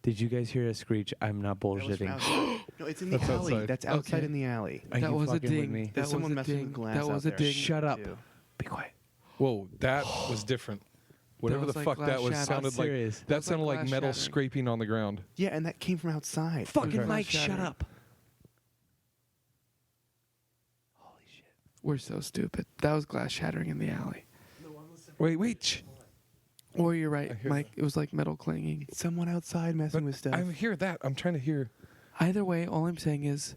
Did you guys hear a screech? I'm not That was from bullshitting. outside. No, it's in the That's alley. outside. That's outside Okay. in the alley. Are That you was a fucking with ding. me? That There's was someone a messing with ding. glass That was a out there. ding. Shut up. too. Be quiet. Whoa, that was different. Whatever was the like fuck glass that was shattering. sounded like. Serious. That That was sounded like like glass metal shattering. scraping on the ground. Yeah, and that came from outside. Fucking Okay. Mike, shut Shattering. up. We're so stupid. That was glass shattering in the alley. Wait. Shh. Or you're right, hear Mike. It was like metal clanging. Someone outside messing with stuff. I hear that. I'm trying to hear. Either way, all I'm saying is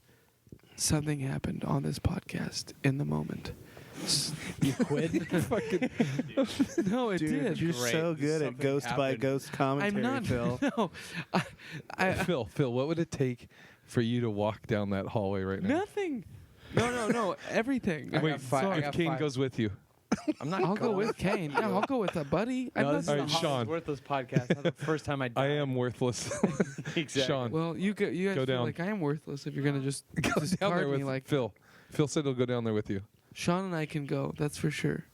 something happened on this podcast in the moment. You quit? No, it Dude, did. you're so good at ghost by ghost commentary, I'm not. Phil. No, I Phil, what would it take for you to walk down that hallway right now? nothing. No. Everything. Wait, Sorry. if Kane goes with you. I'm not I'll go with Kane. Yeah, I'll go with a buddy. I'm No, not this is All the right, Holly's Sean. Worthless podcast. Not the first time I died. I am worthless. Exactly. Sean, Well, you guys Go feel down. like I am worthless if you're gonna just go down there discard with me. Like Phil. Phil said he'll go down there with you. Sean and I can go. That's for sure.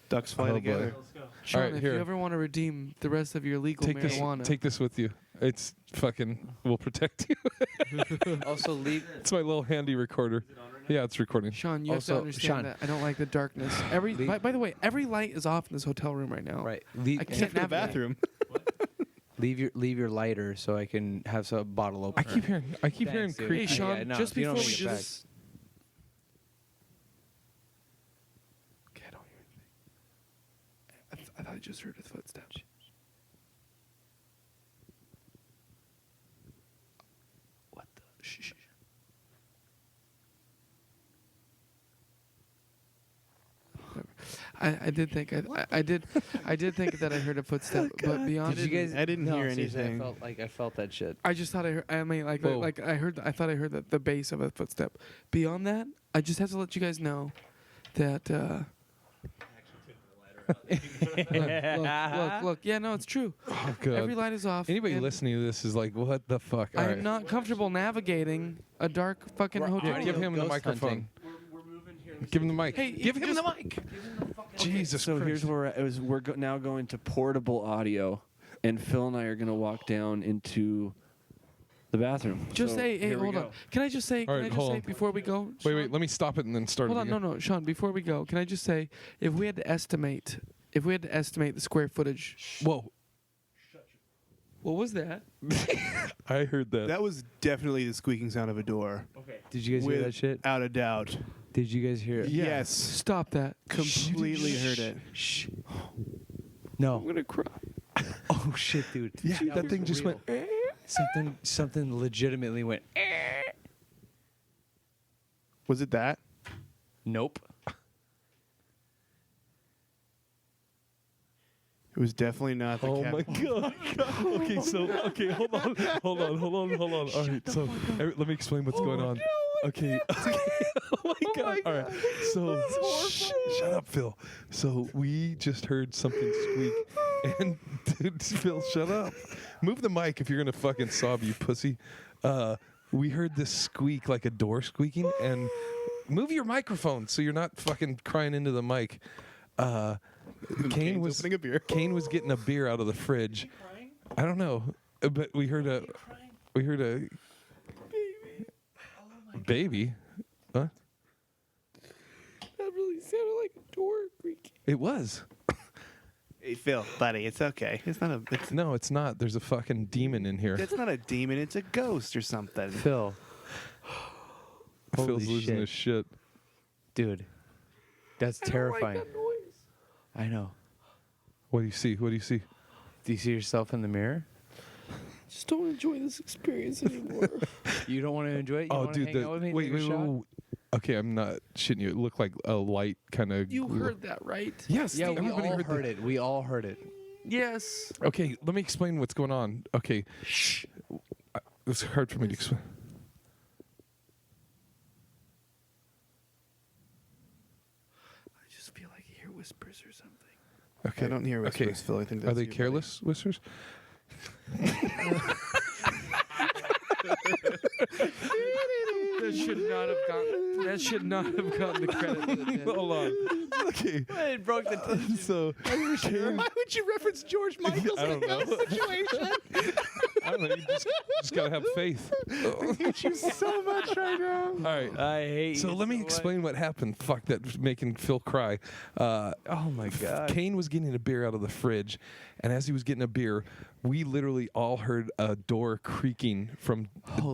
Ducks fly Oh, boy. together. Sean, right, if here. you ever want to redeem the rest of your legal marijuana, Take this with you. It's fucking. We'll protect you. Also, leave. It's my little handy recorder. Yeah, it's recording. Sean, you have Also, to understand Sean. that I don't like the darkness. By the way, every light is off in this hotel room right now. Right. I Leave, can't Except for the navigate. bathroom. leave your lighter so I can have some bottle opener. I keep hearing Thanks, dude. creepy. Hey, Sean, Yeah, no, just you don't before we need do it back. this. Okay, I don't hear anything. I thought I just heard his footsteps. What the? Shh. I did think I did think that I heard a footstep, but beyond Did you it, guys? I didn't no, hear seriously, anything. I felt that shit. I just thought I heard. I mean, like, Whoa. I thought I heard the bass of a footstep. Beyond that, I just have to let you guys know that. Look. Yeah, no, it's true. Oh, God. Every light is off. Anybody and listening to this is like, what the fuck? All I right. am not comfortable navigating a dark fucking hotel. Yeah, give him the Ghost microphone. hunting. Give him the mic. Hey, give him the mic. Jesus So Christ. here's where we're at. Now going to portable audio, and Phil and I are going to walk down into The bathroom. Just So, say, hey, here we hold go. on. Can I just say? All Can right, I just hold say on. before we go? Wait. Let me stop it and then start Hold it on, again. no, Sean. Before we go, can I just say, if we had to estimate the square footage. Whoa. What was that? I heard that. That was definitely the squeaking sound of a door. Okay. Did you guys hear that shit? Without a doubt. Did you guys hear it? Yes. Stop that. Completely heard it. Shh. No. I'm gonna cry. Oh shit, dude. Yeah, that thing just went. Something legitimately went. Was it that? Nope. It was definitely not the Oh cat. my god. Okay, hold on. All right, so let me explain what's going on. Okay. Oh my god. All right. So shut up, Phil. So we just heard something squeak, and dude, Phil, shut up. Move the mic if you're gonna fucking sob, you pussy. We heard this squeak like a door squeaking, and move your microphone so you're not fucking crying into the mic. Kane was Kane was getting a beer out of the fridge. I don't know, but we heard a baby. Huh? That really sounded like a door creaking. It was. Hey, Phil, buddy, it's okay. It's not a. No, it's not. There's a fucking demon in here. It's not a demon. It's a ghost or something. Phil. Phil's Holy losing shit. his shit. Dude. That's terrifying. Like that noise. I know. What do you see? What do you see? Do you see yourself in the mirror? Just don't enjoy this experience anymore. You don't want to enjoy it? You Oh, want to dude, hang out with me and wait, take a wait, shot? wait. Okay, I'm not shitting you. It looked like a light kind of. You heard that, right? Yes. Yeah, we everybody all heard heard it. We all heard it. Yes. Okay, let me explain what's going on. Okay, shh. It's hard for me to explain. I just feel like I hear whispers or something. Okay, I don't hear whispers, okay. Phil. I think Are that's they you, buddy. careless whispers? That should not have gotten the credit that it did. Hold on. Okay. It broke the tension. So, Why would you reference George Michael's I don't know. situation? I don't know. You just gotta have faith. I hate you so much right now. All right. I hate So you let me so explain what happened. Fuck, that's making Phil cry. Oh my god. Kane was getting a beer out of the fridge, and as he was getting a beer, we literally all heard a door creaking from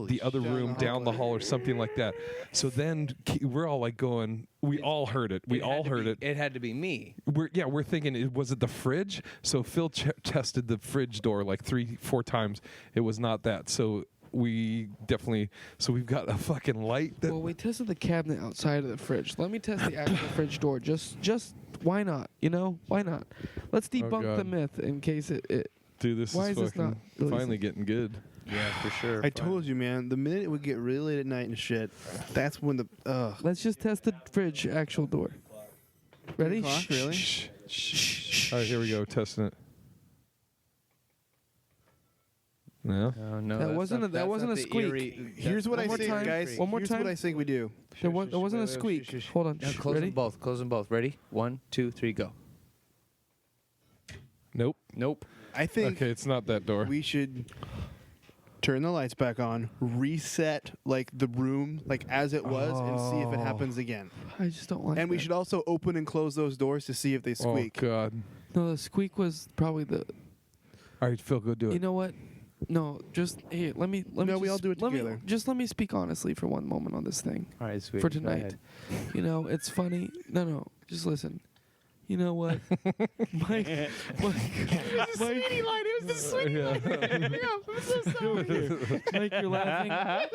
the other room down the hall or something like that. So then we're all like going, we all heard it. We all heard it. It had to be me. We're thinking, was it the fridge? So Phil tested the fridge door like 3-4 times. It was not that. So we definitely. So we've got a fucking light. That Well, we tested the cabinet outside of the fridge. Let me test the actual fridge door. Just why not? You know, why not? Let's debunk the God. myth in case it. Dude, this Why is is this fucking not really finally getting good. Yeah, for sure. I told you, man. The minute it would get really late at night and shit, that's when the. Let's just test the fridge actual door. Ready? Clock, really? Shh. All right, here we go. Testing it. No. Oh, no, That that's wasn't not- a- that that's wasn't not a the squeak. eerie- Here's what One I more think, time. guys. One more Here's time. what I think we do. There wasn't a squeak. Hold on. No, Shh, close ready? them both. Close them both. Ready? 1, 2, 3, go. Nope. Nope. I think Okay, it's not that door. we should turn the lights back on, reset like the room like as it was, and see if it happens again. I just don't like. And we that. should also open and close those doors to see if they squeak. Oh God. No, the squeak was probably the. All right, Phil, go do it. You know what? No, just here. Let me. No, just, we all do it let me- together. Just let me speak honestly for one moment on this thing. All right, sweet. For Go tonight. ahead. You know, it's funny. No, just listen. You know what, Mike? It was the sweetie line. I'm so sorry. Mike, you're laughing.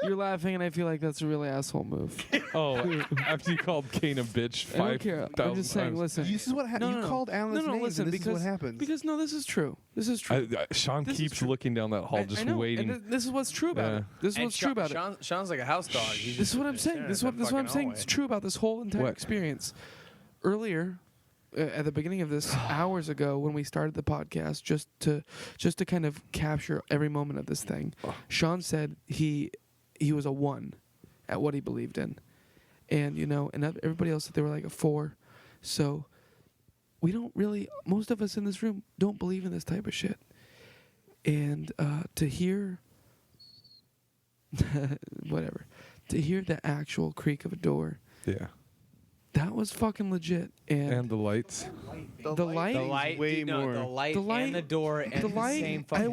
You're laughing, and I feel like that's a really asshole move. Oh, after you called Kane a bitch I don't 5,000 care. I'm just saying. times. Listen. This is what happened. You called Alan's names, listen, and this because is what happens. because no, this is true. This is true. Sean This is keeps true. looking down that hall, I just know, waiting. And this is what's true about Yeah. it. This is And what's true about it. Sean's like a house dog. He's This is what I'm just saying. staring This is at what the this is what I'm fucking saying. hallway. It's true about this whole entire What? experience. Earlier, at the beginning of this, hours ago, when we started the podcast, just to kind of capture every moment of this thing, Sean said he was a 1 at what he believed in, and and everybody else said they were like a 4. So we don't really. Most of us in this room don't believe in this type of shit, and to hear whatever, to hear the actual creak of a door. Yeah. That was fucking legit. And the lights. The light, way more. The light, and the door, and the light. same fucking I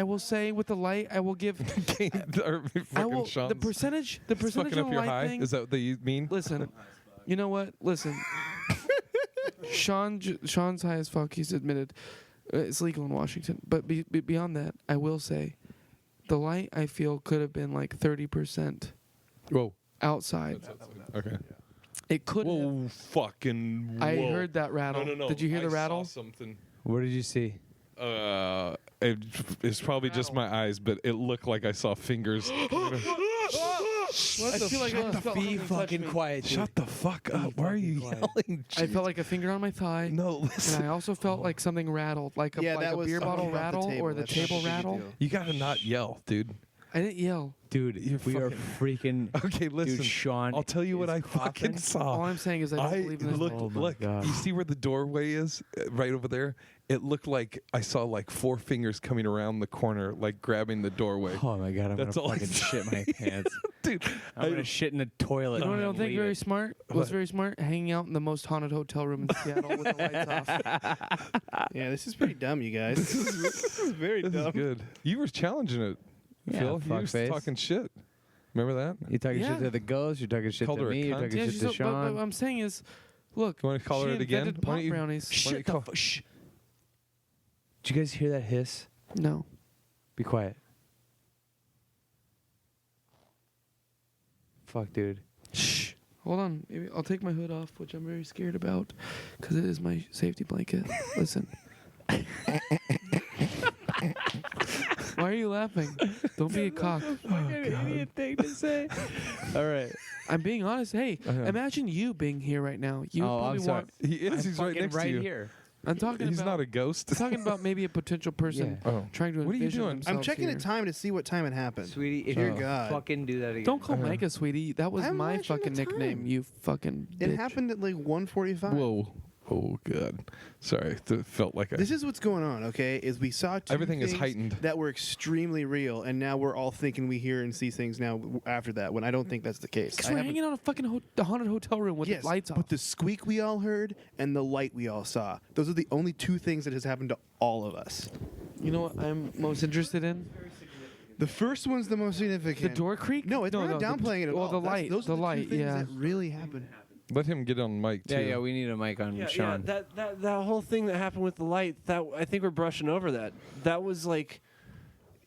will say, with the light, I will give. The percentage of fucking the up your light high? thing. Is that what they mean? Listen, you know what? Listen, Sean's high as fuck. He's admitted it's legal in Washington. But beyond that, I will say, the light I feel could have been like 30%. Whoa. Outside. Okay. It could. Whoa, fucking. I whoa. heard that rattle. No. Did you hear the I rattle? Saw something. What did you see? It's probably just my eyes, but it looked like I saw fingers. I feel like I just felt Be something touch fucking me. quiet, dude. Shut the fuck up. Why are you yelling? I felt like a finger on my thigh. No, listen. And I also felt like something rattled, like a beer bottle rattle or the table rattle. You gotta not yell, dude. I didn't yell. Dude, we are freaking. Okay, listen. Dude, Sean. I'll tell you what I fucking saw. All I'm saying is I don't believe in this. Look, you see where the doorway is? Right over there? It looked like I saw like 4 fingers coming around the corner, like grabbing the doorway. Oh my god, I'm That's gonna all I fucking saw. shit my pants. Dude, I'm gonna shit in the toilet. You know what I don't and think leave very it. smart? Was very smart? Hanging out in the most haunted hotel room in Seattle with the lights off. Yeah, this is pretty dumb, you guys. this is very This dumb. is good. You were challenging it, Yeah, Phil. You were fuckface. talking shit. Remember that? You talking Yeah. shit to the ghost? You're talking shit Called to her a me? You're cunt? talking Yeah, shit she's to but Sean? what I'm saying is, look. You want to call she her it again? invented Why pop don't you- brownies. why don't you call- Shh. Did you guys hear that hiss? No. Be quiet. Fuck, dude. Shh. Hold on. Maybe I'll take my hood off, which I'm very scared about, because it is my safety blanket. Listen. Why are you laughing? Don't be a cock. Idiot thing to say. All right. I'm being honest. Hey, imagine you being here right now. You Oh, I'm probably sorry. want. He is. He's right Fucking next right to you. here. I'm talking He's about. not a ghost. I'm talking about maybe a potential person Yeah. Oh. trying to. What are you envision doing? I'm themselves checking here. the time to see what time it happened. Sweetie, if Dear you God. fucking do that again. Don't call Micah, sweetie. That was I'm my watching the fucking nickname. time. You fucking. It bitch. happened at like 1:45. Whoa. Oh, good. Sorry. It felt like This is what's going on, okay? Is we saw two Everything is things heightened. that were extremely real, and now we're all thinking we hear and see things now after that, when I don't think that's the case. Because I we're haven't- hanging out in a fucking the haunted hotel room with yes, the lights off. but the squeak we all heard and the light we all saw, those are the only two things that has happened to all of us. You know what I'm most interested in? The first one's the most significant. The door creak? No, we're not the- downplaying it at well, all. the That's- light. Those The are the light, two things yeah. that really happened. Let him get on mic too. Yeah, we need a mic on Sean. that whole thing that happened with the light, that I think we're brushing over that. That was like,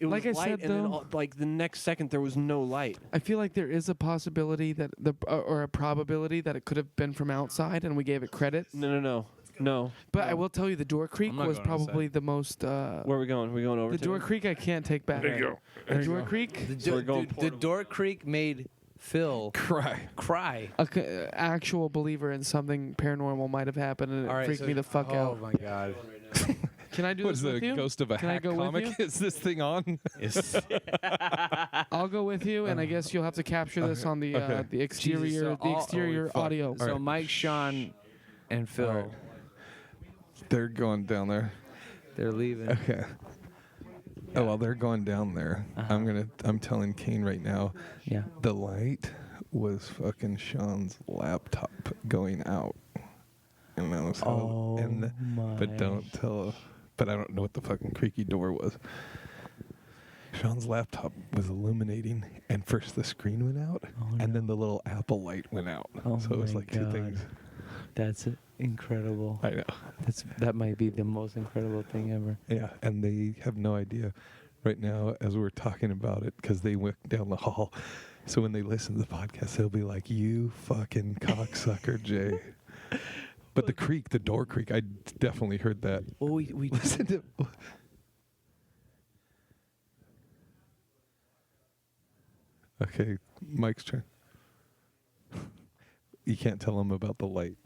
it was Like I light, said, and then though- like the next second there was no light. I feel like there is a possibility that or a probability that it could have been from outside, and we gave it credit. No. But I will tell you, the door creak I'm not was going outside. probably the most. Where are we going? Are we going over The to door it? creak I can't take back. There you go. The door creak. The door creak made Phil cry. A actual believer in something paranormal might have happened, and it All right, freaked so- me the fuck oh out. my god. Can I do What this is with the you? ghost of a Can I hack go with comic? you? Is this thing on? I'll go with you, and I guess you'll have to capture this on the exterior, Jesus, so the exterior fuck. audio. All So right. Mike, Sean, and Phil, All right. They're going down there. they're leaving. Okay. Oh, while they're going down there, I'm telling Kane right now. Yeah. The light was fucking Sean's laptop going out. And that was how. But don't tell. But I don't know what the fucking creaky door was. Sean's laptop was illuminating, and first the screen went out, and then the little Apple light went out. Oh So it was my like two God. things. That's incredible. I know. That might be the most incredible thing ever. Yeah, and they have no idea right now as we're talking about it because they went down the hall. So when they listen to the podcast, they'll be like, "You fucking cocksucker, Jay." But the creak, the door creak, I definitely heard that. Well, we Listen to. Okay, Mike's turn. You can't tell him about the light.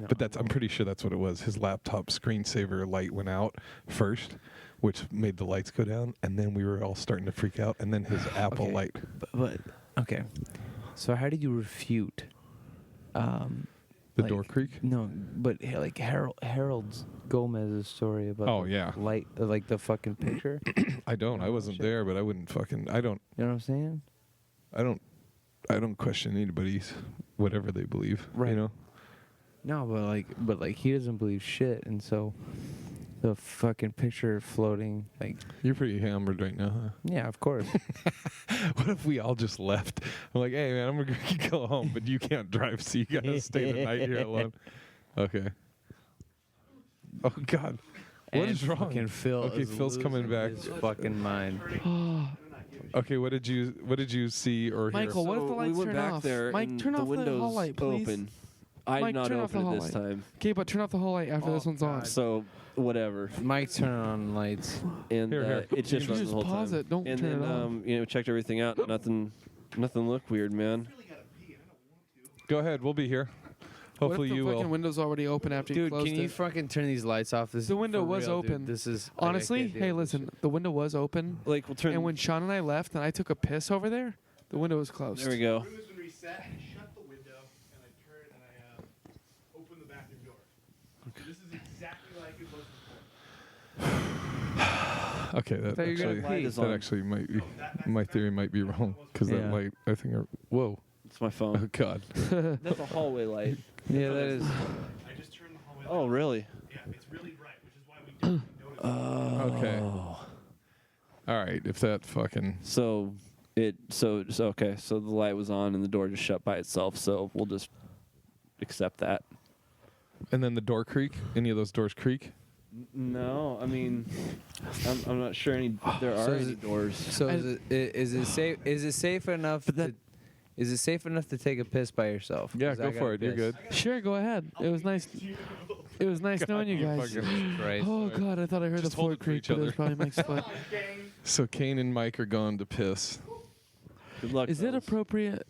But I'm pretty sure that's what it was. His laptop screensaver light went out first, which made the lights go down, and then we were all starting to freak out, and then his Apple Okay. light. But okay. So how did you refute The door creak? No, but like Harold Gomez's story about Oh, the yeah. light, like the fucking picture. I don't. I wasn't there, but I wouldn't fucking. I don't. You know what I'm saying? I don't question anybody's whatever they believe. Right. You know. No, but like he doesn't believe shit, and so the fucking picture floating, like You're pretty hammered right now, huh? yeah, of course. What if we all just left? I'm like, hey man, I'm gonna go home, but you can't drive, so you gotta stay the night here alone. Okay. Oh God, what And is wrong? fucking Phil Okay, is Phil's coming losing back. his fucking mind. Okay, what did you see or hear? Michael, what if the lights we went turn back off? there Mike, and turn the off the windows hall light, please. open. I Mike, did not turn off the open hall it this light. time. Okay, but turn off the whole light after this one's on. So whatever. Mike's turning on lights. And Here. it just You runs just the whole pause time. it, don't and turn then it off. checked everything out. Nothing looked weird, man. Go ahead, we'll be here. Hopefully what if the you fucking will. window's already open after you Dude, closed can you it? fucking turn these lights off? This The window for was real, dude. open. This is Honestly, I can't deal hey, with this listen, the window was open. Like we'll turn. And when Sean and I left and I took a piss over there, the window was closed. There we go. Room has been reset. I shut the window and I turned and I opened the bathroom door. This is exactly like it was before. Okay, that Thought you were gonna actually, pee. that actually might be. My theory might be wrong because that Yeah. light. I think. Whoa. It's my phone. Oh God. That's a hallway light. Yeah, that is. I just turned the hallway Oh really? Yeah, it's really bright, which is why we didn't notice. Okay. All right. If that fucking. So okay. So the light was on and the door just shut by itself. So we'll just accept that. And then the door creak. Any of those doors creak? No, I mean, I'm not sure there are any doors. So is it safe? Is it safe enough? Is it safe enough to take a piss by yourself? Yeah, 'Cause I go gotta for it. You're piss. good. Sure, go ahead. It was nice. It was nice knowing you guys. Christ. Oh God, I thought I heard Just the hold floor it for creak, each but it was other. probably Mike's foot. So Kane and Mike are going to piss. Good luck. Is it fellas. appropriate?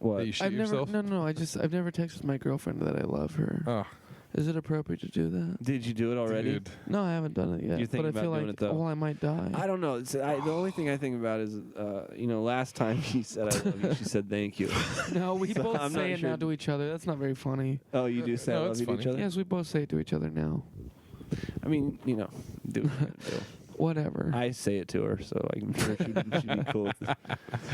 What? That you shit I've never. yourself? No. I've never texted my girlfriend that I love her. Oh, Is it appropriate to do that? Did you do it already? dude. No, I haven't done it yet. You're thinking but I feel about doing like, it, though? well, I might die. I don't know. The only thing I think about is, last time she said I love you, she said thank you. No, we So both I'm say not it now sure. to each other. That's not very funny. Oh, you do say I No, love it's you to each funny. other? Yes, we both say it to each other now. I mean, do what you gotta do. Whatever. I say it to her, so I'm sure she'd be cool with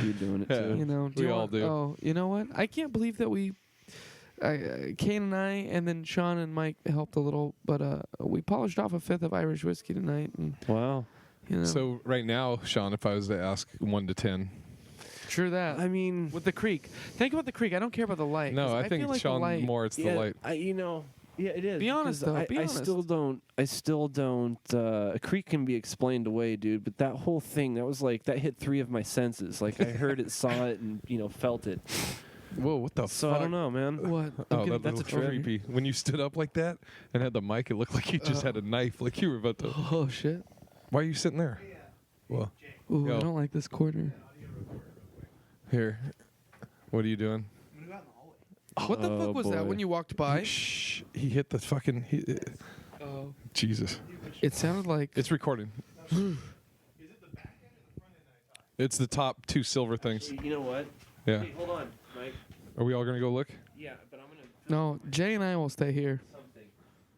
you doing it too. You know, We all do. Oh, you know what? I can't believe that we, Kane and I, and then Sean and Mike helped a little, but we polished off a fifth of Irish whiskey tonight, and Wow. you know, So right now, Sean, if I was to ask 1 to 10, sure that. I mean, With the creek, think about the creek. I don't care about the light. no, 'cause I think feel like the Sean light, more. It's the yeah, light. Yeah, it is. Be honest, because though, be I honest. still don't. A creek can be explained away, dude. But that whole thing, that hit 3 of my senses. Like I heard it, saw it, and felt it. Whoa, what the So fuck? I don't know, man. What? Oh, Okay, that's a creepy. When you stood up like that and had the mic, it looked like you just had a knife, like you were about to. Oh shit! Why are you sitting there? Well, Ooh, Yo. I don't like this corner. here. What are you doing? What the fuck was that boy. when you walked by? Shh. He hit the fucking. Oh, Jesus. it sounded like. It's recording. It's the top 2 silver things. You know what? Yeah. Hey, hold on, Mike. Are we all gonna go look? Yeah, but I'm gonna No, Jay and I will stay here. something.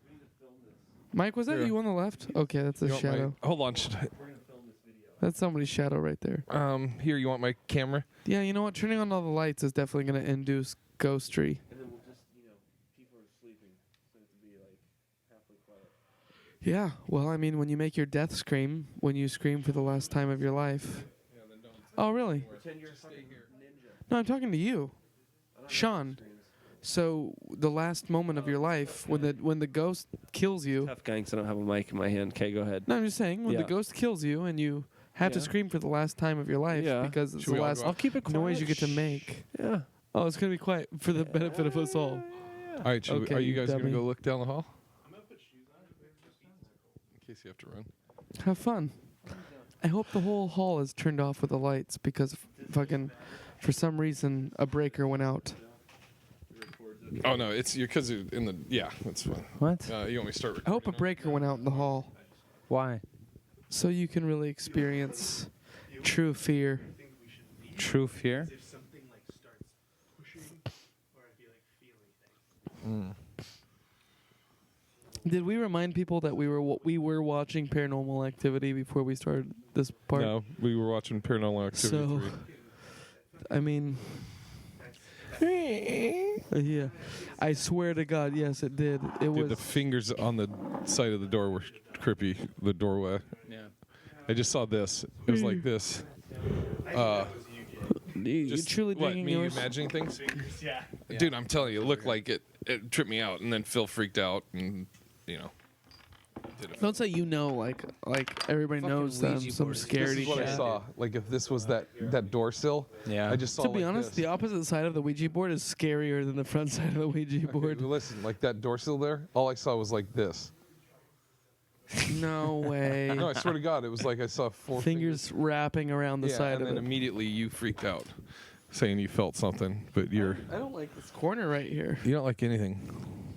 We need to film this. Mike, was that Here. you on the left? Okay, that's a You want my- shadow. hold on. Should We're gonna film this video. That's somebody's shadow right there. here, you want my camera? Yeah, you know what? Turning on all the lights is definitely going to induce ghostry. And then we'll just, people are sleeping, so it to be like halfway quiet. Yeah, well, I mean, when you make your death scream, when you scream for the last time of your life. Oh, really? Pretend you're a fucking ninja. No, I'm talking to you, Sean. So the last moment of your life, when the ghost kills you. Tough guy, 'cause I don't have a mic in my hand. Okay, go ahead. No, I'm just saying, when the Yeah. ghost kills you and you have to Yeah. scream for the last time of your life Yeah. because it's Should the we all last go out? I'll keep it quiet. noise you get to make. Yeah. Oh, it's going to be quiet for the benefit of us all. All right. Okay, are you you guys gonna dummy. go look down the hall? In case you have to run. Have fun. I hope the whole hall is turned off with the lights because fucking, for some reason, a breaker went out. Oh no, it's because in the that's fine. What? You want me to start? I hope a breaker went out in the hall Why? so you can really experience true fear. True fear? If something like starts pushing, or if you like feeling things. Did we remind people that we were watching Paranormal Activity before we started this part? No, we were watching Paranormal Activity 3. I mean, yeah, I swear to God, yes, it did. It Dude, was the fingers on the side of the door were creepy. The doorway. Yeah. I just saw this. It was like this. you Just truly what, digging me yours? imagining things? Yeah. Dude, I'm telling you, it looked like it tripped me out, and then Phil freaked out, and you know. Don't say like everybody Fucking knows Ouija some board. scaredy This is what I cat. saw. Like if this was that door sill. Yeah. I just saw. To be like honest, this. the opposite side of the Ouija board is scarier than the front side of the Ouija board. Okay, listen, like that door sill there. All I saw was like this. No way. No, I swear to God, it was like I saw 4 Fingers wrapping around the side and of then it. immediately you freaked out, saying you felt something, but you're. I don't like this corner right here. You don't like anything.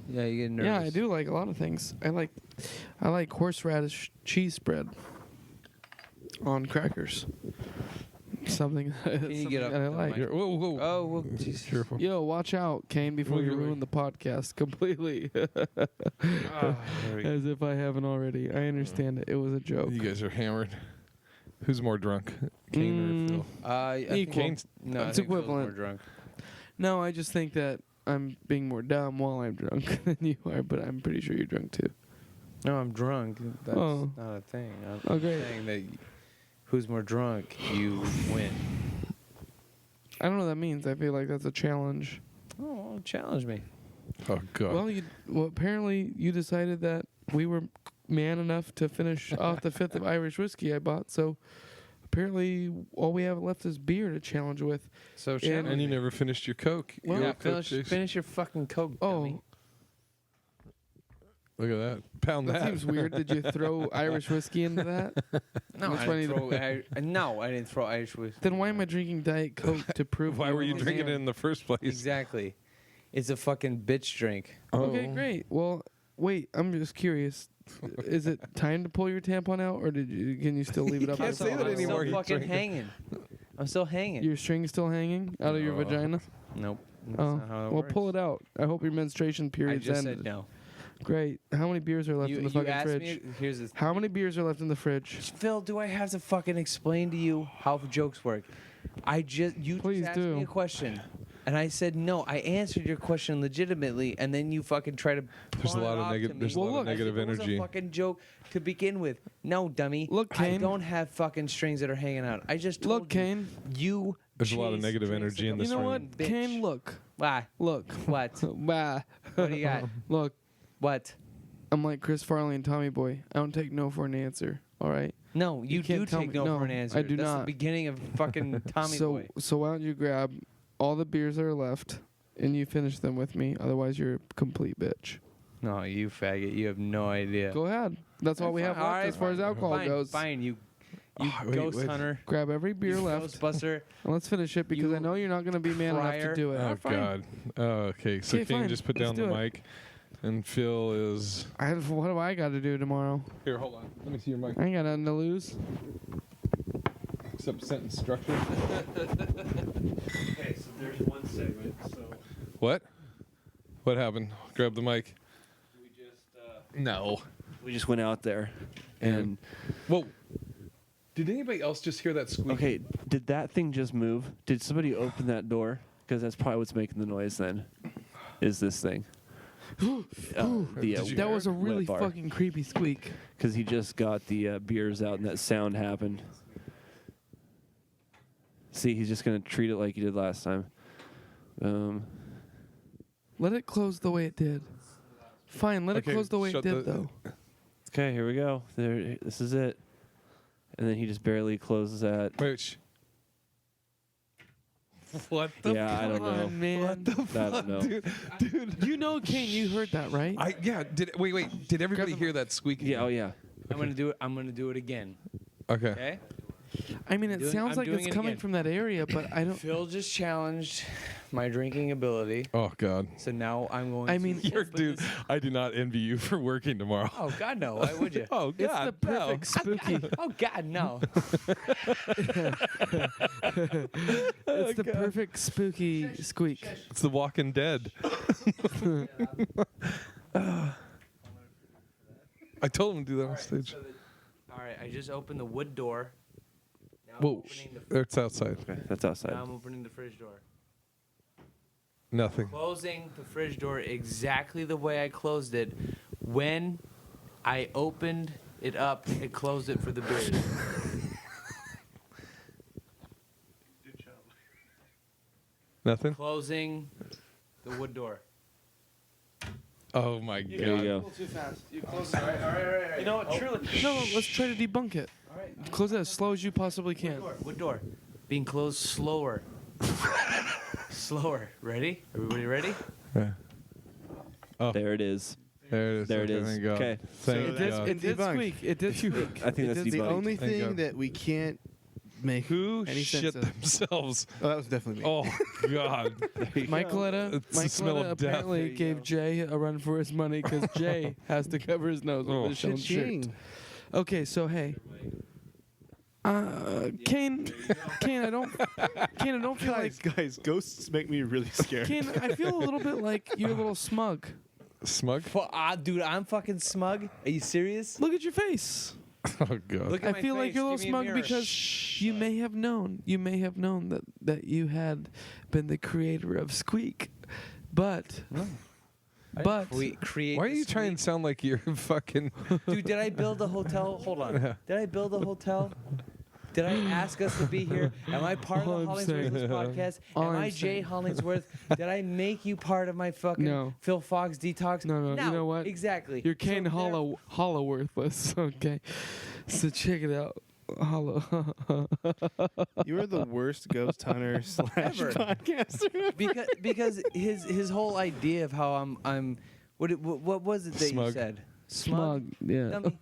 Yeah, you get nervous. Yeah, I do like a lot of things. I like horseradish cheese spread on crackers. Something Can you get up that I to the like. mic? Whoa, whoa. Oh, well, jeez. Careful. Yo, watch out, Kane, before you ruin the podcast completely. As if I haven't already. I understand it. It was a joke. You guys are hammered. Who's more drunk, Kane or Phil? I think Kane's. no, I It's think Phil's equivalent. more drunk. No, I just think that I'm being more dumb while I'm drunk than you are, but I'm pretty sure you're drunk too. No, I'm drunk. That's Oh. not a thing. I'm Okay. saying that who's more drunk, you win. I don't know what that means. I feel like that's a challenge. Oh, well, challenge me. Oh God. Well, apparently you decided that we were man enough to finish off the 5th of Irish whiskey I bought, so apparently all we have left is beer to challenge with. So and you never finished your Coke. Well, Your yeah, Coke chase. finish your fucking Coke, dummy. Look at that. Pound that. That seems weird. Did you throw Irish whiskey into that? No, Which I one didn't, you- I didn't throw Irish whiskey. Then why am I drinking Diet Coke to prove? Why were you I'm a drinking it man? in the first place? Exactly. It's a fucking bitch drink. Okay, great. Well, wait. I'm just curious. Is it time to pull your tampon out, or can you still leave it up? can't say that anymore. I'm still fucking hanging. I'm still hanging. Your string's still hanging out of your vagina? Nope. That's Oh, not how it well, works. pull it out. I hope your menstruation I period's just ended. said no. Great. How many beers are left in the fucking asked fridge? me. Here's the How many beers are left in the fridge? Phil, do I have to fucking explain to you how jokes work? You Please just asked do. me a question, and I said no. I answered your question legitimately, and then you fucking try to. There's a pawn it lot of off negative. to me. There's a lot of I said negative it was energy. a fucking joke to begin with. No, dummy. Look, I Kane. don't have fucking strings that are hanging out. I just told Look, Kane. you. There's a lot of chase negative drinks energy like in a this You know room. what? bitch. Kane, look. Why? Look. What? Bah. What do you got? Look. What? I'm like Chris Farley and Tommy Boy. I don't take no for an answer. All right? No, you do can't tell take me- no no, for an answer. I do That's not. the beginning of fucking Tommy Boy. So why don't you grab all the beers that are left and you finish them with me? Otherwise, you're a complete bitch. No, you faggot. You have no idea. Go ahead. That's all we have left as far as alcohol fine, goes. Fine, you wait, ghost wait. hunter. Grab every beer You left. Ghostbuster. And let's finish it because I know you're not going to be man enough to Friar. do it. Oh Fine. God. Okay. So Okay, Kane fine. just put Let's down the do it. mic, and Phil is. What do I got to do tomorrow? Here, hold on. Let me see your mic. I ain't got nothing to lose. Except sentence structure. Okay, so there's one segment. So What? What happened? Grab the mic. we just No. We just went out there, and Whoa. Did anybody else just hear that squeak? okay, did that thing just move? Did somebody open that door? Because that's probably what's making the noise. Then, is this thing? That was a really fucking creepy squeak. Because he just got the beers out and that sound happened. See, he's just gonna treat it like he did last time. Let it close the way it did. Fine, let Okay, it close the way it shut did, the- though. Okay, here we go. There, this is it. And then he just barely closes that. Wait. What the Yeah, I don't Come know. on, man. What the I don't know. dude? You know, Kane, you heard that, right? Wait. Did everybody hear that squeak? Yeah, oh yeah. I'm gonna do it. I'm gonna do it again. Okay. Okay. I mean, it sounds like it's coming from that area, but I don't. Phil just challenged my drinking ability. Oh God. So now I'm going. I mean, You're, dude, I do not envy you for working tomorrow. Oh God, no! Why would you? Oh God, it's the perfect spooky. Oh God, no! It's the perfect spooky squeak. It's the Walking Dead. I told him to do that on stage. All right, I just opened the wood door. Now I'm Whoa, opening the it's outside. Okay, that's outside. Now I'm opening the fridge door. Nothing. Closing the fridge door exactly the way I closed it. When I opened it up, it closed it for the beers. Nothing. Closing the wood door. Oh my God. There you go. Too fast. You close it. All right. You know what? Truly. No, let's try to debunk it. All right. Close it as slow as you possibly can. Wood door. Being closed slower. Slower. Ready? Everybody ready? Yeah. Oh, There it is. there it is. There it Okay, is. thank God. Okay. Thank God. It did Debunked. squeak. It did squeak. I think It that's did The debunked. only Thank thing God. that we can't make Who any shit sense of. themselves? Oh, that was definitely me. Oh God. Michaeletta It's the smell of death. apparently gave Jay a run for his money because Jay has to cover his nose Oh. with his own shirt. Cha-ching. Okay, so hey, Kane, I don't feel like Guys, ghosts make me really scared. Kane. I feel a little bit like you're a little smug. Smug. Dude, I'm fucking smug. Are you serious? Look at your face. Oh God. Look at I my feel like face. you're a Give little me smug mirror. because you may have known that you had been the creator of Squeak, but create. Why are you trying to sound like you're fucking? Dude, did I build a hotel? Hold on. Did I build a hotel? Did I ask us to be here? Am I part of the All I'm saying- HollingsWorthless podcast? All Am I'm I Jay saying- Hollingsworth? Did I make you part of my fucking No. Phil Fox detox? No, you know what? Exactly. You're Kane So Hollow Worthless. Okay, so check it out. Hollow. You are the worst ghost hunter / Ever. podcaster. because his whole idea of how I'm what was it that Smug. you said? Smug. Yeah. Dummy.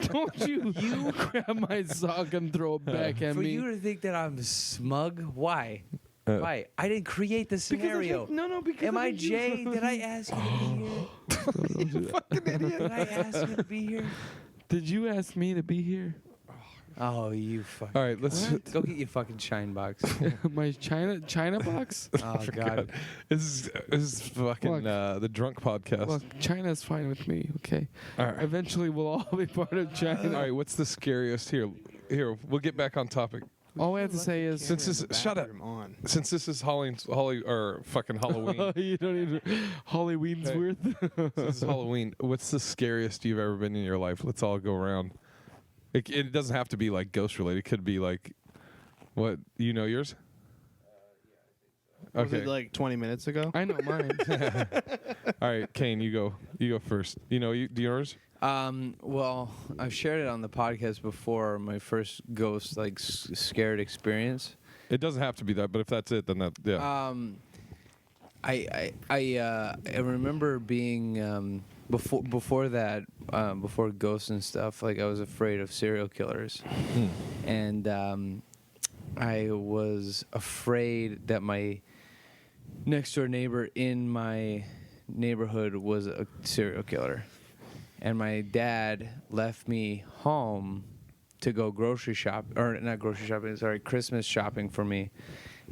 Don't you grab my sock and throw it back at For me. you to think that I'm smug, why? Why? I didn't create the scenario. Because Am of I you. Jay? Did I ask you to be here? You fucking idiot. Did I ask you to be here? Did you ask me to be here? Oh, you fucking. All right, let's go get your fucking shine box. My China box? Oh God. This is fucking the drunk podcast. Look, China's fine with me. Okay. All right. Eventually, we'll all be part of China. All right, what's the scariest here? Here, we'll get back on topic. All I have to say is Since this shut up. Since this is Holly or fucking Halloween. You don't need Halloween's worth. Since this is Halloween, what's the scariest you've ever been in your life? Let's all go around. It doesn't have to be like ghost related. It could be like, what, you know yours? Was it like 20 minutes ago? I know mine. All right, Kane, you go first. Do yours? Well, I've shared it on the podcast before. My first ghost scared experience. It doesn't have to be that, but if that's it, then that yeah. I remember being before that, before ghosts and stuff. Like I was afraid of serial killers, and I was afraid that my next door neighbor in my neighborhood was a serial killer. And my dad left me home to go grocery shop, or not grocery shopping, sorry, Christmas shopping for me.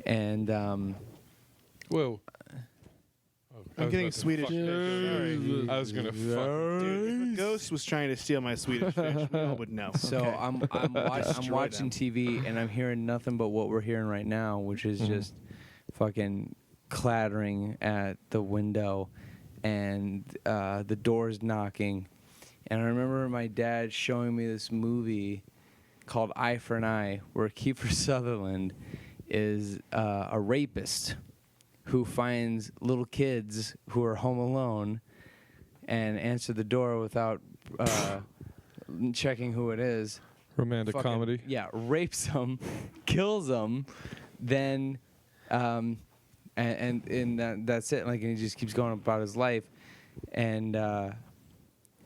And whoa. I'm getting Swedish fish. Sorry. I was gonna fuck. Dude, if a ghost was trying to steal my Swedish fish, we all would know. So okay? I'm Destroy watching them. TV and I'm hearing nothing but what we're hearing right now, which is just fucking clattering at the window and the doors knocking. And I remember my dad showing me this movie called Eye for an Eye, where Kiefer Sutherland is a rapist who finds little kids who are home alone and answer the door without checking who it is. Romantic comedy. Yeah, rapes them, kills them, then and that's it. Like, and he just keeps going about his life, and I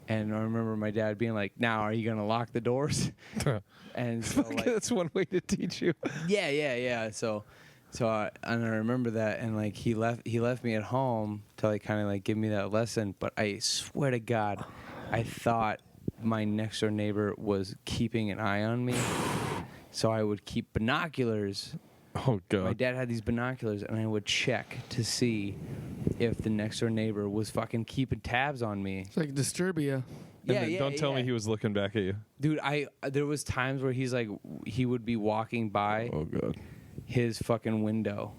remember my dad being like, "Now, are you gonna lock the doors?" And so, like, That's one way to teach you. yeah. So and I remember that, and like he left me at home to like kind of like give me that lesson. But I swear to God, I thought my next door neighbor was keeping an eye on me. So I would keep binoculars. Oh God! My dad had these binoculars, and I would check to see if the next door neighbor was fucking keeping tabs on me. It's like Disturbia. Don't tell me he was looking back at you. Dude, there was times where he would be walking by his fucking window,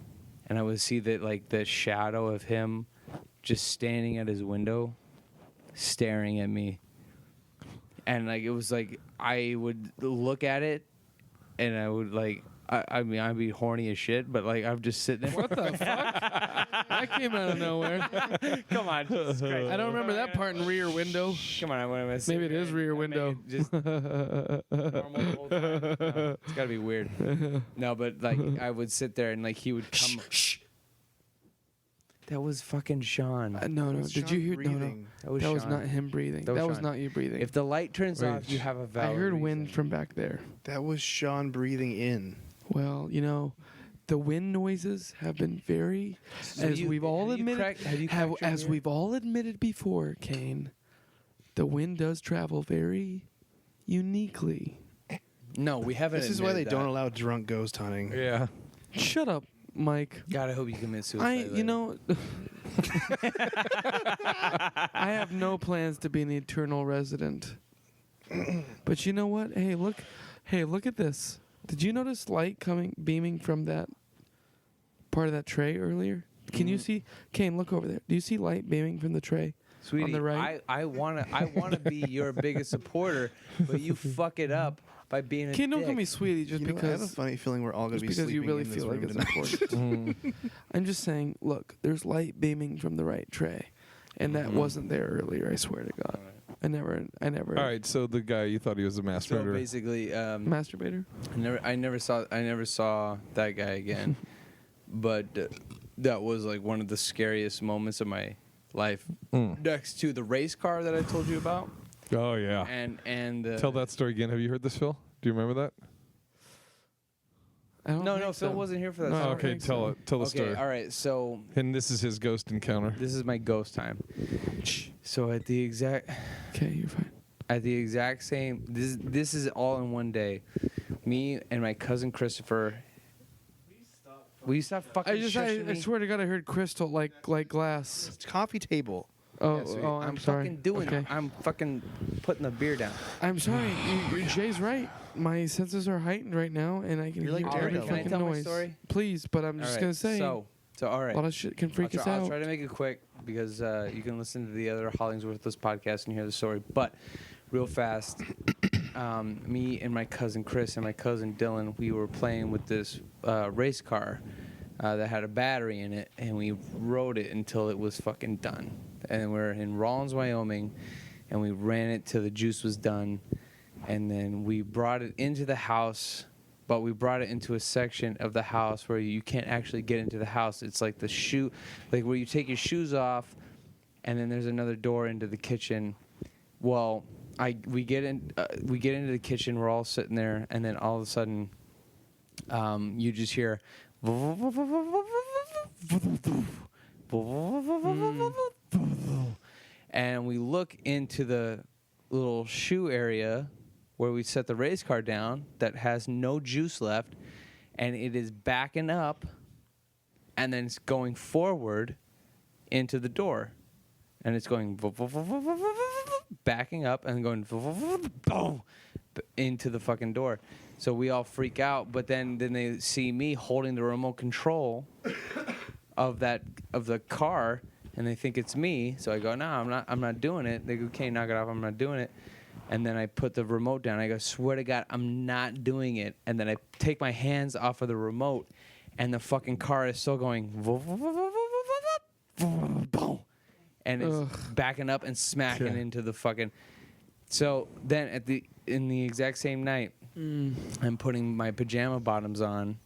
and I would see that like the shadow of him just standing at his window staring at me. And like it was like I would look at it and I would like I mean, I'd be horny as shit, but like I'm just sitting there. What the fuck? That came out of nowhere. Come on, Jesus Christ. I don't remember that part in Rear Window. Come on, maybe it is Rear Window. Just normal old time. No, it's gotta be weird. No, but like I would sit there and like he would come. Shh. That was fucking Sean. No. Did you hear? Breathing. No. That was not him breathing. That was not you breathing. If the light turns off, you have a valid I heard reason. wind from back there. That was Sean breathing in. Well, you know, the wind noises have been very, we've all admitted before, Kane. The wind does travel very uniquely. No, we haven't. This is why they don't allow drunk ghost hunting. Yeah. Shut up, Mike. God, I hope you commit suicide. You know, I have no plans to be an eternal resident. But you know what? Hey, look at this. Did you notice light beaming from that part of that tray earlier? Can you see? Kane, look over there. Do you see light beaming from the tray? Sweetie, on the right? I wanna be your biggest supporter, but you fuck it up by being a Kane, don't dick. call me sweetie just because. I have a funny feeling we're all going to be because you sleeping really in this feel like room it's tonight. important. I'm just saying, look, there's light beaming from the right tray, and that wasn't there earlier. I swear to God. I never. All right, so the guy, you thought he was a masturbator. So basically, masturbator. I never saw that guy again, but that was like one of the scariest moments of my life. Next to the race car that I told you about. Oh yeah. And tell that story again. Have you heard this, Phil? Do you remember that? No, Phil wasn't here for that. Oh, okay, tell the Okay, story. all right, so. And this is his ghost encounter. This is my ghost time. So at the exact. Okay, you're fine. At the exact same. This is all in one day. Me and my cousin Christopher. Will you stop fucking shushing I me? swear to God, I heard crystal like glass. It's coffee table. Oh, Yeah, sweetie, I'm sorry. fucking doing Okay. it. I'm fucking putting the beer down. I'm sorry. Jay's right. My senses are heightened right now, and I can You're like hear every Daredevil. Can I fucking tell my noise. story? Please, but I'm All just right, gonna say, So all right. a lot of shit can freak us I'll out. try to make it quick because you can listen to the other HollingsWorthless podcast and hear the story. But real fast, me and my cousin Chris and my cousin Dylan, we were playing with this race car that had a battery in it, and we rode it until it was fucking done. And we're in Rawlins, Wyoming, and we ran it till the juice was done, and then we brought it into the house. But we brought it into a section of the house where you can't actually get into the house. It's like the shoe, like where you take your shoes off, and then there's another door into the kitchen. Well, we get into the kitchen. We're all sitting there, and then all of a sudden, you just hear, and we look into the little shoe area where we set the race car down that has no juice left, and it is backing up, and then it's going forward into the door, and it's going backing up and going into the fucking door. So we all freak out, but then they see me holding the remote control of the car, and they think it's me. So I go, no, I'm not doing it. They go, okay, knock it off. I'm not doing it. And then I put the remote down. I go, swear to God, I'm not doing it. And then I take my hands off of the remote, and the fucking car is still going, and it's backing up and smacking into the fucking. So then in the exact same night, I'm putting my pajama bottoms on,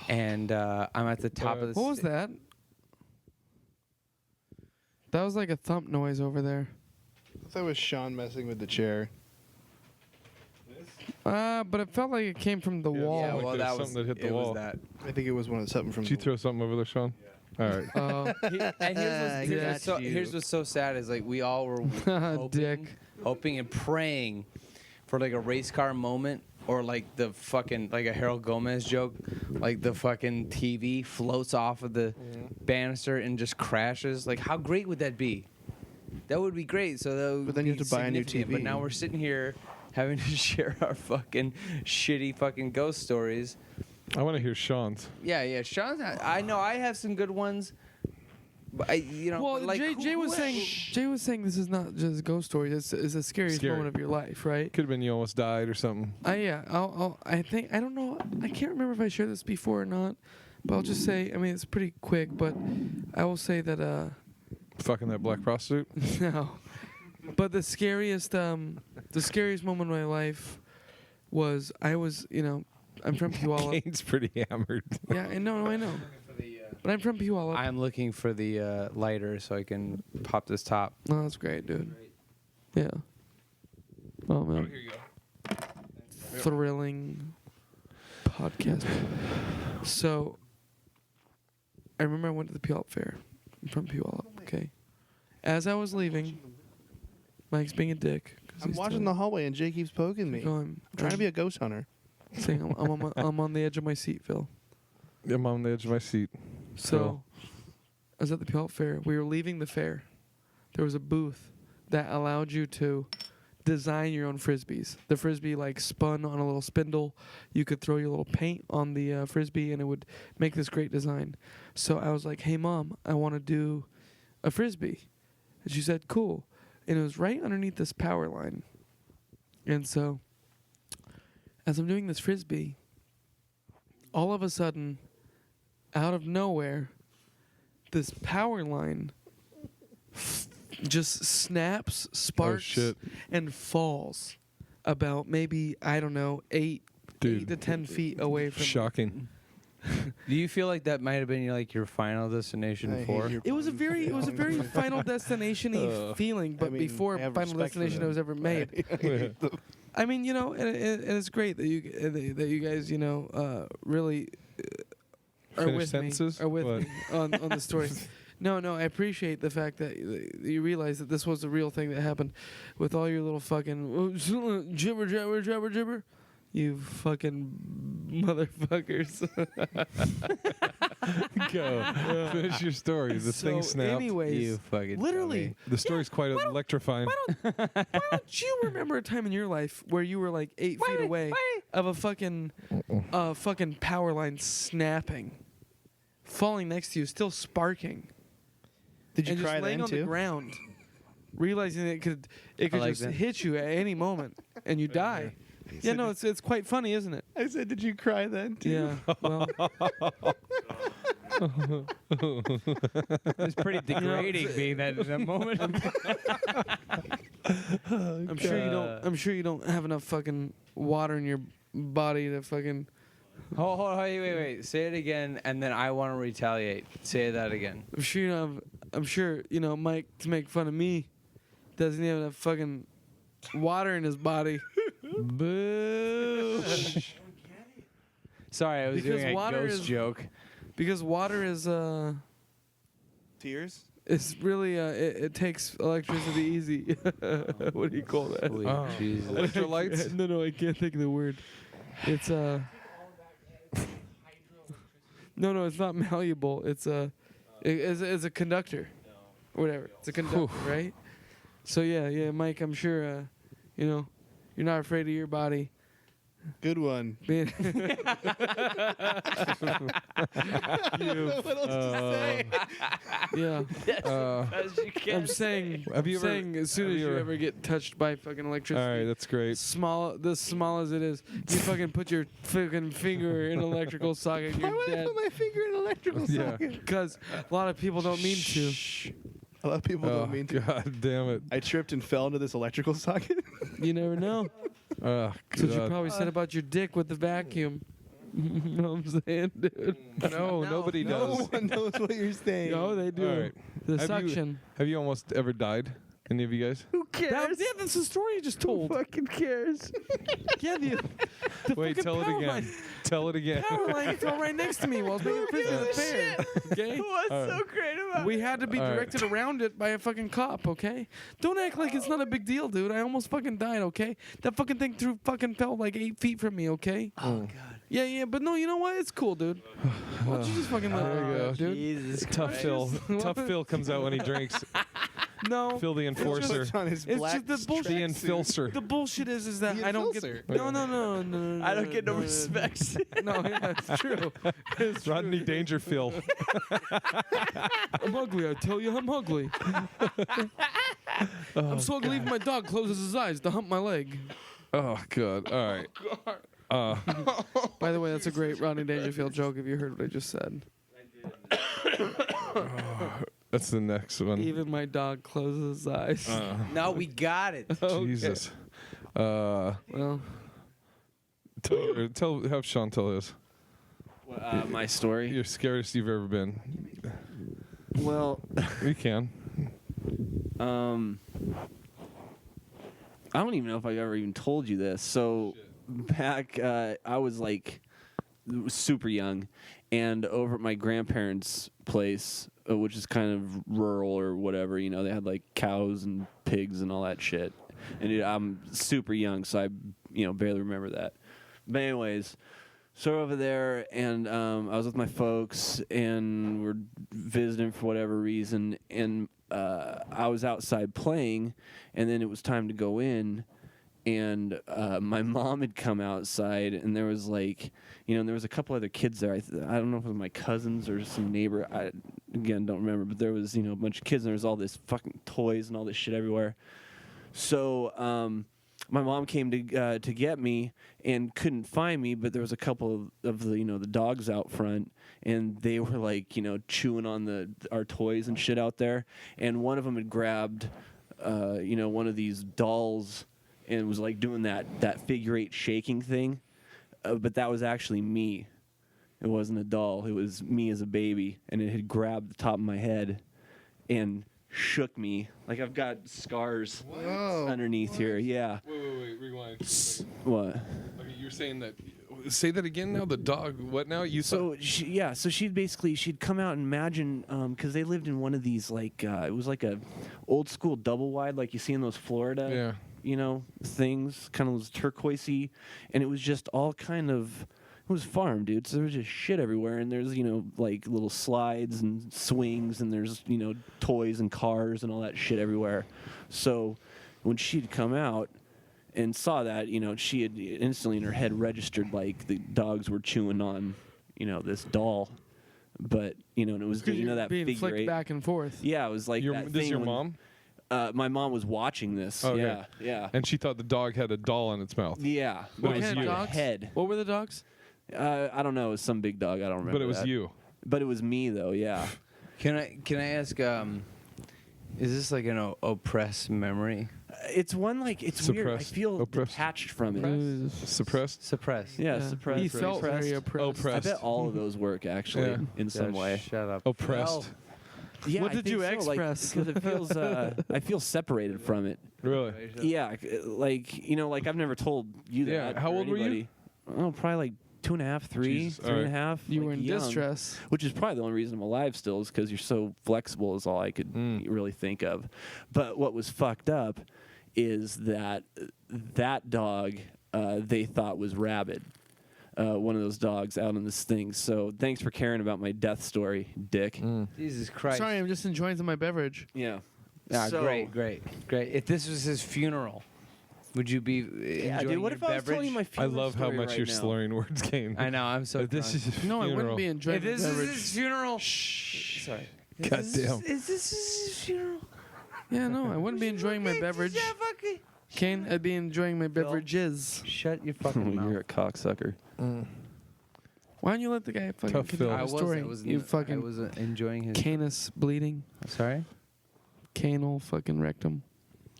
and I'm at the top of the. What was that? That was like a thump noise over there. I thought it was Sean messing with the chair. But it felt like it came from the wall. Yeah, well, that was something that hit the wall. I think it was something from. Did you throw something over there, Sean? All right. Here's what's so sad is like we all were hoping and praying for like a race car moment or like the fucking like a Harold Gomez joke, like the fucking TV floats off of the banister and just crashes. Like how great would that be? That would be great. So that would but then you have to buy a new significant. TV. But now we're sitting here having to share our fucking shitty fucking ghost stories. I want to hear Sean's. Yeah. Sean's. I know I have some good ones. But well, like Jay was saying this is not just ghost stories. It's the scariest Scary. moment of your life, right? Could have been you almost died or something. I don't know. I can't remember if I shared this before or not. But I'll just say. I mean, it's pretty quick. But I will say that. Fucking that black prostitute. No. But the scariest moment of my life was I'm from Puyallup. Kane's pretty hammered. Yeah, I know. But I'm from Puyallup. I'm looking for the lighter so I can pop this top. Oh, that's great, dude. Yeah. Oh man. Here you go. Thrilling podcast. So, I remember I went to the Puyallup Fair. I'm from Puyallup. Okay. As I was leaving, Mike's being a dick. I'm watching the hallway and Jay keeps poking me. I'm trying to be a ghost hunter. Saying I'm on the edge of my seat, Phil. I'm on the edge of my seat. So, I was at the Puyallup Fair. We were leaving the fair. There was a booth that allowed you to design your own frisbees. The frisbee spun on a little spindle. You could throw your little paint on the frisbee, and it would make this great design. So I was like, "Hey, Mom, I want to do a frisbee," and she said, "Cool." And it was right underneath this power line. And so, as I'm doing this frisbee, all of a sudden, out of nowhere, this power line just snaps, sparks, and falls about maybe, I don't know, 8 to 10 feet away from Shocking. Do you feel like that might have been your final destination for? It was a very Final Destination-y feeling, but before Final Destination was ever made. I mean, and it's great that you guys, really are with me on the story. No, I appreciate the fact that you realize that this was a real thing that happened with all your little fucking jibber. You fucking motherfuckers. Go. Finish your story. The thing snapped. Anyways, you fucking literally. The story's quite electrifying. Why don't you remember a time in your life where you were 8 feet away of a fucking power line snapping, falling next to you, still sparking? Did you and cry just laying then on too? the ground, realizing that it could just hit you at any moment and you die. Yeah, no, it's quite funny, isn't it? I said, did you cry then too? Yeah. Well, It's pretty degrading being that moment. I'm sure you don't have enough fucking water in your body to fucking. Hold, wait. Say it again, and then I want to retaliate. Say that again. I'm sure Mike, to make fun of me, doesn't have enough fucking water in his body. Boo. Sorry, I was doing a ghost joke. Because water is tears. It's really it takes electricity easy. What do you call that? Jesus. Electrolytes? No, I can't think of the word. It's No, it's not malleable. It's it's a conductor, or whatever. It's a conductor, right? So yeah, Mike. I'm sure you're not afraid of your body. Good one. Being What else to say? Yeah. I'm saying. As soon as you ever get touched by fucking electricity. All right, that's great. Small as it is, you fucking put your fucking finger in an electrical socket. You're Why would dead. I put my finger in an electrical socket? Because a lot of people don't mean to. A lot of people don't mean to. God damn it! I tripped and fell into this electrical socket. You never know. Oh, That's what you probably said about your dick with the vacuum. You know what I'm saying, dude? No, nobody does. No one knows what you're saying. No, they do. All right. The suction. Have you almost ever died? Any of you guys? Who Yeah, that's the story you just told. Who fucking cares? Yeah, the Wait, fucking tell it power again. line. Tell it again. Power line fell right next to me while I was making frisbee with a pear. Okay? What's so great about We had to be All right. directed around it by a fucking cop, okay? Don't act like it's not a big deal, dude. I almost fucking died, okay? That fucking thing fucking fell like 8 feet from me, okay? Oh, God. Yeah, but no, you know what? It's cool, dude. Why don't you just fucking let There you it go. go, dude? Jesus Tough Christ. Phil. Tough Phil comes out when he drinks. No. Phil the enforcer. It's on his It's black just the bullshit. The enforcer. The bullshit is that The I don't get. enforcer. No. I don't get no respect. No, yeah, it's true. It's Rodney Dangerfield. I'm ugly. I tell you, I'm ugly. I'm so ugly. Even my dog closes his eyes to hump my leg. Oh, God. All right. By the way, that's a great Rodney Dangerfield joke. If you heard what I just said. That's the next one. Even my dog closes his eyes. No, we got it. Okay. Jesus. Well, Have Sean tell us. My story. Your scariest you've ever been. Well, You can. I don't even know if I've ever even told you this. So back, I was like super young, and over at my grandparents' place, which is kind of rural or whatever, you know, they had like cows and pigs and all that shit. And I'm super young, so I, barely remember that. But anyways, so over there, and I was with my folks, and we're visiting for whatever reason, and I was outside playing, and then it was time to go in, and my mom had come outside, and there was like, and there was a couple other kids there. I don't know if it was my cousins or some neighbor. I, again, don't remember, but there was, a bunch of kids, and there was all this fucking toys and all this shit everywhere. So my mom came to get me and couldn't find me, but there was a couple of the the dogs out front, and they were like chewing on our toys and shit out there, and one of them had grabbed one of these dolls and was like doing that figure 8 shaking thing, but that was actually me. It wasn't a doll. It was me as a baby, and it had grabbed the top of my head and shook me. Like I've got scars underneath here. Yeah. Wait, rewind. What? Okay, you're saying that. Say that again now. The dog. What now? So she'd come out and imagine, because they lived in one of these like it was like a old school double wide like you see in those Florida things, kind of those turquoisey, and it was just all kind of. It was farm, dude. So there was just shit everywhere, and there's like little slides and swings, and there's toys and cars and all that shit everywhere. So when she'd come out and saw that, she had instantly in her head registered like the dogs were chewing on, this doll, but and it was that being figure flicked 8 back and forth. Yeah, it was like that This thing your when- mom? My mom was watching this. Okay. Yeah. And she thought the dog had a doll in its mouth. Yeah. But it was kind of you. dogs? Head. What were the dogs? I don't know. It was some big dog. I don't remember. But it was that. you. But it was me though. Yeah. Can I ask? Is this like an oppressed memory? It's one like it's weird. I Suppressed. feel Oppressed. detached from it. Suppressed. Suppressed. Yeah, suppressed. He felt very oppressed. oppressed. I bet all of those work actually in some way. Shut up. Oppressed. Yeah, What I did think you so, like, express? because it feels. I feel separated from it. Really? Yeah, like I've never told you that. Yeah, how or old were you? anybody. Oh, probably like 2.5, 3, Jesus, 3.5. You like were in young, distress. which is probably the only reason I'm alive still, is because you're so flexible. Is all I could really think of. But what was fucked up is that dog they thought was Rabid. One of those dogs out on this thing. So thanks for caring about my death story, Dick. Jesus Christ. Sorry, I'm just enjoying some of my beverage. Yeah. Ah, So- great. If this was his funeral, would you be Yeah, enjoying dude. What your if I was telling you my I funeral love how story much right you're now? slurring words, Kane. I know. I'm so. If this drunk. is his No, I funeral. wouldn't be enjoying If this my is beverage. his funeral, sorry. God damn. Is this his funeral? Yeah, no, I wouldn't be enjoying my beverage. Kane, I'd be enjoying my beverages. Shut your fucking mouth. You're a cocksucker. Why don't you let the guy fucking Tough continue Phil. the story? You I fucking was enjoying his. canus bleeding, Sorry. canal fucking rectum.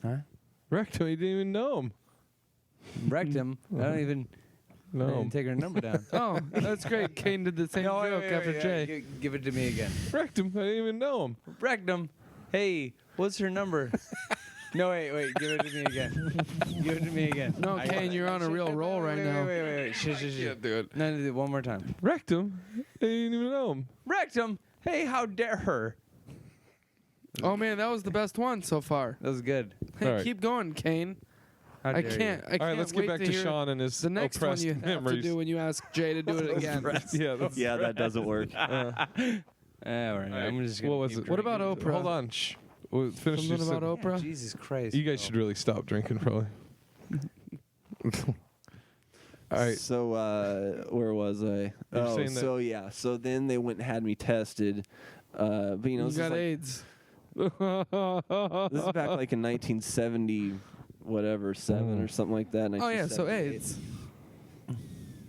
Huh? Rectum, you didn't even know him. Wrecked him. I don't even. I No. didn't take her number down. Oh, that's great. Kane did the same No, wait, joke wait, after wait, Jay. Give it to me again. Rectum, I didn't even know him. Wrecked him. Hey, what's her number? No, wait. Give it to me again. Give it to me again. No, Kane, you're on a real roll right now. Wait. Shh. Can't do it. No, one more time. Rectum? I didn't even know him. Rectum. Hey, how dare her? Oh man, that was the best one so far. That was good. Hey, All right. keep going, Kane. I can't. All right, let's get back to hear Sean and his the next one oppressed you have memories. to do when you ask Jay to do it again. Yeah, that doesn't work. All right. I'm just gonna What was keep it? What about drinking. Oprah? Hold on. Shh. We'll finish Something this. about Oprah? Yeah, Jesus Christ. You guys should really stop drinking, probably. All right. So where was I? You're saying that- So yeah. So then they went and had me tested. But you know, You this got is AIDS. this is back like in 1970, whatever, 7 or something like that. Oh yeah, so 1978. AIDS.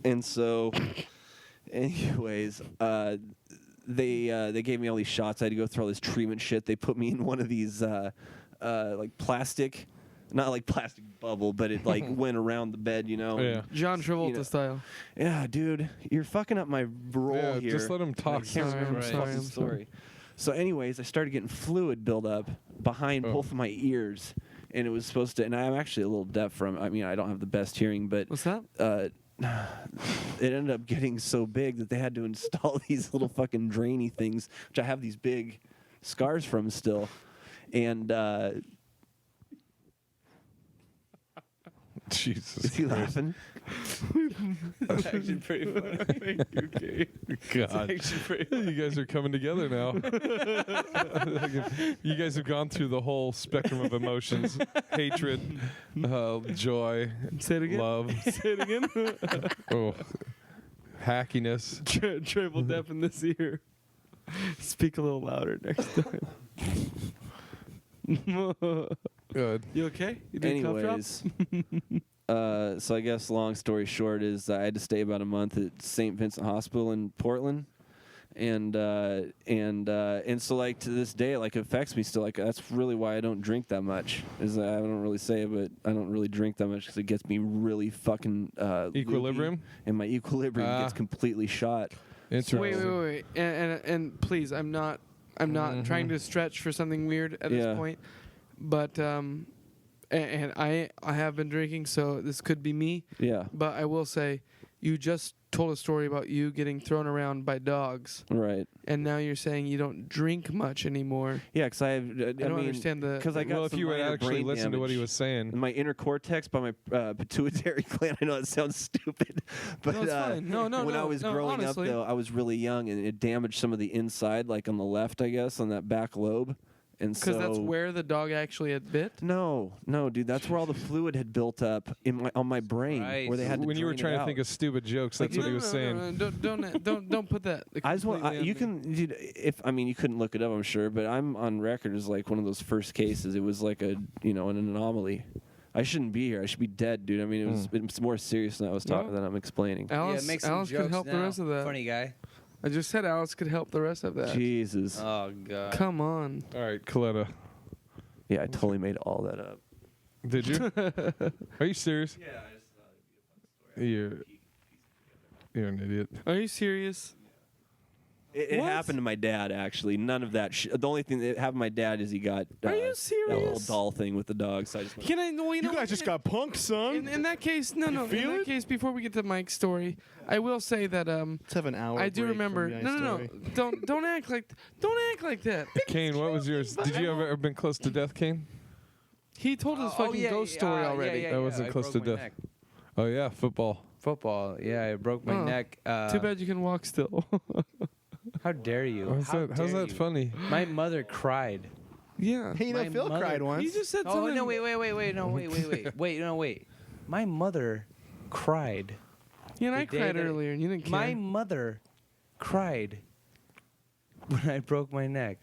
And so, anyways, they gave me all these shots. I had to go through all this treatment shit. They put me in one of these like plastic, not like plastic bubble, but it like went around the bed, you know. Yeah. John Travolta style. Yeah, dude, you're fucking up my role Yeah, here. just let him talk. I can't remember the Sorry, fucking I'm sorry. story. So, anyways, I started getting fluid buildup behind both of my ears, and it was supposed to. And I'm actually a little deaf from. I mean, I don't have the best hearing, but What's that? it ended up getting so big that they had to install these little fucking drainy things, which I have these big scars from still, and. Jesus. Is he Christ. laughing? That's actually pretty funny. God. You guys are coming together now. You guys have gone through the whole spectrum of emotions. Hatred, joy, Say it again. love. Say it again. Oh, hackiness. Triple deaf in this ear. Speak a little louder next time. Good. You okay? You doing cough Anyways, drops? so I guess long story short is I had to stay about a month at St. Vincent Hospital in Portland, and so like to this day, like it affects me still. Like that's really why I don't drink that much. Is I don't really say it, but I don't really drink that much because it gets me really fucking Equilibrium? loopy, and my equilibrium gets completely shot. Interesting. Wait. And please, I'm not trying to stretch for something weird at this point, but and I have been drinking, so this could be me. Yeah. But I will say, you just told a story about you getting thrown around by dogs. Right. And now you're saying you don't drink much anymore. Yeah, because I don't understand the. because I got Well, if some you would minor actually brain listen to what he damage. was saying. My inner cortex by my pituitary gland. I know it sounds stupid, but No, it's fine. No, when I was growing honestly. up, though, I was really young, and it damaged some of the inside, like on the left, I guess, on that back lobe. And Because so that's where the dog actually had bit. No, dude, that's where all the fluid had built up on my brain, where they had to when you were drain it trying to out. think of stupid jokes, that's what he was saying. No, don't put that. I just want completely you on me. can dude, you couldn't look it up, I'm sure, but I'm on record as like one of those first cases. It was like an anomaly. I shouldn't be here. I should be dead, dude. I mean, it's more serious than I was talking than I'm explaining. Alice, make some Alice could jokes help the now. rest of that. Funny guy. I just said Alice could help the rest of that. Jesus. Oh god. Come on. All right, Coletta. Yeah, I totally made all that up. Did you? Are you serious? Yeah, I just thought it'd be a fun story. You're an idiot. Are you serious? It What? happened to my dad, actually. None of that. The only thing that happened to my dad is he got Are you that little serious? doll thing with the dog. So I just went, Can I? Well, you know, guys just got punked, son. In that case, no. In feel that it? case, before we get to Mike's story, I will say that Let's have an hour. I do break remember. from No. story. Don't act like that. Kane, what was yours? Did you ever been close to death, Kane? He told his fucking ghost story already. That wasn't close to death. Oh yeah, football. Football. Yeah, I broke my Oh. neck. Too bad you can walk still. How dare you? How's How that dare you? funny? My mother cried. Yeah. Hey, My Phil mother- cried once. You just said Oh something. no! Wait! No! Wait! My mother cried. Yeah, and I the day cried that- earlier, and you didn't care. My mother cried when I broke my neck.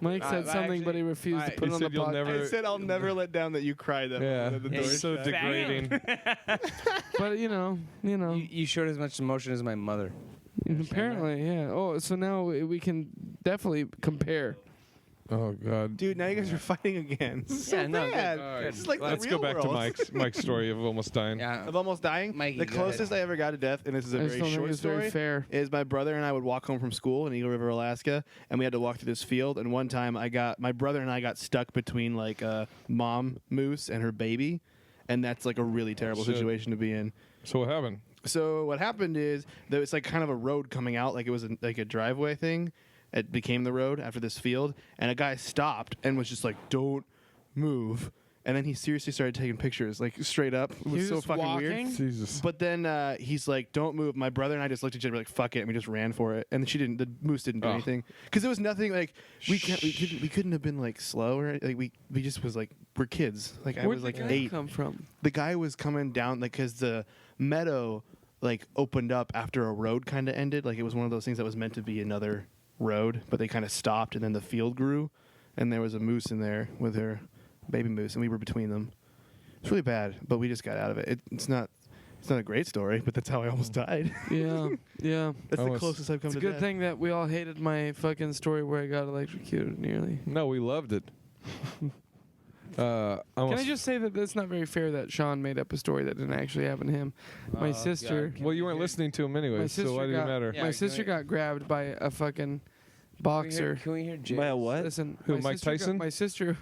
Mike said something, but he refused to put it on the podcast. I said I'll never let down that you cried that Yeah, moment at the it's door. so shut. degrading. But you know. You showed as much emotion as my mother. Apparently, yeah. Oh, so now we can definitely compare. Oh God, dude! Now you guys are fighting again. So Yeah, no, good. bad. All right. This is like let's the go real back to world. Mike's story of almost dying. Of almost dying. Mikey, The go closest I ever got to death, and this is a I just very don't think short it's very story, fair. is my brother and I would walk home from school in Eagle River, Alaska, and we had to walk through this field. And one time, my brother and I got stuck between like a mom moose and her baby, and that's like a really terrible Shit. situation to be in. So what happened? So what happened is there was like kind of a road coming out, like it was like a driveway thing. It became the road after this field, and a guy stopped and was just like, "Don't move." And then he seriously started taking pictures, like straight up. It was so just fucking walking? weird. Jesus. But then he's like, "Don't move." My brother and I just looked at each other like, "Fuck it," and we just ran for it. And she didn't. The moose didn't do Oh. anything because it was nothing. Like we couldn't have been like slow or like we just was like we're kids. Like I Where'd was the like guy 8. come from? The guy was coming down like because the meadow like opened up after a road kind of ended. Like it was one of those things that was meant to be another road, but they kind of stopped, and then the field grew, and there was a moose in there with her baby moose, and we were between them. It's really bad, but we just got out of it. It's not a great story, but that's how I almost died. Yeah, yeah. That's the closest I've come It's to a good death. thing that we all hated my fucking story where I got electrocuted nearly. No, we loved it. Can I just say that it's not very fair that Sean made up a story that didn't actually happen to him? My sister. Well, you weren't listening to him anyway, My so sister why did it got, matter? my sister got grabbed by a fucking boxer. Can we hear Jay? By a what? Listen, Who, my Mike sister Tyson? my sister.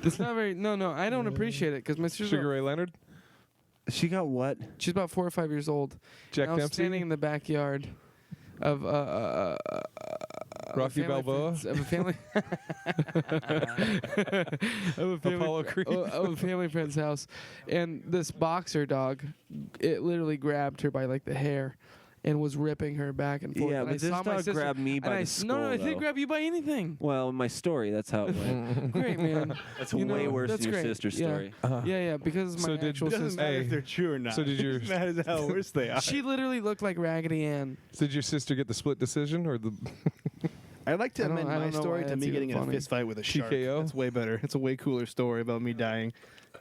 It's not very. No. I don't appreciate it because my sister. Sugar Ray Leonard? She got what? She's about 4 or 5 years old. Jack and I was Dempsey? standing in the backyard of Rocky a family Balboa? friend's- of a family of a family Apollo Creed? of a family friend's house, and this boxer dog, it literally grabbed her by like the hair, and was ripping her back and forth. Yeah, and but I this saw my dog sister, grabbed me and by I the s- No, skull, I didn't though. grab you by anything. Well, in my story, that's how it went. Great, man. That's You way know, worse that's than your great. sister's Yeah. story. Yeah, because it's my So did- actual It doesn't sister. matter Hey, if they're true or not. so did your- It matters how worse they are. She literally looked like Raggedy Ann. Did your sister get the split decision or the I'd like to I don't- amend I my don't know story why to that's me even getting in a funny. fist fight with a shark. TKO? That's way better. It's a way cooler story about me dying.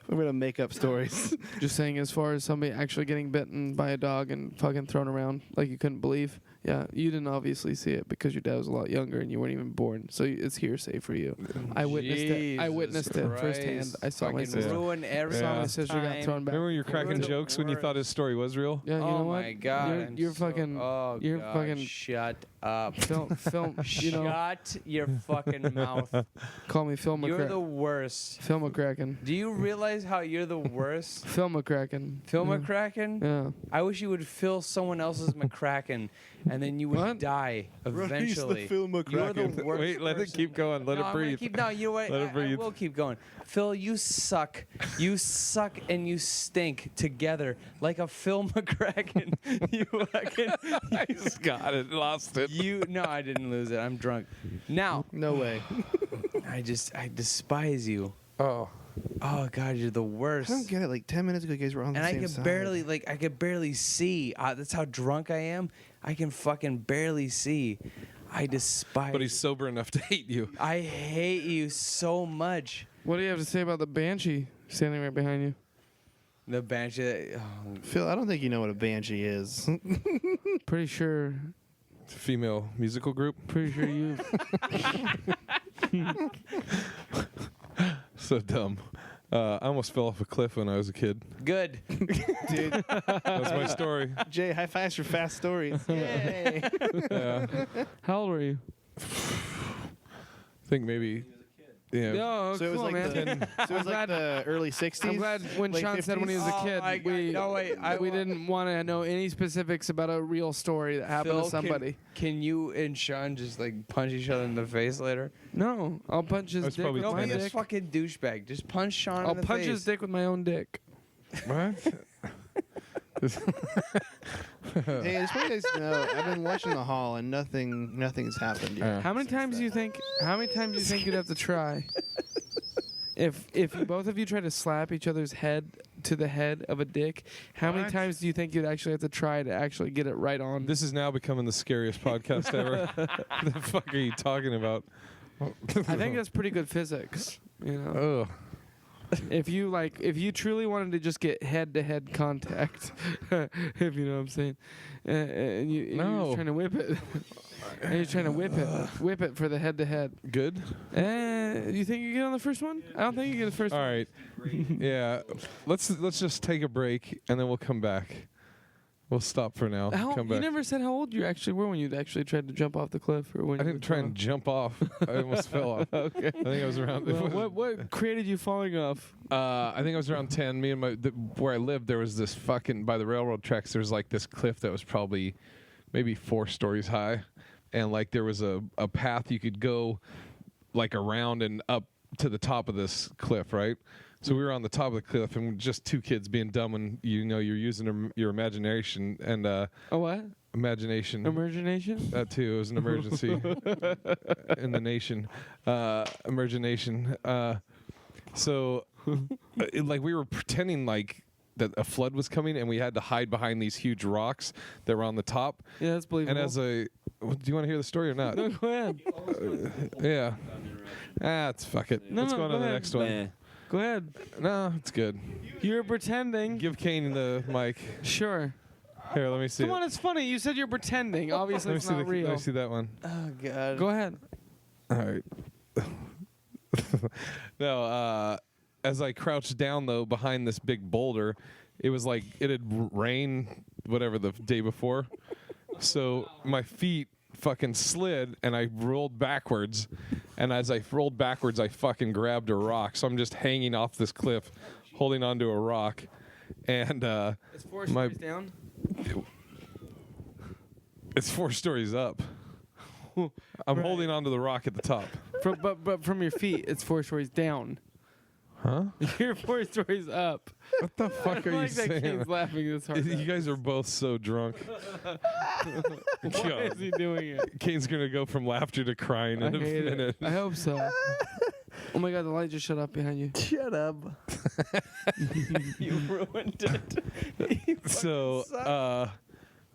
I'm gonna make up stories. Just saying, as far as somebody actually getting bitten by a dog and fucking thrown around like you couldn't believe. Yeah, you didn't obviously see it because your dad was a lot younger and you weren't even born. So it's hearsay for you. I witnessed it. I Jesus witnessed it firsthand. Christ. I saw my Fucking sister. ruin every saw my Yeah. sister got time. thrown back. Remember you're cracking You're the jokes when you thought his story was real? Yeah, you know what? my God! You're fucking. Oh, you're God, fucking. Shut up. Film. You know. Shut your fucking mouth. Call me Phil You're the McCracken. worst. Phil McCracken. Do you realize how you're the worst? Phil McCracken. Phil Yeah. McCracken? Yeah. I wish you would fill someone else's McCracken, and then you would What? die eventually. Phil You're the McCracken. worst. Wait, let it person. keep going. Let No, it I'm gonna breathe. Keep, no, you know what? Let it I breathe. will keep going. Phil, you suck. You suck and you stink together like a Phil McCracken. You fucking. I just got it. Lost it. You no, I didn't lose it. I'm drunk. Now, No way. I despise you. Oh. Oh God, you're the I worst. don't get it. Like 10 minutes ago, you guys were on the And I same could side. barely see. That's how drunk I am. I can fucking barely see. I despise. But he's sober enough to hate you. I hate you so much. What do you have to say about the banshee standing right behind you? The banshee. Phil, I don't think you know what a banshee is. Pretty sure. It's a female musical group. Pretty sure you. So dumb. I almost fell off a cliff when I was a kid. Good. Dude, That's my story. Jay, high fives for fast stories. Yay. Yeah. How old were you? I think maybe. Yeah. No, So it was cool, like man. so it was like the early 60s. I'm glad when late Sean said when he was a 50s? kid, Oh my God. we No, wait, we didn't want to know any specifics about a real story that happened Phil, to somebody. Can you and Sean just like punch each other in the face later? No, I'll punch his That's dick probably with Don't my be a dick. fucking douchebag. Just punch Sean I'll in the punch face. his dick with my own dick. What? Hey, I just want you guys to know, I've been watching The Hall and nothing's happened yet. How many times do you think? How many times do you think you'd have to try? If both of you try to slap each other's head to the head of a dick, how many What? times do you think you'd actually have to try to actually get it right on? This is now becoming the scariest podcast ever. The fuck are you talking about? I think that's pretty good physics. You know. Oh. if you truly wanted to just get head-to-head contact, if you know what I'm saying, and you're just trying to whip it, and you're trying to whip it for the head-to-head. Good. You think you get on the first one? I don't think you get the first one. All right. Yeah. Let's just take a break and then we'll come back. We'll stop for now. Come back. You never said how old you actually were when you actually tried to jump off the cliff, or when I didn't try and jump off. I almost fell off. Okay. I think I was around. Well, what created you falling off? I think I was around 10. Me and where I lived, there was this fucking by the railroad tracks. There's like this cliff that was probably maybe 4 stories high, and like there was a path you could go like around and up to the top of this cliff, right? So we were on the top of the cliff, and just 2 kids being dumb, and you're using your imagination and a what? Imagination. Imagination? That too. It was an emergency in the nation. Imagination. So, like we were pretending like that a flood was coming, and we had to hide behind these huge rocks that were on the top. Yeah, that's believable. And do you want to hear the story or not? No, go ahead. Yeah. Fuck it. Let's go on to the next one. Go ahead. No, it's good. You're pretending. Give Kane the mic. Sure. Here, let me see. Come on, it's funny. You said you're pretending. Obviously, it's not real. Let me see that one. Oh God. Go ahead. All right. No, as I crouched down though behind this big boulder, it was like it had rained whatever the day before, so my feet fucking slid and I rolled backwards, and as I rolled backwards, I fucking grabbed a rock. So I'm just hanging off this cliff, holding onto a rock, and it's 4 stories down. It's 4 stories up. I'm holding onto the rock at the top. But from your feet, it's 4 stories down. Huh? You're 4 stories up. What the fuck are you like that saying? Kane's laughing this hard. You guys are both so drunk. Why is he doing it? Kane's gonna go from laughter to crying in a hate it. minute. I hope so. Oh my God, the light just shut up behind you. Shut up. You ruined it. So,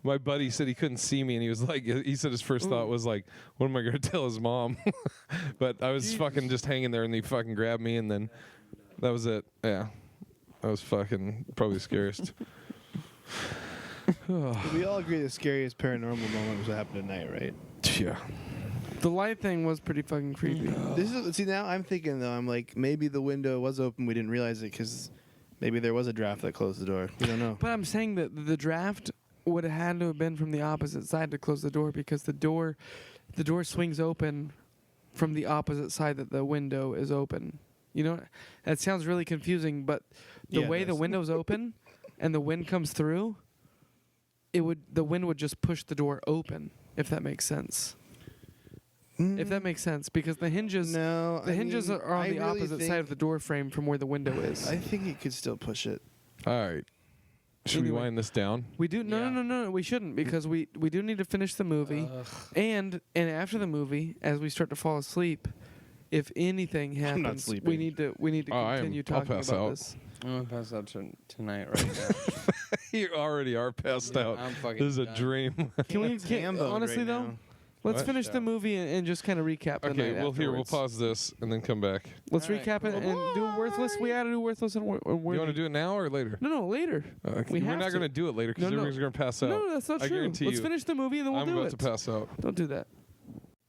my buddy said he couldn't see me, and he was like, he said his first thought was like, what am I gonna tell his mom? But I was fucking just hanging there, and he fucking grabbed me, and then that was it. Yeah. I was fucking probably the scariest. We all agree the scariest paranormal moment was what happened tonight, right? Yeah. The light thing was pretty fucking creepy. See, now I'm thinking though, I'm like, maybe the window was open, we didn't realize it because maybe there was a draft that closed the door. We don't know. But I'm saying that the draft would have had to have been from the opposite side to close the door, because the door swings open from the opposite side that the window is open. You know, that sounds really confusing, but the way the window's open and the wind comes through, the wind would just push the door open, if that makes sense. If that makes sense, because the hinges are on the opposite side of the door frame from where the window is. I think it could still push it. All right. Should we wind this down? We do no. We shouldn't, because we do need to finish the movie, and after the movie, as we start to fall asleep, if anything happens, we need to continue talking about this. I'm gonna pass out tonight right now. You already are passed out. I'm fucking This is a done. dream. Honestly though, let's finish the movie and just kind of recap the night we'll afterwards. pause this and then come back. Let's recap it and do Worthless. We gotta do Worthless and You want to do it now or later? No, later. We're not going to do it later because everyone's going to pass out. No, that's not I true. guarantee Let's you. finish the movie and then we'll I'm do about it. to pass out. Don't do that.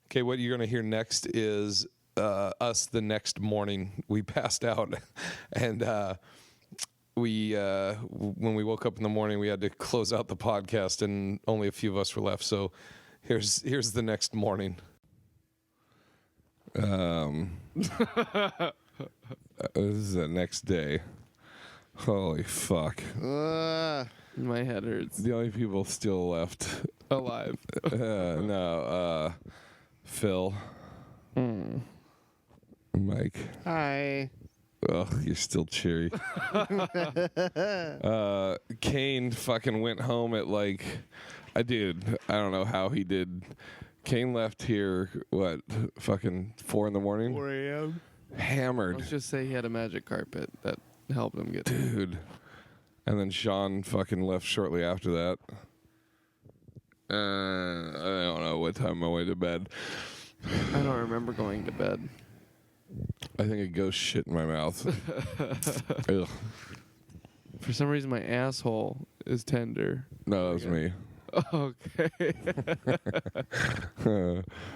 Okay, what you're going to hear next is us the next morning. We passed out, and when we woke up in the morning, we had to close out the podcast, and only a few of us were left. So here's the next morning. This is the next day. Holy fuck. My head hurts. The only people still left alive. Phil. Mike. Hi. Ugh, you're still cheery. Kane fucking went home at I don't know how he did. Kane left here, fucking 4 in the morning? 4 a.m. Hammered. Let's just say he had a magic carpet that helped him get Dude. And then Sean fucking left shortly after that. I don't know what time I went to bed. I don't remember going to bed. I think a ghost shit in my mouth. Ugh. For some reason, my asshole is tender. No, that was me. Okay.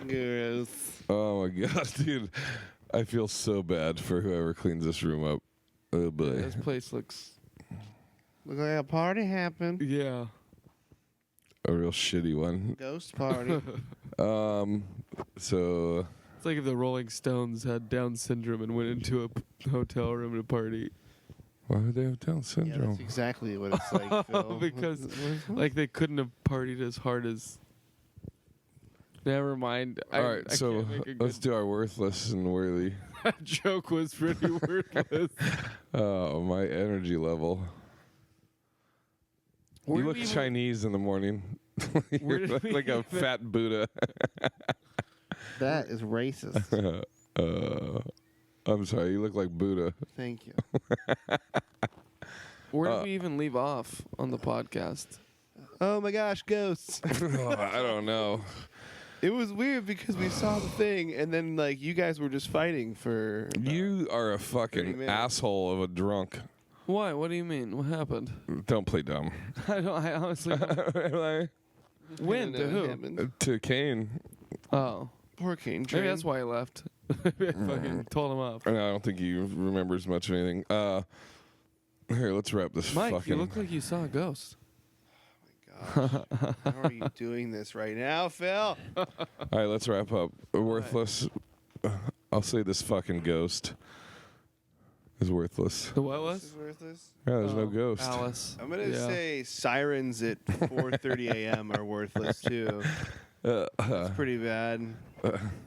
Gross. Oh my god, dude! I feel so bad for whoever cleans this room up. Oh boy, This place looks. Look like a party happened. Yeah. a real shitty one. Ghost party. So It's like if the Rolling Stones had Down syndrome and went into a hotel room to party. why would they have Down Yeah, syndrome? that's exactly what it's like, Phil. Because like they couldn't have partied as hard as. Never mind. All right, I so can't make a let's do our worthless and worthy. That joke was pretty worthless. Oh, my energy level. Where You did look we even- Chinese in the morning. Where You did look we like a even- fat Buddha. That is racist. I'm sorry, you look like Buddha. Thank you. Where did we even leave off on the podcast? Oh my gosh, ghosts. I don't know. It was weird because we saw the thing and then like you guys were just fighting for You are a 30 fucking minutes. asshole of a drunk. Why? What do you mean? What happened? Don't play dumb. I honestly don't. When? To who? To Kane. Oh. Poor Kane. Maybe that's why he left. Maybe I fucking told him off. I don't think he remembers much of anything. Here, let's wrap this Mike, fucking... you look like you saw a ghost. How are you doing this right now, Phil? All right, let's wrap up. Worthless. I'll say this fucking ghost is worthless. The what was? This is worthless. Yeah, there's no ghost. Alice. I'm gonna say sirens at 4:30 a.m. are worthless too. That's pretty bad.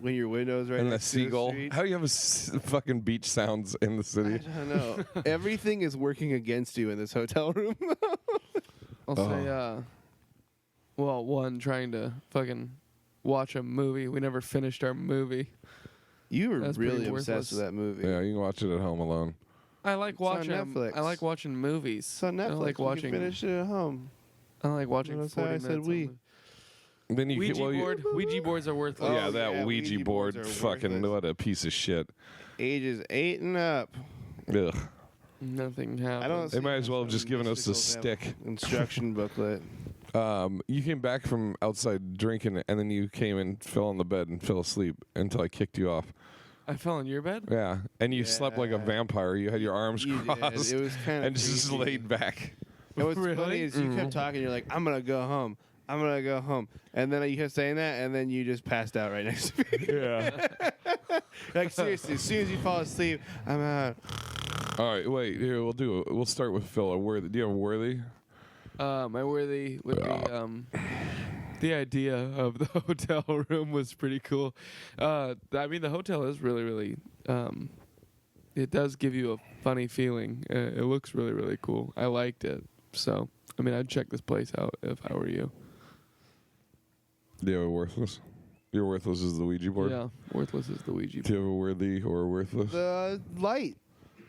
When your window's right And the next to the seagull. street. How do you have fucking beach sounds in the city? I don't know. Everything is working against you in this hotel room. I'll say, well, one, trying to fucking watch a movie. We never finished our movie. You were That's really pretty obsessed worthless. with that movie. Yeah, you can watch it at home alone. I like It's on watching. Netflix. I like watching movies. It's on Netflix. I like You watching. can finish it at home. I like watching. That's 40 why I said minutes. we. on Then the- you Ouija get, well, you- board. Ouija boards are worthless. yeah, Oh, that yeah, Ouija Ouija board, boards are fucking worthless. what a piece of shit. Ages 8 and up. Ugh. Nothing happened. I don't. They might as well have just given us a Mysticals have stick. Instruction booklet. You came back from outside drinking, and then you came and fell on the bed and fell asleep until I kicked you off. I fell in your bed. Yeah, and you slept like a vampire. You had your arms You did. crossed. It was kinda and just creepy. laid back. And what's Really? funny is you kept talking. You're like, "I'm gonna go home. I'm gonna go home," and then you kept saying that, and then you just passed out right next to me. Yeah. Like seriously, as soon as you fall asleep, I'm out. All right, wait. Here, we'll start with Phil. A worthy. Do you have a worthy? My worthy would be the idea of the hotel room was pretty cool. I mean, the hotel is really, really. It does give you a funny feeling. It looks really, really cool. I liked it. So, I mean, I'd check this place out if I were you. Do you have a worthless? Your worthless is the Ouija board. Yeah, worthless is the Ouija board. Do you have a worthy or a worthless? The light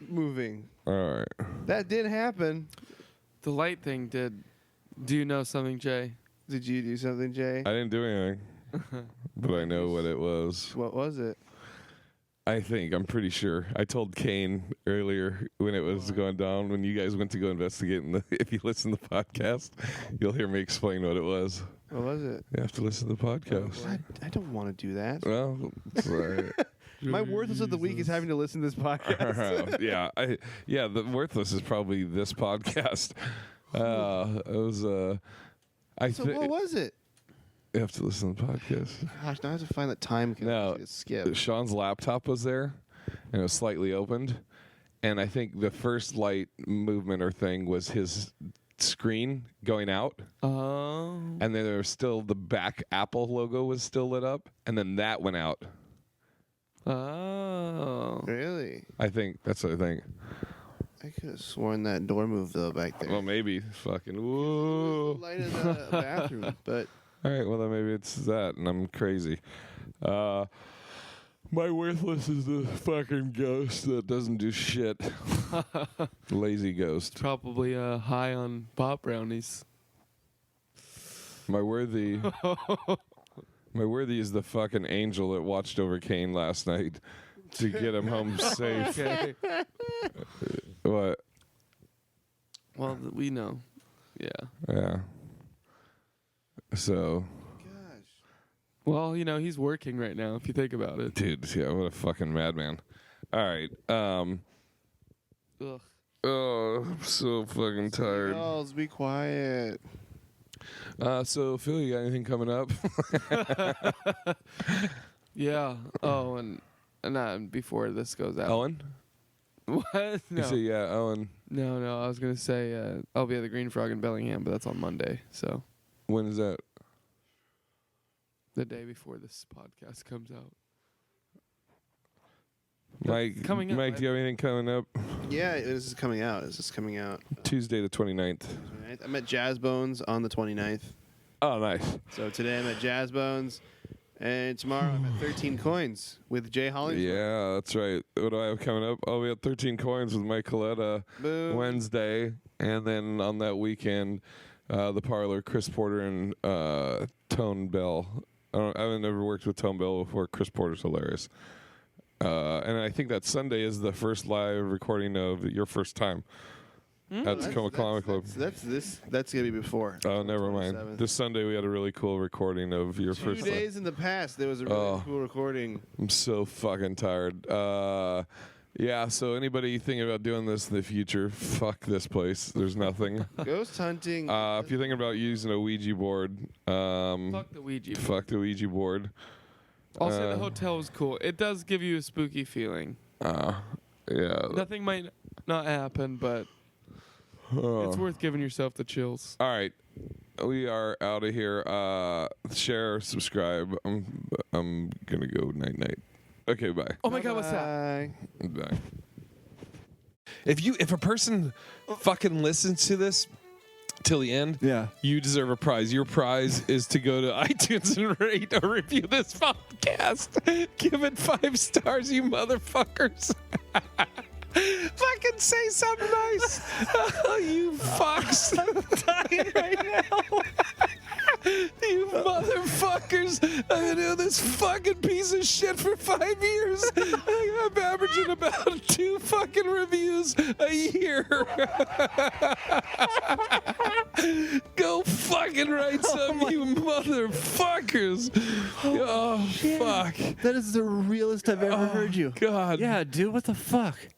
moving. All right. That did happen. The light thing did. Do you know something, Jay? Did you do something, Jay? I didn't do anything, but I know what it was. What was it? I'm pretty sure. I told Kane earlier when it was going down, when you guys went to go investigate. If you listen to the podcast, you'll hear me explain what it was. What was it? You have to listen to the podcast. I don't want to do that. Well, it's all right. My worthless of the week is having to listen to this podcast. yeah. The worthless is probably this podcast. It was. So what was it? You have to listen to the podcast. Gosh, now I have to find that time. No, skip. Sean's laptop was there, and it was slightly opened. And I think the first light movement or thing was his screen going out. Oh. And then there was still the back Apple logo was still lit up, and then that went out. Oh. Really? I think that's what I think. I could have sworn that door moved though back there. Well, maybe fucking whoa. Light in the bathroom, but All right, well then maybe it's that, and I'm crazy. My worthless is the fucking ghost that doesn't do shit. Lazy ghost. Probably high on pop brownies. My worthy is the fucking angel that watched over Kane last night. to get him home safe. Okay. What? Well, we know. Yeah. Yeah. So. Well, he's working right now. If you think about it, Dude, yeah, what a fucking madman. All right. Ugh. Oh, I'm so fucking tired. Girls, be quiet. So Phil, you got anything coming up? Yeah. Oh, and before this goes out. Owen? What? You No. say yeah, Owen. No. I was gonna say I'll be at the Green Frog in Bellingham, but that's on Monday. So When is that? the day before this podcast comes out. Mike, coming up, Mike, do you have anything coming up? Yeah, this is coming out. This is coming out. Tuesday the 29th. I'm at Jazz Bones on the 29th. Oh, nice. So today I'm at Jazz Bones, and tomorrow I'm at 13 Coins with Jay Hollingsworth. Yeah, that's right. What do I have coming up? I'll be at 13 Coins with Mike Coletta Wednesday, and then on that weekend, the Parlor, Chris Porter and Tone Bell. I haven't ever worked with Tone Bell before. Chris Porter's hilarious. And I think that Sunday is the first live recording of Your First Time at Tacoma Comic Club. That's gonna be before. Oh, never mind. 27th. This Sunday we had a really cool recording of Your 2 First Time. days in the past, there was a really cool recording. I'm so fucking tired. Yeah, so anybody thinking about doing this in the future, fuck this place. There's nothing. Ghost hunting. If you're thinking about using a Ouija board, Fuck the Ouija board. Fuck the Ouija board. Also, the hotel was cool. It does give you a spooky feeling. Yeah. Nothing might not happen, but it's worth giving yourself the chills. All right. We are out of here. Share, subscribe. I'm gonna go night night. Okay, bye. Oh my God, what's that? Bye. If a person fucking listens to this till the end, you deserve a prize. Your prize is to go to iTunes and rate or review this podcast. Give it 5 stars, you motherfuckers. Fucking say something nice. Oh, you fucks. I'm dying right now. You motherfuckers. I've been doing this fucking piece of shit for 5 years. I'm averaging about 2 fucking reviews a year. Go fucking write some, you motherfuckers. Oh, fuck. That is the realest I've ever heard you. God. Yeah, dude, what the fuck?